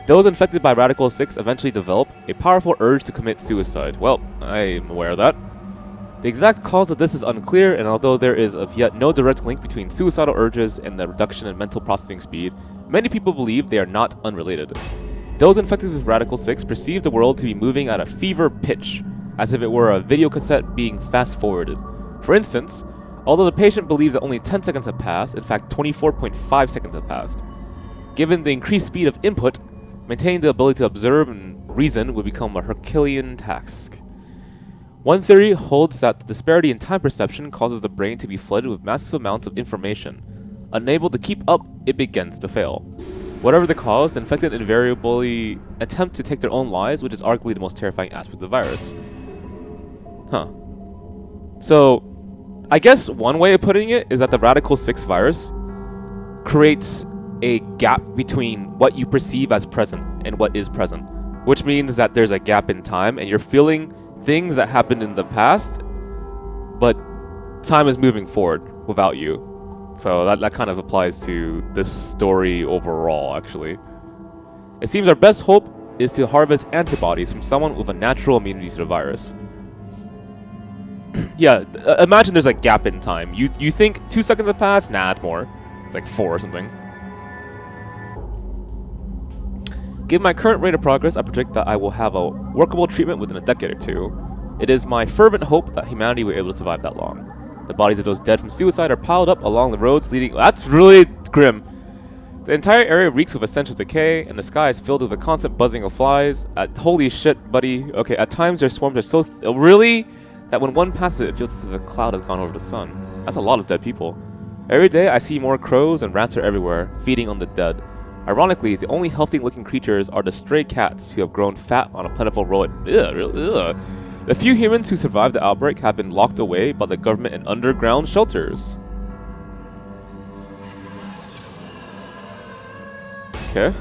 Those infected by Radical 6 eventually develop a powerful urge to commit suicide. Well, I'm aware of that. The exact cause of this is unclear, and although there is of yet no direct link between suicidal urges and the reduction in mental processing speed, many people believe they are not unrelated. Those infected with Radical 6 perceive the world to be moving at a fever pitch, as if it were a video cassette being fast-forwarded. For instance, although the patient believes that only 10 seconds have passed, in fact 24.5 seconds have passed. Given the increased speed of input, maintaining the ability to observe and reason would become a Herculean task. One theory holds that the disparity in time perception causes the brain to be flooded with massive amounts of information. Unable to keep up, it begins to fail. Whatever the cause, the infected invariably attempt to take their own lives, which is arguably the most terrifying aspect of the virus. Huh. So, I guess one way of putting it is that the Radical 6 virus creates a gap between what you perceive as present and what is present, which means that there's a gap in time and you're feeling things that happened in the past, but time is moving forward without you. So that kind of applies to this story overall, actually. It seems our best hope is to harvest antibodies from someone with a natural immunity to the virus. Yeah, imagine there's a gap in time. You think 2 seconds have passed? Nah, it's more. It's like 4 or something. Given my current rate of progress, I predict that I will have a workable treatment within a decade or 2. It is my fervent hope that humanity will be able to survive that long. The bodies of those dead from suicide are piled up along the roads leading... That's really grim. The entire area reeks with essential decay, and the sky is filled with a constant buzzing of flies. Holy shit, buddy. Okay, at times their swarms are so... really? That when one passes it feels as if a cloud has gone over the sun. That's a lot of dead people. Every day I see more crows and rats are everywhere, feeding on the dead. Ironically, the only healthy-looking creatures are the stray cats who have grown fat on a plentiful road. Ugh. The few humans who survived the outbreak have been locked away by the government in underground shelters. Okay.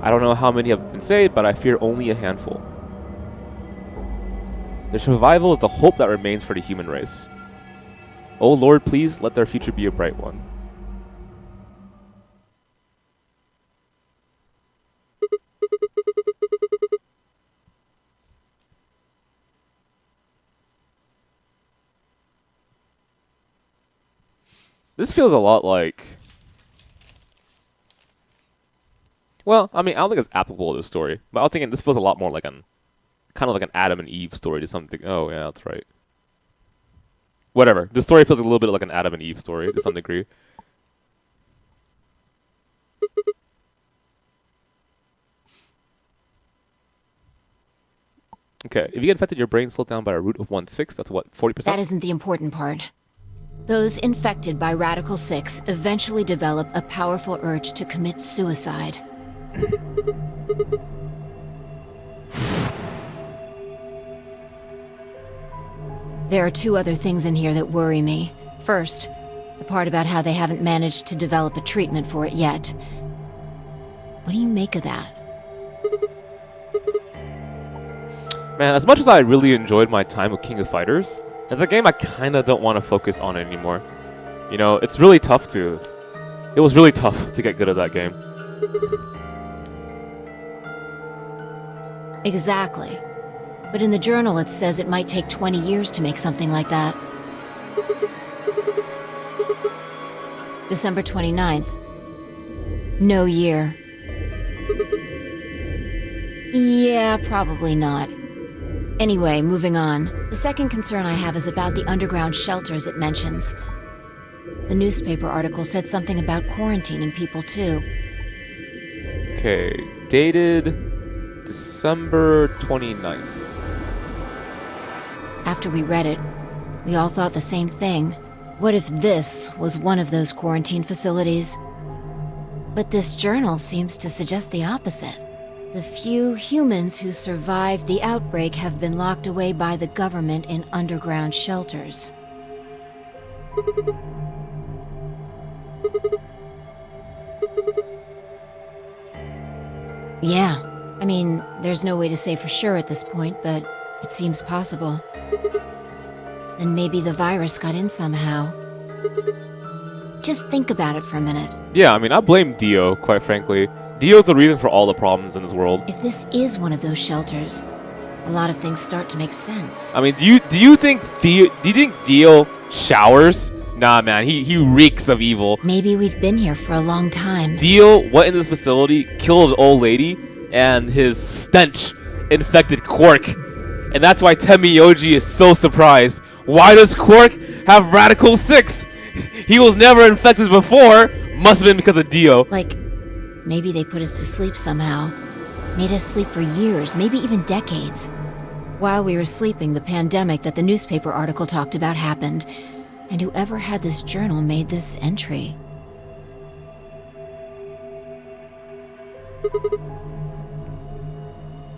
I don't know how many have been saved, but I fear only a handful. Their survival is the hope that remains for the human race. Oh Lord, please let their future be a bright one. This feels a lot like... Well, I mean, I don't think it's applicable to the story, but I was thinking this feels a lot more like kind of like an Adam and Eve story to something. Oh, yeah, that's right. Whatever. The story feels a little bit like an Adam and Eve story to some degree. Okay, if you get infected, your brain slows down by a root of 1/6. That's what, 40%? That isn't the important part. Those infected by Radical 6 eventually develop a powerful urge to commit suicide. There are 2 other things in here that worry me. First, the part about how they haven't managed to develop a treatment for it yet. What do you make of that? Man, as much as I really enjoyed my time with King of Fighters, as a game I kinda don't want to focus on it anymore. You know, it's really tough to... It was really tough to get good at that game. Exactly. But in the journal it says it might take 20 years to make something like that. December 29th. No year. Yeah, probably not. Anyway, moving on. The second concern I have is about the underground shelters it mentions. The newspaper article said something about quarantining people too. Okay, dated December 29th. After we read it, we all thought the same thing. What if this was one of those quarantine facilities? But this journal seems to suggest the opposite. The few humans who survived the outbreak have been locked away by the government in underground shelters. Yeah, I mean, there's no way to say for sure at this point, but it seems possible. Then maybe the virus got in somehow. Just think about it for a minute. Yeah, I mean, I blame Dio, quite frankly. Dio's the reason for all the problems in this world. If this is one of those shelters, a lot of things start to make sense. I mean, do you think Dio showers? Nah, man, he reeks of evil. Maybe we've been here for a long time. Dio went in this facility, killed an old lady, and his stench infected Quark. And that's why Temiyoji is so surprised. Why does Quark have Radical 6? He was never infected before. Must have been because of Dio. Like, maybe they put us to sleep somehow. Made us sleep for years, maybe even decades. While we were sleeping, the pandemic that the newspaper article talked about happened. And whoever had this journal made this entry.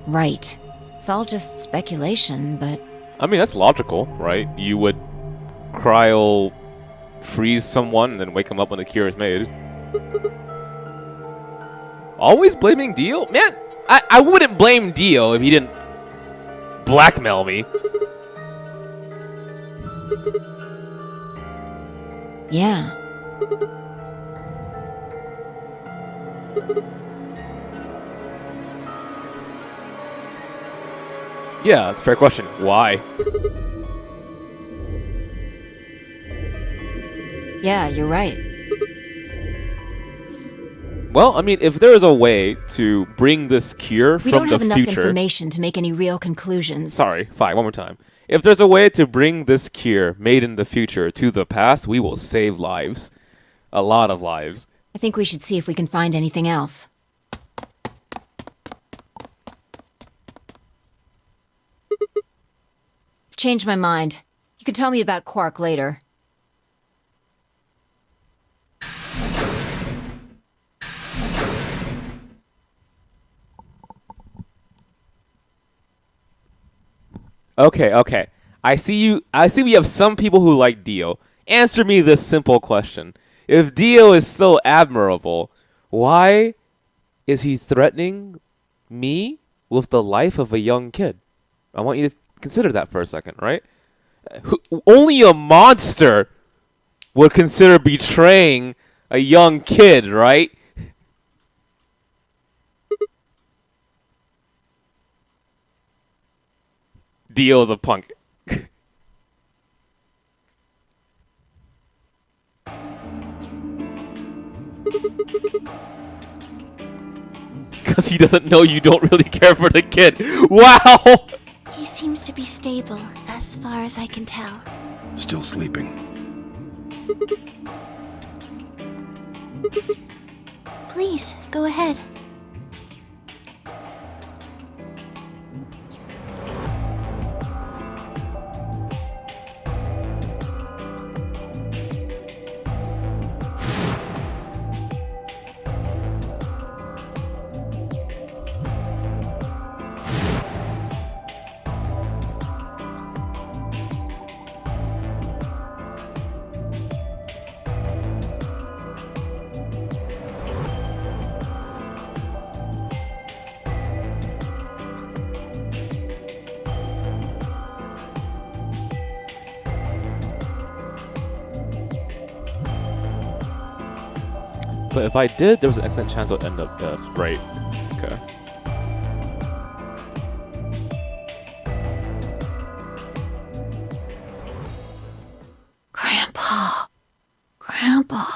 Right. It's all just speculation, but... I mean, that's logical, right? You would cryo freeze someone and then wake them up when the cure is made. Always blaming Dio? Man, I wouldn't blame Dio if he didn't blackmail me. Yeah. Yeah, that's a fair question. Why? Yeah, you're right. Well, I mean, if there is a way to bring this cure We from don't the have enough future... information to make any real conclusions. Sorry, fine, one more time. If there's a way to bring this cure made in the future to the past, we will save lives. A lot of lives. I think we should see if we can find anything else. I've changed my mind. You can tell me about Quark later. Okay. I see we have some people who like Dio. Answer me this simple question. If Dio is so admirable, why is he threatening me with the life of a young kid? I want you to consider that for a second, right? Only a monster would consider betraying a young kid, right? Dio's a punk. Because he doesn't know you don't really care for the kid. Wow! He seems to be stable, as far as I can tell. Still sleeping. Please, go ahead. But if I did, there was an excellent chance I would end up dead. Right. Okay. Grandpa.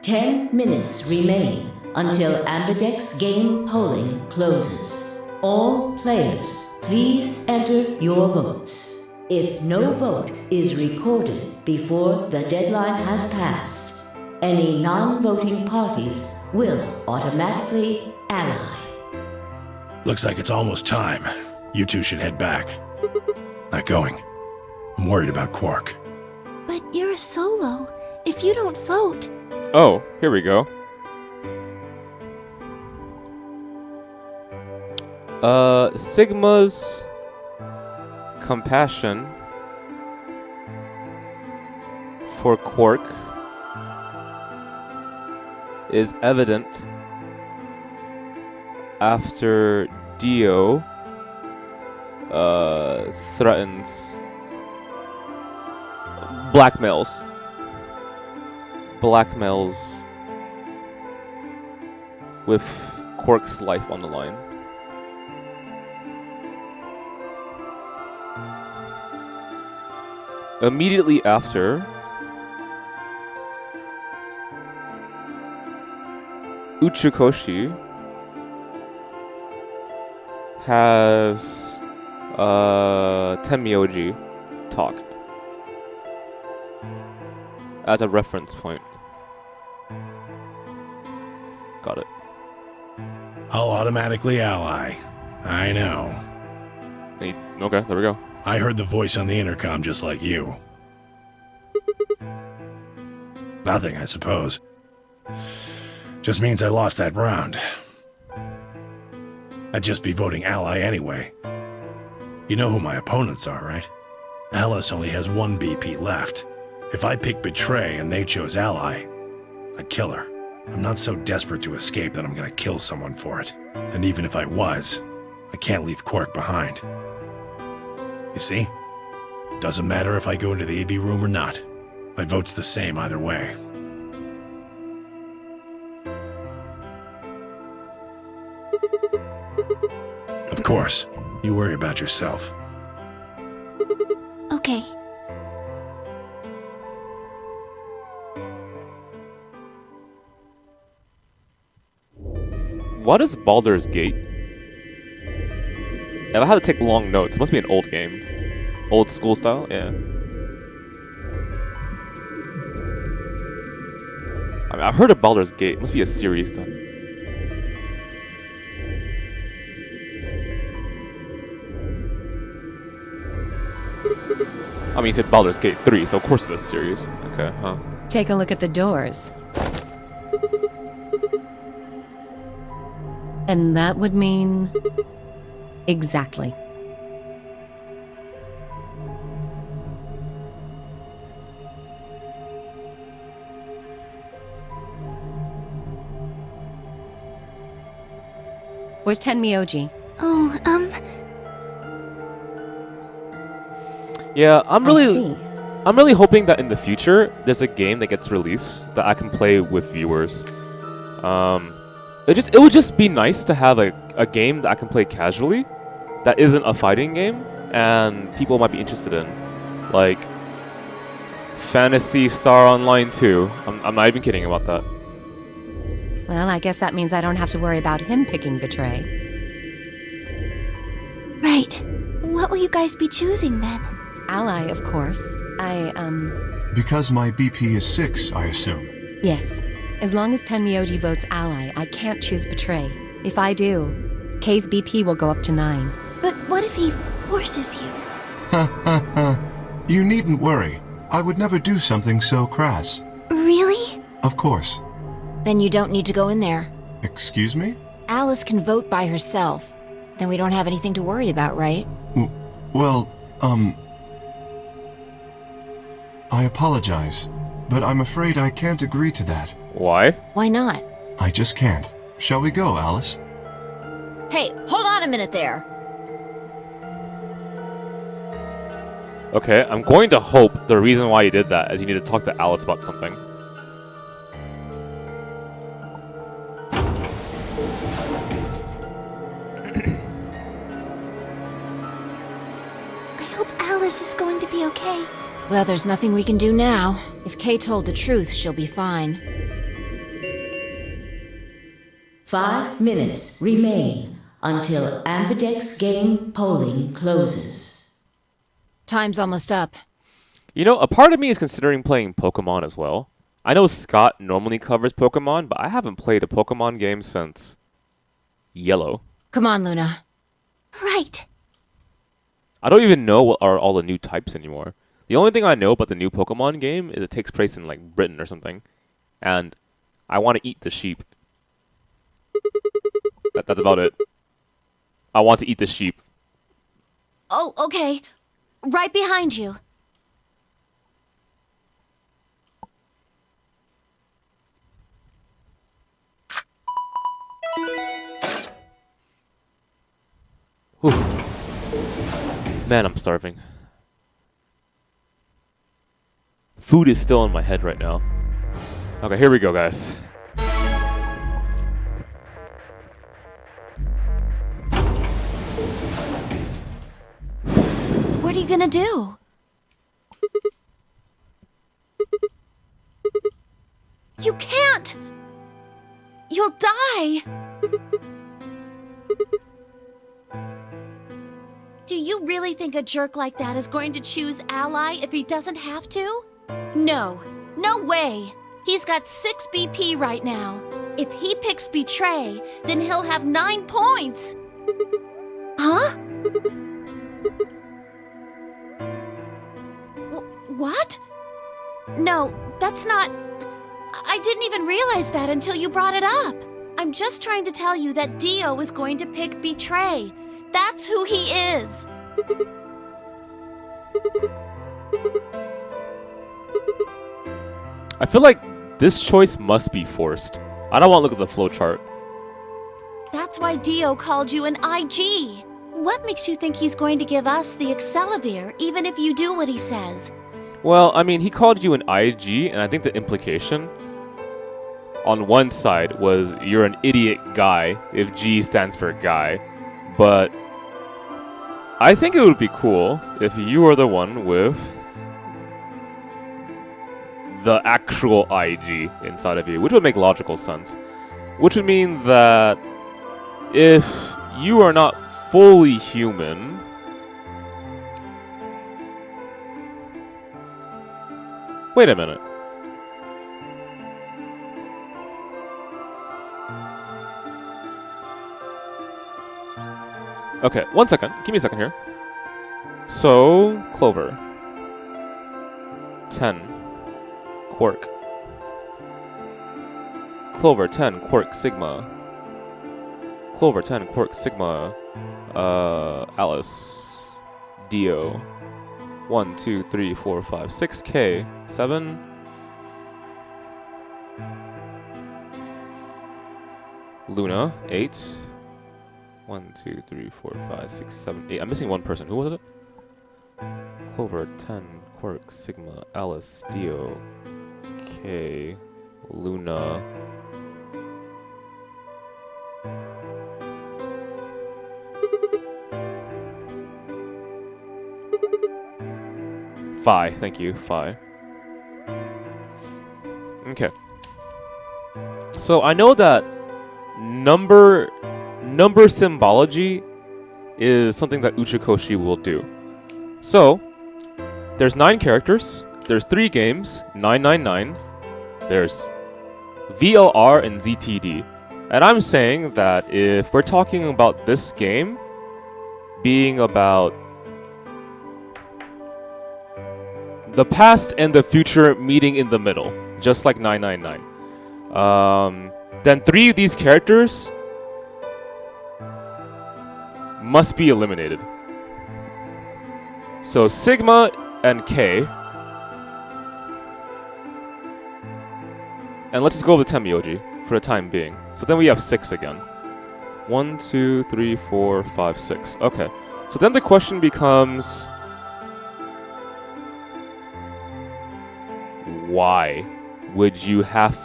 Ten minutes remain until Ambidex game polling closes. All players, please enter your votes. If no vote is recorded before the deadline has passed, any non-voting parties will automatically ally. Looks like it's almost time. You two should head back. Not going. I'm worried about Quark. But you're a solo. If you don't vote... Oh, here we go. Sigma's compassion for Quark is evident after Dio threatens, blackmails with Quark's life on the line. Immediately after, Uchikoshi has Tenmyoji talk as a reference point. Got it. I'll automatically ally. I know. Hey, okay, there we go. I heard the voice on the intercom just like you. Nothing, I suppose. Just means I lost that round. I'd just be voting ally anyway. You know who my opponents are, right? Alice only has one BP left. If I pick Betray and they chose ally, I'd kill her. I'm not so desperate to escape that I'm gonna kill someone for it. And even if I was, I can't leave Quark behind. You see? Doesn't matter if I go into the AB room or not. My vote's the same either way. Of course, you worry about yourself. Okay. What is Baldur's Gate? If I had to take long notes, it must be an old game. Old school style? Yeah. I mean, I've heard of Baldur's Gate. It must be a series then. I mean, you said Baldur's Gate 3, so of course it's a series. Okay, huh. Take a look at the doors. And that would mean... exactly. Where's Tenmyoji? Oh, Yeah, I'm I see. really hoping that in the future there's a game that gets released that I can play with viewers. It would just be nice to have a game that I can play casually that isn't a fighting game and people might be interested in. Like Phantasy Star Online 2. I'm not even kidding about that. Well, I guess that means I don't have to worry about him picking Betray. right. What will you guys be choosing then? Ally, of course. Because my BP is 6, I assume. Yes. As long as Tenmyoji votes Ally, I can't choose Betray. If I do, K's BP will go up to 9. But what if he forces you? You needn't worry. I would never do something so crass. Really? Of course. Then you don't need to go in there. Excuse me? Alice can vote by herself. Then we don't have anything to worry about, right? Well, I apologize, but I'm afraid I can't agree to that. Why? Why not? I just can't. Shall we go, Alice? Hey, hold on a minute there. Okay, I'm going to hope the reason why you did that is you need to talk to Alice about something. I hope Alice is going to be okay. Well, there's nothing we can do now. If Kay told the truth, she'll be fine. 5 minutes remain until Ambidex game polling closes. Time's almost up. You know, a part of me is considering playing Pokemon as well. I know Scott normally covers Pokemon, but I haven't played a Pokemon game since Yellow. Come on, Luna. Right. I don't even know what are all the new types anymore. The only thing I know about the new Pokemon game is it takes place in, like, Britain or something. And I want to eat the sheep. That's about it. I want to eat the sheep. Oh, okay. Right behind you. Whew. Man, I'm starving. Food is still in my head right now. Okay, here we go, guys. What are you gonna do? You can't! You'll die! Do you really think a jerk like that is going to choose ally if he doesn't have to? No. No way! He's got 6 BP right now. If he picks betray, then he'll have 9 points! Huh? What? No, that's not... I didn't even realize that until you brought it up. I'm just trying to tell you that Dio is going to pick betray. That's who he is. I feel like this choice must be forced. I don't want to look at the flowchart. That's why Dio called you an IG. What makes you think he's going to give us the Excelivir even if you do what he says? Well, I mean, he called you an IG, and I think the implication on one side was you're an idiot guy if G stands for guy. But I think it would be cool if you were the one with the actual IG inside of you, which would make logical sense. Which would mean that if you are not fully human, wait a minute. Okay, 1 second. Give me a second here. So, Clover. 10. Quark. Clover 10, Quark Sigma. Clover 10, Quark Sigma. Alice. Dio. 1, 2, 3, 4, 5, 6K. 7. Luna. 8. 1, 2, 3, 4, 5, 6, 7, 8. I'm missing one person. Who was it? Clover 10, Quark Sigma. Alice. Dio. K. Luna. Phi, thank you, Phi. Okay. So I know that number symbology is something that Uchikoshi will do. So there's 9 characters, there's 3 games, 999. There's VLR and ZTD. And I'm saying that if we're talking about this game being about the past and the future meeting in the middle, just like 999. Then 3 of these characters must be eliminated. So Sigma and K. And let's just go with Temioji for the time being. So then we have 6 again. 1, 2, 3, 4, 5, 6. Okay. So then the question becomes, why would you have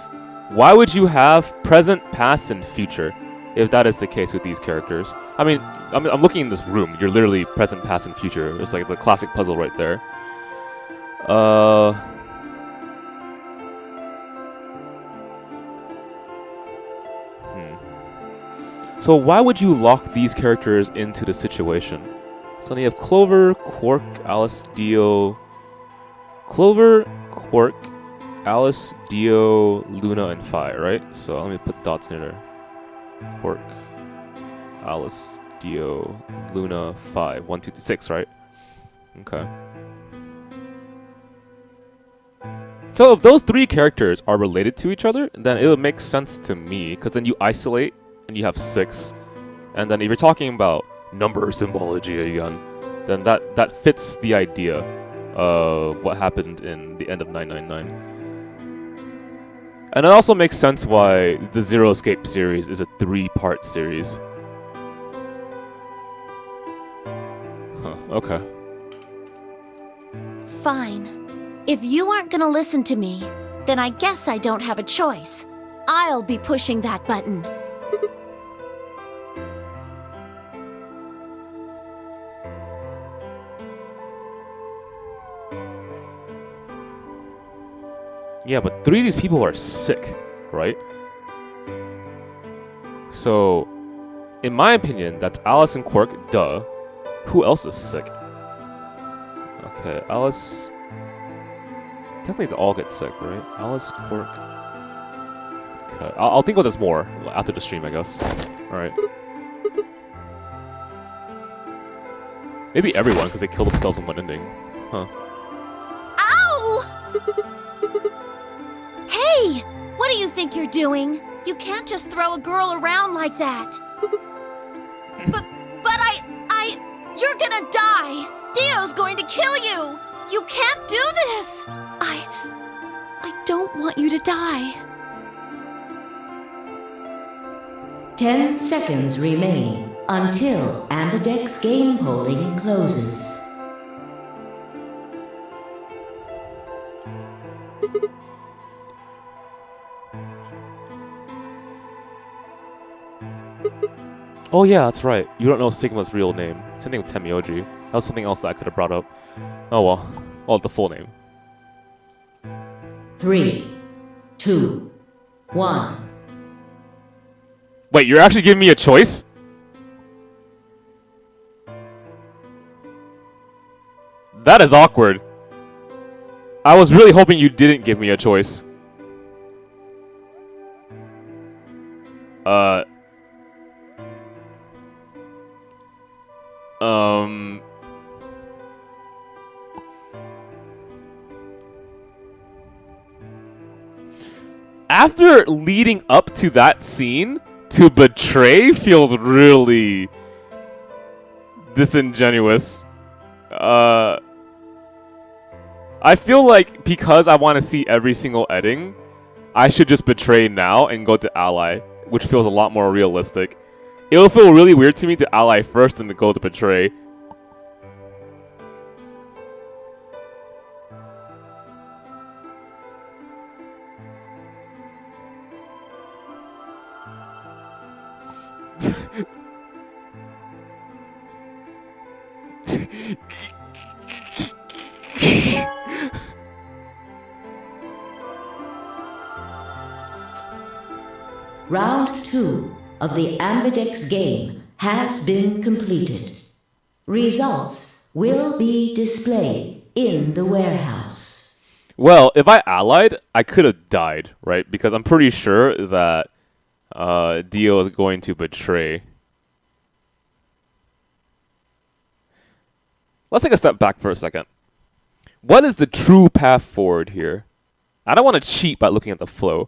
present, past, and future if that is the case with these characters? I mean, I'm looking in this room. You're literally present, past, and future. It's like the classic puzzle right there. So why would you lock these characters into the situation? So then you have Clover, Quark, Alice, Dio. Clover, Quark, Alice, Dio, Luna, and Phi, right? So let me put dots near there. Quark, Alice, Dio, Luna, Phi. 1, 2, 3, 6, right? Okay. So if those 3 characters are related to each other, then it would make sense to me, because then you isolate and you have 6. And then if you're talking about number symbology again, then that fits the idea of what happened in the end of 999. And it also makes sense why the Zero Escape series is a 3-part series. Huh, okay. Fine. If you aren't gonna listen to me, then I guess I don't have a choice. I'll be pushing that button. Yeah, but 3 of these people are sick, right? So, in my opinion, that's Alice and Quark, duh. Who else is sick? Okay, Alice... Technically they all get sick, right? Alice, Quark... Okay, I'll think about this more after the stream, I guess. Alright. Maybe everyone, because they killed themselves in one ending. Huh. Hey! What do you think you're doing? You can't just throw a girl around like that. But you're gonna die! Dio's going to kill you! You can't do this! I don't want you to die. 10 seconds remain until Ambidex game polling closes. Oh yeah, that's right. You don't know Sigma's real name. Same thing with Temioji. That was something else that I could have brought up. Oh well. Oh, the full name. 3, 2, 1. Wait, you're actually giving me a choice? That is awkward. I was really hoping you didn't give me a choice. After leading up to that scene, to betray feels really disingenuous. I feel like because I want to see every single editing, I should just betray now and go to ally, which feels a lot more realistic. It'll feel really weird to me to ally first and to go to betray. Round 2 of the Ambidex game has been completed. Results will be displayed in the warehouse. Well, if I allied, I could have died, right? Because I'm pretty sure that Dio is going to betray. Let's take a step back for a second. What is the true path forward here? I don't want to cheat by looking at the flow,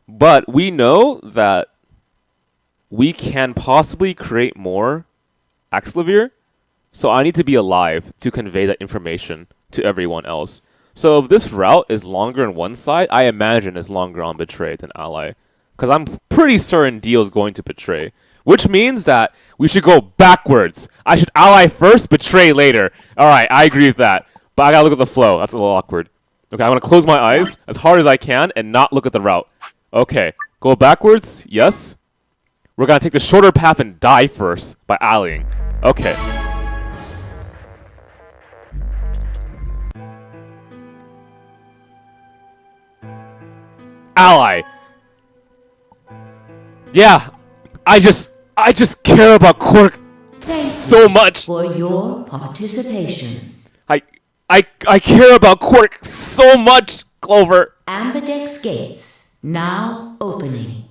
but we know that we can possibly create more Axlavir, so I need to be alive to convey that information to everyone else. So if this route is longer on one side, I imagine it's longer on Betray than Ally. Because I'm pretty certain Dio's going to Betray. Which means that we should go backwards. I should Ally first, Betray later. Alright, I agree with that. But I gotta look at the flow. That's a little awkward. Okay, I'm gonna close my eyes as hard as I can and not look at the route. Okay, go backwards, yes. We're gonna take the shorter path and die first by allying. Okay. Ally. Yeah, I just care about Quark so much. For your participation. I care about Quark so much, Clover. Ambidex gates now opening.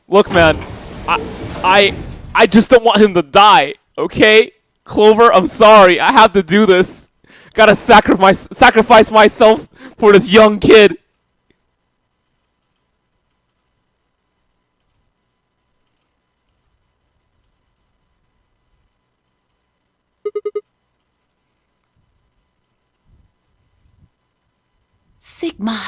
Look, man, I just don't want him to die. Okay, Clover, I'm sorry. I have to do this. Gotta sacrifice myself for this young kid. Sigma.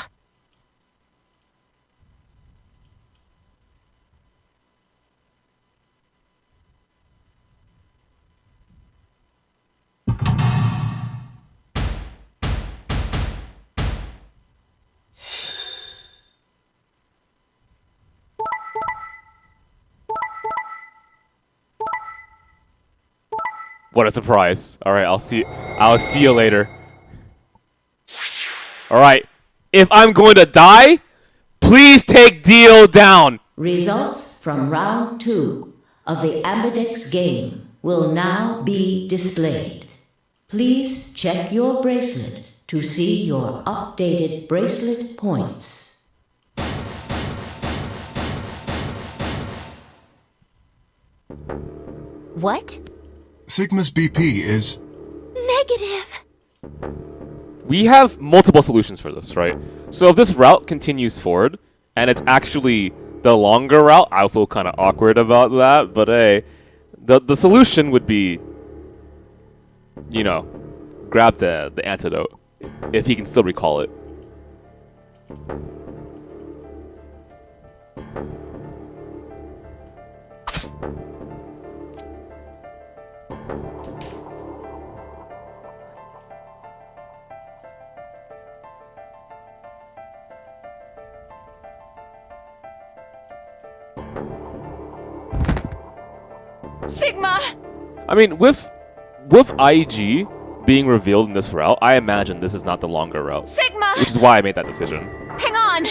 What a surprise. Alright, I'll see you later. Alright. If I'm going to die, please take Dio down. Results from round 2 of the Ambidex game will now be displayed. Please check your bracelet to see your updated bracelet points. What? Sigma's BP is... Negative. We have multiple solutions for this, right? So if this route continues forward, and it's actually the longer route, I feel kind of awkward about that, but hey, the solution would be, you know, grab the antidote, if he can still recall it. Sigma! I mean, with IG being revealed in this route, I imagine this is not the longer route. Sigma! Which is why I made that decision. Hang on!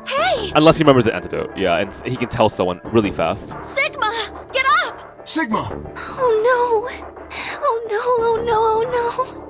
Hey! Unless he remembers the antidote, yeah, and he can tell someone really fast. Sigma! Get up! Sigma! Oh no! Oh no, oh no, oh no!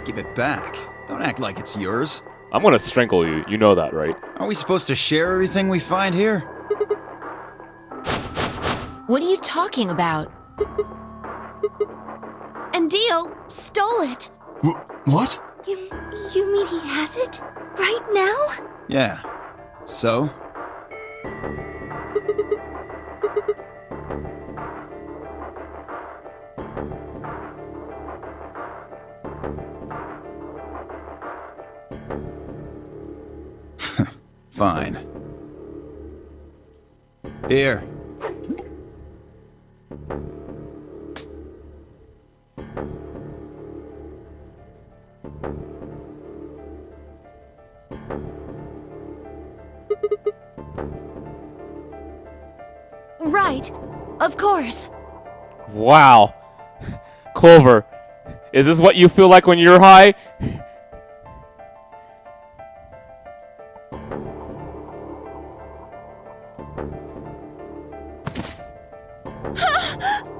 Give it back. Don't act like it's yours. I'm gonna strangle you, you know that, right? Aren't we supposed to share everything we find here? What are you talking about? And Dio stole it. What? You mean he has it? Right now? Yeah. So? Fine. Here. Right. Of course. Wow. Clover, is this what you feel like when you're high?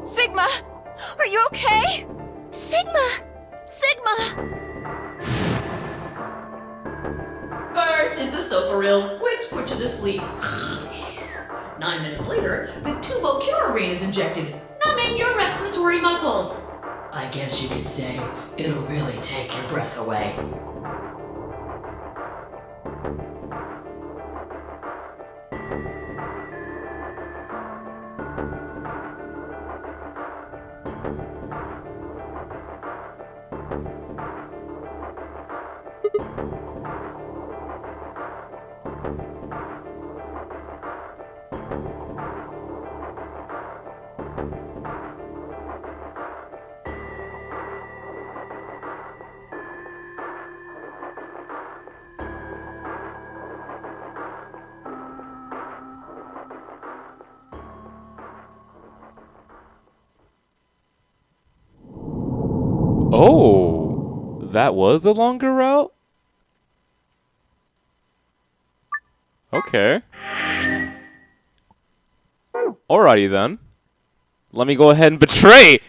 Sigma! Are you okay? Sigma! Sigma! First, is this so for real? Let's put you to sleep. 9 minutes later, the tubocurarine is injected, numbing your respiratory muscles. I guess you could say it'll really take your breath away. Oh, that was a longer route? Okay. Alrighty then. Let me go ahead and betray!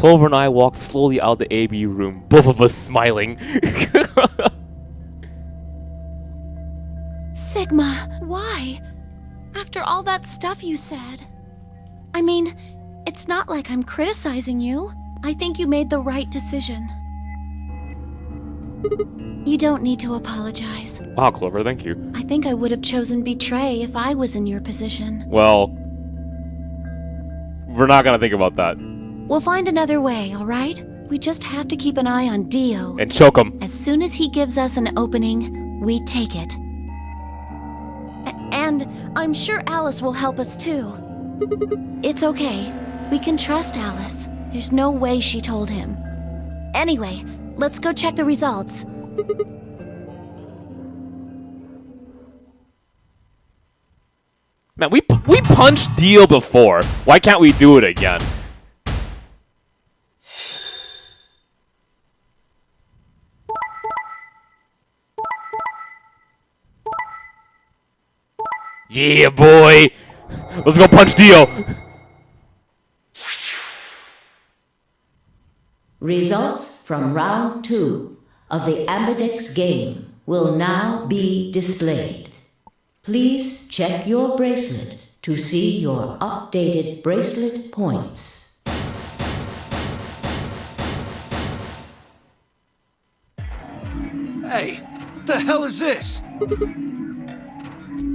Clover and I walked slowly out the AB room, both of us smiling. Sigma, why? After all that stuff you said. I mean, it's not like I'm criticizing you. I think you made the right decision. You don't need to apologize. Wow, Clover, thank you. I think I would have chosen betray if I was in your position. Well, we're not gonna think about that. We'll find another way, alright? We just have to keep an eye on Dio. And choke him. As soon as he gives us an opening, we take it. And I'm sure Alice will help us too. It's okay. We can trust Alice. There's no way she told him. Anyway, let's go check the results. Man, we punched Dio before. Why can't we do it again? Yeah, boy! Let's go punch Dio! Results from round 2 of the Ambidex game will now be displayed. Please check your bracelet to see your updated bracelet points. Hey, what the hell is this?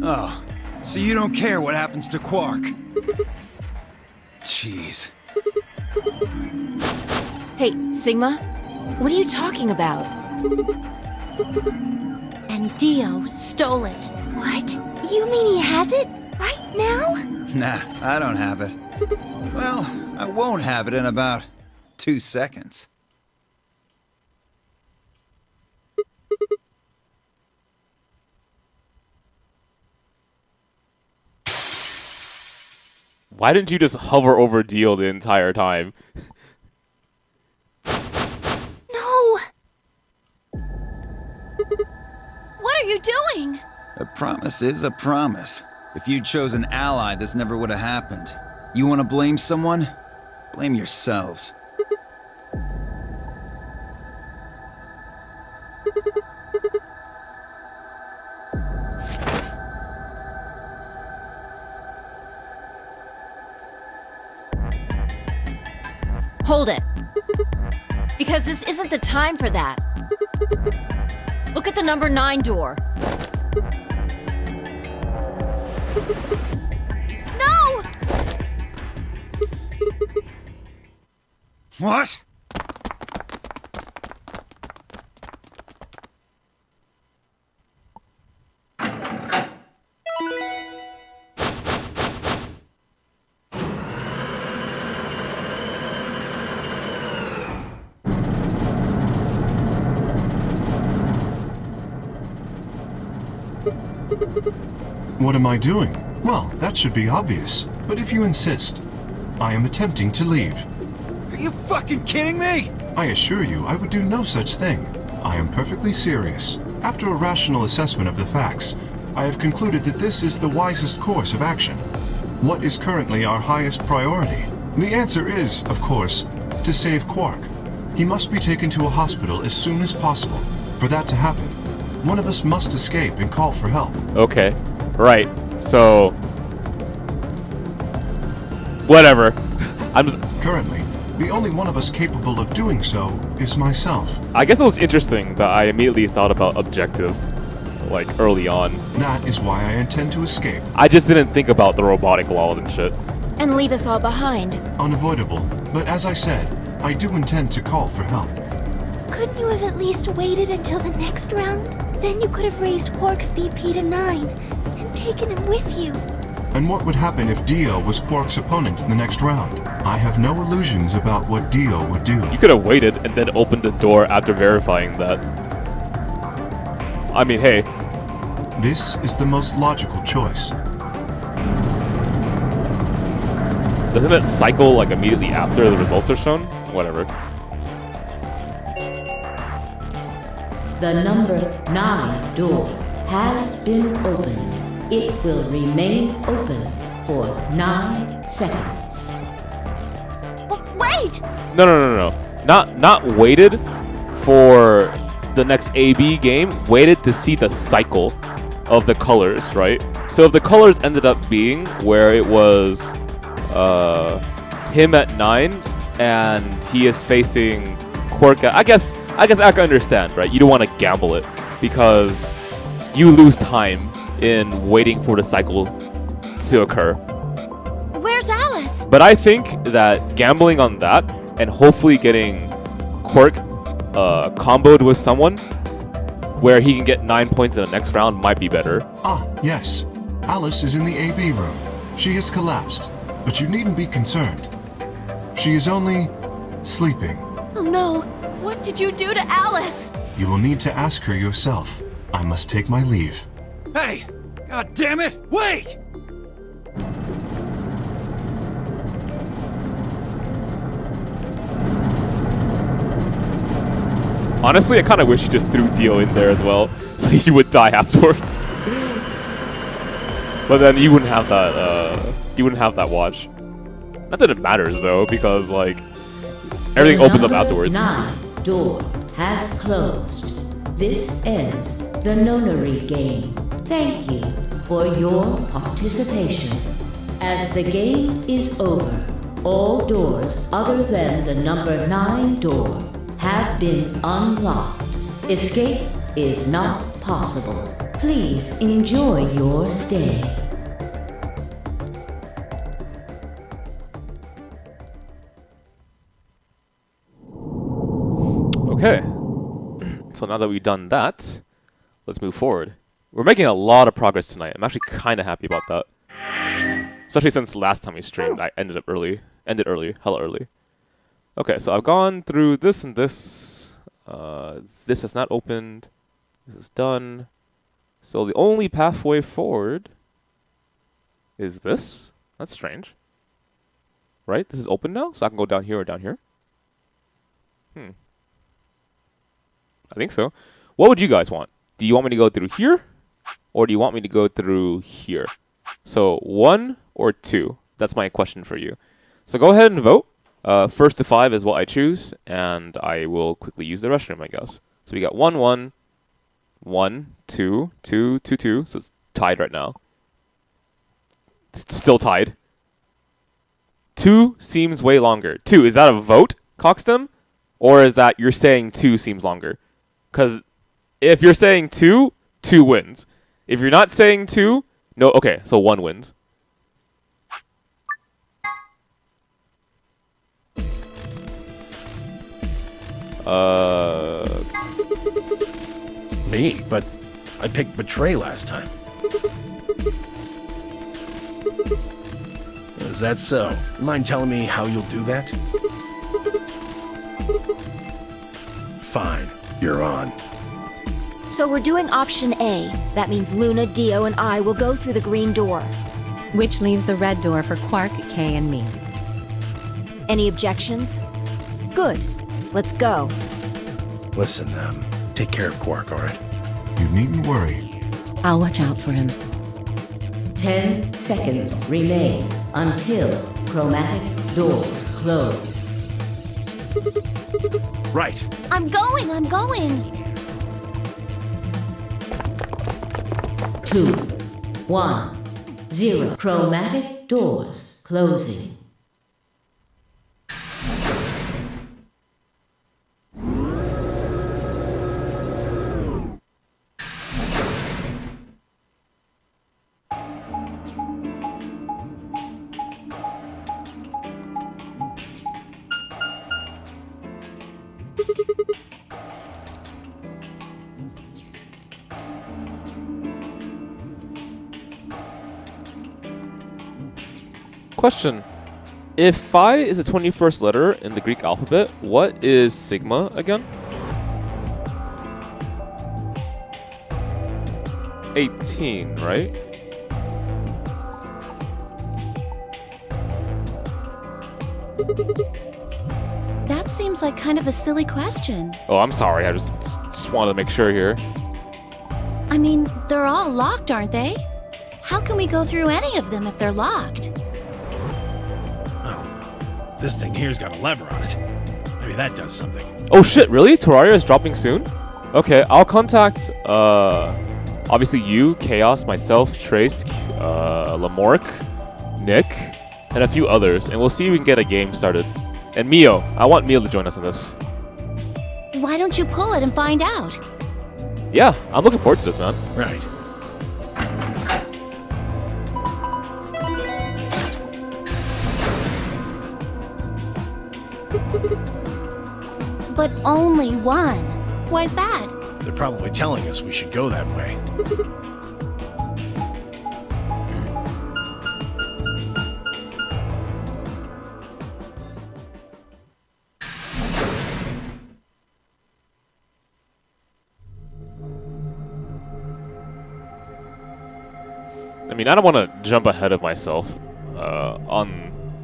Oh, so you don't care what happens to Quark? Jeez. Hey, Sigma, what are you talking about? And Dio stole it. What? You mean he has it? Right now? Nah, I don't have it. Well, I won't have it in about 2 seconds. Why didn't you just hover over Dio the entire time? No! What are you doing? A promise is a promise. If you'd chosen Ally, this never would have happened. You want to blame someone? Blame yourselves. Hold it. Because this isn't the time for that. Look at the number 9 door. No! What? What am I doing? Well, that should be obvious. But if you insist, I am attempting to leave. Are you fucking kidding me? I assure you, I would do no such thing. I am perfectly serious. After a rational assessment of the facts, I have concluded that this is the wisest course of action. What is currently our highest priority? The answer is, of course, to save Quark. He must be taken to a hospital as soon as possible. For that to happen, one of us must escape and call for help. Okay. Right. So... whatever. I'm just... Currently, the only one of us capable of doing so is myself. I guess it was interesting that I immediately thought about objectives, like, early on. That is why I intend to escape. I just didn't think about the robotic laws and shit. And leave us all behind. Unavoidable. But as I said, I do intend to call for help. Couldn't you have at least waited until the next round? Then you could have raised Quark's BP to 9 and taken him with you. And what would happen if Dio was Quark's opponent in the next round? I have no illusions about what Dio would do. You could have waited and then opened the door after verifying that. I mean, hey. This is the most logical choice. Doesn't it cycle, like, immediately after the results are shown? Whatever. The number 9 door has been opened. It will remain open for 9 seconds. Wait! wait! No. Not waited for the next AB game. Waited to see the cycle of the colors, right? So if the colors ended up being where it was him at 9 and he is facing Quirk at, I guess I can understand, right? You don't want to gamble it because you lose time in waiting for the cycle to occur. Where's Alice? But I think that gambling on that and hopefully getting Quirk comboed with someone where he can get 9 points in the next round might be better. Ah, yes. Alice is in the AB room. She has collapsed, but you needn't be concerned. She is only sleeping. Oh no, what did you do to Alice? You will need to ask her yourself. I must take my leave. Hey! God damn it! Wait! Honestly, I kind of wish he just threw Dio in there as well, so he would die afterwards. But then you wouldn't have that. You wouldn't have that watch. Not that it matters though, because like everything opens up afterwards. Number 9 door has closed. This ends the nonary game. Thank you for your participation. As the game is over, all doors other than the number 9 door have been unlocked. Escape is not possible. Please enjoy your stay. Okay. So now that we've done that, let's move forward. We're making a lot of progress tonight. I'm actually kind of happy about that. Especially since last time we streamed, I ended early, hella early. Okay, so I've gone through this and this. This has not opened. This is done. So the only pathway forward is this. That's strange. Right? This is open now, so I can go down here or down here. I think so. What would you guys want? Do you want me to go through here? Or do you want me to go through here? So 1 or 2? That's my question for you. So go ahead and vote. First to 5 is what I choose, and I will quickly use the restroom, I guess. So we got 1, 1, 1, 2, 2, 2, 2. So it's tied right now. It's still tied. 2 seems way longer. 2, is that a vote, Coxstem? Or is that you're saying 2 seems longer? Because if you're saying 2, 2 wins. If you're not saying 2, no, okay, so 1 wins. Me, but I picked Betray last time. Is that so? Mind telling me how you'll do that? Fine, you're on. So we're doing option A. That means Luna, Dio, and I will go through the green door. Which leaves the red door for Quark, Kay, and me. Any objections? Good. Let's go. Listen, take care of Quark, alright? You needn't worry. I'll watch out for him. 10 seconds remain until chromatic doors close. Right. I'm going. 2, 1, 0. Chromatic doors closing. Question. If phi is the 21st letter in the Greek alphabet, what is sigma again? 18, right? That seems like kind of a silly question. Oh, I'm sorry. I just wanted to make sure here. I mean, they're all locked, aren't they? How can we go through any of them if they're locked? This thing here's got a lever on it. Maybe that does something. Oh shit, really? Terraria is dropping soon? Okay, I'll contact, obviously you, Chaos, myself, Trace, Lamork, Nick, and a few others, and we'll see if we can get a game started. And Mio. I want Mio to join us in this. Why don't you pull it and find out? Yeah, I'm looking forward to this, man. Right. But only one. Why's that? They're probably telling us we should go that way. I mean, I don't want to jump ahead of myself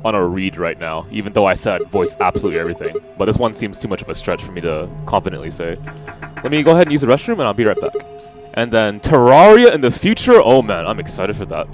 on a read right now, even though I said voice absolutely everything. But this one seems too much of a stretch for me to confidently say. Let me go ahead and use the restroom, and I'll be right back. And then Terraria in the future? Oh man, I'm excited for that.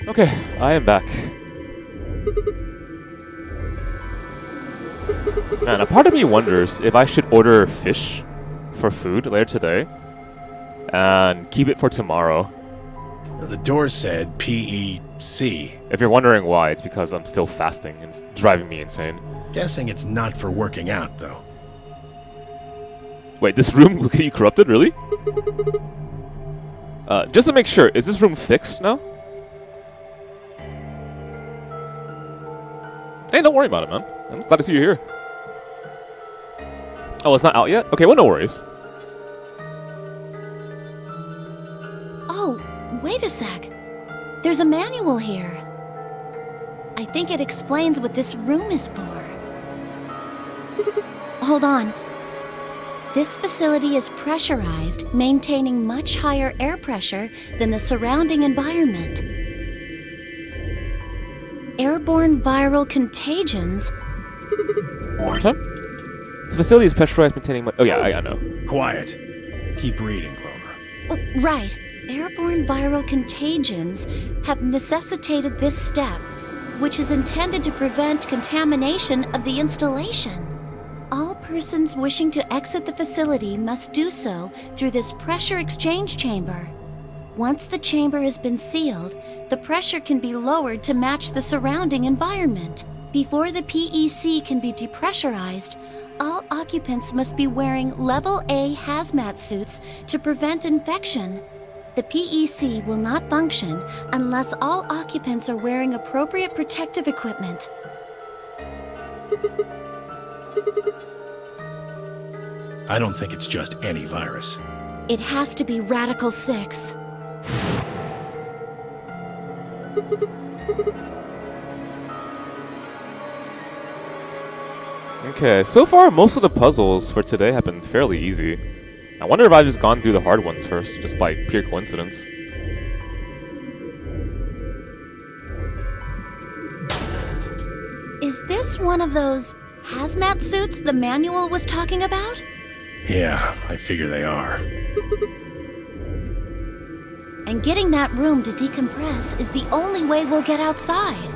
Okay, I am back. Man, a part of me wonders if I should order fish for food later today and keep it for tomorrow. The door said PEC. If you're wondering why, it's because I'm still fasting and it's driving me insane. Guessing it's not for working out, though. Wait, this room will get you corrupted, really? Just to make sure, is this room fixed now? Hey, don't worry about it, man. I'm glad to see you here. Oh, it's not out yet? Okay, well, no worries. Oh, wait a sec. There's a manual here. I think it explains what this room is for. Hold on. This facility is pressurized, maintaining much higher air pressure than the surrounding environment. Airborne viral contagions. Huh? This facility is pressurized, maintaining. Oh yeah, I know. Quiet. Keep reading, Clover. Oh, right. Airborne viral contagions have necessitated this step, which is intended to prevent contamination of the installation. All persons wishing to exit the facility must do so through this pressure exchange chamber. Once the chamber has been sealed, the pressure can be lowered to match the surrounding environment. Before the PEC can be depressurized, all occupants must be wearing Level A hazmat suits to prevent infection. The PEC will not function unless all occupants are wearing appropriate protective equipment. I don't think it's just any virus. It has to be Radical 6. Okay, so far most of the puzzles for today have been fairly easy. I wonder if I've just gone through the hard ones first, just by pure coincidence. Is this one of those hazmat suits the manual was talking about? Yeah, I figure they are. And getting that room to decompress is the only way we'll get outside.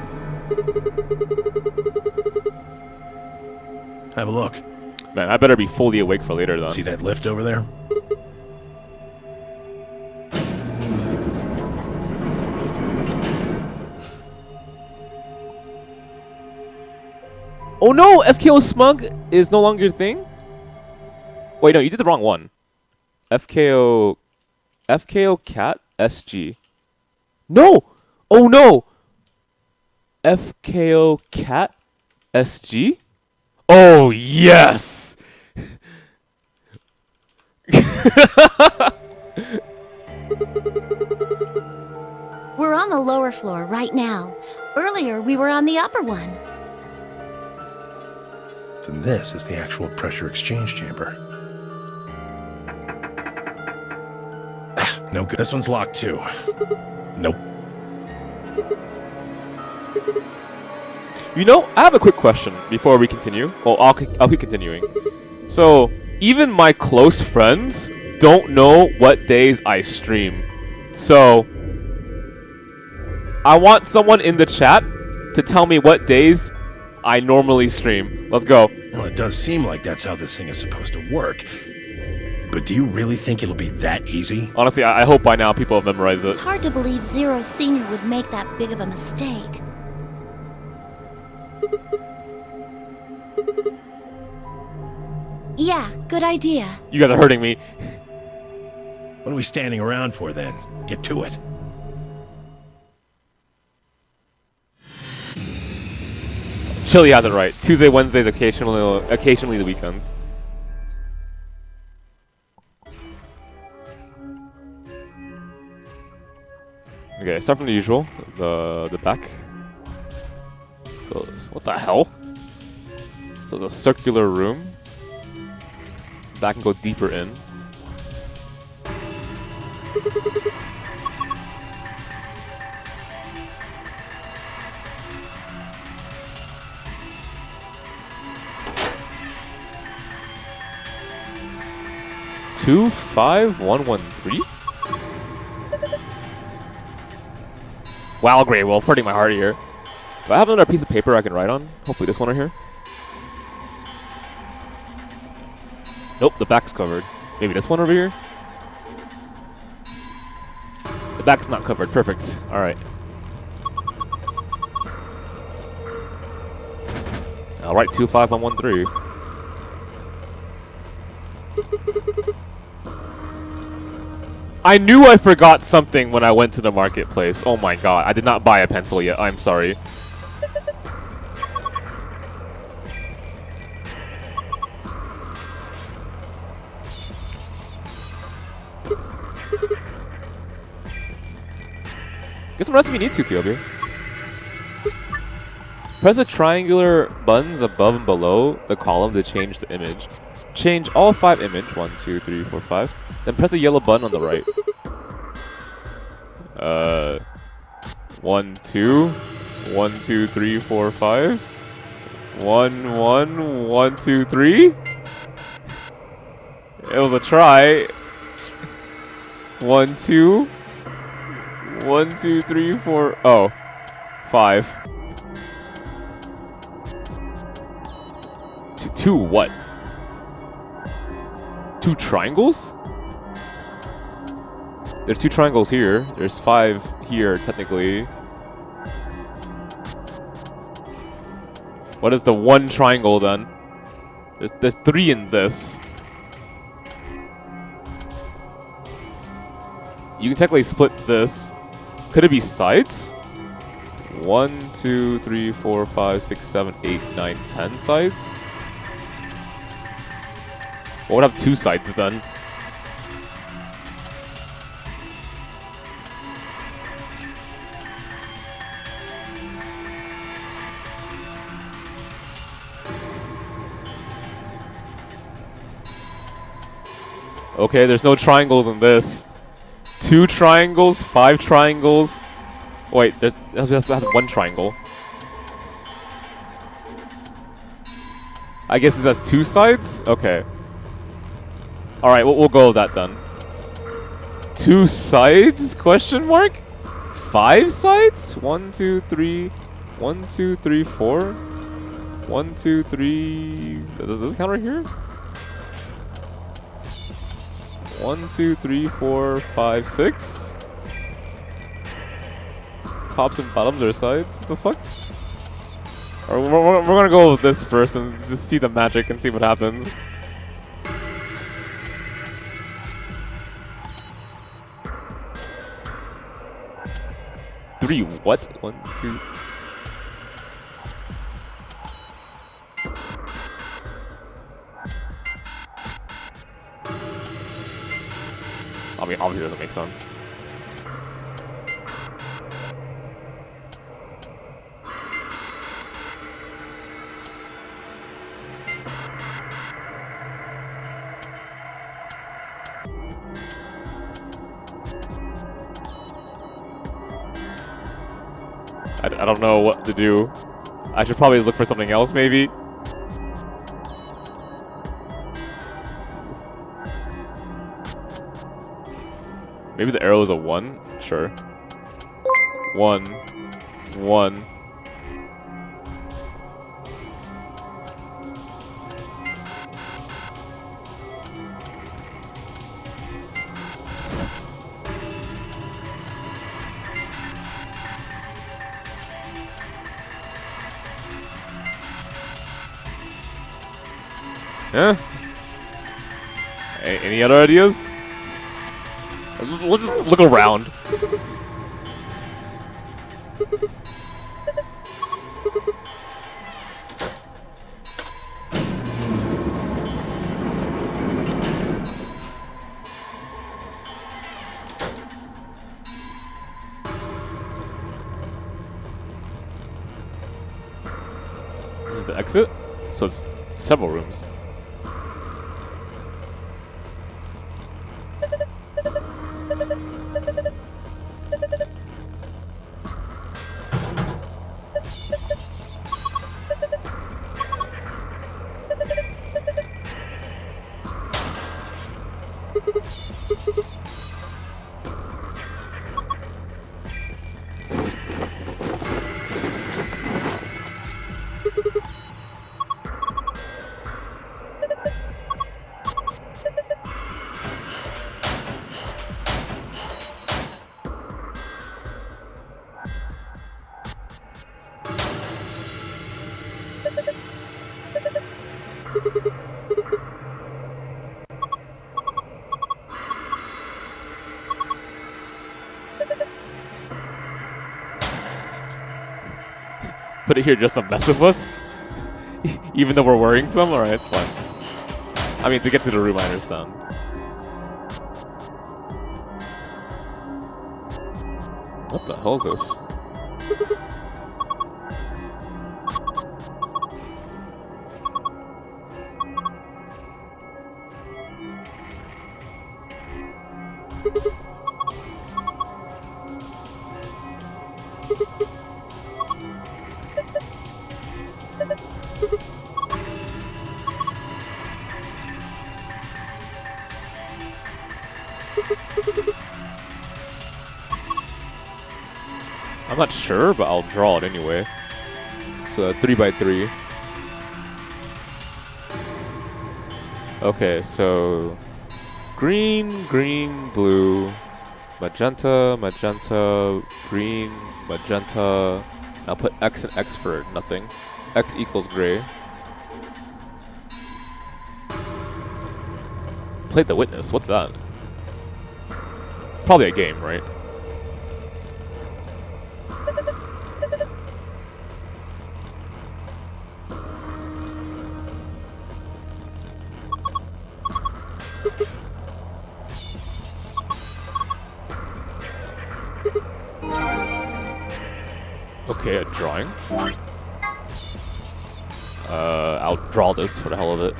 Have a look. Man, I better be fully awake for later then. See that lift over there? Oh no! FKO Smug is no longer a thing? Wait, no, you did the wrong one. FKO Cat SG. No! Oh no! FKO Cat SG? Oh yes! We're on the lower floor right now. Earlier, we were on the upper one. Then this is the actual pressure exchange chamber. No good. This one's locked too. Nope. You know, I have a quick question before we continue. Well, I'll keep continuing. So, even my close friends don't know what days I stream. So, I want someone in the chat to tell me what days I normally stream. Let's go. Well, it does seem like that's how this thing is supposed to work. But do you really think it'll be that easy? Honestly, I hope by now people have memorized it. It's hard to believe Zero Senior would make that big of a mistake. Yeah, good idea. You guys are hurting me. What are we standing around for then? Get to it. Chili has it right. Tuesday, Wednesdays, occasionally the weekends. Okay, start from the usual. The back. So what the hell? So the circular room. That can go deeper in. Two, 5, 1, 1, 3. Wow, Grey Wolf, hurting my heart here. Do I have another piece of paper I can write on? Hopefully this one right here. Nope, the back's covered. Maybe this one over here? The back's not covered. Perfect. Alright. I'll write 2, 5, 1, 1, 3. I knew I forgot something when I went to the marketplace. Oh my god, I did not buy a pencil yet. I'm sorry. Get some recipe need to, Kyobi. Press the triangular buttons above and below the column to change the image. Change all 5 image. 1, 2, 3, 4, 5. Then press the yellow button on the right. 1, 2. 1, 2, 3, 4, 5. 1, 1, 1, 2, 3. It was a try. 1, 2. 1, 2, 3, 4. Oh. 5. 2 what? 2 triangles? There's 2 triangles here. There's 5 here, technically. What is the 1 triangle, then? There's 3 in this. You can technically split this. Could it be sides? 1, 2, 3, 4, 5, 6, 7, 8, 9, 10 sides? What would have 2 sides then? Okay, there's no triangles in this. 2 triangles, 5 triangles. Wait, that's 1 triangle. I guess this has 2 sides? Okay. Alright, we'll go with that then. 2 sides? Question mark? 5 sides? 1, 2, 3. 1, 2, 3, 4. 1, 2, 3. Does this count right here? 1, 2, 3, 4, 5, 6. Tops and bottoms are sides? The fuck? Or we're gonna go with this first and just see the magic and see what happens. Three what? 1, 2. I mean, obviously doesn't make sense. I don't know what to do. I should probably look for something else, maybe. Maybe the arrow is a 1? Sure. 1. 1. Yeah. Any other ideas? We'll just look around. This is the exit? So it's several rooms. Put it here just to mess with us? Even though we're wearing some? Alright, it's fine. I mean, to get to the room, I understand. What the hell is this? I'm not sure, but I'll draw it anyway. So 3x3. Okay, so green, green, blue, magenta, magenta, green, magenta. I'll put X and X for nothing. X equals gray. Played the Witness. What's that? Probably a game, right? Okay, a drawing. I'll draw this for the hell of it.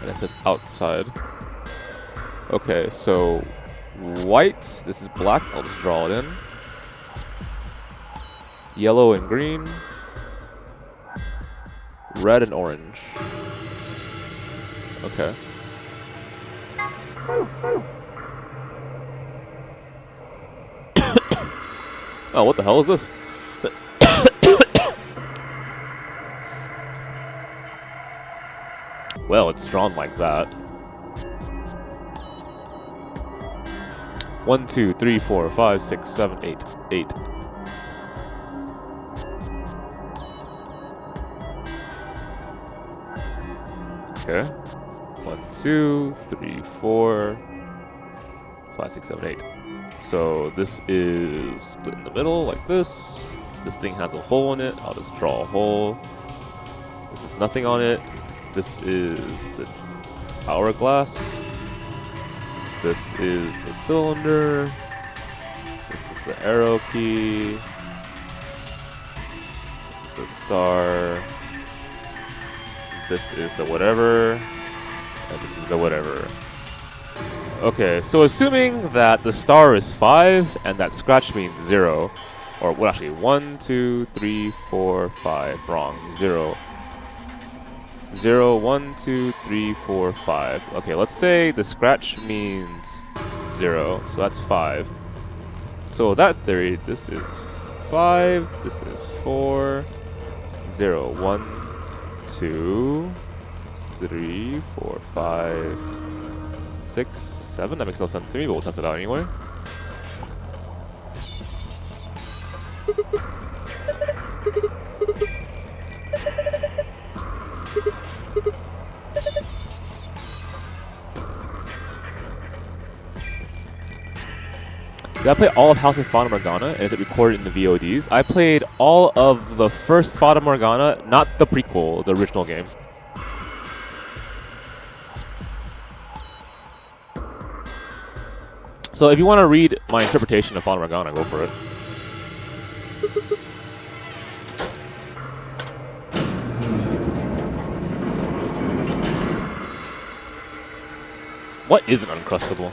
And it says outside. Okay, so white. This is black. I'll just draw it in. Yellow and green. Red and orange. Okay. Oh, what the hell is this? Well, it's drawn like that. 1, 2, 3, 4, 5, 6, 7, 8. 8. Okay. 1, 2, 3, 4, 5, 6, 7, 8. So this is split in the middle like this. This thing has a hole in it. I'll just draw a hole. This is nothing on it. This is the hourglass. This is the cylinder. This is the arrow key. This is the star. This is the whatever. And this is the whatever. Okay, so assuming that the star is 5 and that scratch means 0, or well, actually 1, 2, 3, 4, 5, wrong, 0. 0, 1, 2, 3, 4, 5. Okay, let's say the scratch means 0, so that's 5. So that theory, this is 5, this is 4, 0, 1, 2, 3, 4, 5, 6, 7. That makes no sense to me, but we'll test it out anyway. Did I play all of House of Fata Morgana, and is it recorded in the VODs? I played all of the first Fata Morgana, not the prequel, the original game. So if you want to read my interpretation of Fata Morgana, go for it. What is an Uncrustable?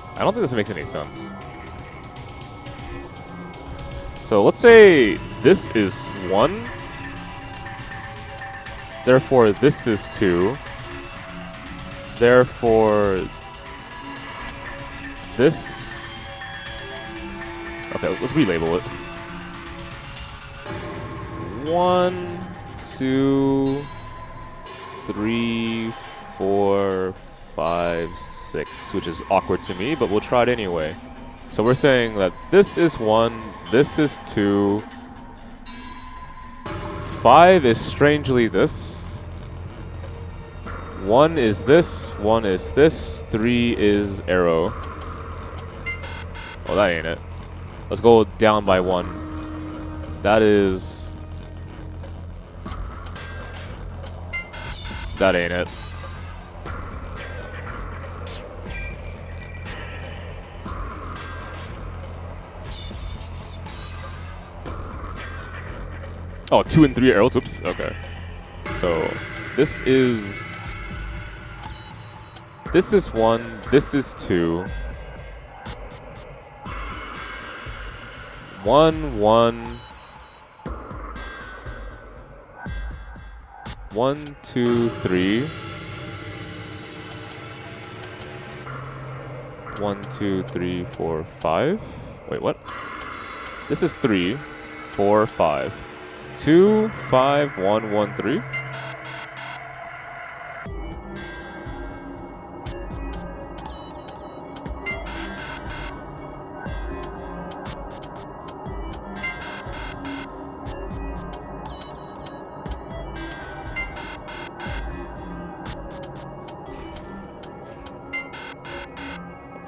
I don't think this makes any sense. So let's say this is 1. Therefore, this is 2. Therefore, this... Okay, let's relabel it. 1, 2, 3, 4, 5, 6, which is awkward to me, but we'll try it anyway. So we're saying that this is 1, this is 2, 5 is strangely this, 1 is this, 1 is this, 3 is arrow. Oh, that ain't it. Let's go down by 1. That is... That ain't it. Oh, 2 and 3 arrows. Whoops. Okay. So this is 1. This is 2. 1, 1. 1, 2, 3. 1, 2, 3, 4, 5. Wait, what? This is 3, 4, 5. 25113.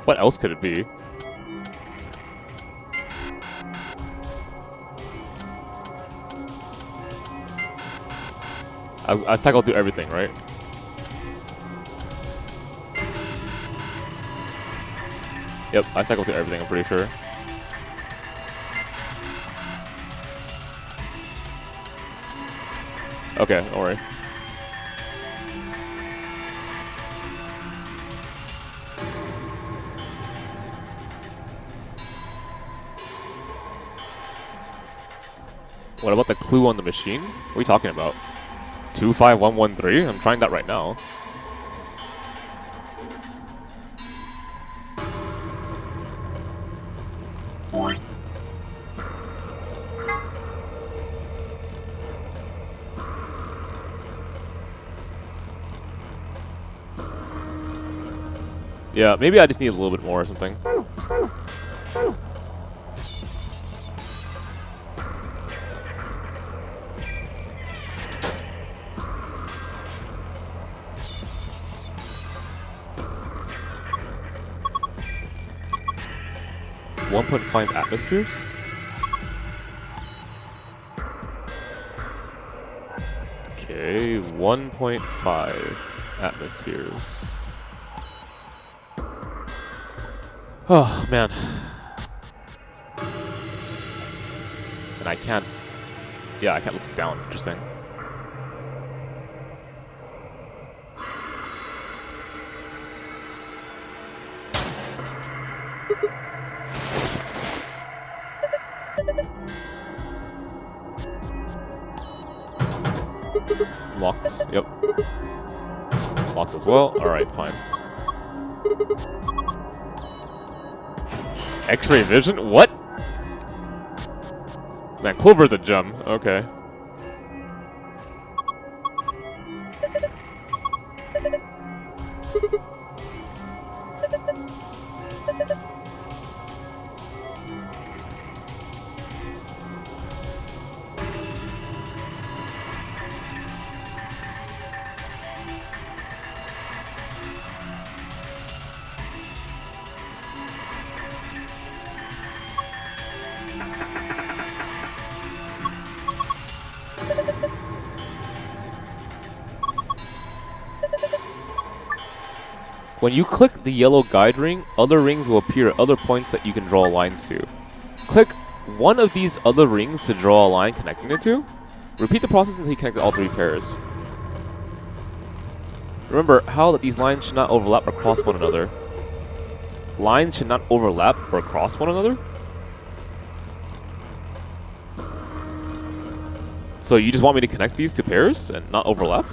What else could it be? I cycled through everything, right? Yep, I cycled through everything, I'm pretty sure. Okay, don't worry. What about the clue on the machine? What are you talking about? 25113? I'm trying that right now. Yeah, maybe I just need a little bit more or something. .5 atmospheres? Okay, 1.5 atmospheres. Oh, man. And I can't... Yeah, I can't look down. Interesting. Locked. Yep. Locked as well. Alright, fine. X-ray vision? What? Man, Clover's a gem. Okay. When you click the yellow guide ring, other rings will appear at other points that you can draw lines to. Click one of these other rings to draw a line connecting the two. Repeat the process until you connect all three pairs. Remember how that these lines should not overlap or cross one another. Lines should not overlap or cross one another? So you just want me to connect these two pairs and not overlap?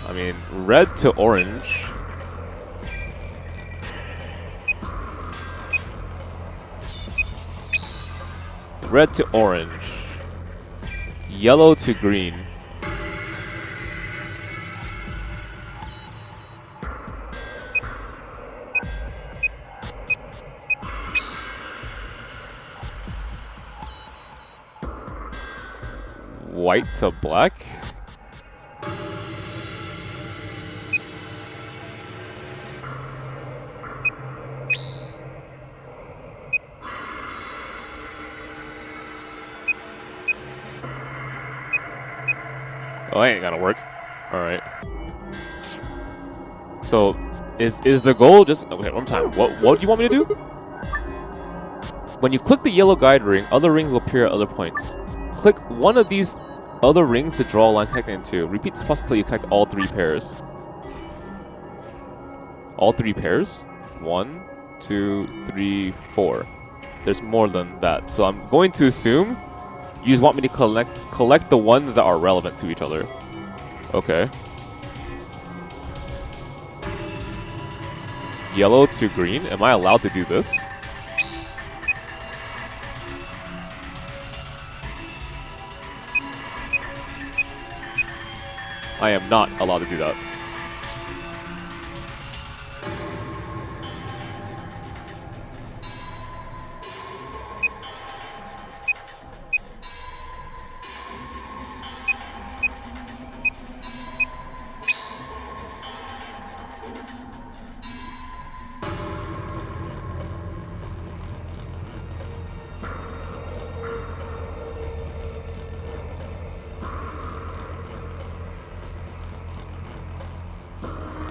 I mean, red to orange. Red to orange. Yellow to green. White to black. Oh, that ain't gonna work. Alright. So, is the goal just... Okay, one time. What do you want me to do? When you click the yellow guide ring, other rings will appear at other points. Click one of these other rings to draw a line connecting the two. Repeat this process until you connect all three pairs. All three pairs? 1, 2, 3, 4. There's more than that. So I'm going to assume you just want me to collect the ones that are relevant to each other. Okay. Yellow to green. Am I allowed to do this? I am not allowed to do that.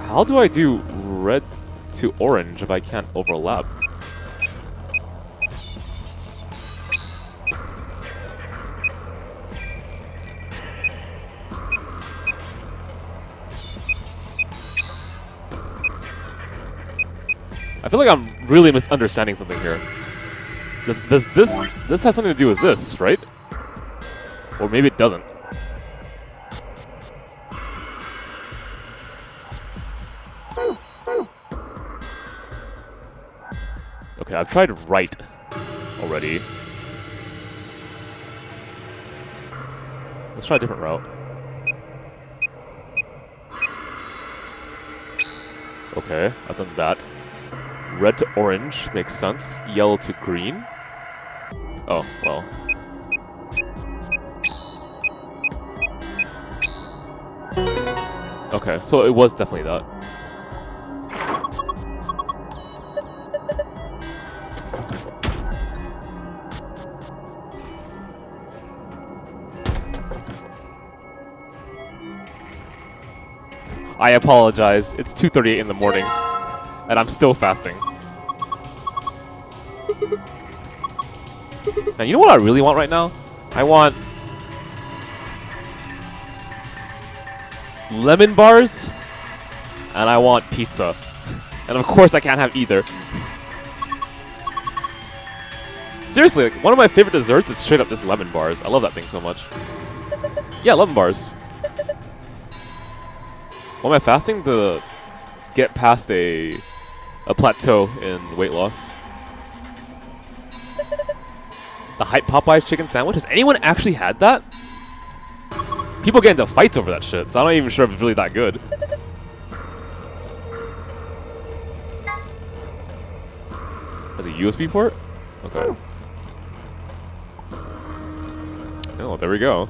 How do I do red to orange if I can't overlap? I feel like I'm really misunderstanding something here. This has something to do with this, right? Or maybe it doesn't. Okay, I've tried right already. Let's try a different route. Okay, I've done that. Red to orange makes sense. Yellow to green. Oh, well. Okay, so it was definitely that. I apologize. It's 2:38 in the morning, and I'm still fasting. Now, you know what I really want right now? I want lemon bars, and I want pizza. And of course, I can't have either. Seriously, like, one of my favorite desserts is straight up just lemon bars. I love that thing so much. Yeah, lemon bars. Why am I fasting? To get past a plateau in weight loss. The hype Popeyes chicken sandwich? Has anyone actually had that? People get into fights over that shit, so I'm not even sure if it's really that good. Has a USB port? Okay. Oh, there we go.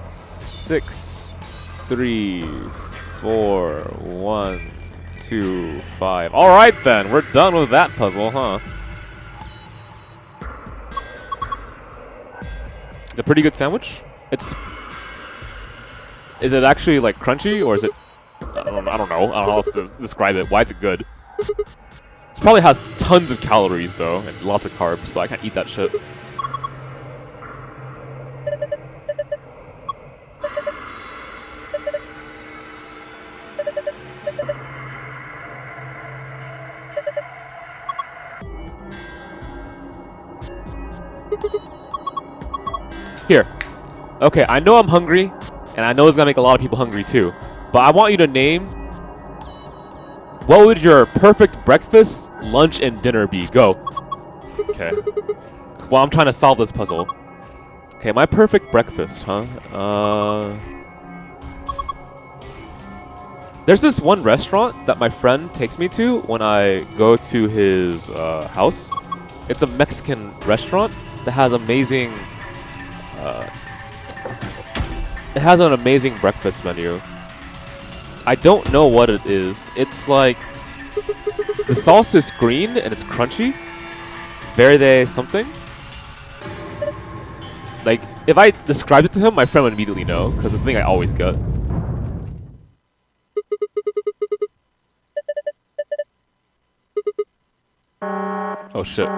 Six, 3, 4, 1, 2, 5. All right then, we're done with that puzzle, huh? It's a pretty good sandwich. Is it actually like crunchy, or is it? I don't know. I don't know how else to describe it. Why is it good? It probably has tons of calories though, and lots of carbs, so I can't eat that shit. Here. Okay, I know I'm hungry, and I know it's gonna make a lot of people hungry too. But I want you to name, what would your perfect breakfast, lunch, and dinner be? Go. Okay. Well, I'm trying to solve this puzzle. Okay, my perfect breakfast, huh? There's this one restaurant that my friend takes me to when I go to his house. It's a Mexican restaurant that has amazing... it has an amazing breakfast menu. I don't know what it is. It's like... the sauce is green and it's crunchy. Verde something. Like, if I described it to him, my friend would immediately know, because it's the thing I always get. Oh shit.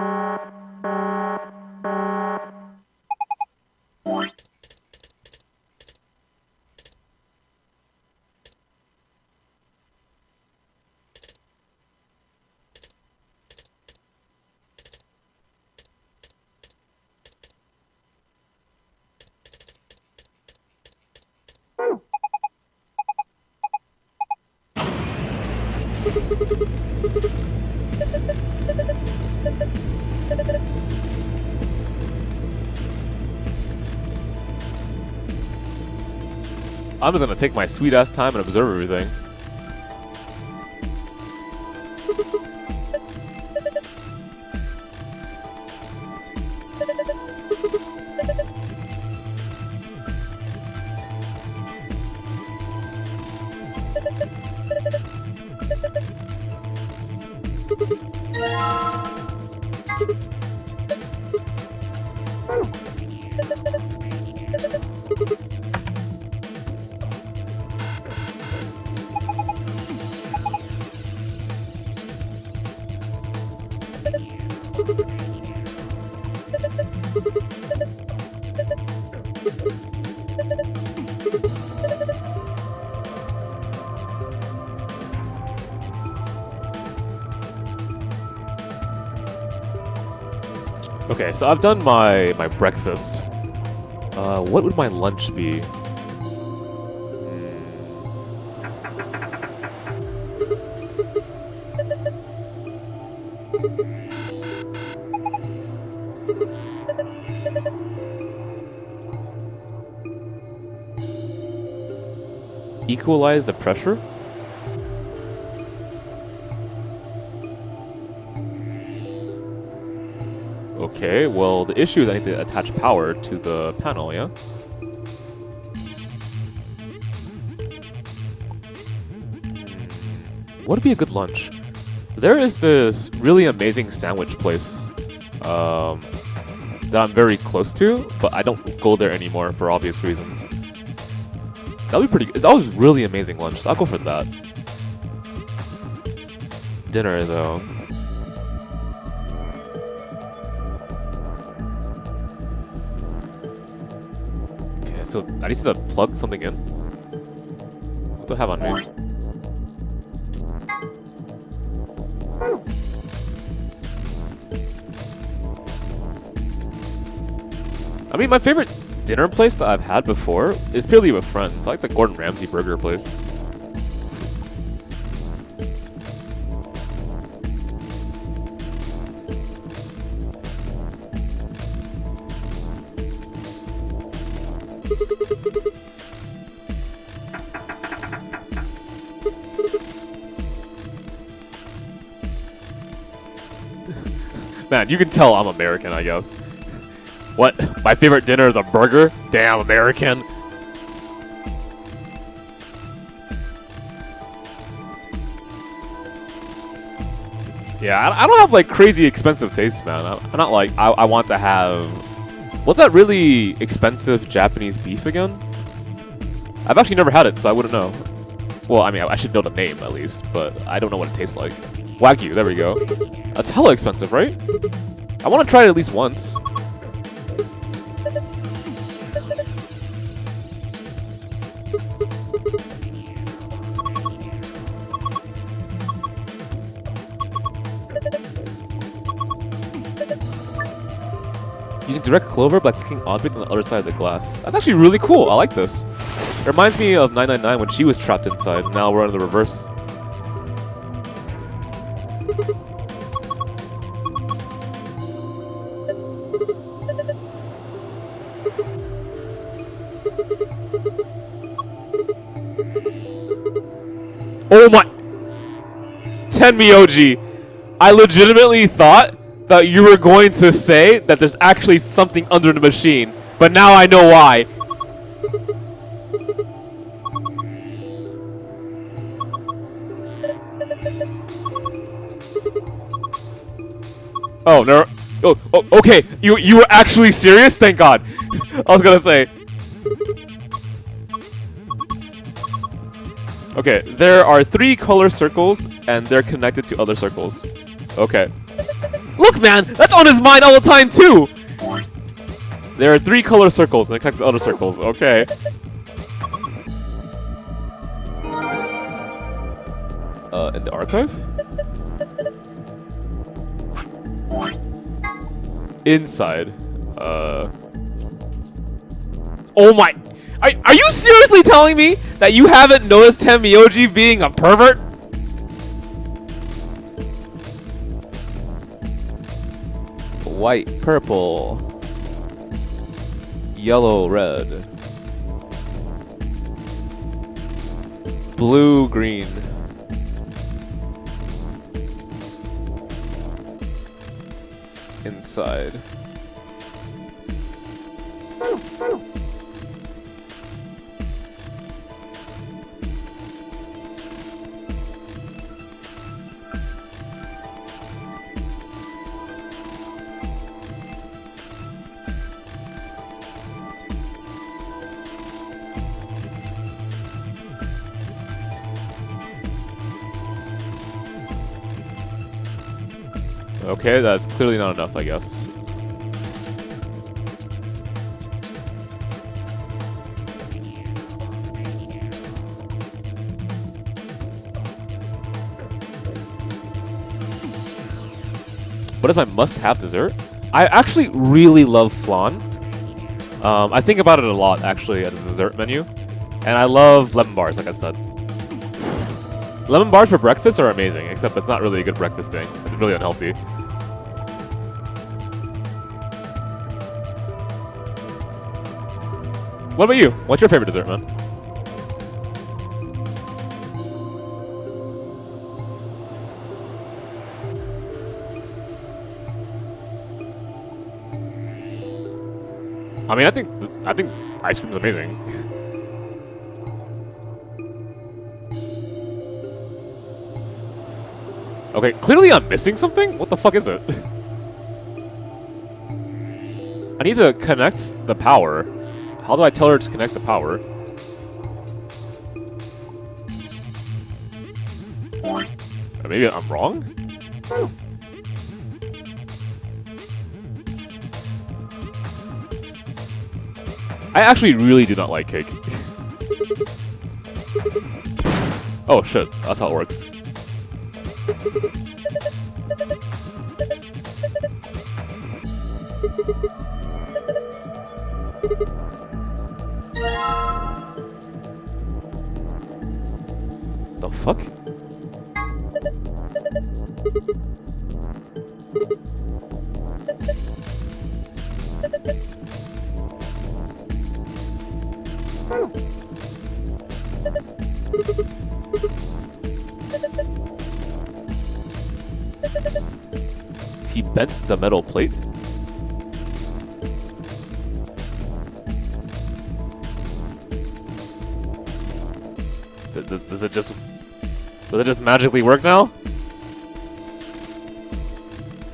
I'm just gonna take my sweet ass time and observe everything. Okay, so I've done my breakfast. What would my lunch be? Equalize the pressure? Okay, well, the issue is I need to attach power to the panel, yeah? What would be a good lunch? There is this really amazing sandwich place that I'm very close to, but I don't go there anymore for obvious reasons. That'd be pretty good. It's always really amazing lunch, so I'll go for that. Dinner, though. Okay, so I need to plug something in. What do I have on me? I mean, my favorite dinner place that I've had before is purely with friends. I like the Gordon Ramsay burger place. Man, you can tell I'm American, I guess. What? My favorite dinner is a burger? Damn, American. Yeah, I don't have like crazy expensive taste, man. I'm not like, I want to have... What's that really expensive Japanese beef again? I've actually never had it, so I wouldn't know. Well, I mean, I should know the name at least, but I don't know what it tastes like. Wagyu, there we go. That's hella expensive, right? I want to try it at least once. You can direct Clover by clicking object on the other side of the glass. That's actually really cool. I like this. It reminds me of 999 when she was trapped inside. Now we're in the reverse. Oh my... Tenmyoji, I legitimately thought that you were going to say that there's actually something under the machine, but now I know why. Oh, no. Oh, okay. You were actually serious? Thank God. I was gonna say. Okay, there are 3 color circles, and they're connected to other circles. Okay. Look, man! That's on his mind all the time, too! There are 3 color circles, and they connect to other circles. Okay. In the archive? Inside. Oh my... Are you seriously telling me that you haven't noticed Tenmyoji being a pervert? White, purple, yellow, red. Blue, green. Inside. Okay, that's clearly not enough, I guess. What is my must-have dessert? I actually really love flan. I think about it a lot, actually, as a dessert menu. And I love lemon bars, like I said. Lemon bars for breakfast are amazing, except it's not really a good breakfast thing. It's really unhealthy. What about you? What's your favorite dessert, man? I mean, I think ice cream's amazing. Okay, clearly I'm missing something? What the fuck is it? I need to connect the power. How do I tell her to connect the power? Or maybe I'm wrong? I actually really do not like cake. Oh shit, that's how it works. The fuck? He bent the metal plate? Does it just magically work now?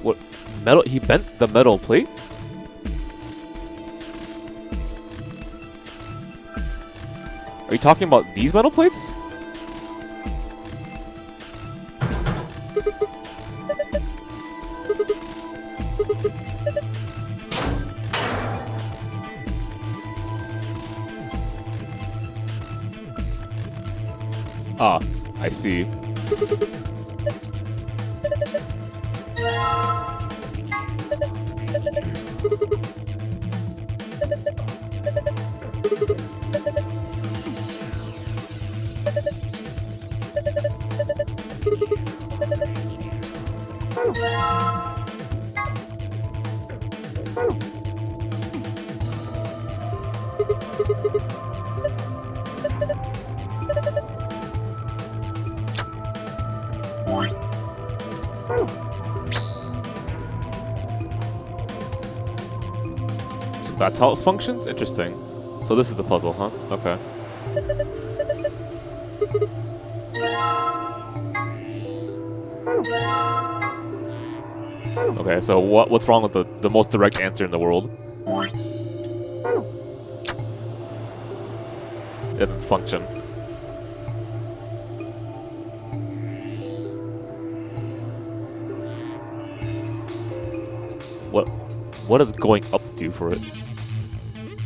What metal? He bent the metal plate? Are you talking about these metal plates? Ah, I see. So that's how it functions? Interesting. So this is the puzzle, huh? Okay. Okay, so what's wrong with the most direct answer in the world? It doesn't function. What does going up do for it?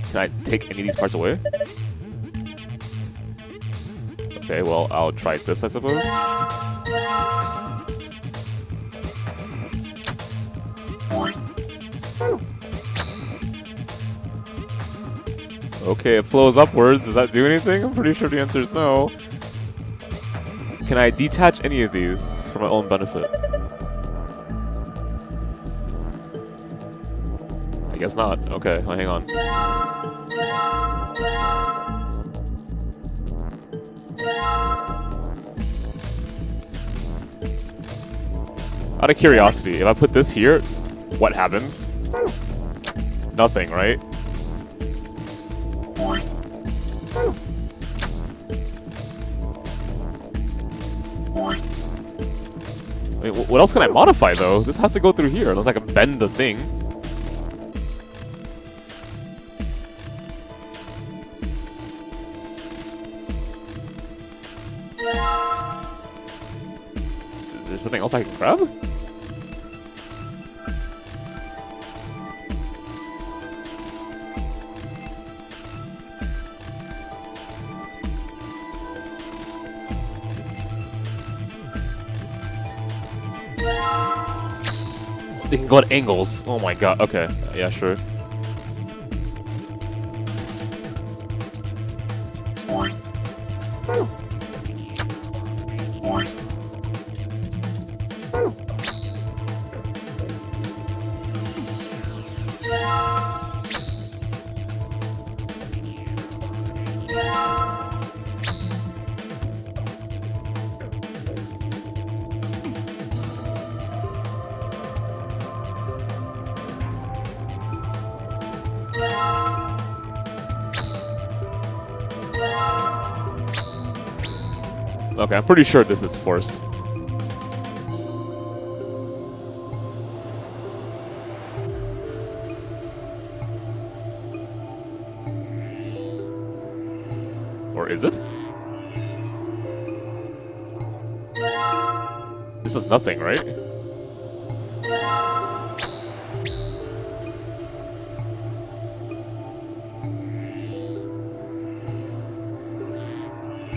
Can I take any of these parts away? Okay, well, I'll try this, I suppose. Okay, it flows upwards. Does that do anything? I'm pretty sure the answer is no. Can I detach any of these for my own benefit? I guess not. Okay, well, hang on. Out of curiosity, if I put this here, what happens? Nothing, right? I mean, what else can I modify though? This has to go through here unless I can bend the thing. Is there something else I can grab? They can go at angles. Oh my god. Okay. Yeah, sure. Okay, I'm pretty sure this is forced. Or is it? This is nothing, right?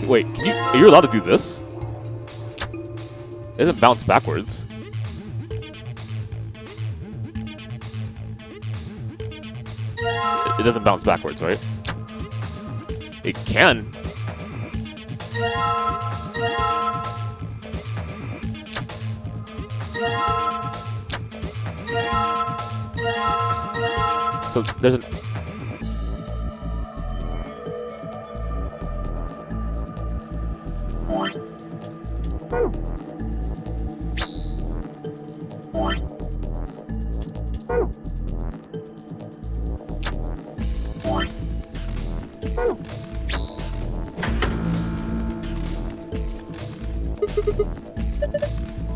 Wait, are you allowed to do this? It doesn't bounce backwards. It doesn't bounce backwards, right? It can. So there's an...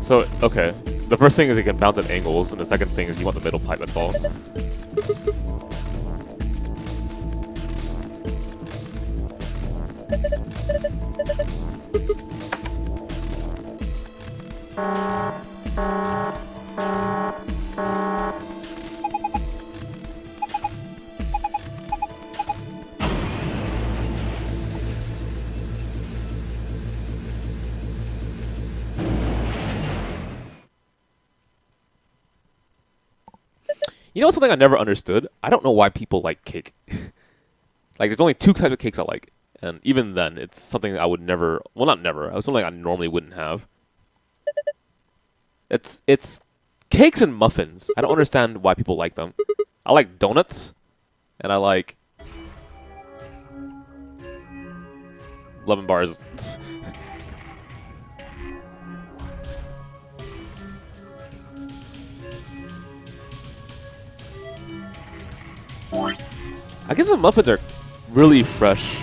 So, okay. The first thing is it can bounce at angles, and the second thing is you want the middle pipe, that's all. You know something I never understood? I don't know why people like cake. Like, there's only two types of cakes I like. And even then, it's something that I would never... Well, not never. It's something I normally wouldn't have. It's cakes and muffins. I don't understand why people like them. I like donuts. And I like... lemon bars. I guess the muffins are really fresh.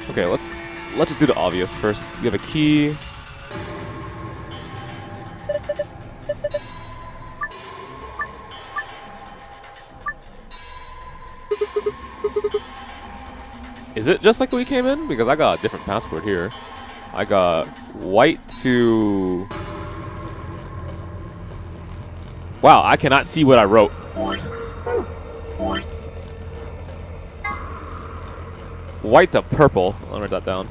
Okay, let's just do the obvious first. You have a key. Is it just like we came in? Because I got a different password here. I got white to... Wow, I cannot see what I wrote. White to purple. I'll write that down.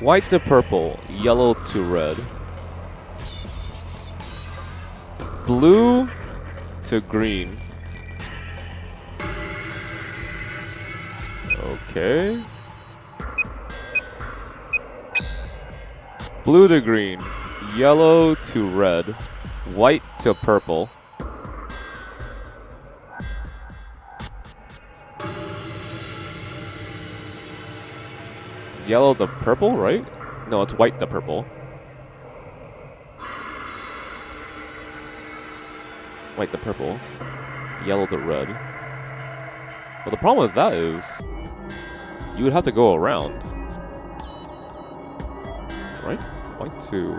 White to purple, yellow to red. Blue to green. Okay. blue to green, yellow to red, white to purple. Yellow to purple, right? No, it's white to purple. White to purple. Yellow to red. Well, the problem with that is you would have to go around. Right? White to...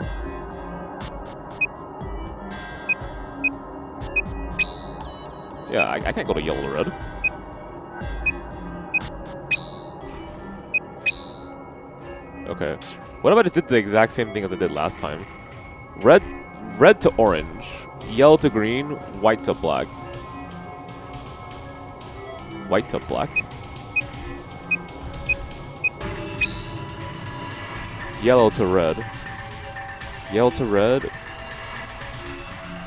Yeah, I can't go to yellow to red. Okay. What if I just did the exact same thing as I did last time? Red to orange, yellow to green, white to black. White to black? Yellow to red. Yellow to red.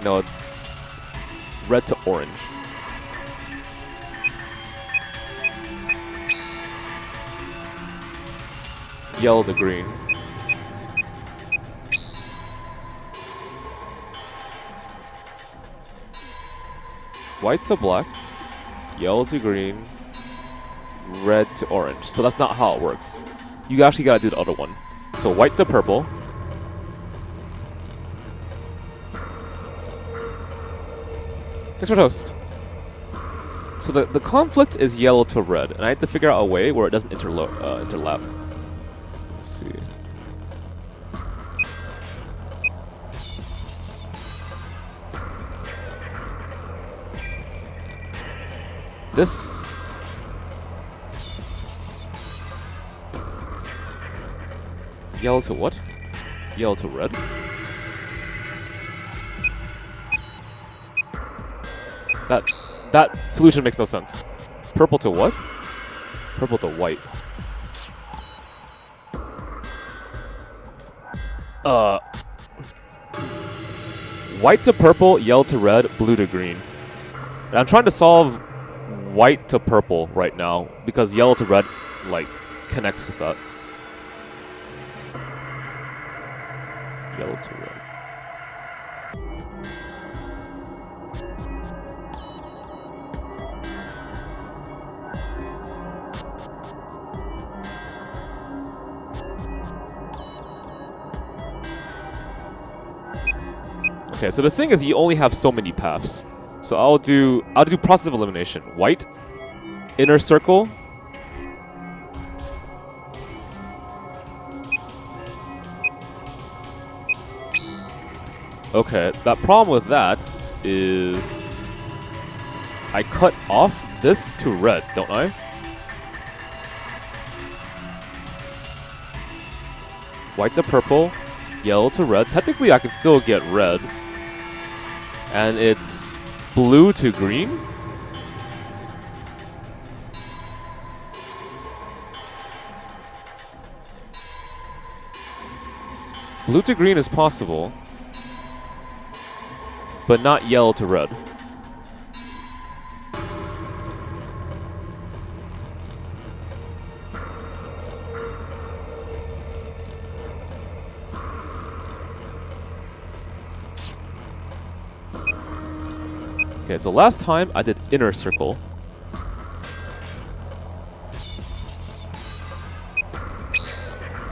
No, red to orange. Yellow to green. White to black. Yellow to green. Red to orange. So that's not how it works. You actually gotta do the other one. So white to purple. Thanks for toast. So the conflict is yellow to red, and I have to figure out a way where it doesn't interlap. Let's see. This... Yellow to what? Yellow to red? That solution makes no sense. Purple to what? Purple to white. White to purple, yellow to red, blue to green. And I'm trying to solve white to purple right now because yellow to red, like, connects with that. Yellow to red. Okay, so the thing is you only have so many paths. So I'll do process of elimination. White, inner circle. Okay, that problem with that is I cut off this to red, don't I? White to purple, yellow to red. Technically I can still get red. And it's blue to green. Blue to green is possible, but not yellow to red. Okay, so last time I did inner circle.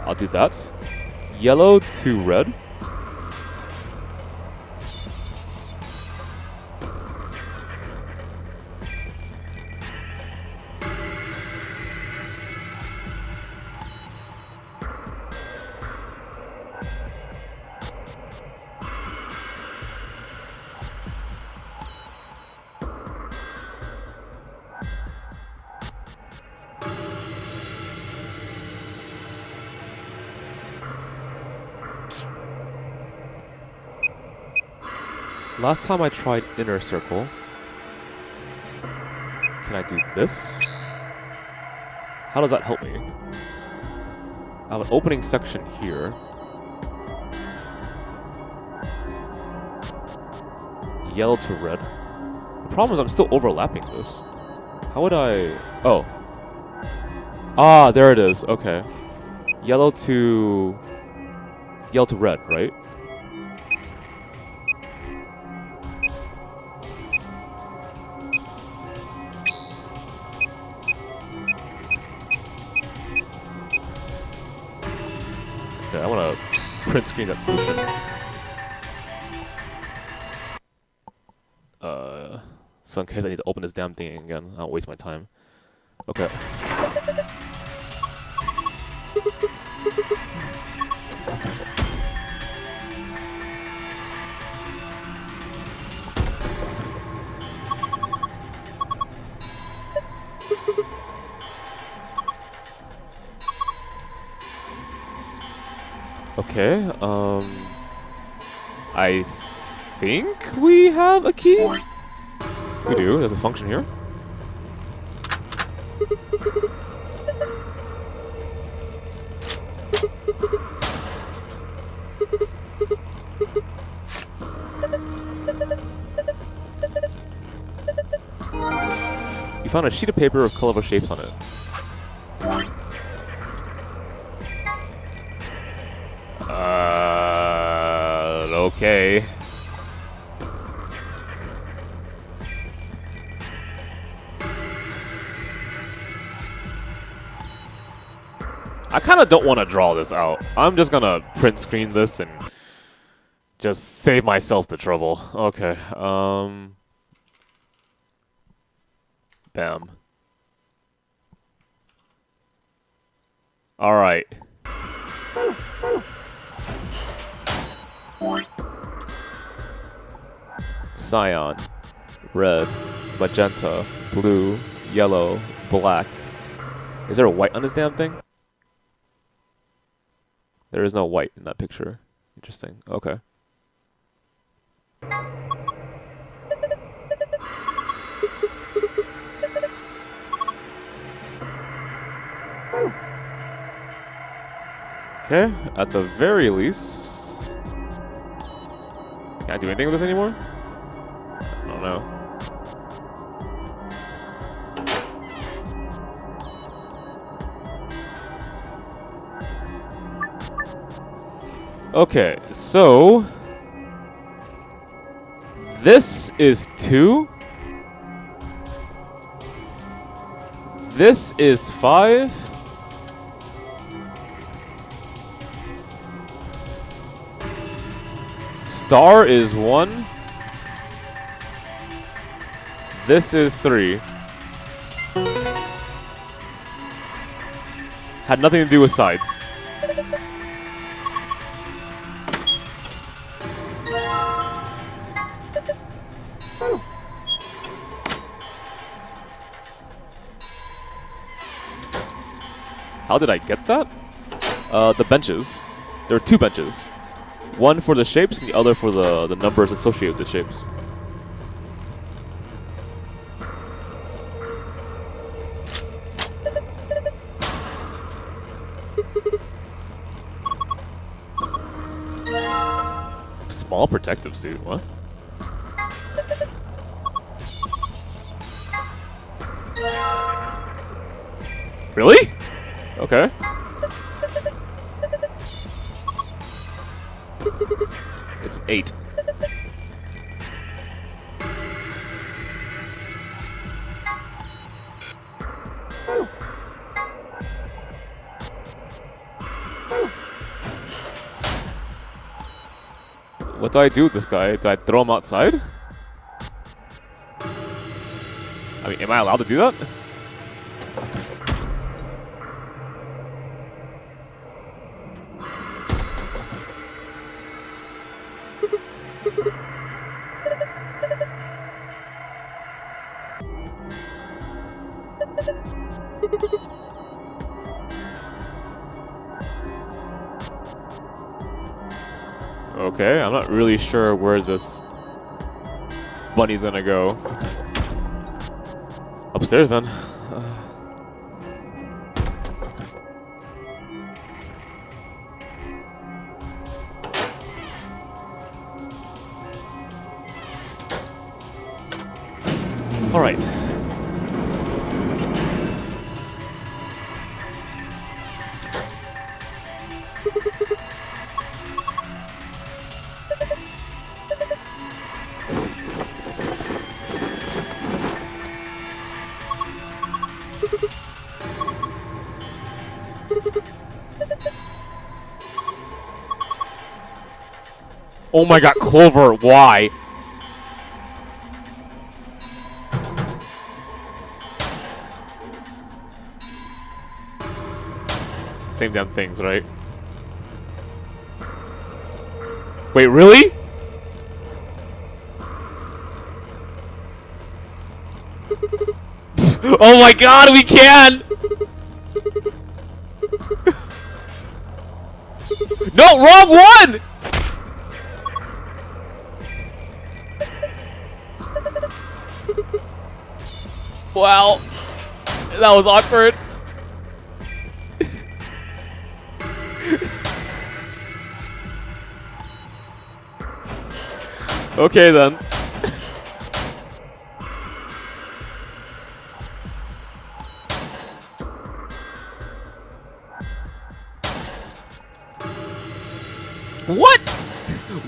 I'll do that. Yellow to red. Last time I tried inner circle. Can I do this? How does that help me? I have an opening section here. Yellow to red. The problem is I'm still overlapping this. How would I... Oh. Ah, there it is. Okay. Yellow to... yellow to red, right? Okay, I want to print screen that solution. So in case I need to open this damn thing again, I don't waste my time. Okay. Okay, I think we have a key? We do, there's a function here. You found a sheet of paper with colorful shapes on it. Okay. I kind of don't want to draw this out. I'm just gonna print screen this and just save myself the trouble. Okay. Bam. All right. Cyan, red, magenta, blue, yellow, black. Is there a white on this damn thing? There is no white in that picture. Interesting. Okay. Okay, at the very least... Can I do anything with this anymore? I don't know. Okay, so... This is 2. This is 5. Star is 1. This is 3. Had nothing to do with sides. How did I get that? The benches. There are 2 benches. One for the shapes and the other for the numbers associated with the shapes. Small protective suit, what? Really? Okay. It's 8. What do I do with this guy? Do I throw him outside? I mean, am I allowed to do that? Okay, I'm not really sure where this bunny's gonna go. Upstairs then. All right. Oh my god, Clover, why? Same damn things, right? Wait, really? Oh my god, we can! No, wrong one! Wow. That was awkward. Okay then. What?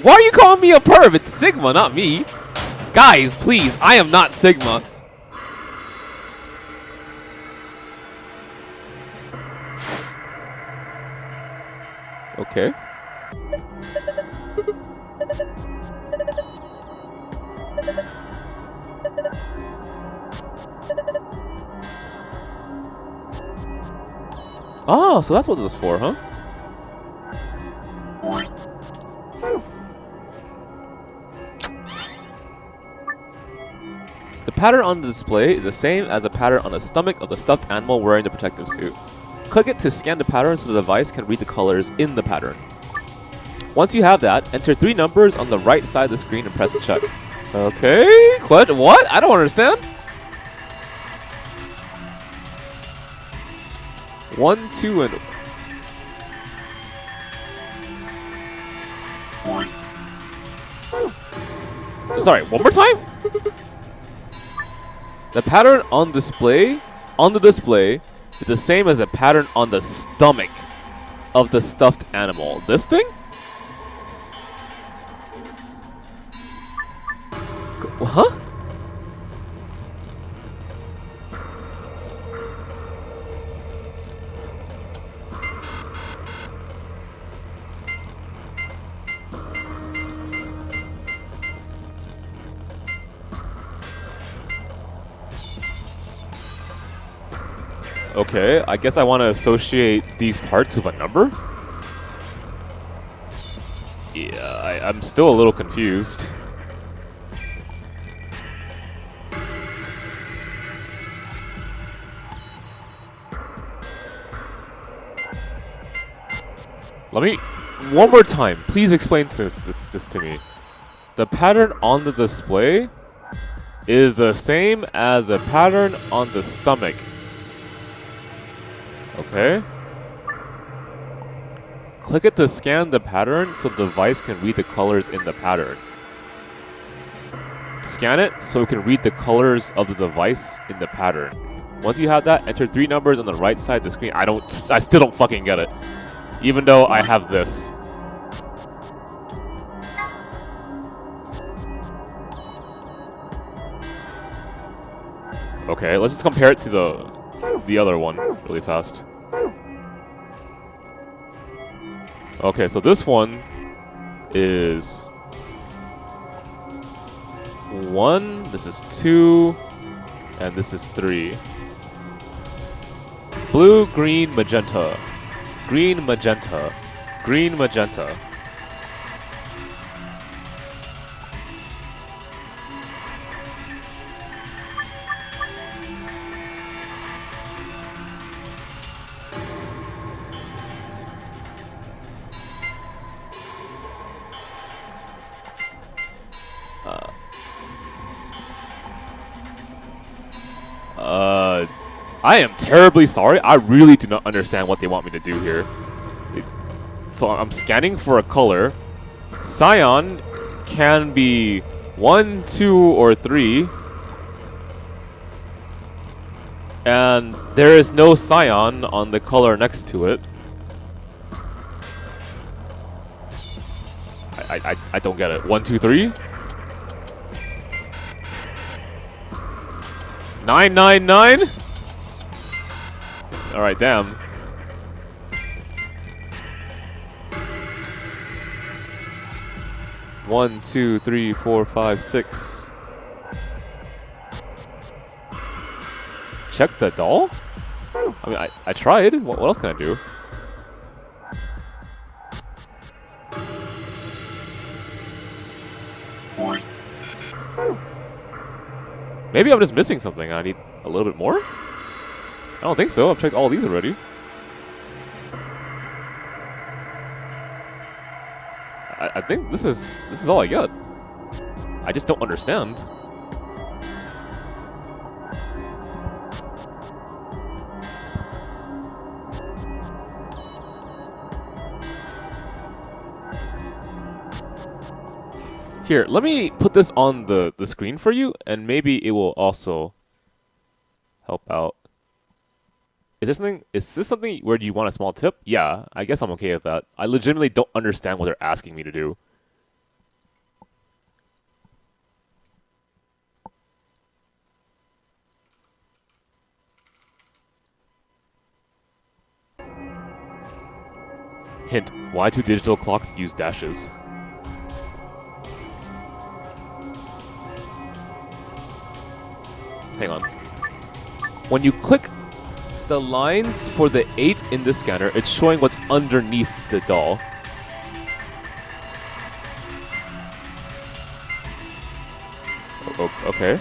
Why are you calling me a perv? It's Sigma, not me. Guys, please, I am not Sigma. Okay. Oh, so that's what this is for, huh? The pattern on the display is the same as the pattern on the stomach of the stuffed animal wearing the protective suit. Click it to scan the pattern so the device can read the colors in the pattern. Once you have that, enter 3 numbers on the right side of the screen and press check. Okay, what? I don't understand. 1, 2, and... Sorry, one more time? The pattern on the display is the same as the pattern on the stomach of the stuffed animal. This thing? Huh? Okay, I guess I want to associate these parts with a number? Yeah, I'm still a little confused. Let me... One more time, please explain this to me. The pattern on the display is the same as the pattern on the stomach. Okay. Click it to scan the pattern so the device can read the colors in the pattern. Scan it so it can read the colors of the device in the pattern. Once you have that, enter 3 numbers on the right side of the screen. I still don't fucking get it. Even though I have this. Okay, let's just compare it to the other one really fast. Okay, so this one is 1, this is 2, and this is 3. Blue, green, magenta. Green, magenta. Green, magenta. I am terribly sorry. I really do not understand what they want me to do here. So I'm scanning for a color. Cyan can be 1, 2, or 3. And there is no cyan on the color next to it. I don't get it. 1, 2, 3? 999? Alright, damn. 1, 2, 3, 4, 5, 6. Check the doll? I mean, I tried. What else can I do? Maybe I'm just missing something. I need a little bit more? I don't think so. I've checked all these already. I think this is all I get. I just don't understand. Here, let me put this on the screen for you, and maybe it will also help out. Is this something where you want a small tip? Yeah, I guess I'm okay with that. I legitimately don't understand what they're asking me to do. Hint, why do digital clocks use dashes? Hang on. When you click the lines for the 8 in the scanner, it's showing what's underneath the doll. Okay.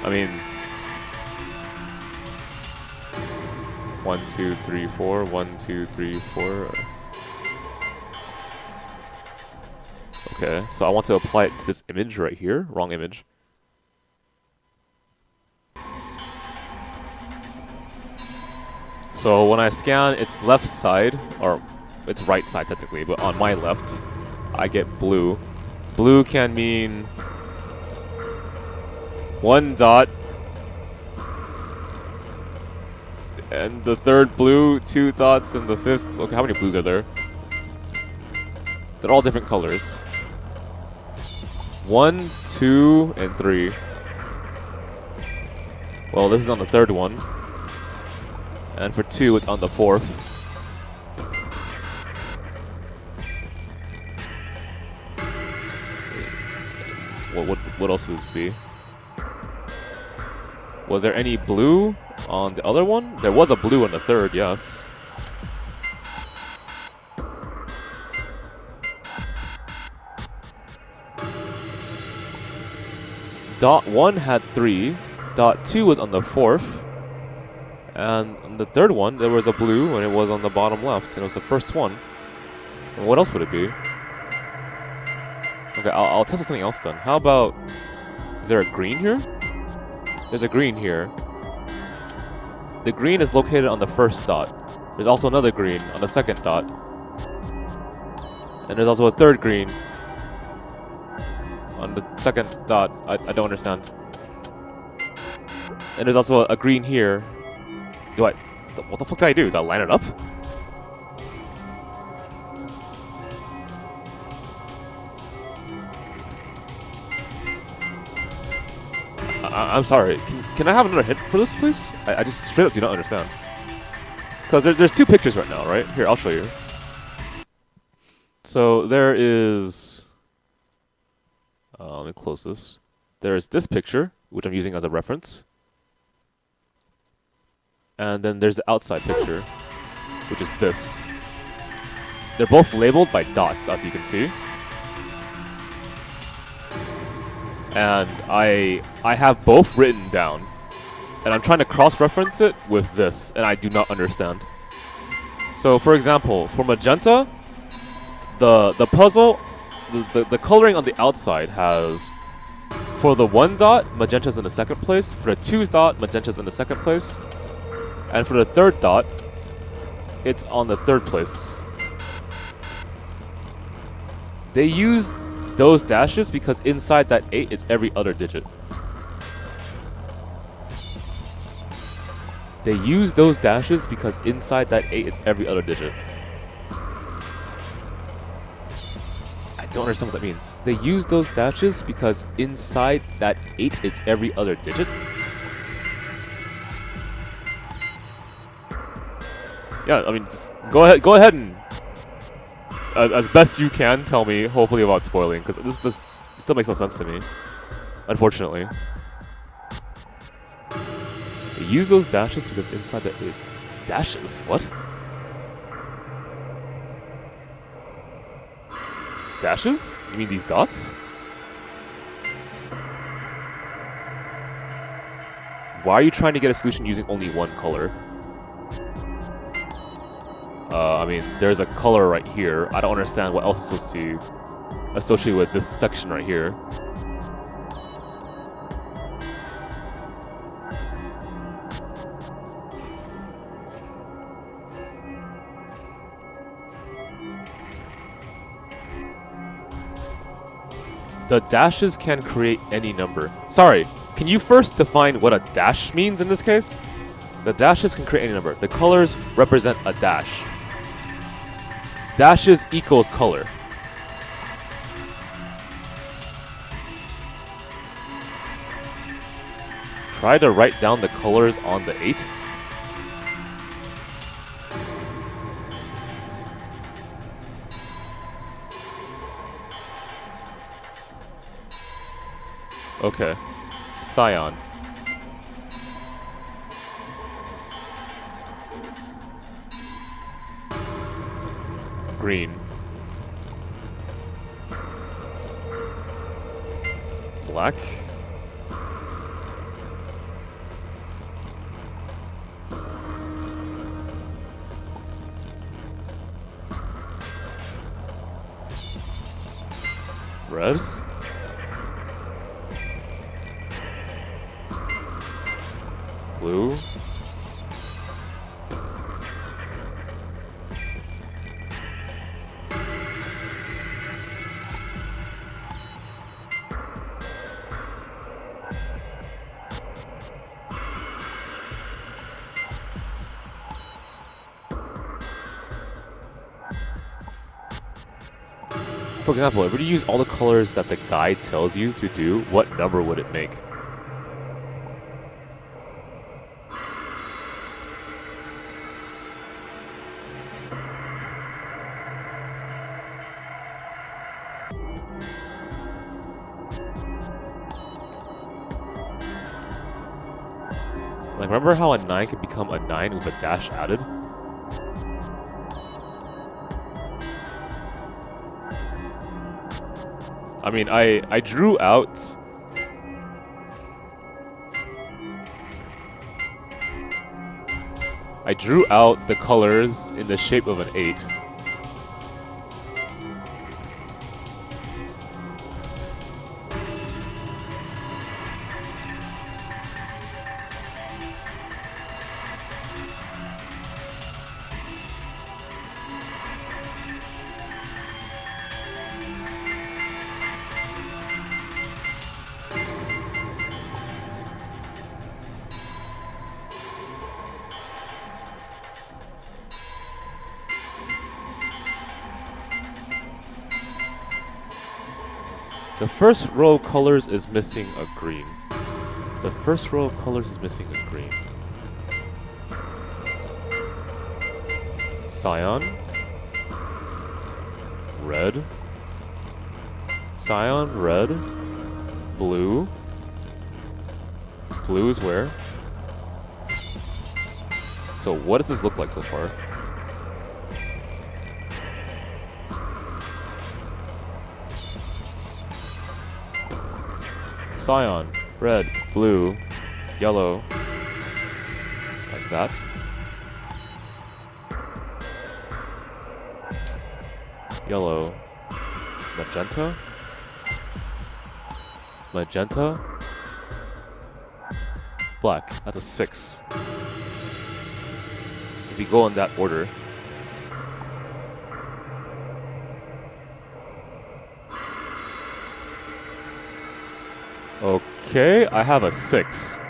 I mean... 1, 2, 3, 4, 1, 2, 3, 4... Okay, so I want to apply it to this image right here. Wrong image. So when I scan its left side, or its right side technically, but on my left, I get blue. Blue can mean 1 dot, and the third blue, 2 dots, and the fifth. Okay, how many blues are there? They're all different colors. 1, 2, and 3. Well, this is on the third one. And for 2, it's on the 4th. What else would this be? Was there any blue on the other one? There was a blue on the third, yes. Dot 1 had 3. Dot 2 was on the 4th. And on the third one, there was a blue, and it was on the bottom left, and it was the first one. And what else would it be? Okay, I'll test with something else then. How about... Is there a green here? There's a green here. The green is located on the first dot. There's also another green on the second dot. And there's also a third green on the second dot. I don't understand. And there's also a green here. What the fuck did I do? Did I line it up? I'm sorry. Can I have another hint for this, please? I just straight up do not understand. Because there's 2 pictures right now, right? Here, I'll show you. So there is... let me close this. There's this picture, which I'm using as a reference. And then there's the outside picture, which is this. They're both labeled by dots, as you can see. And I have both written down. And I'm trying to cross-reference it with this, and I do not understand. So, for example, for magenta, the puzzle, the coloring on the outside has... For the 1 dot, magenta's in the second place. For the 2 dot, magenta's in the second place. And for the third dot, it's on the third place. They use those dashes because inside that 8 is every other digit. They use those dashes because inside that 8 is every other digit. I don't understand what that means. They use those dashes because inside that 8 is every other digit? Yeah, I mean, just go ahead and as best you can, tell me, hopefully without spoiling, because this still makes no sense to me, unfortunately. Use those dashes because inside that is dashes. What? Dashes? You mean these dots? Why are you trying to get a solution using only one color? I mean, there's a color right here. I don't understand what else is supposed to associate with this section right here. The dashes can create any number. Sorry, can you first define what a dash means in this case? The dashes can create any number. The colors represent a dash. Dashes equals color. Try to write down the colors on the 8. Okay. Cyan. Green. Black. Red. Blue. For example, if you use all the colors that the guide tells you to do, what number would it make? Like, remember how a 9 could become a 9 with a dash added? I mean, I drew out... I drew out the colors in the shape of an 8. The first row of colors is missing a green. The first row of colors is missing a green. Cyan. Red. Cyan, red. Blue. Blue is where? So what does this look like so far? Cyan, red, blue, yellow, like that. Yellow, magenta, magenta, black. That's a 6. If you go in that order. Okay, I have a 6.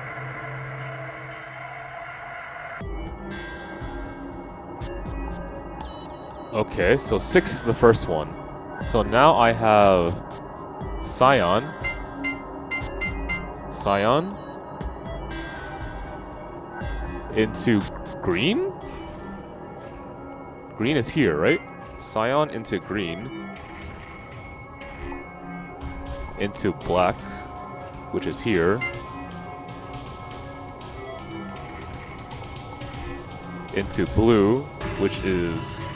Okay, so 6 is the first one. So now I have Cyan. Cyan. Into green? Green is here, right? Cyan into green. Into black, which is here. Into blue, which is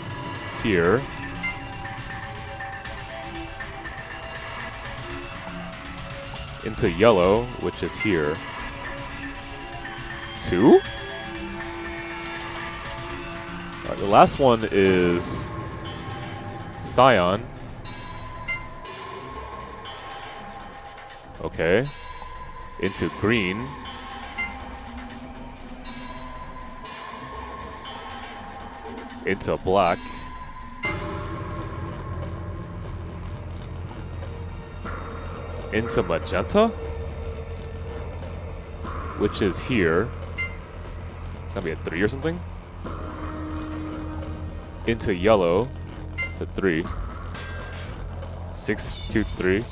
here. Into yellow, which is here. 2? Alright, the last one is Cyan. Okay. Into green. Into black. Into magenta, which is here. It's gonna be a 3 or something. Into yellow, it's a 3. 6, 2, 3.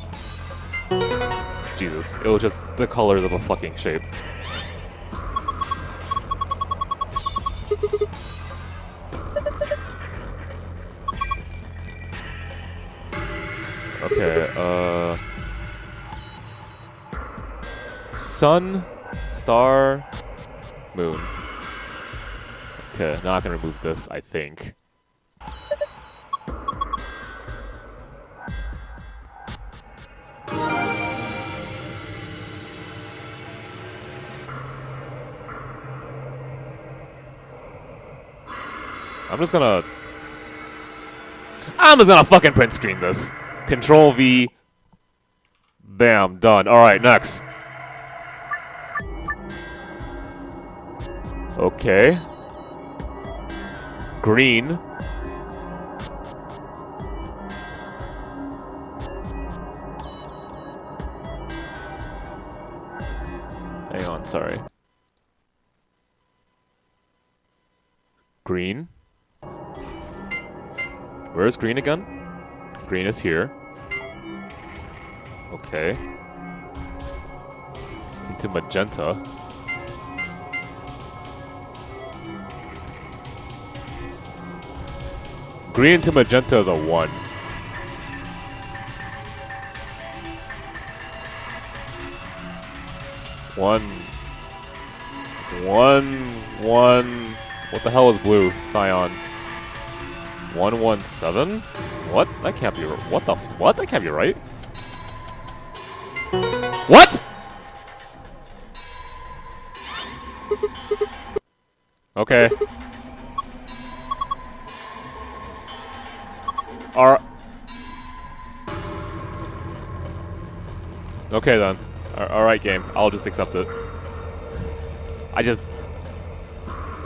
Jesus, it was just the colors of a fucking shape. Okay, sun, star, moon. Okay, now I can remove this, I think. I'm just gonna fucking print screen this. Control V. Bam, done. Alright, next. Okay. Green. Hang on, sorry. Green. Where is green again? Green is here. Okay. Into magenta. Green into magenta is a 1. 1. What the hell is blue? Cyan. 117? What? That can't be. What the? What? That can't be right. What? Okay. Okay then. Alright, game. I'll just accept it.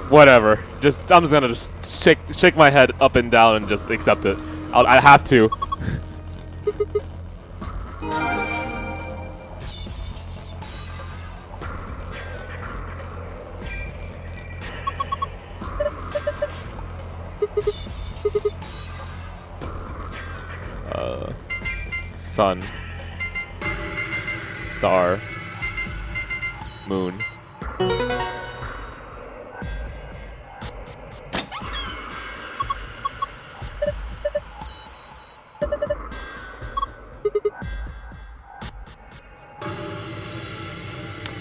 Whatever. I'm just gonna shake my head up and down and just accept it. I have to. Sun. Star. Moon.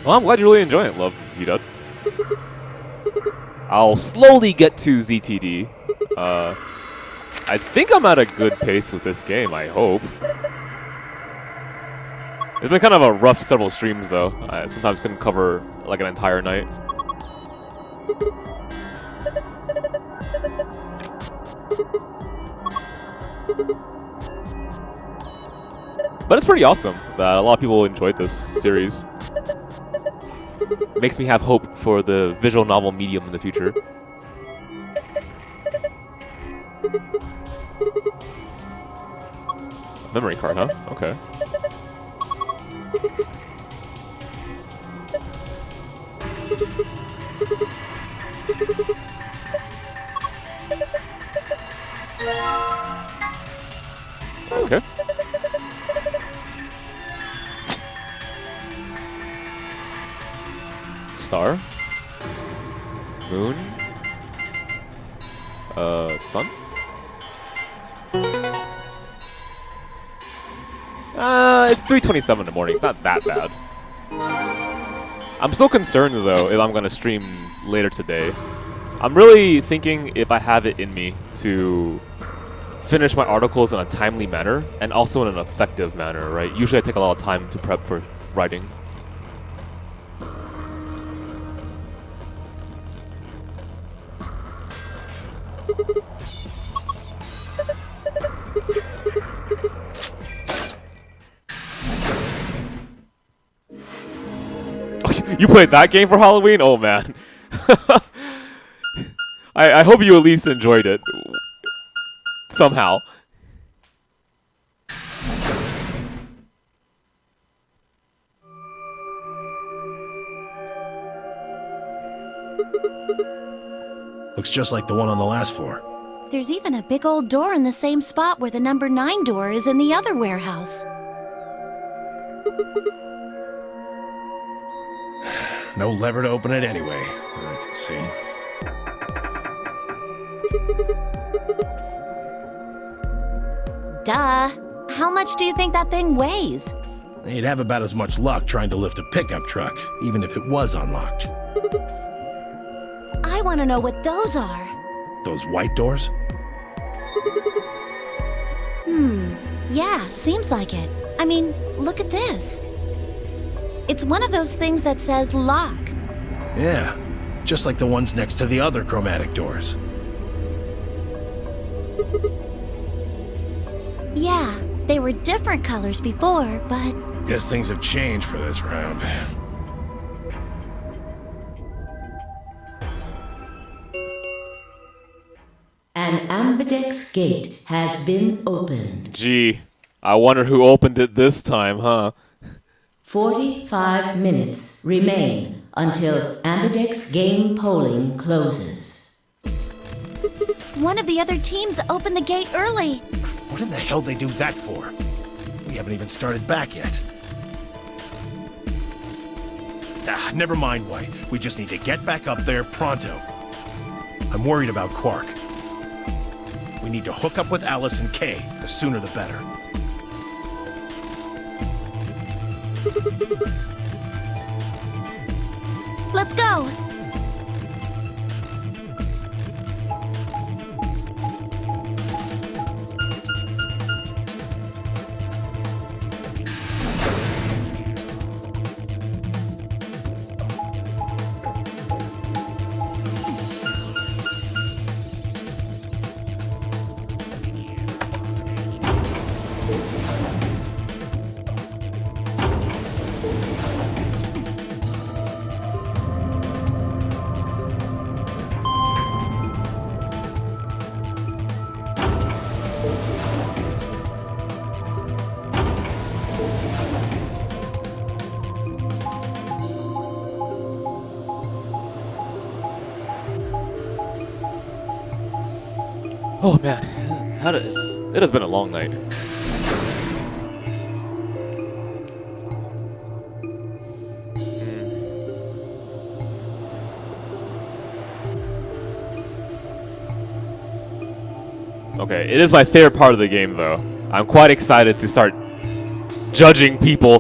Well, I'm glad you're really enjoying it, Love VOD. I'll slowly get to ZTD. I think I'm at a good pace with this game, I hope. It's been kind of a rough several streams, though. I sometimes couldn't cover, like, an entire night. But it's pretty awesome that a lot of people enjoyed this series. Makes me have hope for the visual novel medium in the future. Memory card, huh? Okay. Okay. Star. Moon. Sun. It's 3:27 in the morning. It's not that bad. I'm still concerned though if I'm gonna stream later today. I'm really thinking if I have it in me to finish my articles in a timely manner and also in an effective manner, right? Usually I take a lot of time to prep for writing. You played that game for Halloween? Oh man. I hope you at least enjoyed it. Somehow. Looks just like the one on the last floor. There's even a big old door in the same spot where the number 9 door is in the other warehouse. No lever to open it anyway, that I can see. Duh. How much do you think that thing weighs? You'd have about as much luck trying to lift a pickup truck, even if it was unlocked. I want to know what those are. Those white doors? Yeah, seems like it. I mean, look at this. It's one of those things that says lock. Yeah, just like the ones next to the other chromatic doors. Yeah, they were different colors before, but... Guess things have changed for this round. An ambidex gate has been opened. Gee, I wonder who opened it this time, huh? 45 minutes remain until ambidex game polling closes. One of the other teams opened the gate early. What in the hell they do that for? We haven't even started back yet. Never mind why. We just need to get back up there pronto. I'm worried about Quark. We need to hook up with Alice and Kay. The sooner the better. Let's go! Oh man, it has been a long night. Okay, it is my favorite part of the game though. I'm quite excited to start judging people.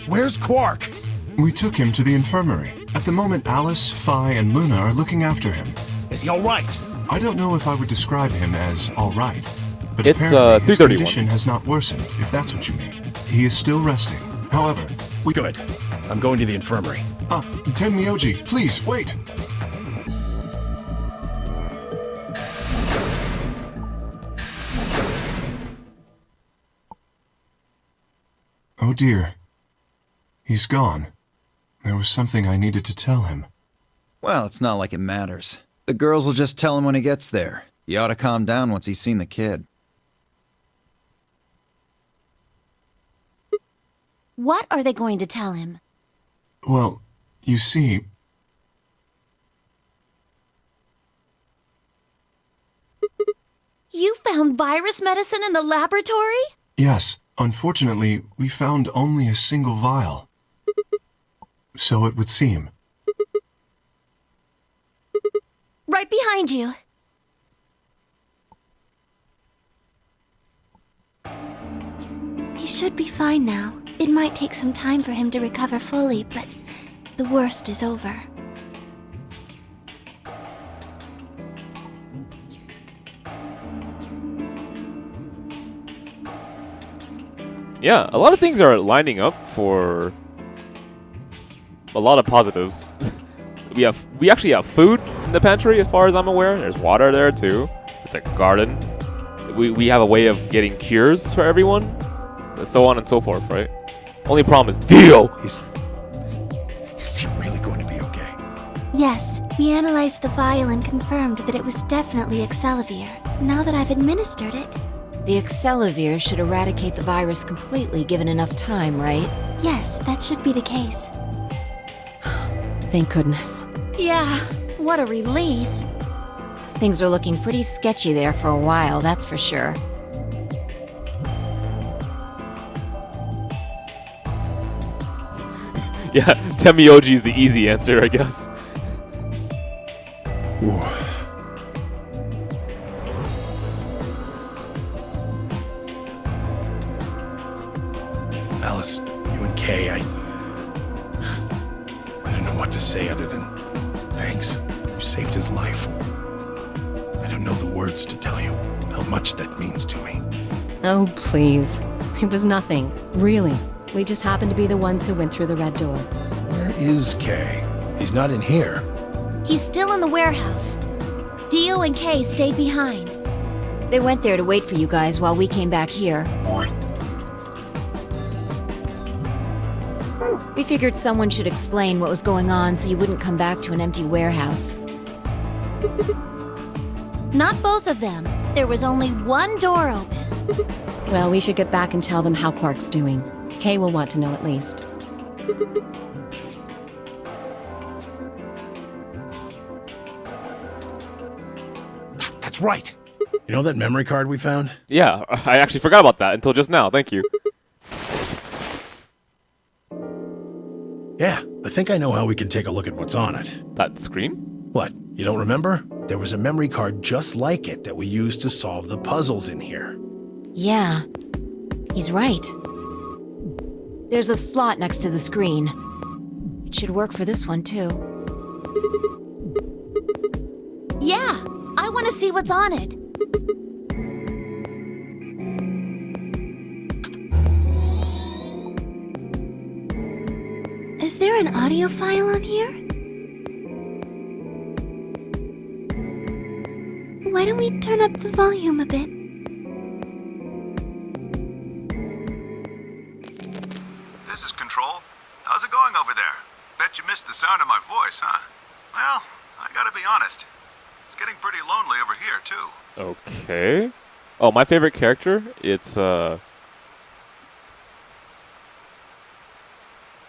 Where's Quark? We took him to the infirmary. At the moment, Alice, Phi, and Luna are looking after him. Is he all right? I don't know if I would describe him as all right, but It's, apparently his 3:31. condition has not worsened, if that's what you mean. He is still resting. However, We good. I'm going to the infirmary. Tenmyoji, please, wait! Oh dear. He's gone. There was something I needed to tell him. Well, it's not like it matters. The girls will just tell him when he gets there. He ought to calm down once he's seen the kid. What are they going to tell him? Well, you see... You found virus medicine in the laboratory? Yes, unfortunately, we found only a single vial. So it would seem. Right behind you. He should be fine now. It might take some time for him to recover fully, but the worst is over. Yeah, a lot of things are lining up for a lot of positives. we actually have food in the pantry, as far as I'm aware. There's water there too. It's a garden. We have a way of getting cures for everyone, and so on and so forth, right? Only problem is Dio. Is he really going to be okay? Yes, we analyzed the vial and confirmed that it was definitely Excelivir. Now that I've administered it. The Excelivir should eradicate the virus completely given enough time, right? Yes, that should be the case. Thank goodness. Yeah, what a relief. Things are looking pretty sketchy there for a while, that's for sure. Yeah, Temioji is the easy answer, I guess. Ooh. Alice, you and Kay, I don't know what to say other than thanks. You saved his life. I don't know the words to tell you how much that means to me. Oh, please. It was nothing. Really. We just happened to be the ones who went through the red door. Where is Kay? He's not in here. He's still in the warehouse. Dio and Kay stayed behind. They went there to wait for you guys while we came back here. We figured someone should explain what was going on so you wouldn't come back to an empty warehouse. Not both of them. There was only one door open. Well, we should get back and tell them how Quark's doing. Kay will want to know at least. That's right. You know that memory card we found? Yeah, I actually forgot about that until just now. Thank you. Yeah, I think I know how we can take a look at what's on it. That screen? What, you don't remember? There was a memory card just like it that we used to solve the puzzles in here. Yeah, he's right. There's a slot next to the screen. It should work for this one, too. Yeah, I want to see what's on it. Is there an audio file on here? Why don't we turn up the volume a bit? This is Control. How's it going over there? Bet you missed the sound of my voice, huh? Well, I gotta be honest. It's getting pretty lonely over here, too. Okay. Oh, my favorite character? It's,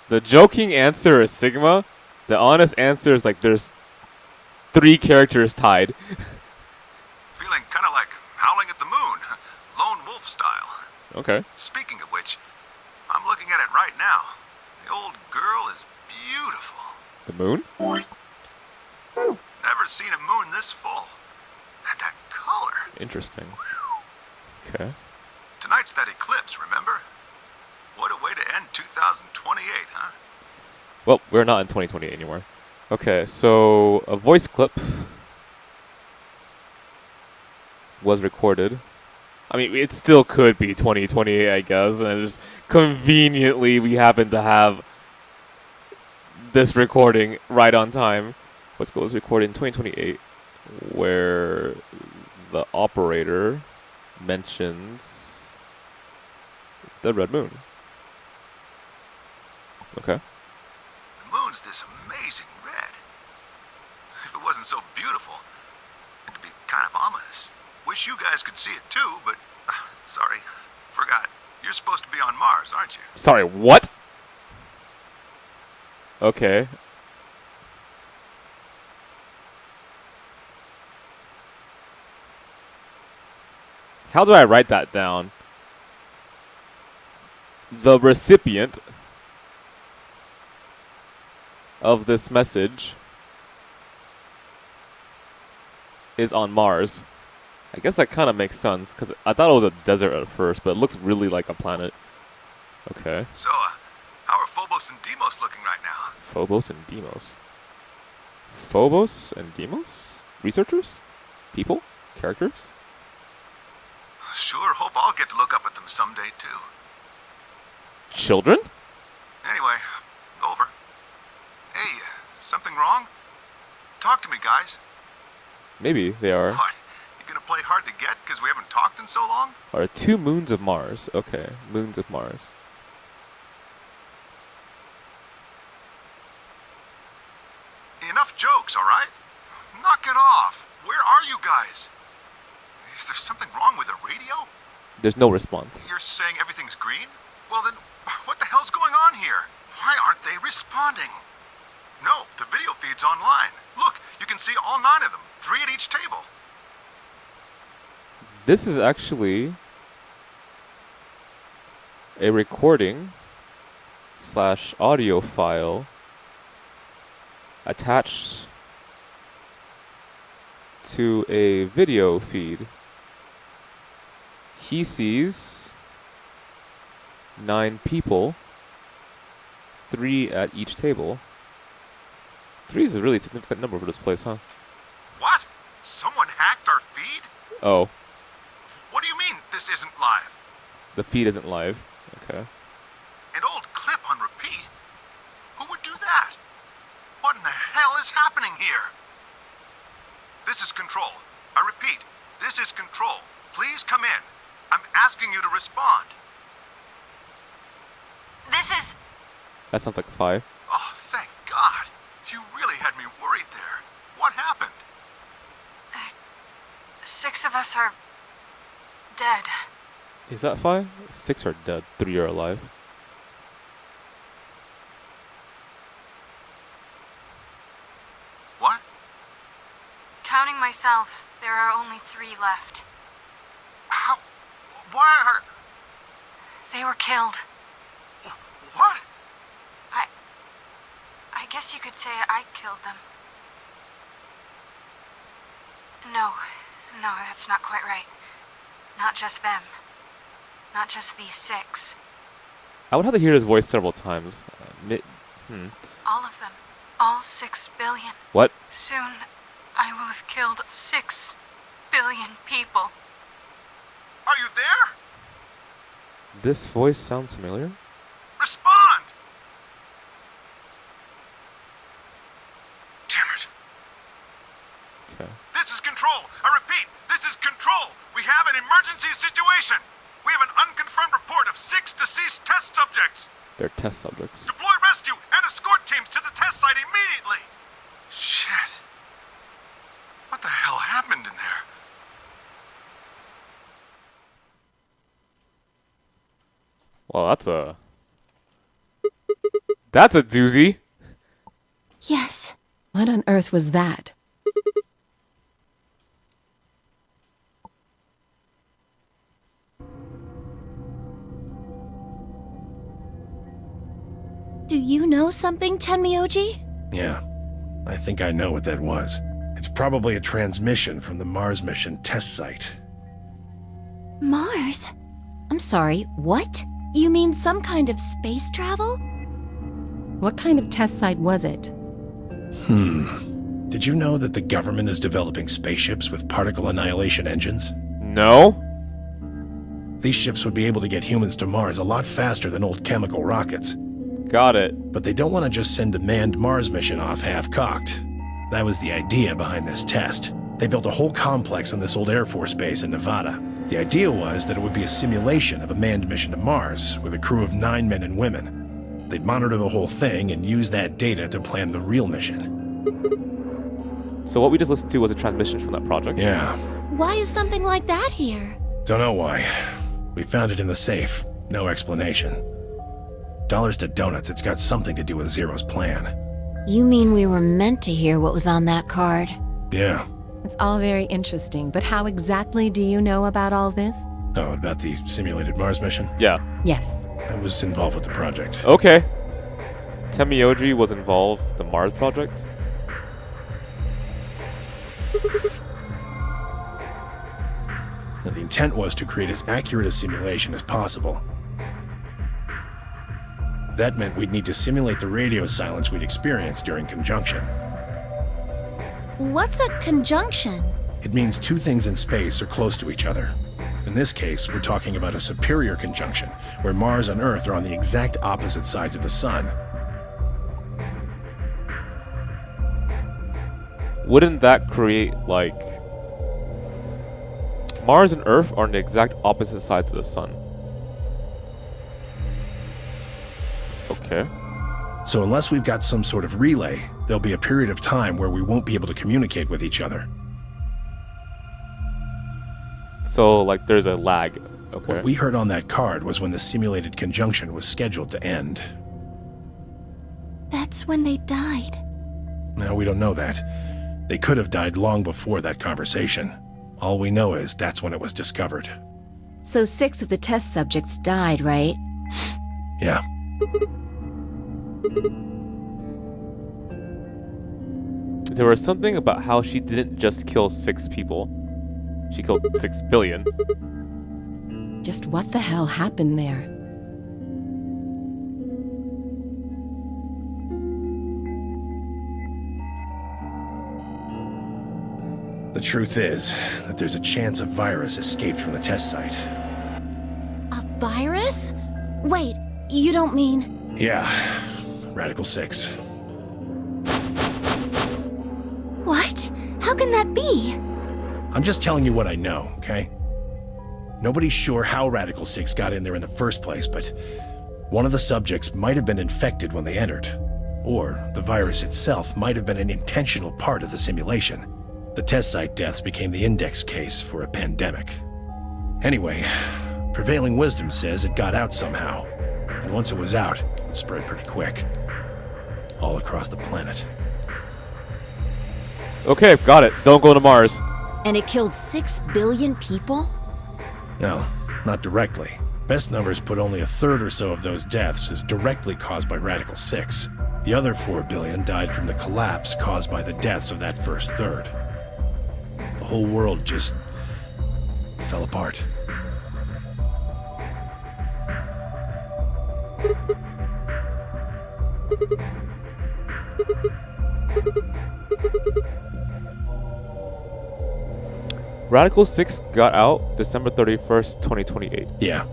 the joking answer is Sigma. The honest answer is like there's 3 characters tied. Feeling kinda like Howling at the Moon. Lone Wolf style. Okay. Speaking of which, I'm looking at it right now. The old girl is beautiful. The moon? Never seen a moon this full. And that color. Interesting. Okay. Tonight's that eclipse, remember? What a way to end 2028, huh? Well, we're not in 2028 anymore. Okay, so a voice clip was recorded. I mean, it still could be 2028, I guess, and just conveniently we happen to have this recording right on time. Voice clip was recorded in 2028, where the operator mentions the red moon. Okay. The moon's this amazing red. If it wasn't so beautiful, it'd be kind of ominous. Wish you guys could see it too, but sorry, forgot. You're supposed to be on Mars, aren't you? Sorry, what? Okay. How do I write that down? The recipient of this message is on Mars. I guess that kind of makes sense, because I thought it was a desert at first, but it looks really like a planet. Okay. So, how are Phobos and Deimos looking right now? Phobos and Deimos. Phobos and Deimos? Researchers? People? Characters? Sure hope I'll get to look up at them someday, too. Children? Anyway, over. Hey, something wrong? Talk to me, guys. Maybe they are. What? You gonna play hard to get because we haven't talked in so long? Are 2 moons of Mars. Okay, moons of Mars. Enough jokes, all right? Knock it off. Where are you guys? Is there something wrong with the radio? There's no response. You're saying everything's green? Well then, what the hell's going on here? Why aren't they responding? No, the video feed's online. Look, you can see all 9 of them, 3 at each table. This is actually a recording / audio file attached to a video feed. He sees 9 people, 3 at each table. 3 is a really significant number for this place, huh? What? Someone hacked our feed? Oh, What do you mean this isn't live? the feed isn't live. Okay. An old clip on repeat? Who would do that? What in the hell is happening here? This is Control. I repeat, this is Control. Please come in. I'm asking you to respond. This is... That sounds like 5. Oh, thank God. You really had me worried there. What happened? 6 of us are... dead. Is that 5? 6 are dead, 3 are alive. What? Counting myself, there are only 3 left. How? Why are... They were killed. What? I guess you could say I killed them. No, that's not quite right. Not just them. Not just these 6. I would have to hear his voice several times. All of them. All 6 billion. What? Soon, I will have killed 6 billion people. Are you there? This voice sounds familiar. Respond! Damn it. Okay. This is Control. I repeat, this is Control. We have an emergency situation. We have an unconfirmed report of 6 deceased test subjects. They're test subjects. Deploy rescue and escort teams to the test site immediately. Shit. What the hell happened in there? Well, that's a doozy. Yes. What on earth was that? Do you know something, Tenmyoji? Yeah, I think I know what that was. It's probably a transmission from the Mars mission test site. Mars? I'm sorry, what? You mean some kind of space travel? What kind of test site was it? Did you know that the government is developing spaceships with particle annihilation engines? No? These ships would be able to get humans to Mars a lot faster than old chemical rockets. Got it. But they don't want to just send a manned Mars mission off half-cocked. That was the idea behind this test. They built a whole complex on this old Air Force base in Nevada. The idea was that it would be a simulation of a manned mission to Mars with a crew of 9 men and women. They'd monitor the whole thing and use that data to plan the real mission. So what we just listened to was a transmission from that project? Yeah. Why is something like that here? Don't know why. We found it in the safe. No explanation. Dollars to donuts, it's got something to do with Zero's plan. You mean we were meant to hear what was on that card? Yeah. It's all very interesting, but how exactly do you know about all this? Oh, about the simulated Mars mission? Yeah. Yes. I was involved with the project. Okay. Tenmyoji was involved with the Mars project? intent was to create as accurate a simulation as possible. That meant we'd need to simulate the radio silence we'd experienced during conjunction. What's a conjunction? It means two things in space are close to each other. In this case, we're talking about a superior conjunction, where Mars and Earth are on the exact opposite sides of the Sun. Wouldn't that create, like... Mars and Earth are on the exact opposite sides of the Sun. Okay. So unless we've got some sort of relay, there'll be a period of time where we won't be able to communicate with each other. So, like, there's a lag. Okay. What we heard on that card was when the simulated conjunction was scheduled to end. That's when they died. No, we don't know that. They could have died long before that conversation. All we know is that's when it was discovered. So 6 of the test subjects died, right? Yeah. There was something about how she didn't just kill 6 people. She killed 6 billion. Just what the hell happened there? The truth is that there's a chance a virus escaped from the test site. A virus? Wait, you don't mean... Yeah, Radical 6. What? How can that be? I'm just telling you what I know, okay? Nobody's sure how Radical 6 got in there in the first place, but one of the subjects might have been infected when they entered. Or the virus itself might have been an intentional part of the simulation. The test site deaths became the index case for a pandemic. Anyway, prevailing wisdom says it got out somehow. And once it was out, it spread pretty quick. All across the planet. Okay, got it. Don't go to Mars. And it killed 6 billion people? No, not directly. Best numbers put only a third or so of those deaths as directly caused by Radical 6. The other 4 billion died from the collapse caused by the deaths of that first third. The whole world just fell apart. Radical 6 got out December 31st, 2028. Yeah.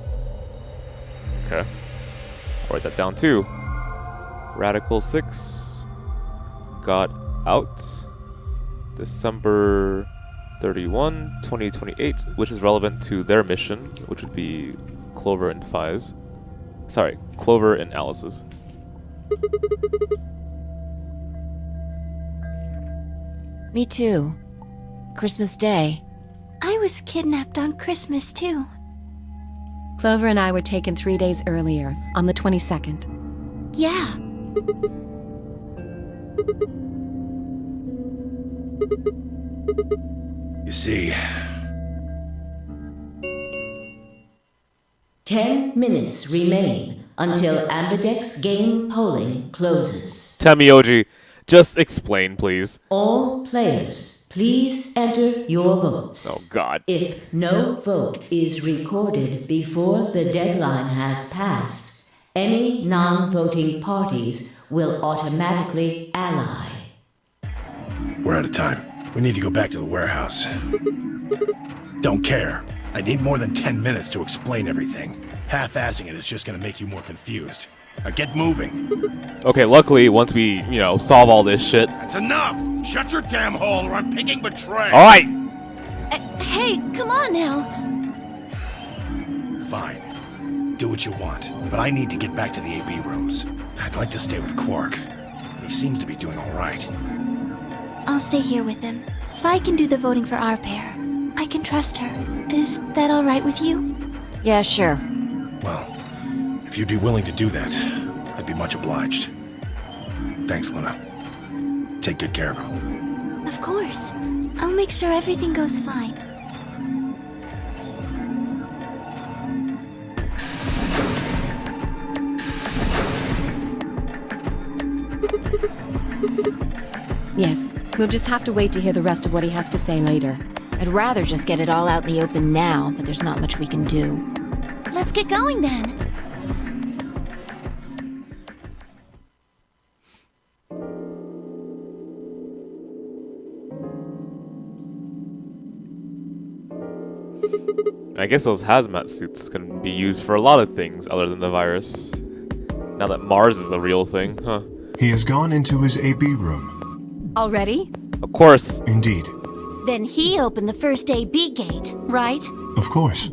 Okay. I'll write that down too. Radical 6 got out December 31, 2028, which is relevant to their mission, which would be Clover and Fies. Sorry, Clover and Alice's. Me too. Christmas Day. I was kidnapped on Christmas, too. Clover and I were taken 3 days earlier, on the 22nd. Yeah. You see... 10 minutes remain until Ambidex game polling closes. Tamioji, just explain, please. All players, please enter your votes. Oh, God. If no vote is recorded before the deadline has passed, any non-voting parties will automatically ally. We're out of time. We need to go back to the warehouse. Don't care. I need more than 10 minutes to explain everything. Half-assing it is just gonna make you more confused. Now get moving. Okay, luckily, once we, solve all this shit... That's enough! Shut your damn hole or I'm picking betrayal! Alright! Hey, come on now. Fine. Do what you want, but I need to get back to the AB rooms. I'd like to stay with Quark. He seems to be doing all right. I'll stay here with him. Fi can do the voting for our pair. I can trust her. Is that all right with you? Yeah, sure. Well, if you'd be willing to do that, I'd be much obliged. Thanks, Luna. Take good care of him. Of course. I'll make sure everything goes fine. Yes, we'll just have to wait to hear the rest of what he has to say later. I'd rather just get it all out in the open now, but there's not much we can do. Let's get going then. I guess those hazmat suits can be used for a lot of things other than the virus. Now that Mars is a real thing, huh? He has gone into his AB room. Already? Of course. Indeed. Then he opened the first AB gate, right? Of course.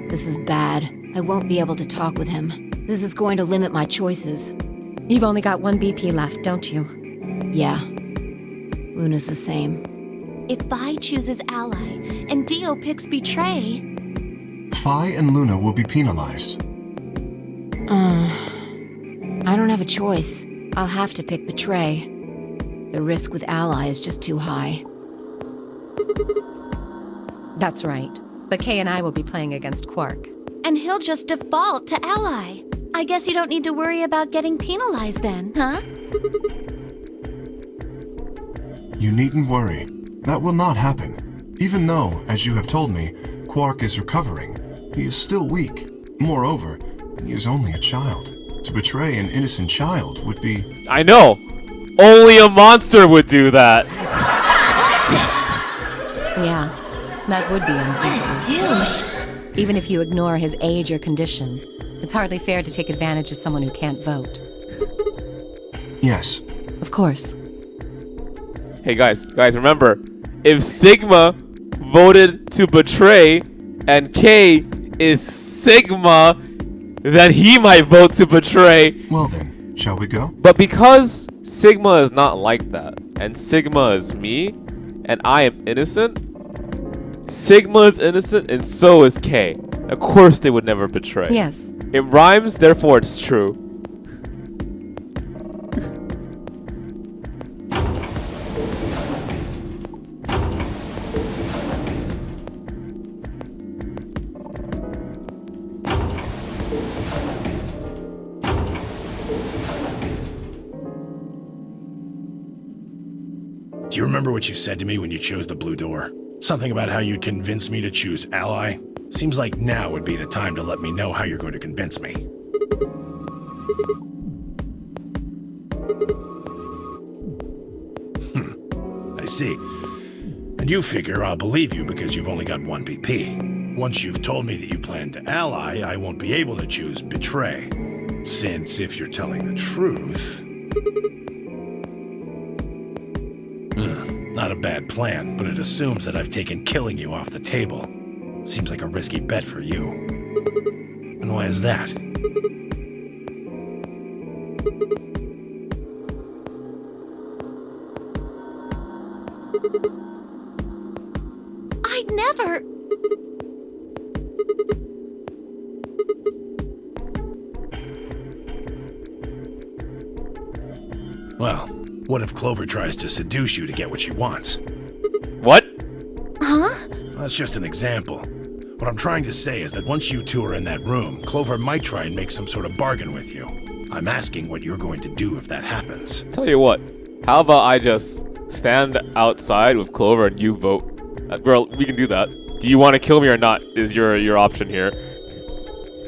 This is bad. I won't be able to talk with him. This is going to limit my choices. You've only got one BP left, don't you? Yeah. Luna's the same. If Vi chooses Ally and Dio picks Betray... Phi and Luna will be penalized. I don't have a choice. I'll have to pick Betray. The risk with Ally is just too high. That's right. But Kay and I will be playing against Quark. And he'll just default to Ally. I guess you don't need to worry about getting penalized then, huh? You needn't worry. That will not happen. Even though, as you have told me, Quark is recovering, he is still weak. Moreover, he is only a child. To betray an innocent child would be... I know! Only a monster would do that! Yeah, that would be unthinkable. Douche. Even if you ignore his age or condition, it's hardly fair to take advantage of someone who can't vote. Yes. Of course. Hey guys, remember, if Sigma voted to betray and K is Sigma, then he might vote to betray. Well then, shall we go? But because Sigma is not like that, and Sigma is me, and I am innocent, Sigma is innocent and so is K. Of course they would never betray. Yes. It rhymes, therefore it's true. Do you remember what you said to me when you chose the blue door? Something about how you'd convince me to choose Ally? Seems like now would be the time to let me know how you're going to convince me. I see. And you figure I'll believe you because you've only got one BP. Once you've told me that you plan to ally, I won't be able to choose betray. Since if you're telling the truth... Not a bad plan, but it assumes that I've taken killing you off the table. Seems like a risky bet for you. And why is that? I'd never... Well, what if Clover tries to seduce you to get what she wants? What? Huh? That's just an example. What I'm trying to say is that once you two are in that room, Clover might try and make some sort of bargain with you. I'm asking what you're going to do if that happens. Tell you what, how about I just stand outside with Clover and you vote? Girl, we can do that. Do you want to kill me or not is your option here.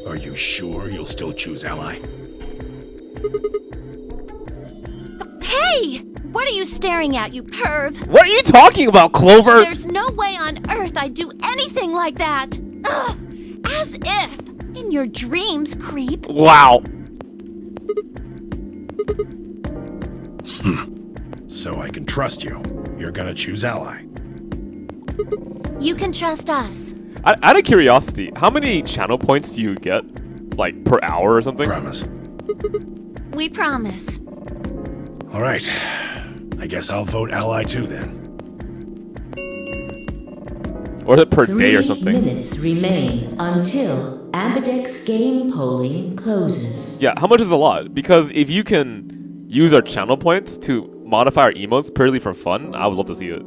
Are you sure you'll still choose Ally? Hey! What are you staring at, you perv? What are you talking about, Clover? There's no way on earth I'd do anything like that! Ugh! As if! In your dreams, creep! Wow. So I can trust you. You're gonna choose Ally. You can trust us. Out of curiosity, how many channel points do you get? Like, per hour or something? Promise. We promise. Alright. I guess I'll vote Ally too then. Or is it per day 3 or something? minutes remain until Ambidex game polling closes. Yeah, how much is a lot? Because if you can use our channel points to modify our emotes purely for fun, I would love to see it.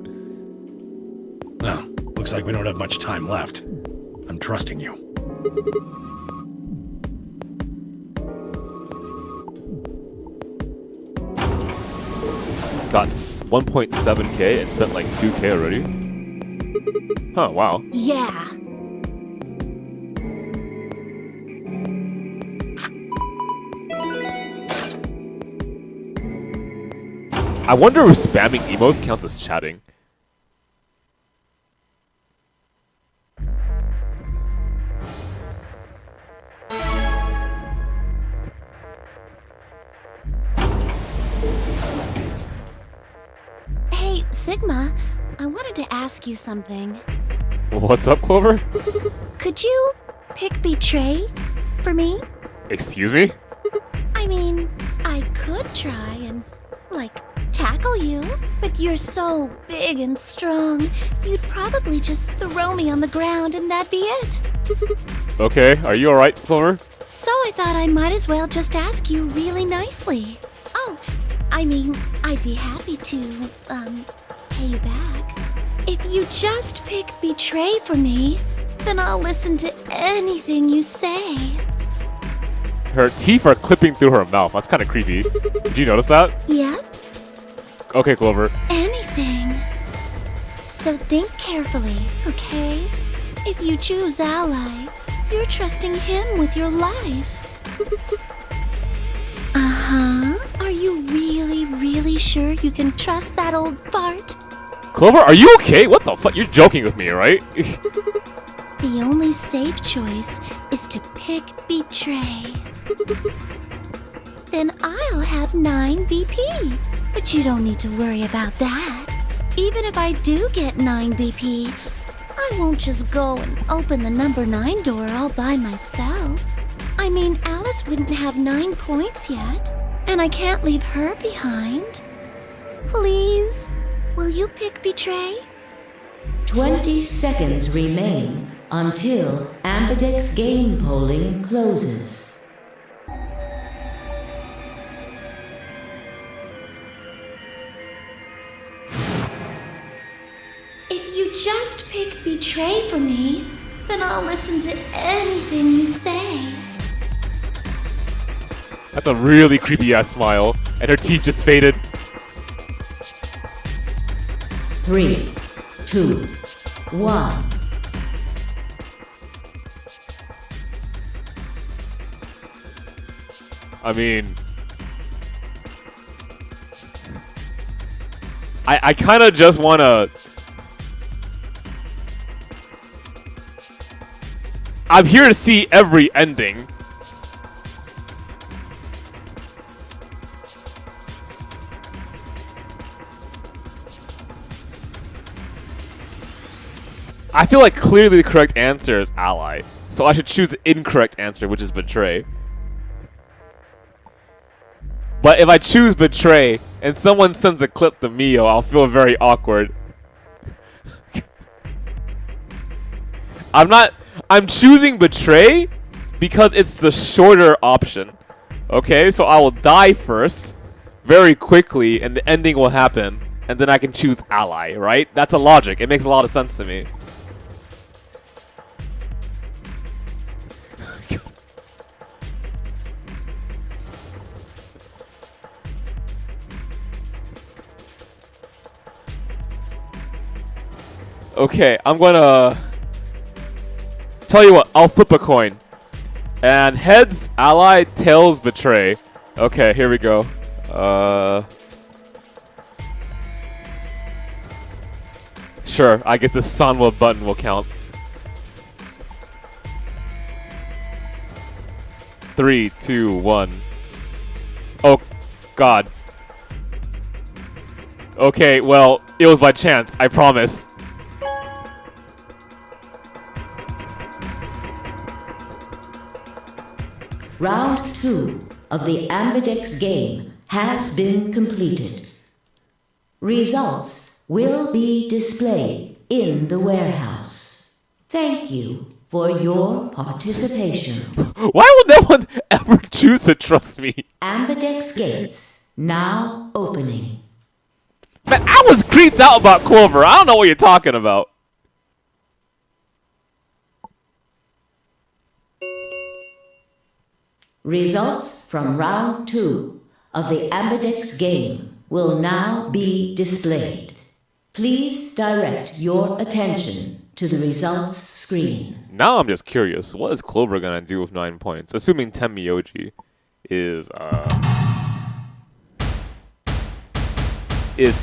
Well, looks like we don't have much time left. I'm trusting you. Got 1.7k and spent like 2k already. Huh, wow. Yeah. I wonder if spamming emos counts as chatting. Hey, Sigma, I wanted to ask you something. What's up, Clover? Could you pick Betray for me? Excuse me? I mean, I could try and, like, tackle you, but you're so big and strong, you'd probably just throw me on the ground and that'd be it. Okay, are you alright, Clover? So I thought I might as well just ask you really nicely. Oh, I mean, I'd be happy to, pay you back. If you just pick Betray for me, then I'll listen to anything you say. Her teeth are clipping through her mouth. That's kind of creepy. Did you notice that? Yep. Okay, Clover. Anything. So think carefully, okay? If you choose Ally, you're trusting him with your life. Uh-huh. Are you really, really sure you can trust that old fart? Clover, are you okay? What the fuck? You're joking with me, right? The only safe choice is to pick Betray. Then I'll have 9 BP. But you don't need to worry about that. Even if I do get 9 BP, I won't just go and open the number 9 door all by myself. I mean, Alice wouldn't have 9 points yet, and I can't leave her behind. Please, will you pick Betray? 20 seconds remain until Ambidex game polling closes. If you just pick Betray for me, then I'll listen to anything you say. That's a really creepy ass smile. And her teeth just faded. 3, 2, 1. I mean... I kind of just want to... I'm here to see every ending. I feel like clearly the correct answer is Ally. So I should choose the incorrect answer, which is Betray. But if I choose Betray and someone sends a clip to Mio, I'll feel very awkward. I'm choosing Betray because it's the shorter option. Okay, so I will die first, very quickly, and the ending will happen, and then I can choose Ally, right? That's a logic. It makes a lot of sense to me. Okay, I'm gonna... Tell you what, I'll flip a coin. And heads, Ally, tails, Betray. Okay, here we go. Sure, I guess the Sanwa button will count. 3, 2, 1. Oh, God. Okay, well, it was by chance, I promise. Round 2 of the Ambidex game has been completed. Results will be displayed in the warehouse. Thank you for your participation. Why will no one ever choose to trust me? Ambidex gates now opening. Man, I was creeped out about Clover. I don't know what you're talking about. Results from round 2 of the Ambidex game will now be displayed. Please direct your attention to the results screen. Now I'm just curious. What is Clover gonna do with 9 points? Assuming Tenmyoji is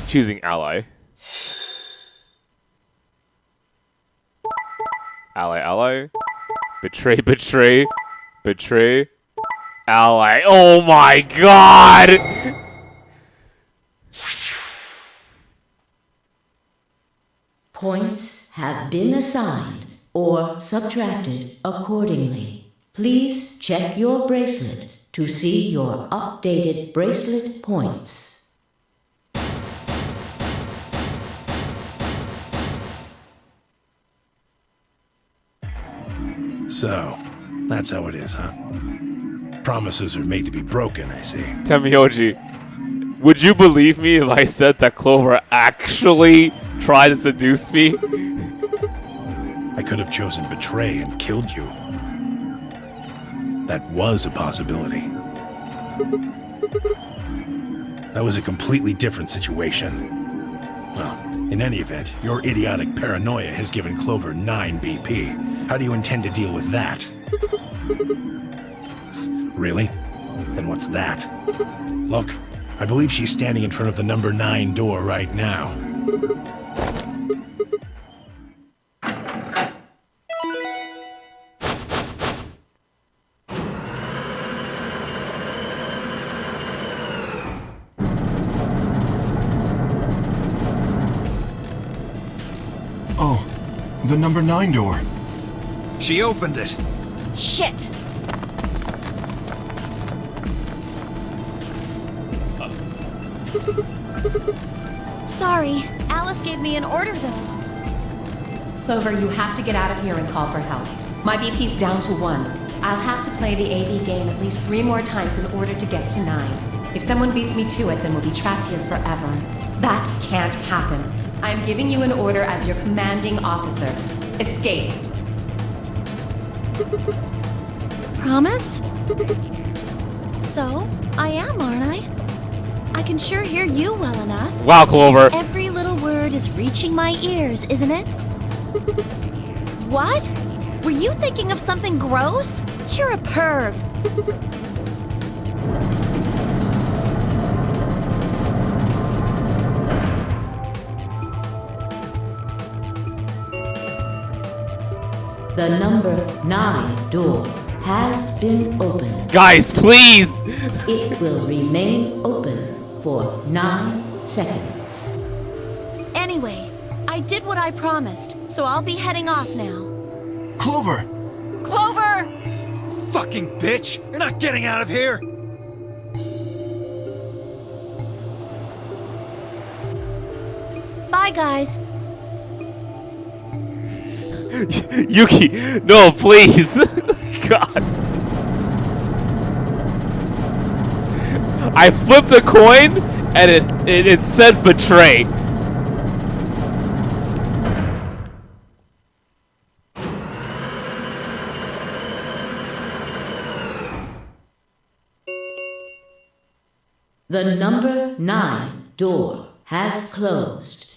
choosing ally. Ally. Betray. Ally. Oh my god! Points have been assigned or subtracted accordingly. Please check your bracelet to see your updated bracelet points. So, that's how it is, huh? Promises are made to be broken, I see. Tenmyoji, would you believe me if I said that Clover actually tried to seduce me? I could have chosen betray and killed you. That was a possibility. That was a completely different situation. Well, in any event, your idiotic paranoia has given Clover 9 BP. How do you intend to deal with that? Really? Then what's that? Look, I believe she's standing in front of the number 9 door right now. Oh, the number 9 door. She opened it. Shit! Sorry, Alice gave me an order though. Clover, you have to get out of here and call for help. My BP's down to 1. I'll have to play the AV game at least 3 more times in order to get to 9. If someone beats me to it, then we'll be trapped here forever. That can't happen. I'm giving you an order as your commanding officer. Escape. Promise? So, I am, aren't I? I can sure hear you well enough. Wow, Clover. Every little word is reaching my ears, isn't it? What? Were you thinking of something gross? You're a perv. The number 9 door has been opened. Guys, please! It will remain open for 9 seconds. Anyway, I did what I promised, so I'll be heading off now. Clover! Clover! Fucking bitch! You're not getting out of here! Bye, guys. Yuki, no, please! God. I flipped a coin, and it said betray. The number 9 door has closed.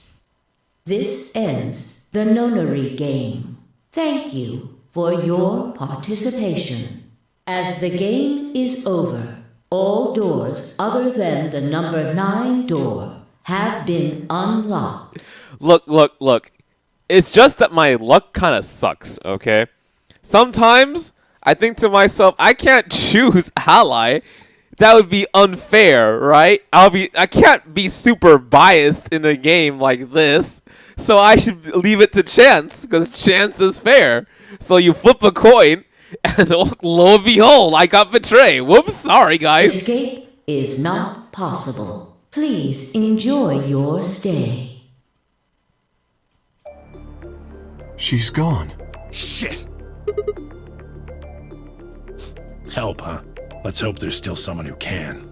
This ends the nonary game. Thank you for your participation. As the game is over, all doors other than the number 9 door have been unlocked. Look. It's just that my luck kind of sucks, okay? Sometimes I think to myself, I can't choose ally. That would be unfair, right? I can't be super biased in a game like this. So I should leave it to chance, because chance is fair. So you flip a coin, and lo and behold, I got betray. Whoops, sorry guys. Escape is not possible. Please enjoy your stay. She's gone. Shit! Help, huh? Let's hope there's still someone who can.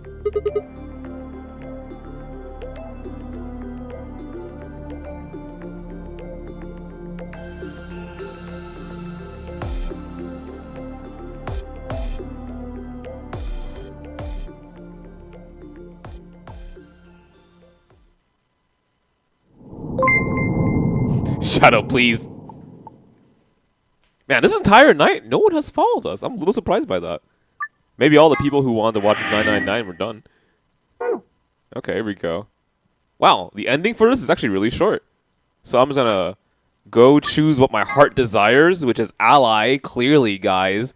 Shadow, please. Man, this entire night, no one has followed us. I'm a little surprised by that. Maybe all the people who wanted to watch 999 were done. Okay, here we go. Wow, the ending for this is actually really short. So I'm just gonna go choose what my heart desires, which is ally, clearly, guys.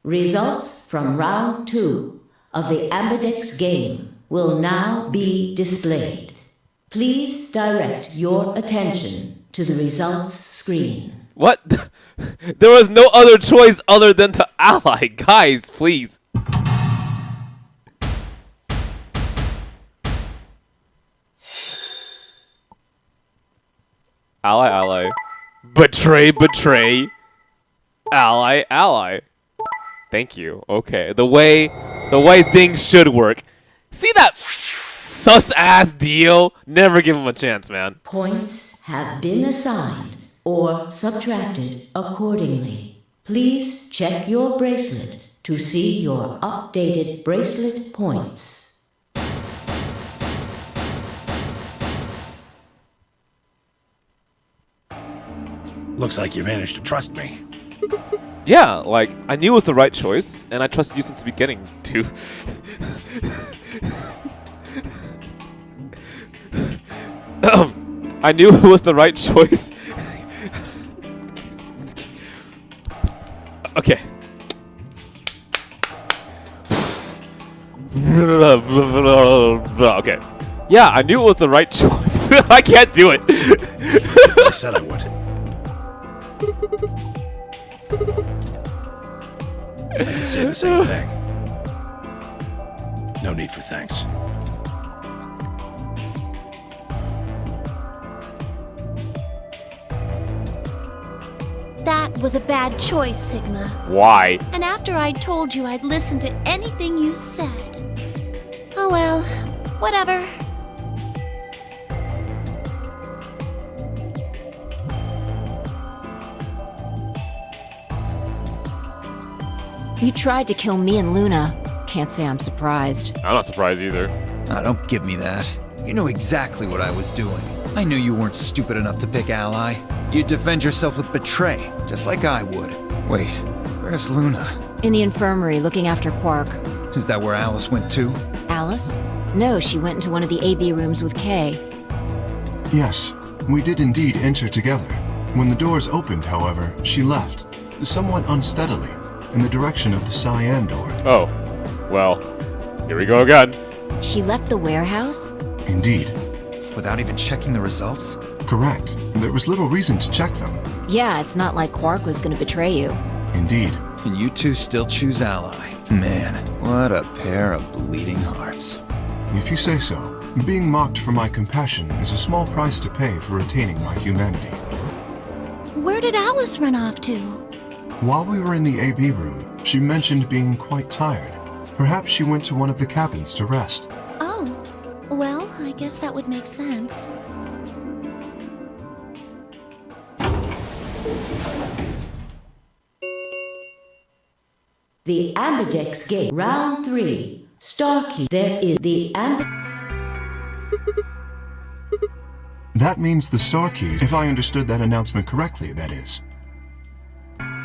Results from round 2 of the Ambidex game will now be displayed. Please direct your attention to the results screen. What? There was no other choice other than to ally. Guys, please. Ally, ally. Betray, betray. Ally, ally. Thank you. Okay. The way things should work. See that sus ass deal? Never give him a chance, man. Points have been assigned or subtracted accordingly. Please check your bracelet to see your updated bracelet points. Looks like you managed to trust me. Yeah, like, I knew it was the right choice, and I trusted you since the beginning, too. I knew it was the right choice. Okay. Okay. Yeah, I knew it was the right choice. I can't do it. I said I would. I can say the same thing. No need for thanks. That was a bad choice, Sigma. Why? And after I told you I'd listen to anything you said. Oh well, whatever. You tried to kill me and Luna. Can't say I'm surprised. I'm not surprised either. Ah, don't give me that. You know exactly what I was doing. I knew you weren't stupid enough to pick ally. You'd defend yourself with betray, just like I would. Wait, where's Luna? In the infirmary, looking after Quark. Is that where Alice went too? Alice? No, she went into one of the AB rooms with Kay. Yes, we did indeed enter together. When the doors opened, however, she left, somewhat unsteadily, in the direction of the cyan door. Oh, well, here we go again. She left the warehouse? Indeed. Without even checking the results? Correct. There was little reason to check them. Yeah, it's not like Quark was gonna betray you. Indeed. And you two still choose ally. Man, what a pair of bleeding hearts. If you say so. Being mocked for my compassion is a small price to pay for retaining my humanity. Where did Alice run off to? While we were in the AB room, she mentioned being quite tired. Perhaps she went to one of the cabins to rest. Oh, well, I guess that would make sense. The Ambidex game, round 3. Starkey, there is the That means the star keys, if I understood that announcement correctly, that is.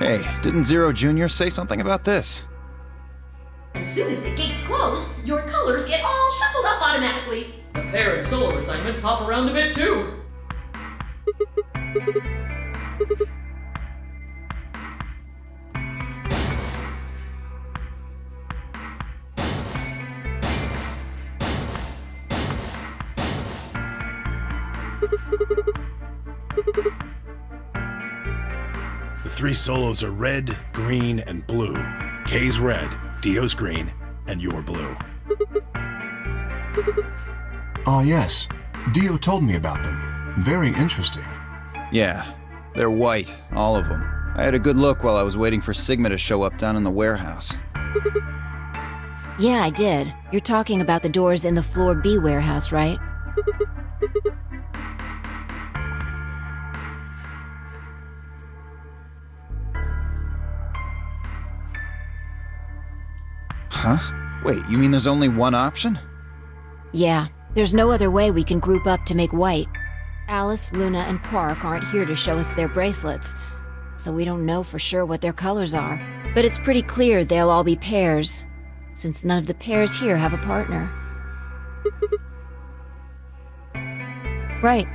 Hey, didn't Zero Jr. say something about this? As soon as the gates close, your colors get all shuffled up automatically. The pair and solo assignments hop around a bit too. The 3 solos are red, green, and blue. K's red, Dio's green, and you're blue. Ah, yes. Dio told me about them. Very interesting. Yeah, they're white, all of them. I had a good look while I was waiting for Sigma to show up down in the warehouse. Yeah, I did. You're talking about the doors in the Floor B warehouse, right? Huh? Wait, you mean there's only one option? Yeah, there's no other way we can group up to make white. Alice, Luna, and Quark aren't here to show us their bracelets, so we don't know for sure what their colors are. But it's pretty clear they'll all be pairs, since none of the pairs here have a partner. Right.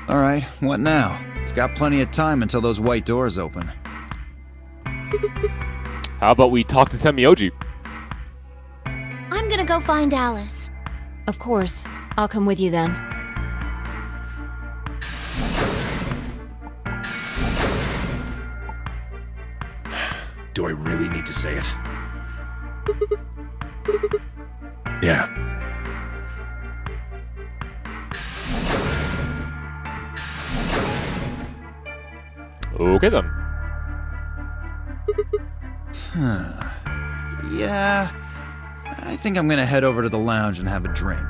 Alright, what now? We've got plenty of time until those white doors open. How about we talk to Temioji? I'm gonna go find Alice. Of course. I'll come with you then. Do I really need to say it? Yeah. Okay then. Yeah. I think I'm gonna head over to the lounge and have a drink.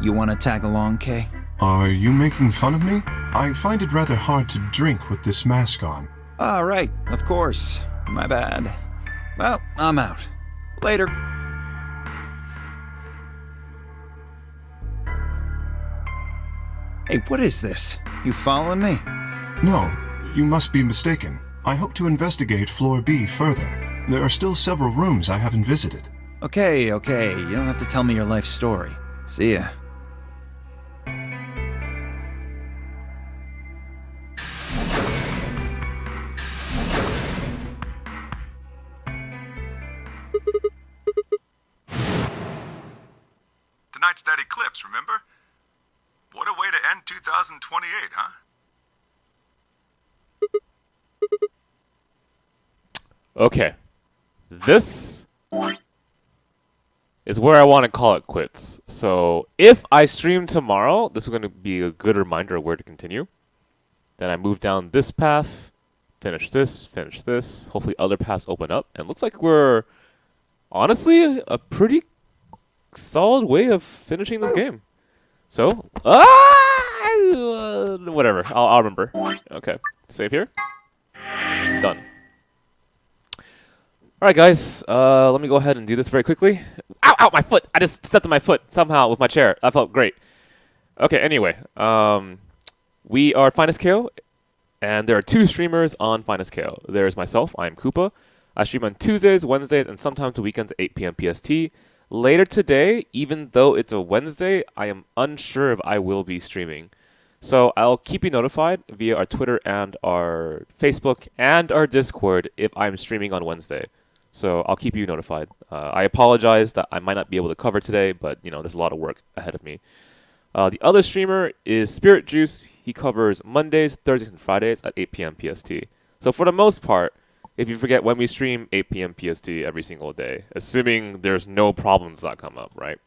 You wanna tag along, Kay? Are you making fun of me? I find it rather hard to drink with this mask on. Ah, right. Of course. My bad. Well, I'm out. Later. Hey, what is this? You following me? No, you must be mistaken. I hope to investigate Floor B further. There are still several rooms I haven't visited. Okay. You don't have to tell me your life story. See ya. Tonight's that eclipse, remember? What a way to end 2028, huh? Okay. This is where I want to call it quits. So if I stream tomorrow, this is going to be a good reminder of where to continue. Then I move down this path, finish this. Hopefully other paths open up. And it looks like we're honestly a pretty solid way of finishing this game. So, whatever. I'll remember. Okay. Save here. Done. Alright guys, let me go ahead and do this very quickly. Ow, my foot! I just stepped on my foot somehow with my chair. That felt great. Okay, anyway. We are FinestKO, and there are 2 streamers on FinestKO. There's myself, I'm Koopa. I stream on Tuesdays, Wednesdays, and sometimes the weekends at 8 p.m. PST. Later today, even though it's a Wednesday, I am unsure if I will be streaming. So I'll keep you notified via our Twitter and our Facebook and our Discord if I'm streaming on Wednesday. So I'll keep you notified. I apologize that I might not be able to cover today, but you know there's a lot of work ahead of me. The other streamer is Spirit Juice. He covers Mondays, Thursdays, and Fridays at 8 p.m. PST. So for the most part, if you forget when we stream 8 p.m. PST every single day, assuming there's no problems that come up, right?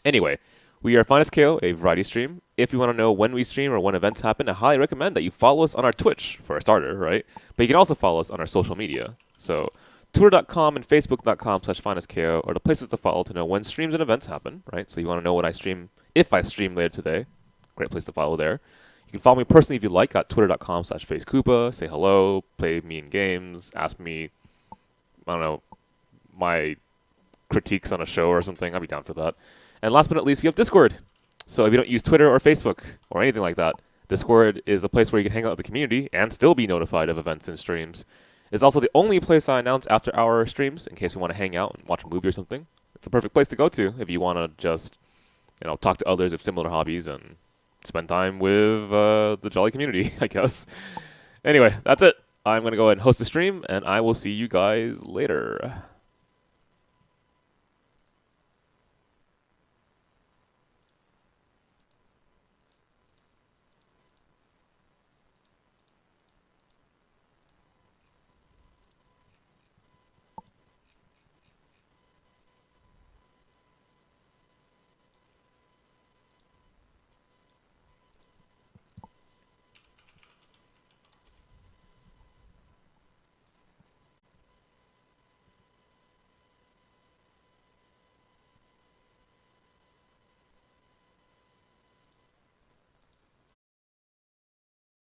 Anyway, we are FinestKO, a variety stream. If you want to know when we stream or when events happen, I highly recommend that you follow us on our Twitch, for a starter, right? But you can also follow us on our social media. So Twitter.com and Facebook.com/FinestKO are the places to follow to know when streams and events happen, right? So you want to know what I stream, if I stream later today. Great place to follow there. You can follow me personally if you like at Twitter.com/FaceKoopa. Say hello, play me in games, ask me, I don't know, my critiques on a show or something. I'd be down for that. And last but not least, we have Discord. So if you don't use Twitter or Facebook or anything like that, Discord is a place where you can hang out with the community and still be notified of events and streams. It's also the only place I announce after our streams in case you want to hang out and watch a movie or something. It's a perfect place to go to if you want to just, you know, talk to others with similar hobbies and spend time with the jolly community, I guess. Anyway, that's it. I'm going to go ahead and host a stream, and I will see you guys later.